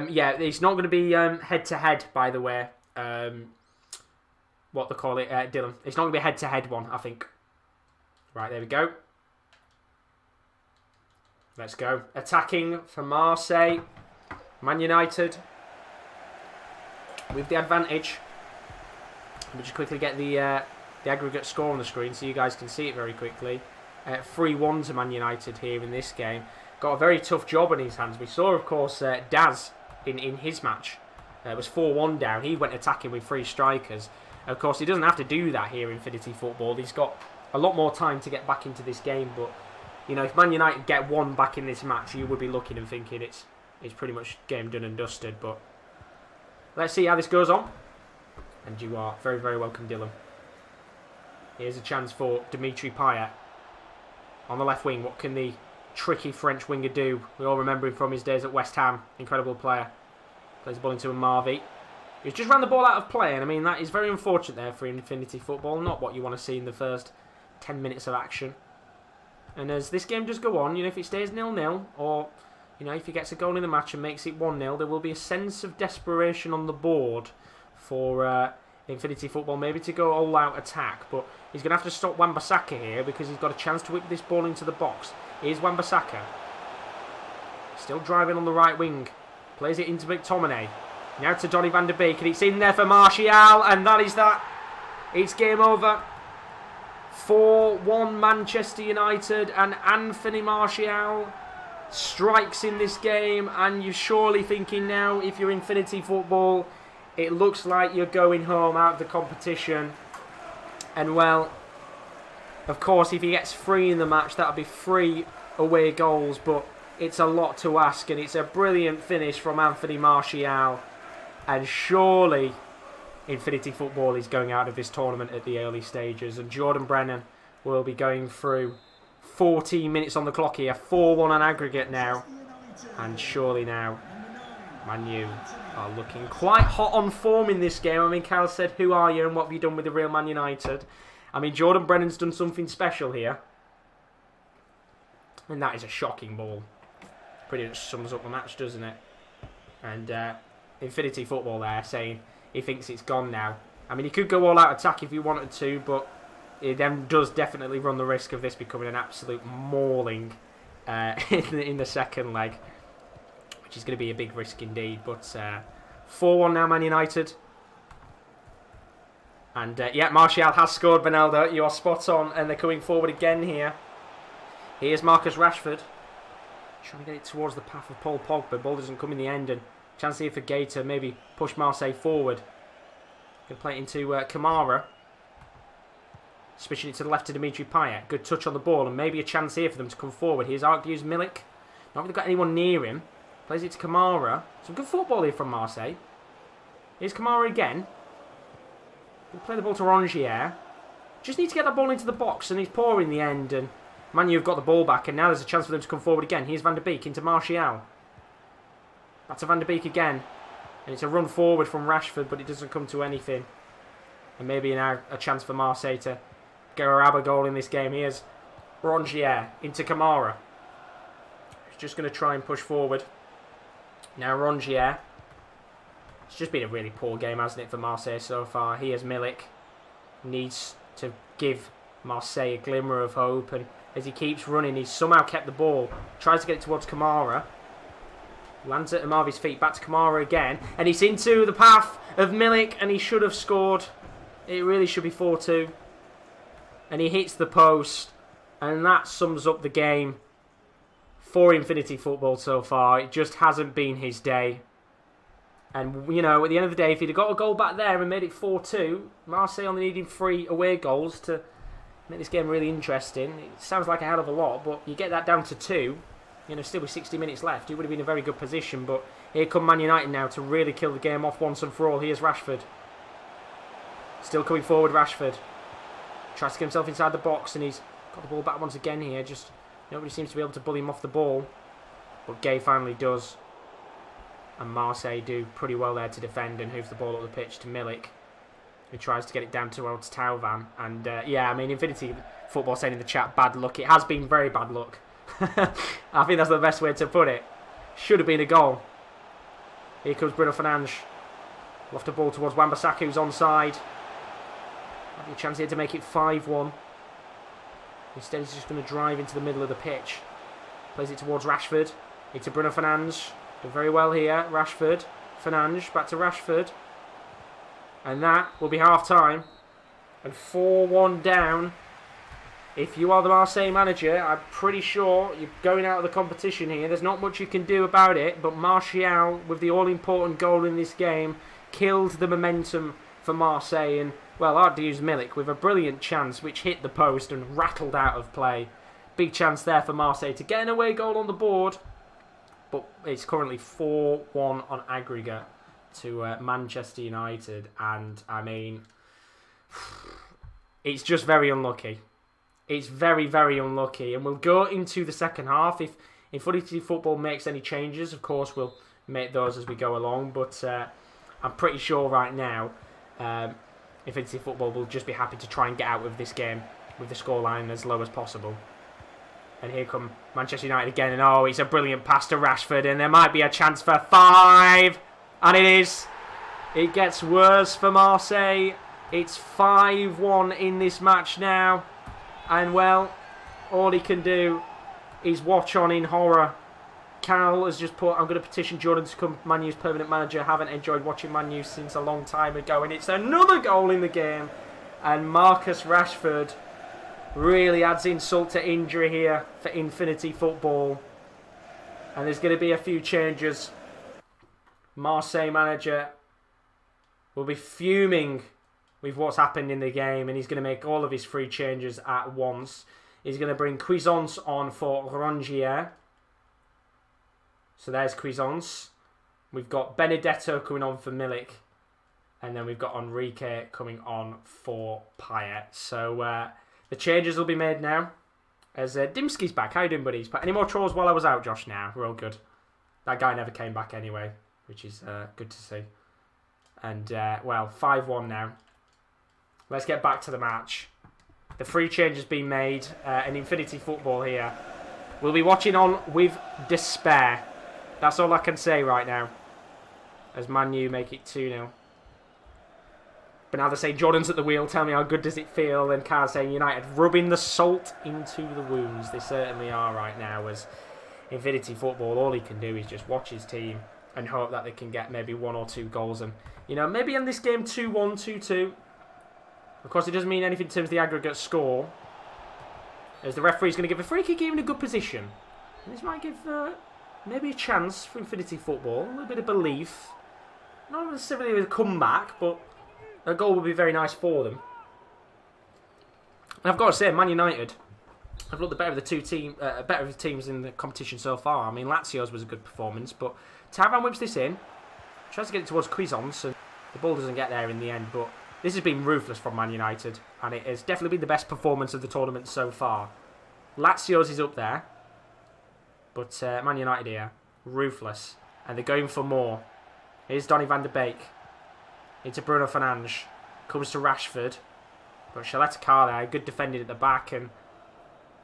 Yeah, it's not going to be head-to-head, by the way. What they call it, Dylan. It's not going to be a head-to-head one, I think. Right, there we go. Let's go. Attacking for Marseille. Man United. With the advantage. We'll just quickly get the aggregate score on the screen so you guys can see it very quickly. 3-1 to Man United here in this game. Got a very tough job on his hands. We saw, of course, Daz in his match. It was 4-1 down. He went attacking with 3 strikers. Of course, he doesn't have to do that here in Infinity Football. He's got a lot more time to get back into this game. But, you know, if Man United get one back in this match, you would be looking and thinking it's pretty much game done and dusted. But let's see how this goes on. And you are very, very welcome, Dylan. Here's a chance for Dimitri Payet. On the left wing, what can the tricky French winger do? We all remember him from his days at West Ham. Incredible player. Plays the ball into a Marvi. He's just ran the ball out of play, and I mean, that is very unfortunate there for Infinity Football. Not what you want to see in the first 10 minutes of action. And as this game does go on, you know, if it stays 0-0, or, you know, if he gets a goal in the match and makes it 1-0, there will be a sense of desperation on the board for Infinity Football, maybe to go all-out attack. But he's going to have to stop Wan-Bissaka here because he's got a chance to whip this ball into the box. Here's Wan-Bissaka. Still driving on the right wing. Plays it into McTominay. Now to Donny van der Beek, and it's in there for Martial, and that is that. It's game over. 4-1 Manchester United, and Anthony Martial strikes in this game, and you're surely thinking now, if you're Infinity Football, it looks like you're going home out of the competition. And well, of course, if he gets 3 in the match, that'll be 3 away goals, but it's a lot to ask, and it's a brilliant finish from Anthony Martial. And surely Infinity Football is going out of this tournament at the early stages. And Jordan Brennan will be going through 14 minutes on the clock here. 4-1 on aggregate now. And surely now, Man U are looking quite hot on form in this game. I mean, Kyle said, who are you and what have you done with the Real Man United? I mean, Jordan Brennan's done something special here. And that is a shocking ball. Pretty much sums up the match, doesn't it? And Infinity Football there saying he thinks it's gone now. I mean, he could go all-out attack if he wanted to, but he then does definitely run the risk of this becoming an absolute mauling in the second leg, which is going to be a big risk indeed. But 4-1 now, Man United. And yeah, Martial has scored, Benaldo. You are spot on, and they're coming forward again here. Here's Marcus Rashford. Trying to get it towards the path of Paul Pogba. Ball doesn't come in the end, and chance here for Gay to maybe push Marseille forward. Going to play it into Kamara. Switching it to the left to Dimitri Payet. Good touch on the ball, and maybe a chance here for them to come forward. Here's Arkadiusz Milik. Not really got anyone near him. Plays it to Kamara. Some good football here from Marseille. Here's Kamara again. We'll play the ball to Rongier. Just need to get that ball into the box, and he's poor in the end. And Man U have got the ball back, and now there's a chance for them to come forward again. Here's Van der Beek into Martial. Back to Van der Beek again. And it's a run forward from Rashford, but it doesn't come to anything. And maybe now a chance for Marseille to grab a goal in this game. Here's Rongier into Kamara. He's just going to try and push forward. Now Rongier. It's just been a really poor game, hasn't it, for Marseille so far. Here's Milik. Needs to give Marseille a glimmer of hope. And as he keeps running, he's somehow kept the ball. Tries to get it towards Kamara. Lands at Amavi's feet. Back to Kamara again. And he's into the path of Milik. And he should have scored. It really should be 4-2. And he hits the post. And that sums up the game for Infinity Football so far. It just hasn't been his day. And, you know, at the end of the day, if he'd have got a goal back there and made it 4-2, Marseille only needing 3 away goals to make this game really interesting. It sounds like a hell of a lot, but you get that down to 2, you know, still with 60 minutes left, he would have been in a very good position. But here come Man United now to really kill the game off once and for all. Here's Rashford. Still coming forward, Rashford. Tries to get himself inside the box, and he's got the ball back once again here. Just nobody seems to be able to bully him off the ball. But Gay finally does. And Marseille do pretty well there to defend and hoof the ball up the pitch to Milik, who tries to get it down towards Tauvan. And yeah, I mean, Infinity Football saying in the chat, bad luck. It has been very bad luck. I think that's the best way to put it. Should have been a goal. Here comes Bruno Fernandes. Loft the ball towards Wan-Bissaka, who's onside. Have a chance here to make it 5-1. Instead, he's just going to drive into the middle of the pitch. Plays it towards Rashford. Into Bruno Fernandes. Done very well here. Rashford. Fernandes. Back to Rashford. And that will be half-time. And 4-1 down. If you are the Marseille manager, I'm pretty sure you're going out of the competition here. There's not much you can do about it. But Martial, with the all-important goal in this game, killed the momentum for Marseille. And, well, Ardiu's Milik with a brilliant chance which hit the post and rattled out of play. Big chance there for Marseille to get an away goal on the board. But it's currently 4-1 on aggregate to Manchester United. And, I mean, it's just very unlucky. It's very, very unlucky. And we'll go into the second half. If Infinity Football makes any changes, of course, we'll make those as we go along. But I'm pretty sure right now, Infinity Football will just be happy to try and get out of this game with the scoreline as low as possible. And here come Manchester United again. And oh, it's a brilliant pass to Rashford. And there might be a chance for 5. And it is. It gets worse for Marseille. It's 5-1 in this match now. And well, all he can do is watch on in horror. Carol has just put, I'm going to petition Jordan to become Man U's permanent manager. Haven't enjoyed watching Man U since a long time ago. And it's another goal in the game. And Marcus Rashford really adds insult to injury here for Infinity Football. And there's going to be a few changes. Marseille manager will be fuming with what's happened in the game, and he's going to make all of his 3 changes at once. He's going to bring Cuisance on for Rongier. So there's Cuisance. We've got Benedetto coming on for Milik. And then we've got Enrique coming on for Payet. So the changes will be made now. As Dimski's back. How you doing, buddies? Any more trolls while I was out, Josh? Now we're all good. That guy never came back anyway, which is good to see. And, well, 5-1 now. Let's get back to the match. The 3 changes being made. And Infinity Football here. We'll be watching on with despair. That's all I can say right now. As Man U make it 2-0. But now they say Jordan's at the wheel. Tell me how good does it feel. And Carl saying United rubbing the salt into the wounds. They certainly are right now. As Infinity Football, all he can do is just watch his team and hope that they can get maybe 1 or 2 goals. And, you know, maybe in this game 2-1, 2-2. Of course, it doesn't mean anything in terms of the aggregate score. As the referee's going to give a free kick in a good position. And this might give maybe a chance for Infinity Football. A little bit of belief. Not necessarily a comeback, but a goal would be very nice for them. And I've got to say, Man United, have looked the better of the teams in the competition so far. I mean, Lazio's was a good performance, but Tavan whips this in, tries to get it towards Cuisance, and the ball doesn't get there in the end, but this has been ruthless from Man United, and it has definitely been the best performance of the tournament so far. Lazio's is up there, but Man United here, ruthless, and they're going for more. Here's Donny van de Beek, into Bruno Fernandes, comes to Rashford, but Shaletakar there, good defending at the back, and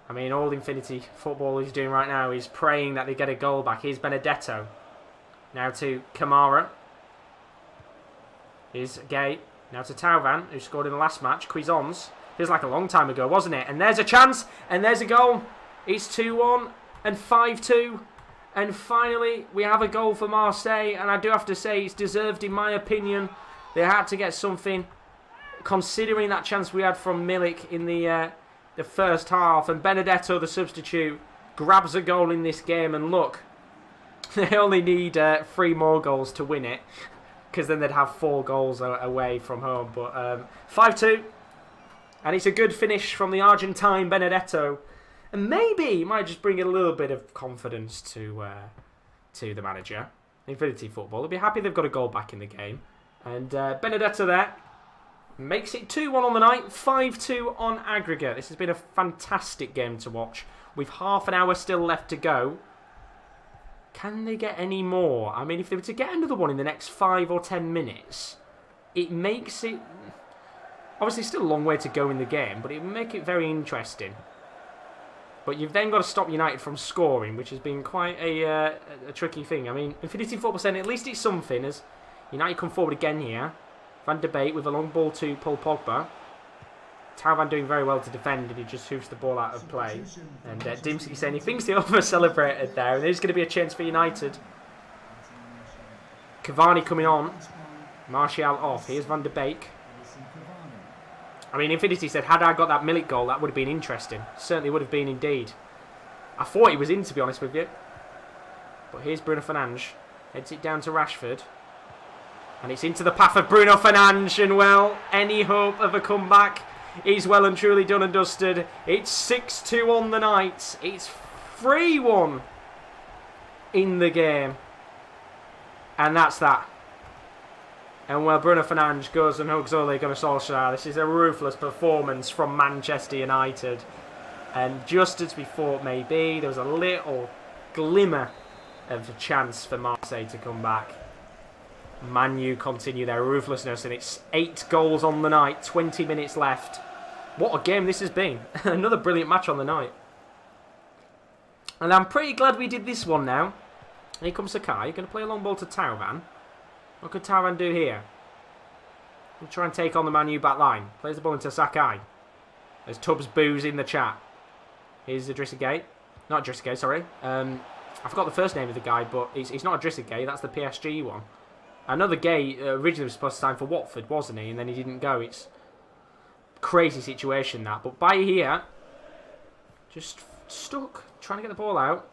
I mean, all Infinity Football he's doing right now is praying that they get a goal back. Here's Benedetto, now to Kamara, here's Gay, now to Tauvan, who scored in the last match. Cuisance, feels like a long time ago, wasn't it? And there's a chance, and there's a goal. It's 2-1 and 5-2. And finally, we have a goal for Marseille. And I do have to say, it's deserved in my opinion. They had to get something, considering that chance we had from Milik in the first half. And Benedetto, the substitute, grabs a goal in this game. And look, they only need 3 more goals to win it, because then they'd have 4 goals away from home. But 5-2. And it's a good finish from the Argentine Benedetto. And maybe it might just bring a little bit of confidence to the manager. Infinity Football. They'll be happy they've got a goal back in the game. And Benedetto there makes it 2-1 on the night, 5-2 on aggregate. This has been a fantastic game to watch. With half an hour still left to go. Can they get any more? I mean, if they were to get another one in the next 5 or 10 minutes, it makes it... Obviously, still a long way to go in the game, but it would make it very interesting. But you've then got to stop United from scoring, which has been quite a tricky thing. I mean, Infinity Football saying at least it's something, as United come forward again here. Van de Beek with a long ball to Paul Pogba. Tauvan doing very well to defend, and he just hoofs the ball out of play. And Dimsky saying he thinks they over-celebrated there, and there's going to be a chance for United. Cavani coming on. Martial off. Here's Van de Beek. I mean, Infinity said, had I got that Milik goal, that would have been interesting. Certainly would have been indeed. I thought he was in, to be honest with you. But here's Bruno Fernandes. Heads it down to Rashford. And it's into the path of Bruno Fernandes. And, well, any hope of a comeback is well and truly done and dusted. It's 6-2 on the night. It's 3-1 in the game. And that's that. And well, Bruno Fernandes goes and hugs Ole Gunnar Solskjaer. This is a ruthless performance from Manchester United. And just as we thought maybe, there was a little glimmer of a chance for Marseille to come back. Man U continue their ruthlessness, and it's 8 goals on the night, 20 minutes left. What a game this has been. Another brilliant match on the night. And I'm pretty glad we did this one now. Here comes Sakai, going to play a long ball to Tauvan. What could Tauvan do here? He'll try and take on the Man U back line. Plays the ball into Sakai. There's Tubbs boos in the chat. Here's Idrissa Gueye. Not Idrissa Gueye, sorry. I forgot the first name of the guy, but it's not Idrissa Gueye. That's the PSG one. Another Gueye originally was supposed to sign for Watford, wasn't he? And then he didn't go. It's a crazy situation, that. But by here, just stuck, trying to get the ball out.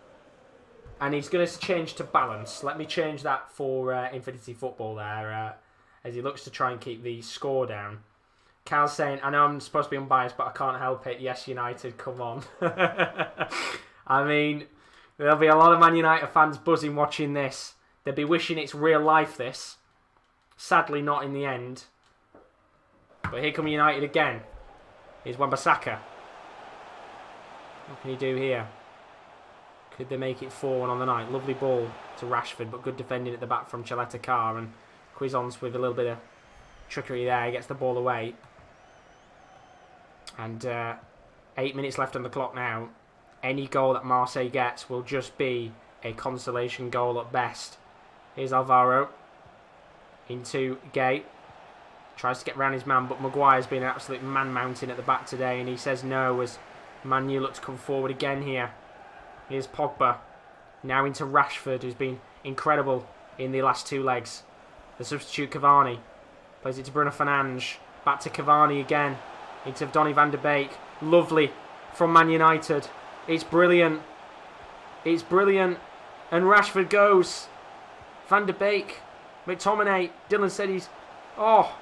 And he's going to change to balance. Let me change that for Infinity Football there, as he looks to try and keep the score down. Cal's saying, I know I'm supposed to be unbiased, but I can't help it. Yes, United, come on. I mean, there'll be a lot of Man United fans buzzing watching this. They'll be wishing it's real life, this. Sadly, not in the end. But here come United again. Here's Wan-Bissaka. What can he do here? Could they make it 4-1 on the night? Lovely ball to Rashford, but good defending at the back from Shaletakar. And Cuisance with a little bit of trickery there. He gets the ball away. And 8 minutes left on the clock now. Any goal that Marseille gets will just be a consolation goal at best. Here's Alvaro. Into Gueye. Tries to get round his man, but Maguire's been an absolute man-mountain at the back today. And he says no as Man U look to come forward again here. Here's Pogba. Now into Rashford, who's been incredible in the last 2 legs. The substitute Cavani. Plays it to Bruno Fernandes. Back to Cavani again. Into Donny van de Beek. Lovely from Man United. It's brilliant. It's brilliant. And Rashford goes. Van de Beek. McTominay. Dylan said he's... Oh,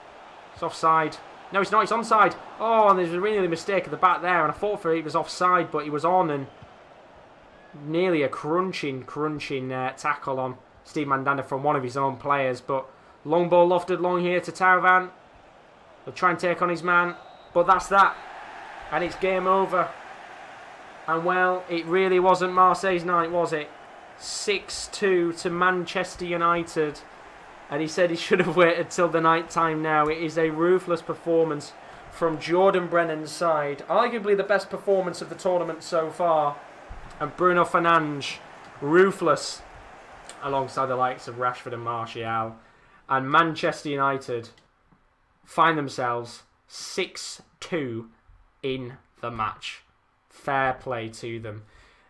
it's offside. No, it's not. It's onside. Oh, and there's a really mistake at the back there. And I thought for it was offside, but he was on. And nearly a crunching tackle on Steve Mandanda from one of his own players. But long ball lofted long here to Tauvan. They'll try and take on his man. But that's that. And it's game over. And well, it really wasn't Marseille's night, was it? 6-2 to Manchester United. And he said he should have waited till the night time now. It is a ruthless performance from Jordan Brennan's side. Arguably the best performance of the tournament so far. And Bruno Fernandes, ruthless, alongside the likes of Rashford and Martial. And Manchester United find themselves 6-2 in the match. Fair play to them.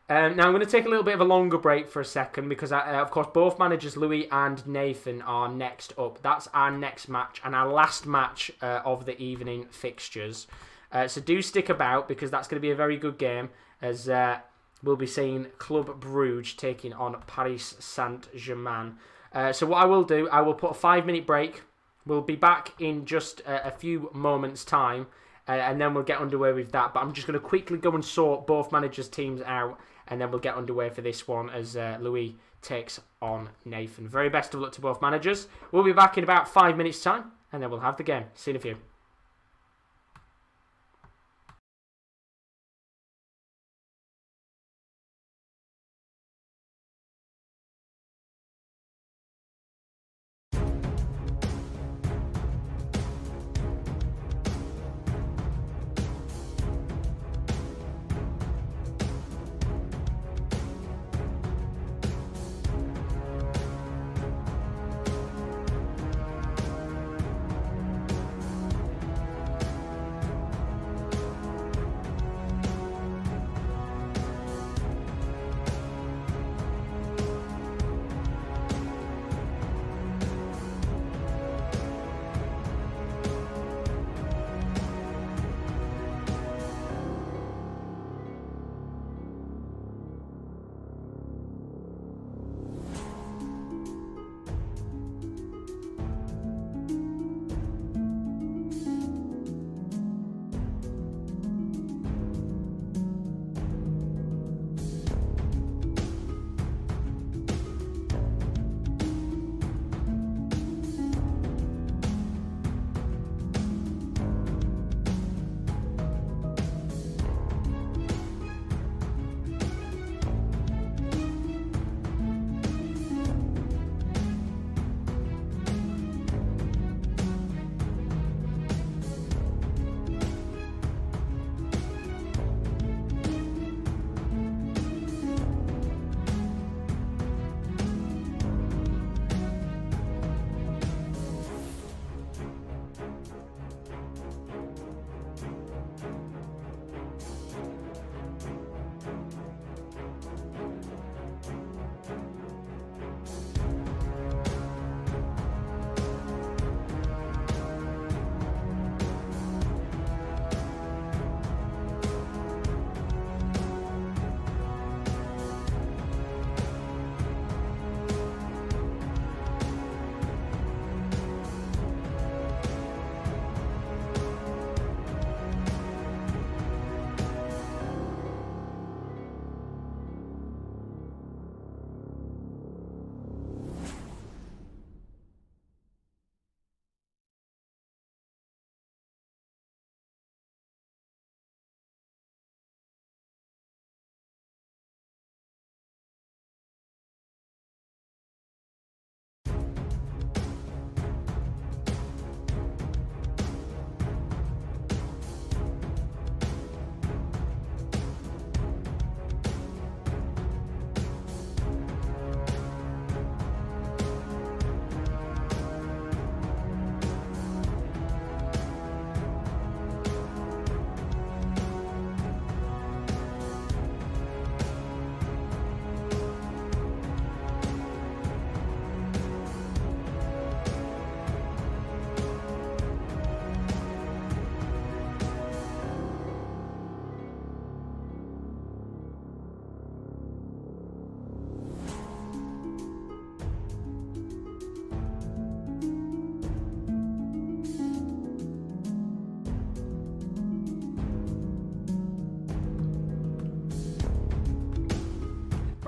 Now I'm going to take a little bit of a longer break for a second because, of course, both managers Louis and Nathan are next up. That's our next match and our last match of the evening fixtures. So do stick about because that's going to be a very good game as we'll be seeing Club Brugge taking on Paris Saint-Germain. So what I will do, I will put a 5-minute break. We'll be back in just a few moments' time. And then we'll get underway with that. But I'm just going to quickly go and sort both managers' teams out. And then we'll get underway for this one as Louis takes on Nathan. Very best of luck to both managers. We'll be back in about 5 minutes' time. And then we'll have the game. See you in a few.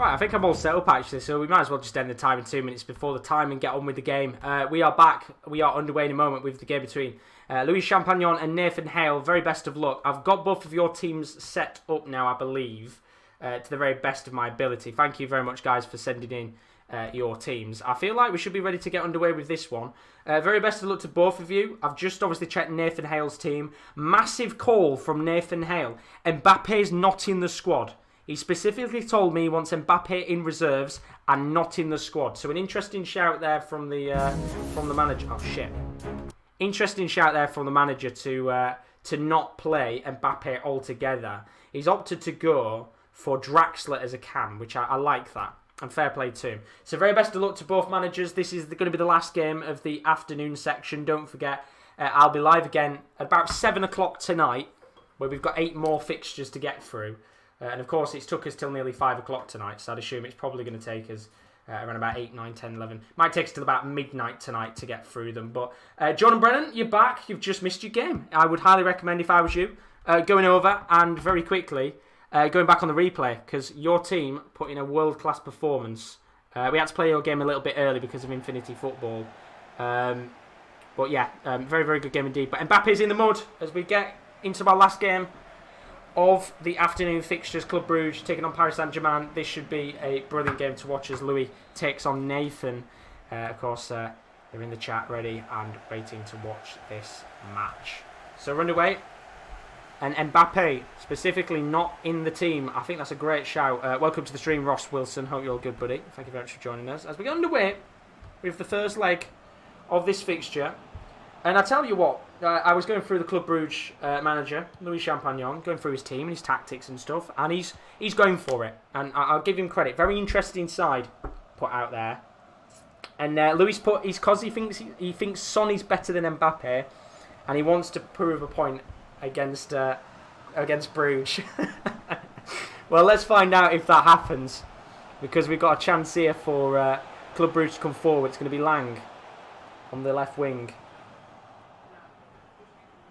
Right, I think I'm all set up actually, so we might as well just end the time in 2 minutes before the time and get on with the game. We are back. We are underway in a moment with the game between Louis Champagnon and Nathan Hale. Very best of luck. I've got both of your teams set up now, I believe, to the very best of my ability. Thank you very much, guys, for sending in your teams. I feel like we should be ready to get underway with this one. Very best of luck to both of you. I've just obviously checked Nathan Hale's team. Massive call from Nathan Hale. Mbappe's not in the squad. He specifically told me he wants Mbappe in reserves and not in the squad. So an interesting shout there from the manager. Oh shit! Interesting shout there from the manager to not play Mbappe altogether. He's opted to go for Draxler as a cam, which I like that. And fair play to him. So very best of luck to both managers. This is going to be the last game of the afternoon section. Don't forget, I'll be live again at about 7 o'clock tonight, where we've got 8 more fixtures to get through. And of course, it's took us till nearly 5 o'clock tonight, so I'd assume it's probably going to take us around about 8, 9, 10, 11. Might take us till about midnight tonight to get through them. But John and Brennan, you're back. You've just missed your game. I would highly recommend, if I was you, going over and very quickly going back on the replay, because your team put in a world-class performance. We had to play your game a little bit early because of Infinity Football. But yeah, very, very good game indeed. But Mbappe's in the mud as we get into our last game of the afternoon fixtures. Club Brugge taking on Paris Saint-Germain. This should be a brilliant game to watch as Louis takes on Nathan. Of course, they're in the chat ready and waiting to watch this match. So we're underway. And Mbappe, specifically not in the team. I think that's a great shout. Welcome to the stream, Ross Wilson. Hope you're all good, buddy. Thank you very much for joining us. As we get underway with the first leg of this fixture. And I tell you what, I was going through the Club Brugge manager, Louis Champagnon, going through his team and his tactics and stuff, and he's going for it. And I'll give him credit. Very interesting side put out there. And Louis put his cause he thinks Sonny's better than Mbappe, and he wants to prove a point against Bruges. Well, let's find out if that happens, because we've got a chance here for Club Brugge to come forward. It's going to be Lang on the left wing.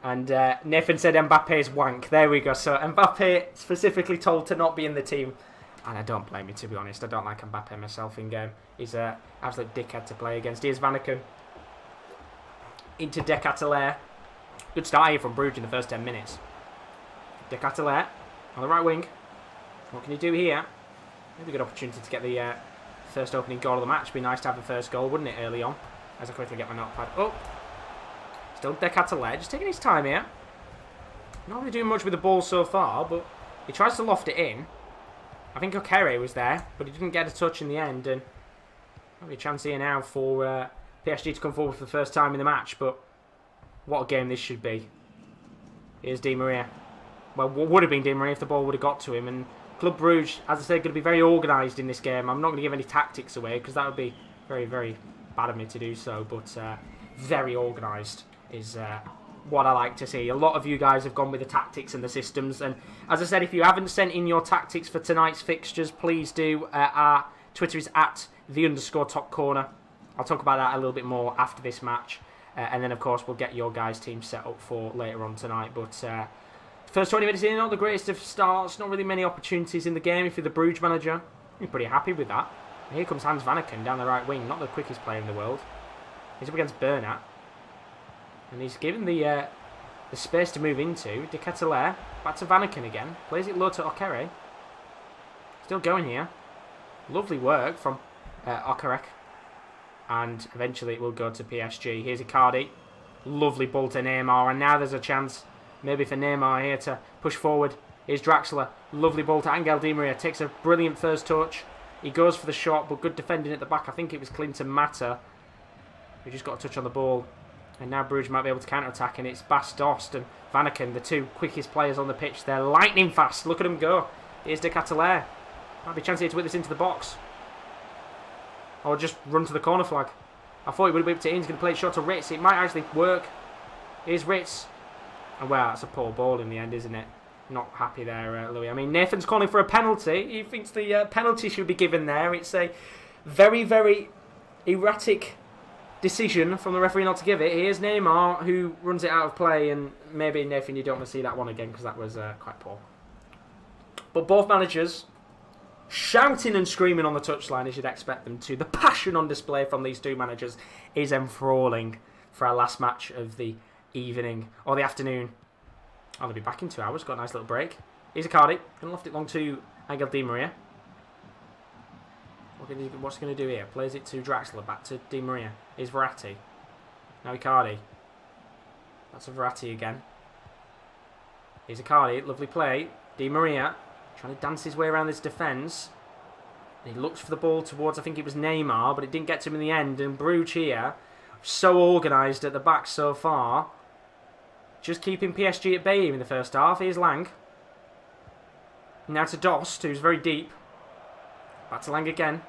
And Nathan said Mbappe's wank. There we go. So Mbappe specifically told to not be in the team. And I don't blame you, to be honest. I don't like Mbappe myself in game. He's an absolute dickhead to play against. Here's Vanaken. Into De Ketelaere. Good start here from Brugge in the first 10 minutes. De Ketelaere on the right wing. What can he do here? Maybe a good opportunity to get the first opening goal of the match. Be nice to have the first goal, wouldn't it, early on? As I quickly get my notepad. Oh! Still De Ketelaere, just taking his time here. Not really doing much with the ball so far, but he tries to loft it in. I think Okere was there, but he didn't get a touch in the end. And maybe a chance here now for PSG to come forward for the first time in the match. But what a game this should be. Here's Di Maria. Well, what would have been Di Maria if the ball would have got to him. And Club Brugge, as I said, going to be very organised in this game. I'm not going to give any tactics away because that would be very, very bad of me to do so. But very organised is what I like to see. A lot of you guys have gone with the tactics and the systems, and as I said, if you haven't sent in your tactics for tonight's fixtures, please do. Our Twitter is at @the_top_corner. I'll talk about that a little bit more after this match, and then of course we'll get your guys' team set up for later on tonight. But first 20 minutes in, not the greatest of starts, not really many opportunities in the game. If you're the Bruges manager, you're pretty happy with that. And here comes Hans Vanaken down the right wing, not the quickest player in the world. He's up against Bernat. And he's given the space to move into. De Ketelaere, back to Vanaken again. Plays it low to Okere. Still going here. Lovely work from Okerek. And eventually it will go to PSG. Here's Icardi. Lovely ball to Neymar. And now there's a chance maybe for Neymar here to push forward. Here's Draxler. Lovely ball to Angel Di Maria. Takes a brilliant first touch. He goes for the shot, but good defending at the back. I think it was Clinton Mata who just got a touch on the ball. And now Bruges might be able to counter-attack, and it's Bas Dost and Vanaken, the two quickest players on the pitch. They're lightning fast. Look at them go. Here's De Ketelaere. Might be a chance here to whip this into the box. Or just run to the corner flag. I thought he would have whipped it in. He's going to play it short to Ritz. It might actually work. Here's Ritz. And well, that's a poor ball in the end, isn't it? Not happy there, Louis. I mean, Nathan's calling for a penalty. He thinks the penalty should be given there. It's a very, very erratic decision from the referee not to give it. Here's Neymar, who runs it out of play, and maybe, Nathan, you don't want to see that one again because that was quite poor. But both managers shouting and screaming on the touchline as you'd expect them to. The passion on display from these two managers is enthralling for our last match of the evening, or the afternoon. Oh, they'll be back in 2 hours. Got a nice little break. Here's Icardi. Gonna loft it long to Angel Di Maria. What's he going to do here? Plays it to Draxler. Back to Di Maria. Here's Verratti. Now Icardi. That's a Verratti again. Here's Icardi. Lovely play. Di Maria trying to dance his way around this defence. And he looks for the ball towards, I think it was Neymar, but it didn't get to him in the end. And Bruges here, so organised at the back so far. Just keeping PSG at bay in the first half. Here's Lang. Now to Dost, who's very deep. Back to Lang again.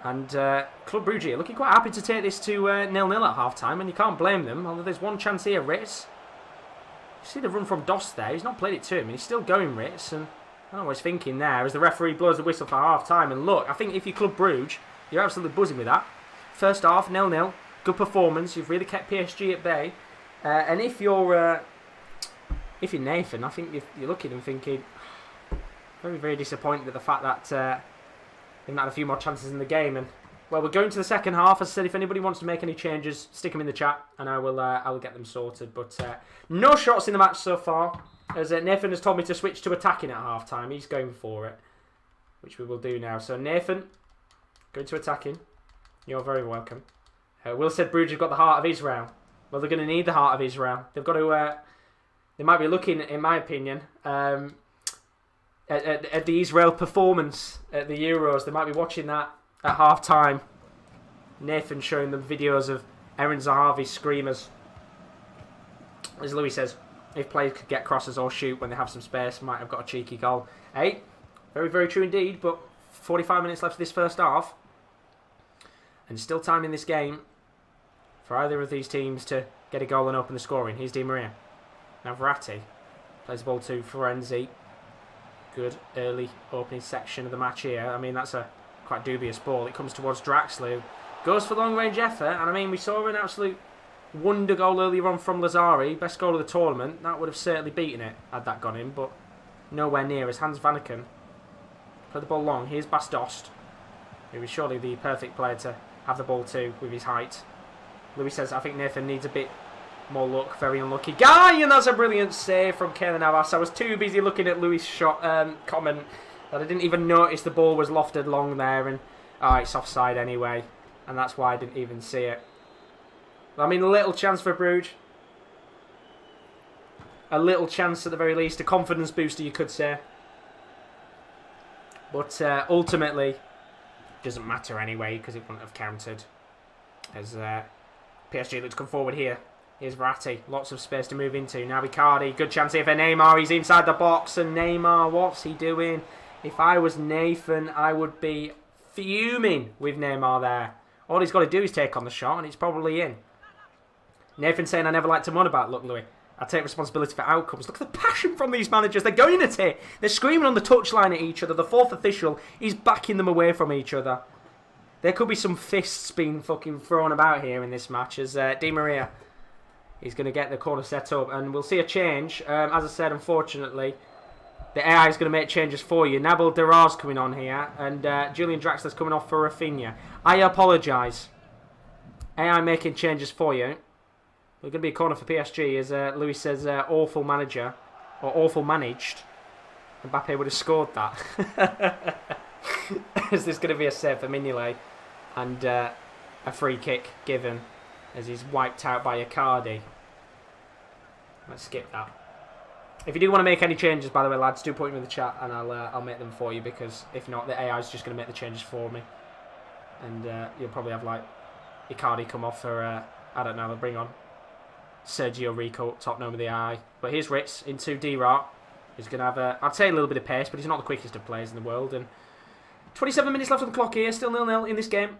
And Club Brugge are looking quite happy to take this to 0-0 at half-time, and you can't blame them. Although there's one chance here, Ritz. You see the run from Dost there. He's not played it to him, and he's still going, Ritz. And I don't know what he's thinking there as the referee blows the whistle for half-time. And look, I think if you're Club Brugge, you're absolutely buzzing with that. First half, 0-0. Good performance. You've really kept PSG at bay. And if you're Nathan, I think you're looking and thinking, very, very disappointed at the fact that they've had a few more chances in the game. And well, we're going to the second half. As I said, if anybody wants to make any changes, stick them in the chat, and I will get them sorted. But no shots in the match so far, as Nathan has told me to switch to attacking at half time. He's going for it, which we will do now. So Nathan, going to attacking. You're very welcome. Will said Bruges have got the heart of Israel. Well, they're going to need the heart of Israel. They've got to. They might be looking, in my opinion, at the Israel performance at the Euros. They might be watching that at half time. Nathan showing them videos of Aaron Zahavi's screamers. As Louis says, if players could get crosses or shoot when they have some space, might have got a cheeky goal. Hey, very, very true indeed. But 45 minutes left of this first half, and still time in this game for either of these teams to get a goal and open the scoring. Here's Di Maria. Now Verratti plays the ball to Florenzi. Good early opening section of the match here. I mean, that's a quite dubious ball. It comes towards Draxler, who goes for long range effort. And I mean, we saw an absolute wonder goal earlier on from Lazari. Best goal of the tournament. That would have certainly beaten it had that gone in, but nowhere near as Hans Vanaken played the ball long. Here's Bas Dost, who is surely the perfect player to have the ball to with his height. Louis says, I think Nathan needs a bit more luck. Very unlucky guy, and that's a brilliant save from Keylor Navas. I was too busy looking at Louis' shot comment that I didn't even notice the ball was lofted long there, and it's offside anyway, and that's why I didn't even see it. I mean, a little chance for Bruges. A little chance at the very least, a confidence booster you could say. But ultimately, doesn't matter anyway because it wouldn't have counted. As PSG look to come forward here. Here's Verratti. Lots of space to move into. Now Icardi. Good chance here for Neymar. He's inside the box. And Neymar, what's he doing? If I was Nathan, I would be fuming with Neymar there. All he's got to do is take on the shot and it's probably in. Nathan saying, I never like to moan about luck, Louis. I take responsibility for outcomes. Look at the passion from these managers. They're going at it. They're screaming on the touchline at each other. The fourth official is backing them away from each other. There could be some fists being fucking thrown about here in this match as Di Maria is going to get the corner set up. And we'll see a change. As I said, unfortunately, the AI is going to make changes for you. Nabil Dirar's coming on here. And Julian Draxler's coming off for Rafinha. I apologise. AI making changes for you. We're going to be a corner for PSG as Louis says awful manager. Or awful managed. Mbappe would have scored that. Is this going to be a save for Mignolet? And a free kick given as he's wiped out by Icardi. Let's skip that. If you do want to make any changes, by the way, lads, do put them in the chat and I'll make them for you, because if not, the AI is just going to make the changes for me. And you'll probably have like Icardi come off for I don't know, they'll bring on Sergio Rico, top gnome of the eye. But here's Ritz into D-Rat. He's going to have I'd say a little bit of pace, but he's not the quickest of players in the world. And 27 minutes left on the clock here, still 0-0 in this game.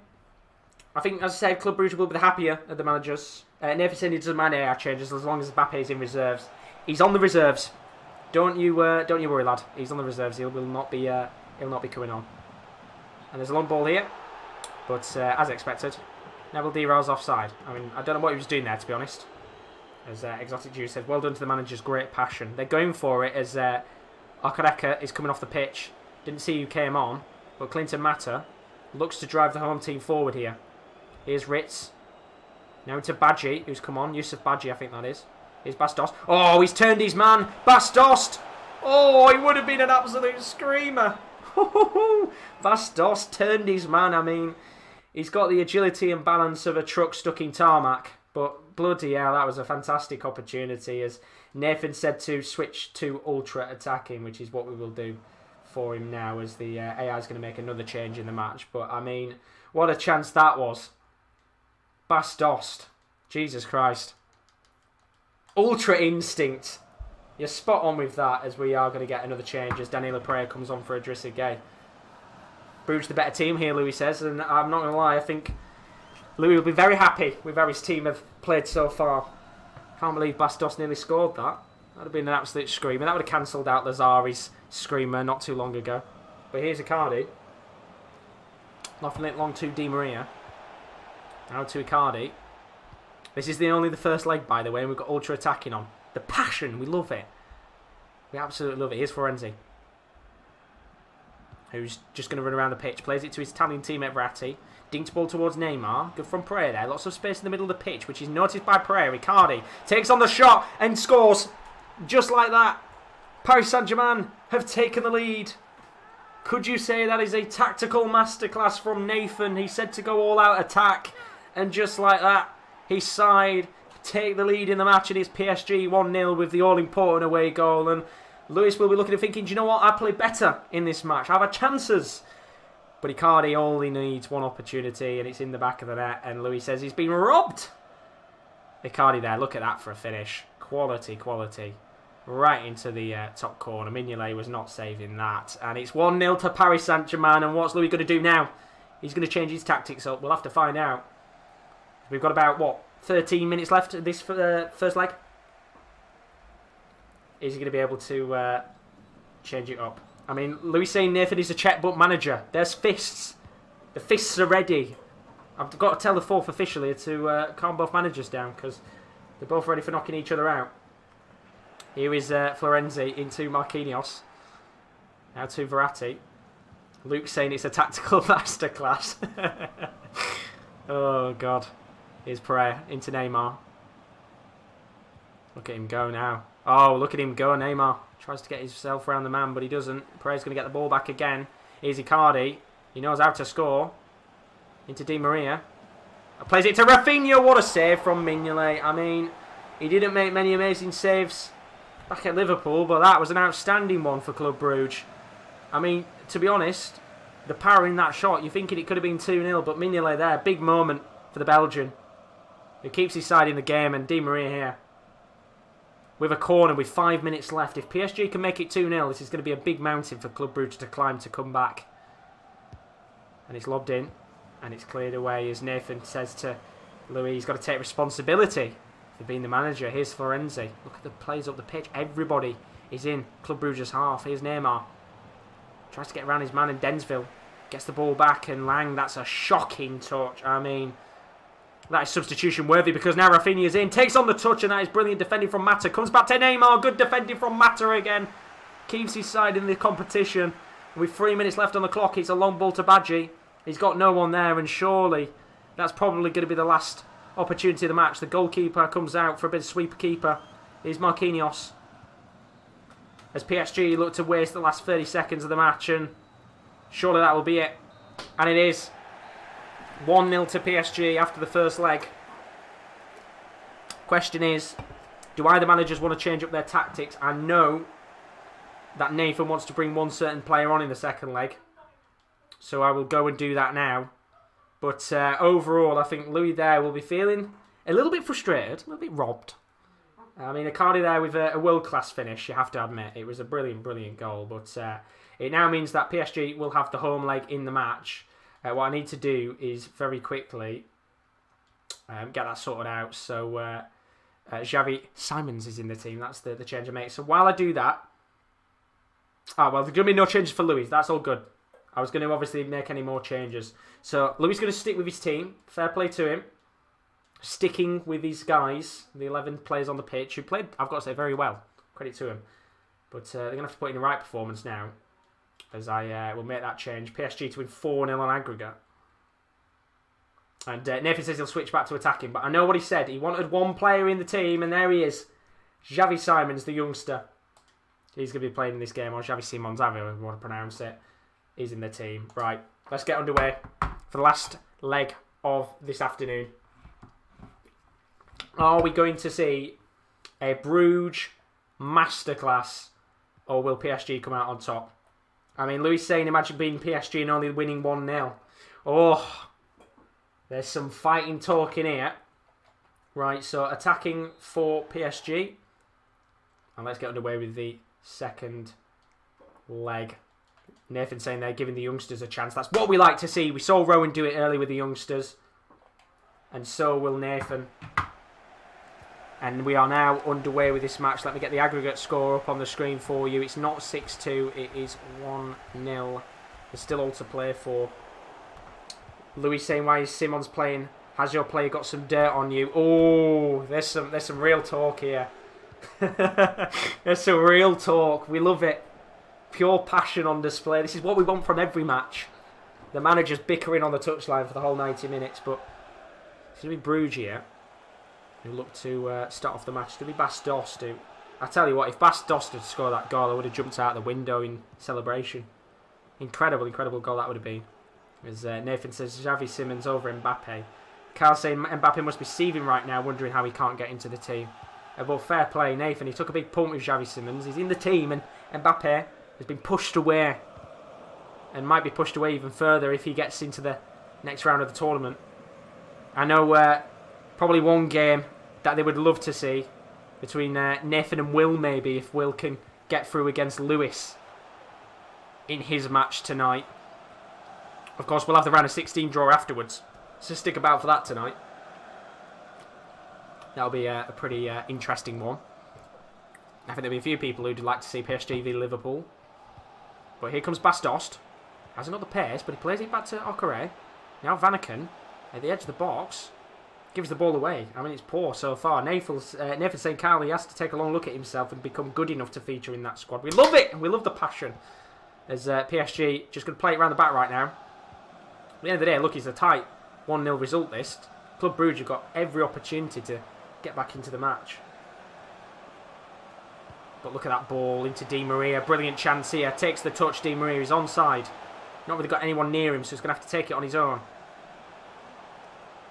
I think, as I said, Club Brugge will be the happier of the managers. Nathan said he doesn't mind AI changes as long as Mbappe is in reserves. He's on the reserves. Don't you worry, lad. He's on the reserves. He'll not be coming on. And there's a long ball here, but as expected, Nabil Dirar's offside. I mean, I don't know what he was doing there, to be honest. As Exotic Jew said, well done to the managers, great passion. They're going for it as Akareka is coming off the pitch. Didn't see who came on, but Clinton Mata looks to drive the home team forward here. Here's Ritz. Now into Badji, who's come on. Yusuf Badji, I think that is. Here's Bastos. Oh, he's turned his man. Bastos. Oh, it would have been an absolute screamer. Bastos turned his man. I mean, he's got the agility and balance of a truck stuck in tarmac. But bloody hell, that was a fantastic opportunity. As Nathan said, to switch to ultra attacking, which is what we will do for him now, as the AI is going to make another change in the match. But I mean, what a chance that was. Bastos. Jesus Christ. Ultra instinct. You're spot on with that, as we are going to get another change as Daniela Pereira comes on for Idrissa Gueye. Bruges the better team here, Louis says, and I'm not going to lie, I think Louis will be very happy with how his team have played so far. Can't believe Bastos nearly scored that. That would have been an absolute screamer. That would have cancelled out Lazari's screamer not too long ago. But here's Icardi. Nothing long to Di Maria. Now to Icardi. This is only the first leg, by the way, and we've got ultra attacking on. The passion, we love it. We absolutely love it. Here's Florenzi, who's just going to run around the pitch. Plays it to his Italian teammate Verratti. Dinks ball towards Neymar. Good from Pereira there. Lots of space in the middle of the pitch, which is noticed by Pereira. Icardi takes on the shot and scores. Just like that. Paris Saint-Germain have taken the lead. Could you say that is a tactical masterclass from Nathan? He said to go all out attack. And just like that, his side take the lead in the match, and it's PSG 1-0 with the all-important away goal. And Lewis will be looking and thinking, do you know what? I play better in this match. I've had chances. But Icardi only needs one opportunity, and it's in the back of the net. And Louis says he's been robbed. Icardi there. Look at that for a finish. Quality, quality. Right into the top corner. Mignolet was not saving that. And it's 1-0 to Paris Saint-Germain. And what's Louis going to do now? He's going to change his tactics up. We'll have to find out. We've got about, what, 13 minutes left of this first leg. Is he going to be able to change it up? I mean, Louis saying Nathan is a checkbook manager. There's fists. The fists are ready. I've got to tell the fourth officially to calm both managers down, because they're both ready for knocking each other out. Here is Florenzi into Marquinhos. Now to Verratti. Luke saying it's a tactical masterclass. Oh, God. Here's Pereira into Neymar. Look at him go now. Oh, look at him go, Neymar. Tries to get himself around the man, but he doesn't. Pereira's going to get the ball back again. Here's Icardi. He knows how to score. Into Di Maria. Plays it to Rafinha. What a save from Mignolet. I mean, he didn't make many amazing saves back at Liverpool, but that was an outstanding one for Club Brugge. I mean, to be honest, the power in that shot, you're thinking it could have been 2-0, but Mignolet there, big moment for the Belgian. He keeps his side in the game, and Di Maria here with a corner with 5 minutes left. If PSG can make it 2-0, this is going to be a big mountain for Club Brugge to climb to come back. And it's lobbed in, and it's cleared away as Nathan says to Louis, he's got to take responsibility for being the manager. Here's Florenzi. Look at the plays up the pitch. Everybody is in Club Brugge's half. Here's Neymar. Tries to get around his man in Densville. Gets the ball back, and Lang, that's a shocking touch. I mean, that is substitution worthy, because now Rafinha's in. Takes on the touch, and that is brilliant defending from Mata. Comes back to Neymar. Good defending from Mata again. Keeps his side in the competition. With 3 minutes left on the clock, it's a long ball to Badji. He's got no one there, and surely that's probably going to be the last opportunity of the match. The goalkeeper comes out for a bit of sweeper keeper. Here's Marquinhos. As PSG look to waste the last 30 seconds of the match, and surely that will be it. And it is. 1-0 to PSG after the first leg. Question is, do either managers want to change up their tactics? I know that Nathan wants to bring one certain player on in the second leg, so I will go and do that now. But overall, I think Louis there will be feeling a little bit frustrated, a little bit robbed. I mean, Icardi there with a world-class finish, you have to admit. It was a brilliant, brilliant goal. But it now means that PSG will have the home leg in the match. What I need to do is very quickly get that sorted out. So Xavi Simons is in the team. That's the change I make. So while I do that... well, there's going to be no changes for Louis. That's all good. I was going to obviously make any more changes. So Louis is going to stick with his team. Fair play to him. Sticking with these guys, the 11 players on the pitch, who played, I've got to say, very well. Credit to him. But they're going to have to put in the right performance now. as I will make that change. PSG to win 4-0 on aggregate. And Nathan says he'll switch back to attacking, but I know what he said. He wanted one player in the team, and there he is. Xavi Simons, the youngster. He's going to be playing in this game, or Xavi Simons, however you want to pronounce it. He's in the team. Right, let's get underway for the last leg of this afternoon. Are we going to see a Bruges masterclass, or will PSG come out on top? I mean, Louis saying, imagine being PSG and only winning 1-0. Oh, there's some fighting talk in here. Right, so attacking for PSG. And let's get underway with the second leg. Nathan saying they're giving the youngsters a chance. That's what we like to see. We saw Rowan do it early with the youngsters. And so will Nathan. And we are now underway with this match. Let me get the aggregate score up on the screen for you. It's not 6-2. It is 1-0. There's still all to play for. Louis saying, why is Simons playing? Has your player got some dirt on you? Oh, there's some real talk here. There's some real talk. We love it. Pure passion on display. This is what we want from every match. The manager's bickering on the touchline for the whole 90 minutes, but it's going to be Bruges here, who look to start off the match. It's going to be Bas Dost, who, I tell you what, if Bas Dost had scored that goal, I would have jumped out the window in celebration. Incredible goal that would have been. As Nathan says, Xavi Simons over Mbappe. Carl saying Mbappe must be seething right now, wondering how he can't get into the team. But fair play, Nathan. He took a big punt with Xavi Simons. He's in the team, and Mbappe has been pushed away, and might be pushed away even further if he gets into the next round of the tournament. I know probably one game that they would love to see between Nathan and Will, maybe, if Will can get through against Lewis in his match tonight. Of course, we'll have the round of 16 draw afterwards, so stick about for that tonight. That'll be a pretty interesting one. I think there'll be a few people who'd like to see PSG v Liverpool. But here comes Bas Dost. Has another pace, but he plays it back to Okere. Now Vanaken at the edge of the box gives the ball away. I mean, it's poor so far. Nathan saying Carly has to take a long look at himself and become good enough to feature in that squad. We love it. We love the passion. As PSG just going to play it around the back right now. At the end of the day, look, it's a tight 1-0 result this. Club Brugge have got every opportunity to get back into the match. But look at that ball into Di Maria. Brilliant chance here. Takes the touch. Di Maria is onside. Not really got anyone near him, so he's going to have to take it on his own.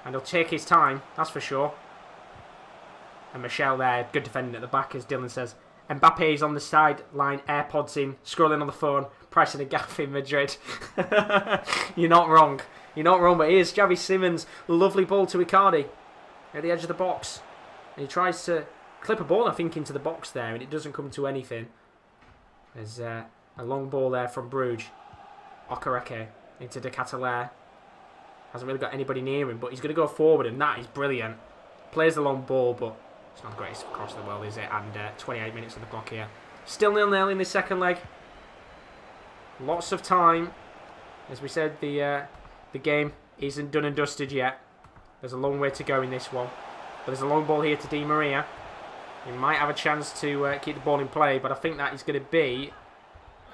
And he'll take his time, that's for sure. And Michel there, good defending at the back, as Dylan says. Mbappe is on the sideline, AirPods in, scrolling on the phone, pricing a gaff in Madrid. You're not wrong. You're not wrong, but here's Xavi Simons. Lovely ball to Icardi at the edge of the box. And he tries to clip a ball, I think, into the box there, and it doesn't come to anything. There's a long ball there from Bruges. Okereke into De Ketelaere. Hasn't really got anybody near him, but he's going to go forward, and that is brilliant. Plays the long ball, but it's not the greatest across the world, is it? And 28 minutes on the clock here. Still 0-0 in this second leg. Lots of time. As we said, the game isn't done and dusted yet. There's a long way to go in this one. But there's a long ball here to Di Maria. He might have a chance to keep the ball in play, but I think that is going to be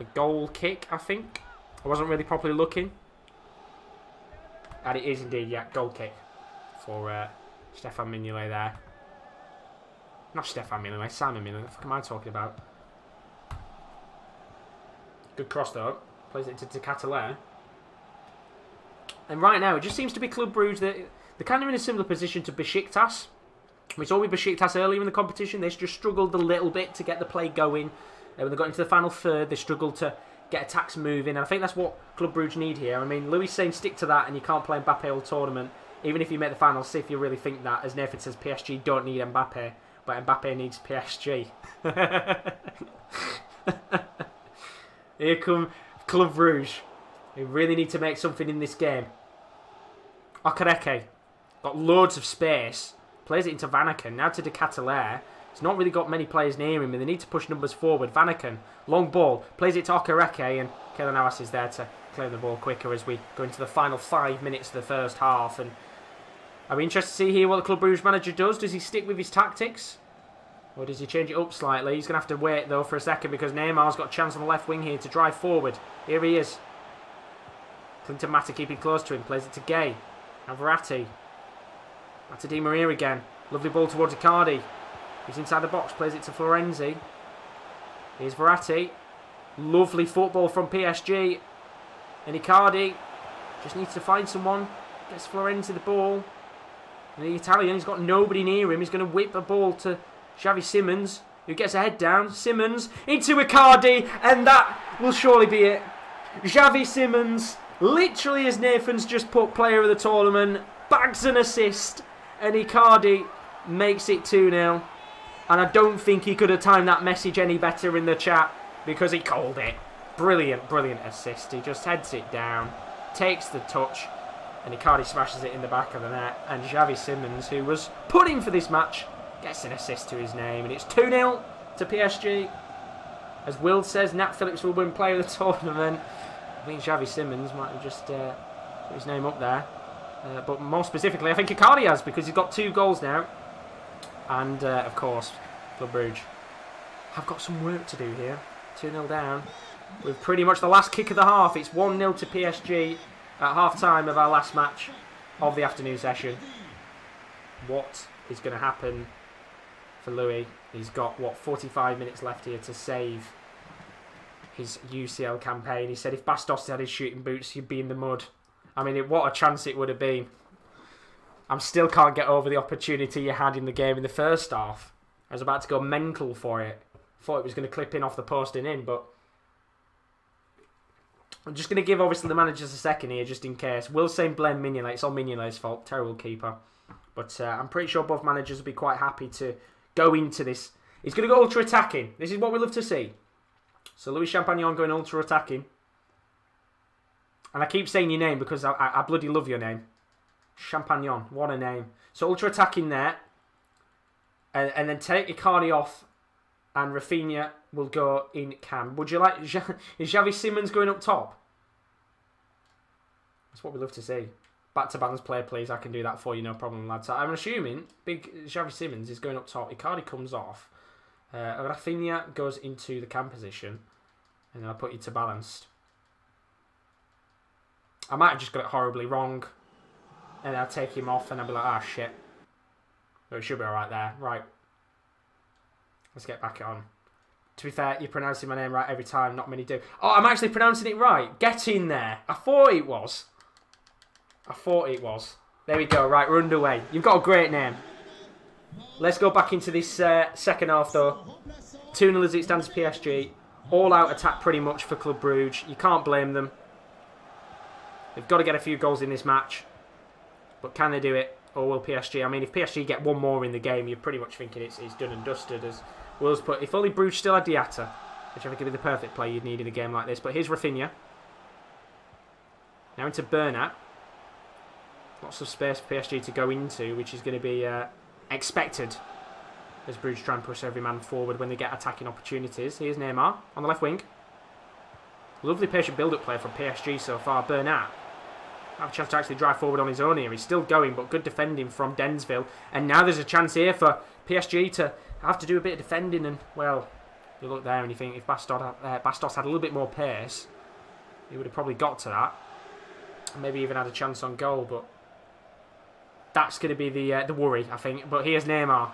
a goal kick, I think. I wasn't really properly looking. And it is indeed, yeah, goal kick for Stefan Mignolet there. Not Stefan Mignolet, Simon Mignolet. What the fuck am I talking about? Good cross though. Plays it to De Ketelaere. And right now, it just seems to be Club Brugge that they're kind of in a similar position to Besiktas. We saw with Besiktas earlier in the competition. They just struggled a little bit to get the play going. When they got into the final third, they struggled to get attacks moving. And I think that's what Club Brugge need here. I mean, Louis saying stick to that and you can't play Mbappe all tournament. Even if you make the final, see if you really think that. As Nathan says, PSG don't need Mbappe, but Mbappe needs PSG. Here come Club Brugge. They really need to make something in this game. Okereke got loads of space. Plays it into Vanaken. Now to De Ketelaere. He's not really got many players near him, and they need to push numbers forward. Vanaken, long ball. Plays it to Okereke, and Keylor Navas is there to claim the ball quicker as we go into the final 5 minutes of the first half. And I'll be interested to see here what the Club Brugge manager does. Does he stick with his tactics? Or does he change it up slightly? He's going to have to wait, though, for a second because Neymar's got a chance on the left wing here to drive forward. Here he is. Clinton Mata keeping close to him. Plays it to Gay. Now Verratti. Back to Di Maria again. Lovely ball towards Icardi. He's inside the box. Plays it to Florenzi. Here's Verratti. Lovely football from PSG. And Icardi just needs to find someone. Gets Florenzi the ball. And the Italian, he's got nobody near him. He's going to whip a ball to Xavi Simons, who gets a head down. Simons into Icardi, and that will surely be it. Xavi Simons, literally as Nathan's just put player of the tournament, bags an assist, and Icardi makes it 2-0. And I don't think he could have timed that message any better in the chat because he called it. Brilliant, brilliant assist. He just heads it down, takes the touch, and Icardi smashes it in the back of the net. And Xavi Simons, who was put in for this match, gets an assist to his name, and it's 2-0 to PSG. As Will says, Nat Phillips will win player of the tournament. I think Xavi Simons might have just put his name up there. But more specifically, I think Icardi has, because he's got 2 goals now. And, of course, Club Brugge have got some work to do here. 2-0 down. With pretty much the last kick of the half. It's 1-0 to PSG at half-time of our last match of the afternoon session. What is going to happen for Louis? He's got, 45 minutes left here to save his UCL campaign. He said if Bastos had his shooting boots, he'd be in the mud. I mean, what a chance it would have been. I still can't get over the opportunity you had in the game in the first half. I was about to go mental for it. Thought it was going to clip in off the post and in, but I'm just going to give, obviously, the managers a second here, just in case. Will saying blame Mignolet. It's all Mignolet's fault. Terrible keeper. But I'm pretty sure both managers will be quite happy to go into this. He's going to go ultra-attacking. This is what we love to see. So Louis Champagnon going ultra-attacking. And I keep saying your name because I bloody love your name. Champagnon. What a name. So ultra-attacking there. And then take Icardi off. And Rafinha will go in cam. Would you like... Is Xavi Simons going up top? That's what we love to see. Back to balance player, please. I can do that for you, no problem, lads. I'm assuming big Xavi Simons is going up top. Icardi comes off. Rafinha goes into the cam position. And then I'll put you to balanced. I might have just got it horribly wrong. And I'll take him off and I'll be like, ah, shit. But it should be alright there. Right. Let's get back on. To be fair, you're pronouncing my name right every time. Not many do. Oh, I'm actually pronouncing it right. Get in there. I thought it was. There we go. Right, we're underway. You've got a great name. Let's go back into this second half, though. 2-0 as it stands PSG. All-out attack pretty much for Club Brugge. You can't blame them. They've got to get a few goals in this match. But can they do it? Or will PSG? I mean, if PSG get one more in the game, you're pretty much thinking it's done and dusted. As Will's put, if only Brugge still had Diatta, which I think would be the perfect play you'd need in a game like this. But here's Rafinha. Now into Bernat. Lots of space for PSG to go into, which is going to be expected as Brugge try and push every man forward when they get attacking opportunities. Here's Neymar on the left wing. Lovely patient build-up play from PSG so far. Bernat have a chance to actually drive forward on his own here. He's still going, but good defending from Densville. And now there's a chance here for PSG to have to do a bit of defending. And, well, you look there and you think if Bastos had a little bit more pace, he would have probably got to that. And maybe even had a chance on goal, but that's going to be the worry, I think. But here's Neymar.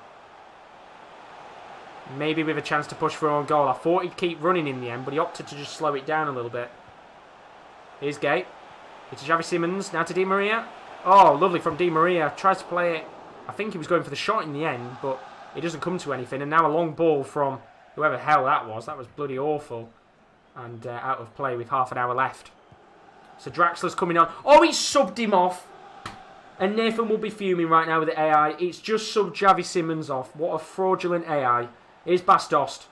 Maybe with a chance to push for own goal. I thought he'd keep running in the end, but he opted to just slow it down a little bit. Here's Gay. It's Xavi Simons. Now to Di Maria. Oh, lovely from Di Maria. Tries to play it. I think he was going for the shot in the end, but it doesn't come to anything. And now a long ball from whoever the hell that was. That was bloody awful. And out of play with half an hour left. So Draxler's coming on. Oh, he subbed him off. And Nathan will be fuming right now with the AI. It's just subbed Xavi Simons off. What a fraudulent AI. Here's Bastos.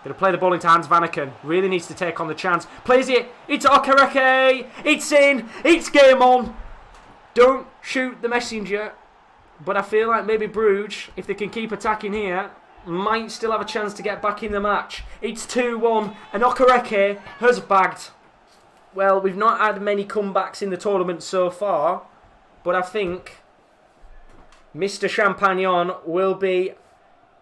Going to play the ball into Hans Vanaken. Really needs to take on the chance. Plays it. It's Okereke. It's in. It's game on. Don't shoot the messenger. But I feel like maybe Brugge, if they can keep attacking here, might still have a chance to get back in the match. It's 2-1. And Okereke has bagged. Well, we've not had many comebacks in the tournament so far. But I think Mr. Champagnon will be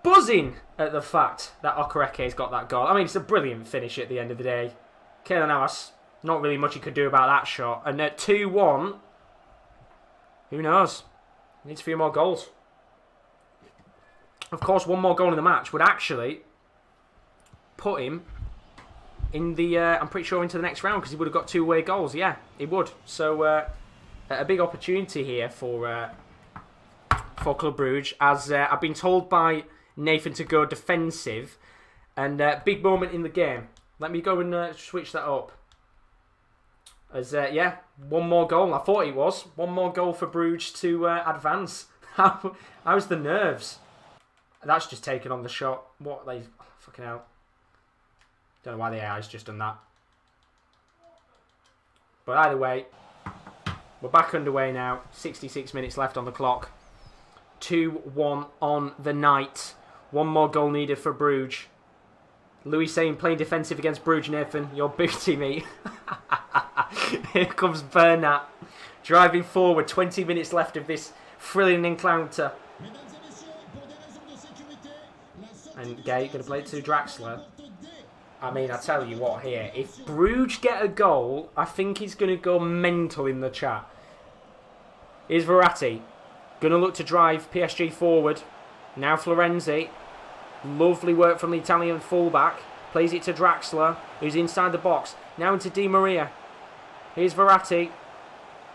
buzzing at the fact that Okereke's got that goal. I mean, it's a brilliant finish at the end of the day. Keylor Navas, not really much he could do about that shot. And at 2-1, who knows? Needs a few more goals. Of course, one more goal in the match would actually put him in the, I'm pretty sure, into the next round, because he would have got 2 away goals. Yeah, he would. So, a big opportunity here for Club Brugge, as I've been told by Nathan to go defensive, and big moment in the game. Let me go and switch that up. As yeah, one more goal. I thought it was one more goal for Brugge to advance. How's the nerves? That's just taken on the shot. What they fucking hell? Don't know why the AI's just done that. But either way, we're back underway now. 66 minutes left on the clock. 2-1 on the night. One more goal needed for Brugge. Louis saying playing defensive against Brugge, Nathan. You're booty me. Here comes Bernat. Driving forward. 20 minutes left of this thrilling encounter. And Gay going to play it to Draxler. I mean, I tell you what here. If Brugge get a goal, I think he's going to go mental in the chat. Here's Verratti. Going to look to drive PSG forward. Now Florenzi. Lovely work from the Italian fullback. Plays it to Draxler, who's inside the box. Now into Di Maria. Here's Verratti.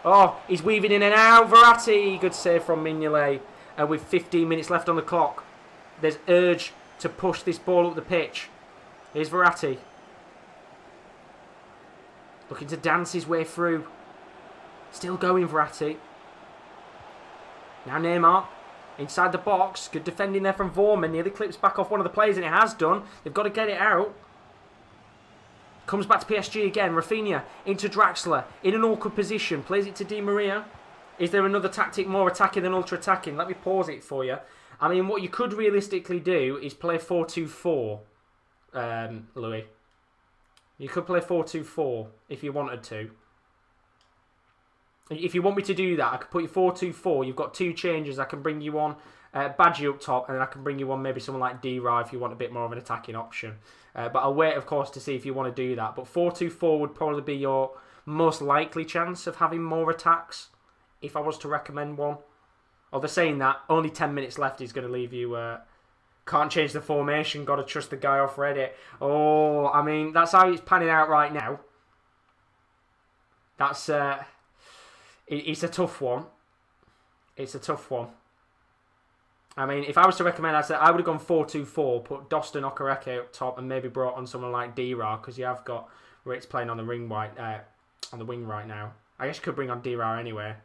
Oh, he's weaving in and out. Verratti. Good save from Mignolet. And with 15 minutes left on the clock, there's urge to push this ball up the pitch. Here's Verratti. Looking to dance his way through. Still going, Verratti. Now Neymar. Inside the box. Good defending there from Vorman. Nearly clips back off one of the players, and it has done. They've got to get it out. Comes back to PSG again. Rafinha into Draxler. In an awkward position. Plays it to Di Maria. Is there another tactic more attacking than ultra-attacking? Let me pause it for you. I mean, what you could realistically do is play 4-2-4, Louis. You could play 4-2-4 if you wanted to. If you want me to do that, I could put you 4-2-4. You've got 2 changes. I can bring you on Badgie up top, and then I can bring you on maybe someone like D-Ra if you want a bit more of an attacking option. But I'll wait, of course, to see if you want to do that. But 4-2-4 would probably be your most likely chance of having more attacks, if I was to recommend one. Although saying that, only 10 minutes left is going to leave you... can't change the formation, got to trust the guy off Reddit. Oh, I mean, that's how it's panning out right now. That's... it's a tough one. It's a tough one. I mean, if I was to recommend, I would have gone 4-2-4, put Doston Okereke up top, and maybe brought on someone like D-Ra, because you have got Ritz playing on the wing right now. I guess you could bring on D-Ra anyway.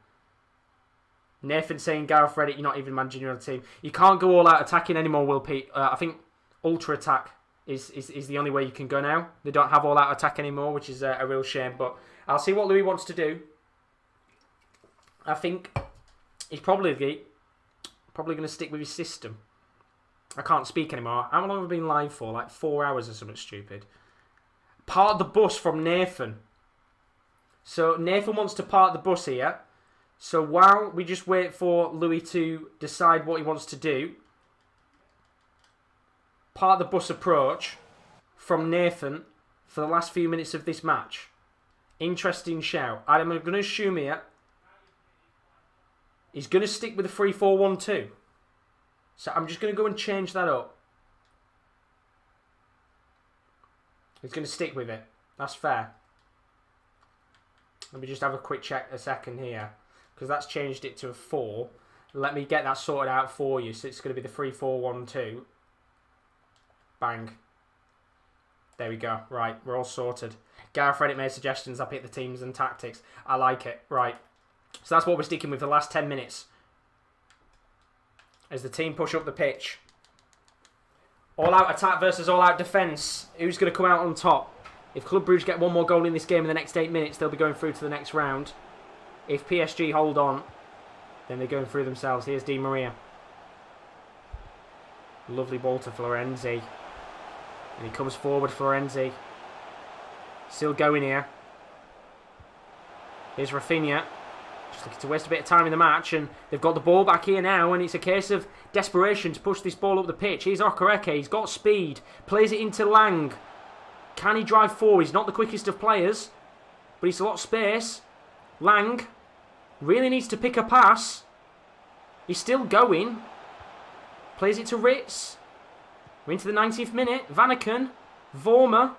Nathan saying, Gareth Reddit, you're not even managing your other team. You can't go all out attacking anymore, Will Pete. I think ultra attack is the only way you can go now. They don't have all out attack anymore, which is a real shame. But I'll see what Louis wants to do. I think he's probably going to stick with his system. I can't speak anymore. How long have we been live for? Like 4 hours or something stupid. Part the bus from Nathan. So Nathan wants to park the bus here. So while we just wait for Louis to decide what he wants to do, part the bus approach from Nathan for the last few minutes of this match. Interesting shout. I'm going to assume here he's going to stick with the 3-4-1-2. So I'm just going to go and change that up. He's going to stick with it. That's fair. Let me just have a quick check a second here, because that's changed it to a 4. Let me get that sorted out for you. So it's going to be the 3-4-1-2. Bang. There we go. Right, we're all sorted. Gareth Reddit made suggestions. I picked the teams and tactics. I like it. Right. So that's what we're sticking with for the last 10 minutes. As the team push up the pitch. All-out attack versus all-out defence. Who's going to come out on top? If Club Brugge get one more goal in this game in the next 8 minutes, they'll be going through to the next round. If PSG hold on, then they're going through themselves. Here's Di Maria. Lovely ball to Florenzi. And he comes forward, Florenzi. Still going here. Here's Rafinha. Just looking to waste a bit of time in the match, and they've got the ball back here now, and it's a case of desperation to push this ball up the pitch. Here's Okereke, he's got speed, plays it into Lang. Can he drive forward? He's not the quickest of players, but he's a lot of space. Lang really needs to pick a pass. He's still going. Plays it to Ritz. We're into the 90th minute. Vanaken. Vormer.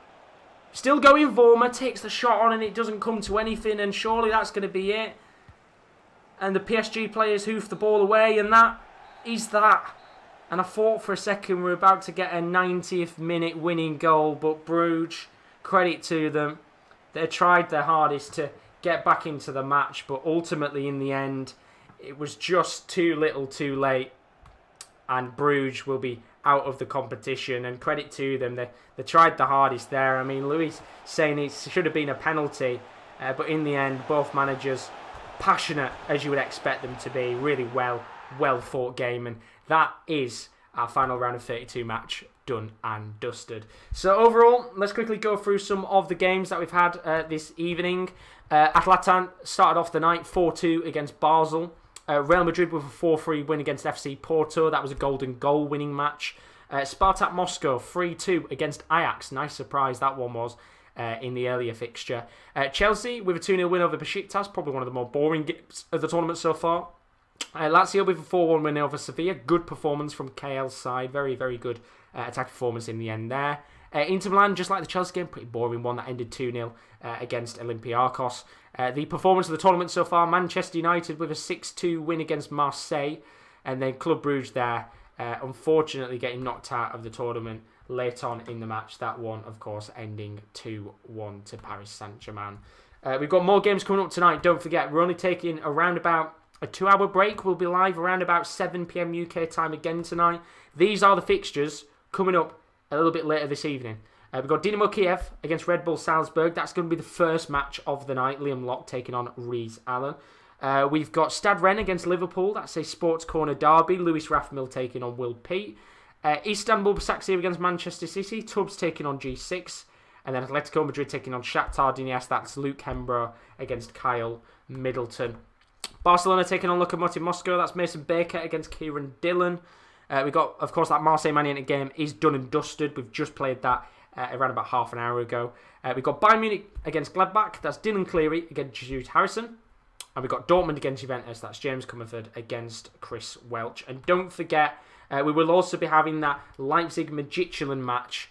Still going Vormer. Takes the shot on and it doesn't come to anything. And surely that's going to be it. And the PSG players hoof the ball away. And that is that. And I thought for a second we're about to get a 90th minute winning goal. But Bruges, credit to them. They tried their hardest to get back into the match. But ultimately in the end, it was just too little too late. And Bruges will be out of the competition. And credit to them, they tried the hardest there. I mean, Luis saying it should have been a penalty. But in the end, both managers passionate as you would expect them to be. Really well fought game. And that is our final round of 32 match done and dusted. So overall, let's quickly go through some of the games that we've had this evening. Atalanta started off the night 4-2 against Basel. Real Madrid with a 4-3 win against FC Porto. That was a golden goal winning match. Spartak Moscow 3-2 against Ajax. Nice surprise that one was in the earlier fixture. Chelsea with a 2-0 win over Besiktas. Probably one of the more boring games of the tournament so far. Lazio with a 4-1 win over Sevilla. Good performance from KL's side. Very, very good attack performance in the end there. Inter Milan, just like the Chelsea game, pretty boring one that ended 2-0 against Olympiacos. The performance of the tournament so far, Manchester United with a 6-2 win against Marseille. And then Club Brugge there, unfortunately getting knocked out of the tournament late on in the match. That one, of course, ending 2-1 to Paris Saint-Germain. We've got more games coming up tonight. Don't forget, we're only taking around about a 2-hour break. We'll be live around about 7 p.m. UK time again tonight. These are the fixtures coming up a little bit later this evening. We've got Dynamo Kiev against Red Bull Salzburg. That's going to be the first match of the night. Liam Locke taking on Rees Allen. We've got Stade Rennes against Liverpool. That's a Sports Corner derby. Lewis Rathmill taking on Will Peat. Istanbul Basaksehir against Manchester City. Tubbs taking on G6. And then Atletico Madrid taking on Shakhtar Donetsk. That's Luke Hembrough against Kyle Middleton. Barcelona taking on Lokomotiv Moscow. That's Mason Baker against Kieran Dillon. We got, of course, that Marseille Man United game is done and dusted. We've just played that around about half an hour ago. We've got Bayern Munich against Gladbach. That's Dylan Cleary against Jesus Harrison. And we've got Dortmund against Juventus. That's James Comerford against Chris Welch. And don't forget, we will also be having that Leipzig-Midtjylland match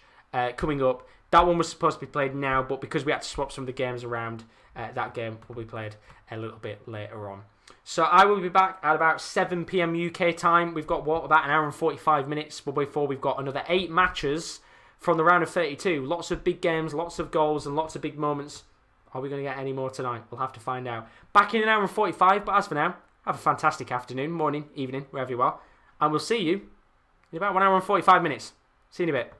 coming up. That one was supposed to be played now, but because we had to swap some of the games around, that game will be played a little bit later on. So I will be back at about 7 p.m. UK time. We've got, about an hour and 45 minutes before we've got another 8 matches from the round of 32. Lots of big games, lots of goals, and lots of big moments. Are we going to get any more tonight? We'll have to find out. Back in an hour and 45, but as for now, have a fantastic afternoon, morning, evening, wherever you are. And we'll see you in about 1 hour and 45 minutes. See you in a bit.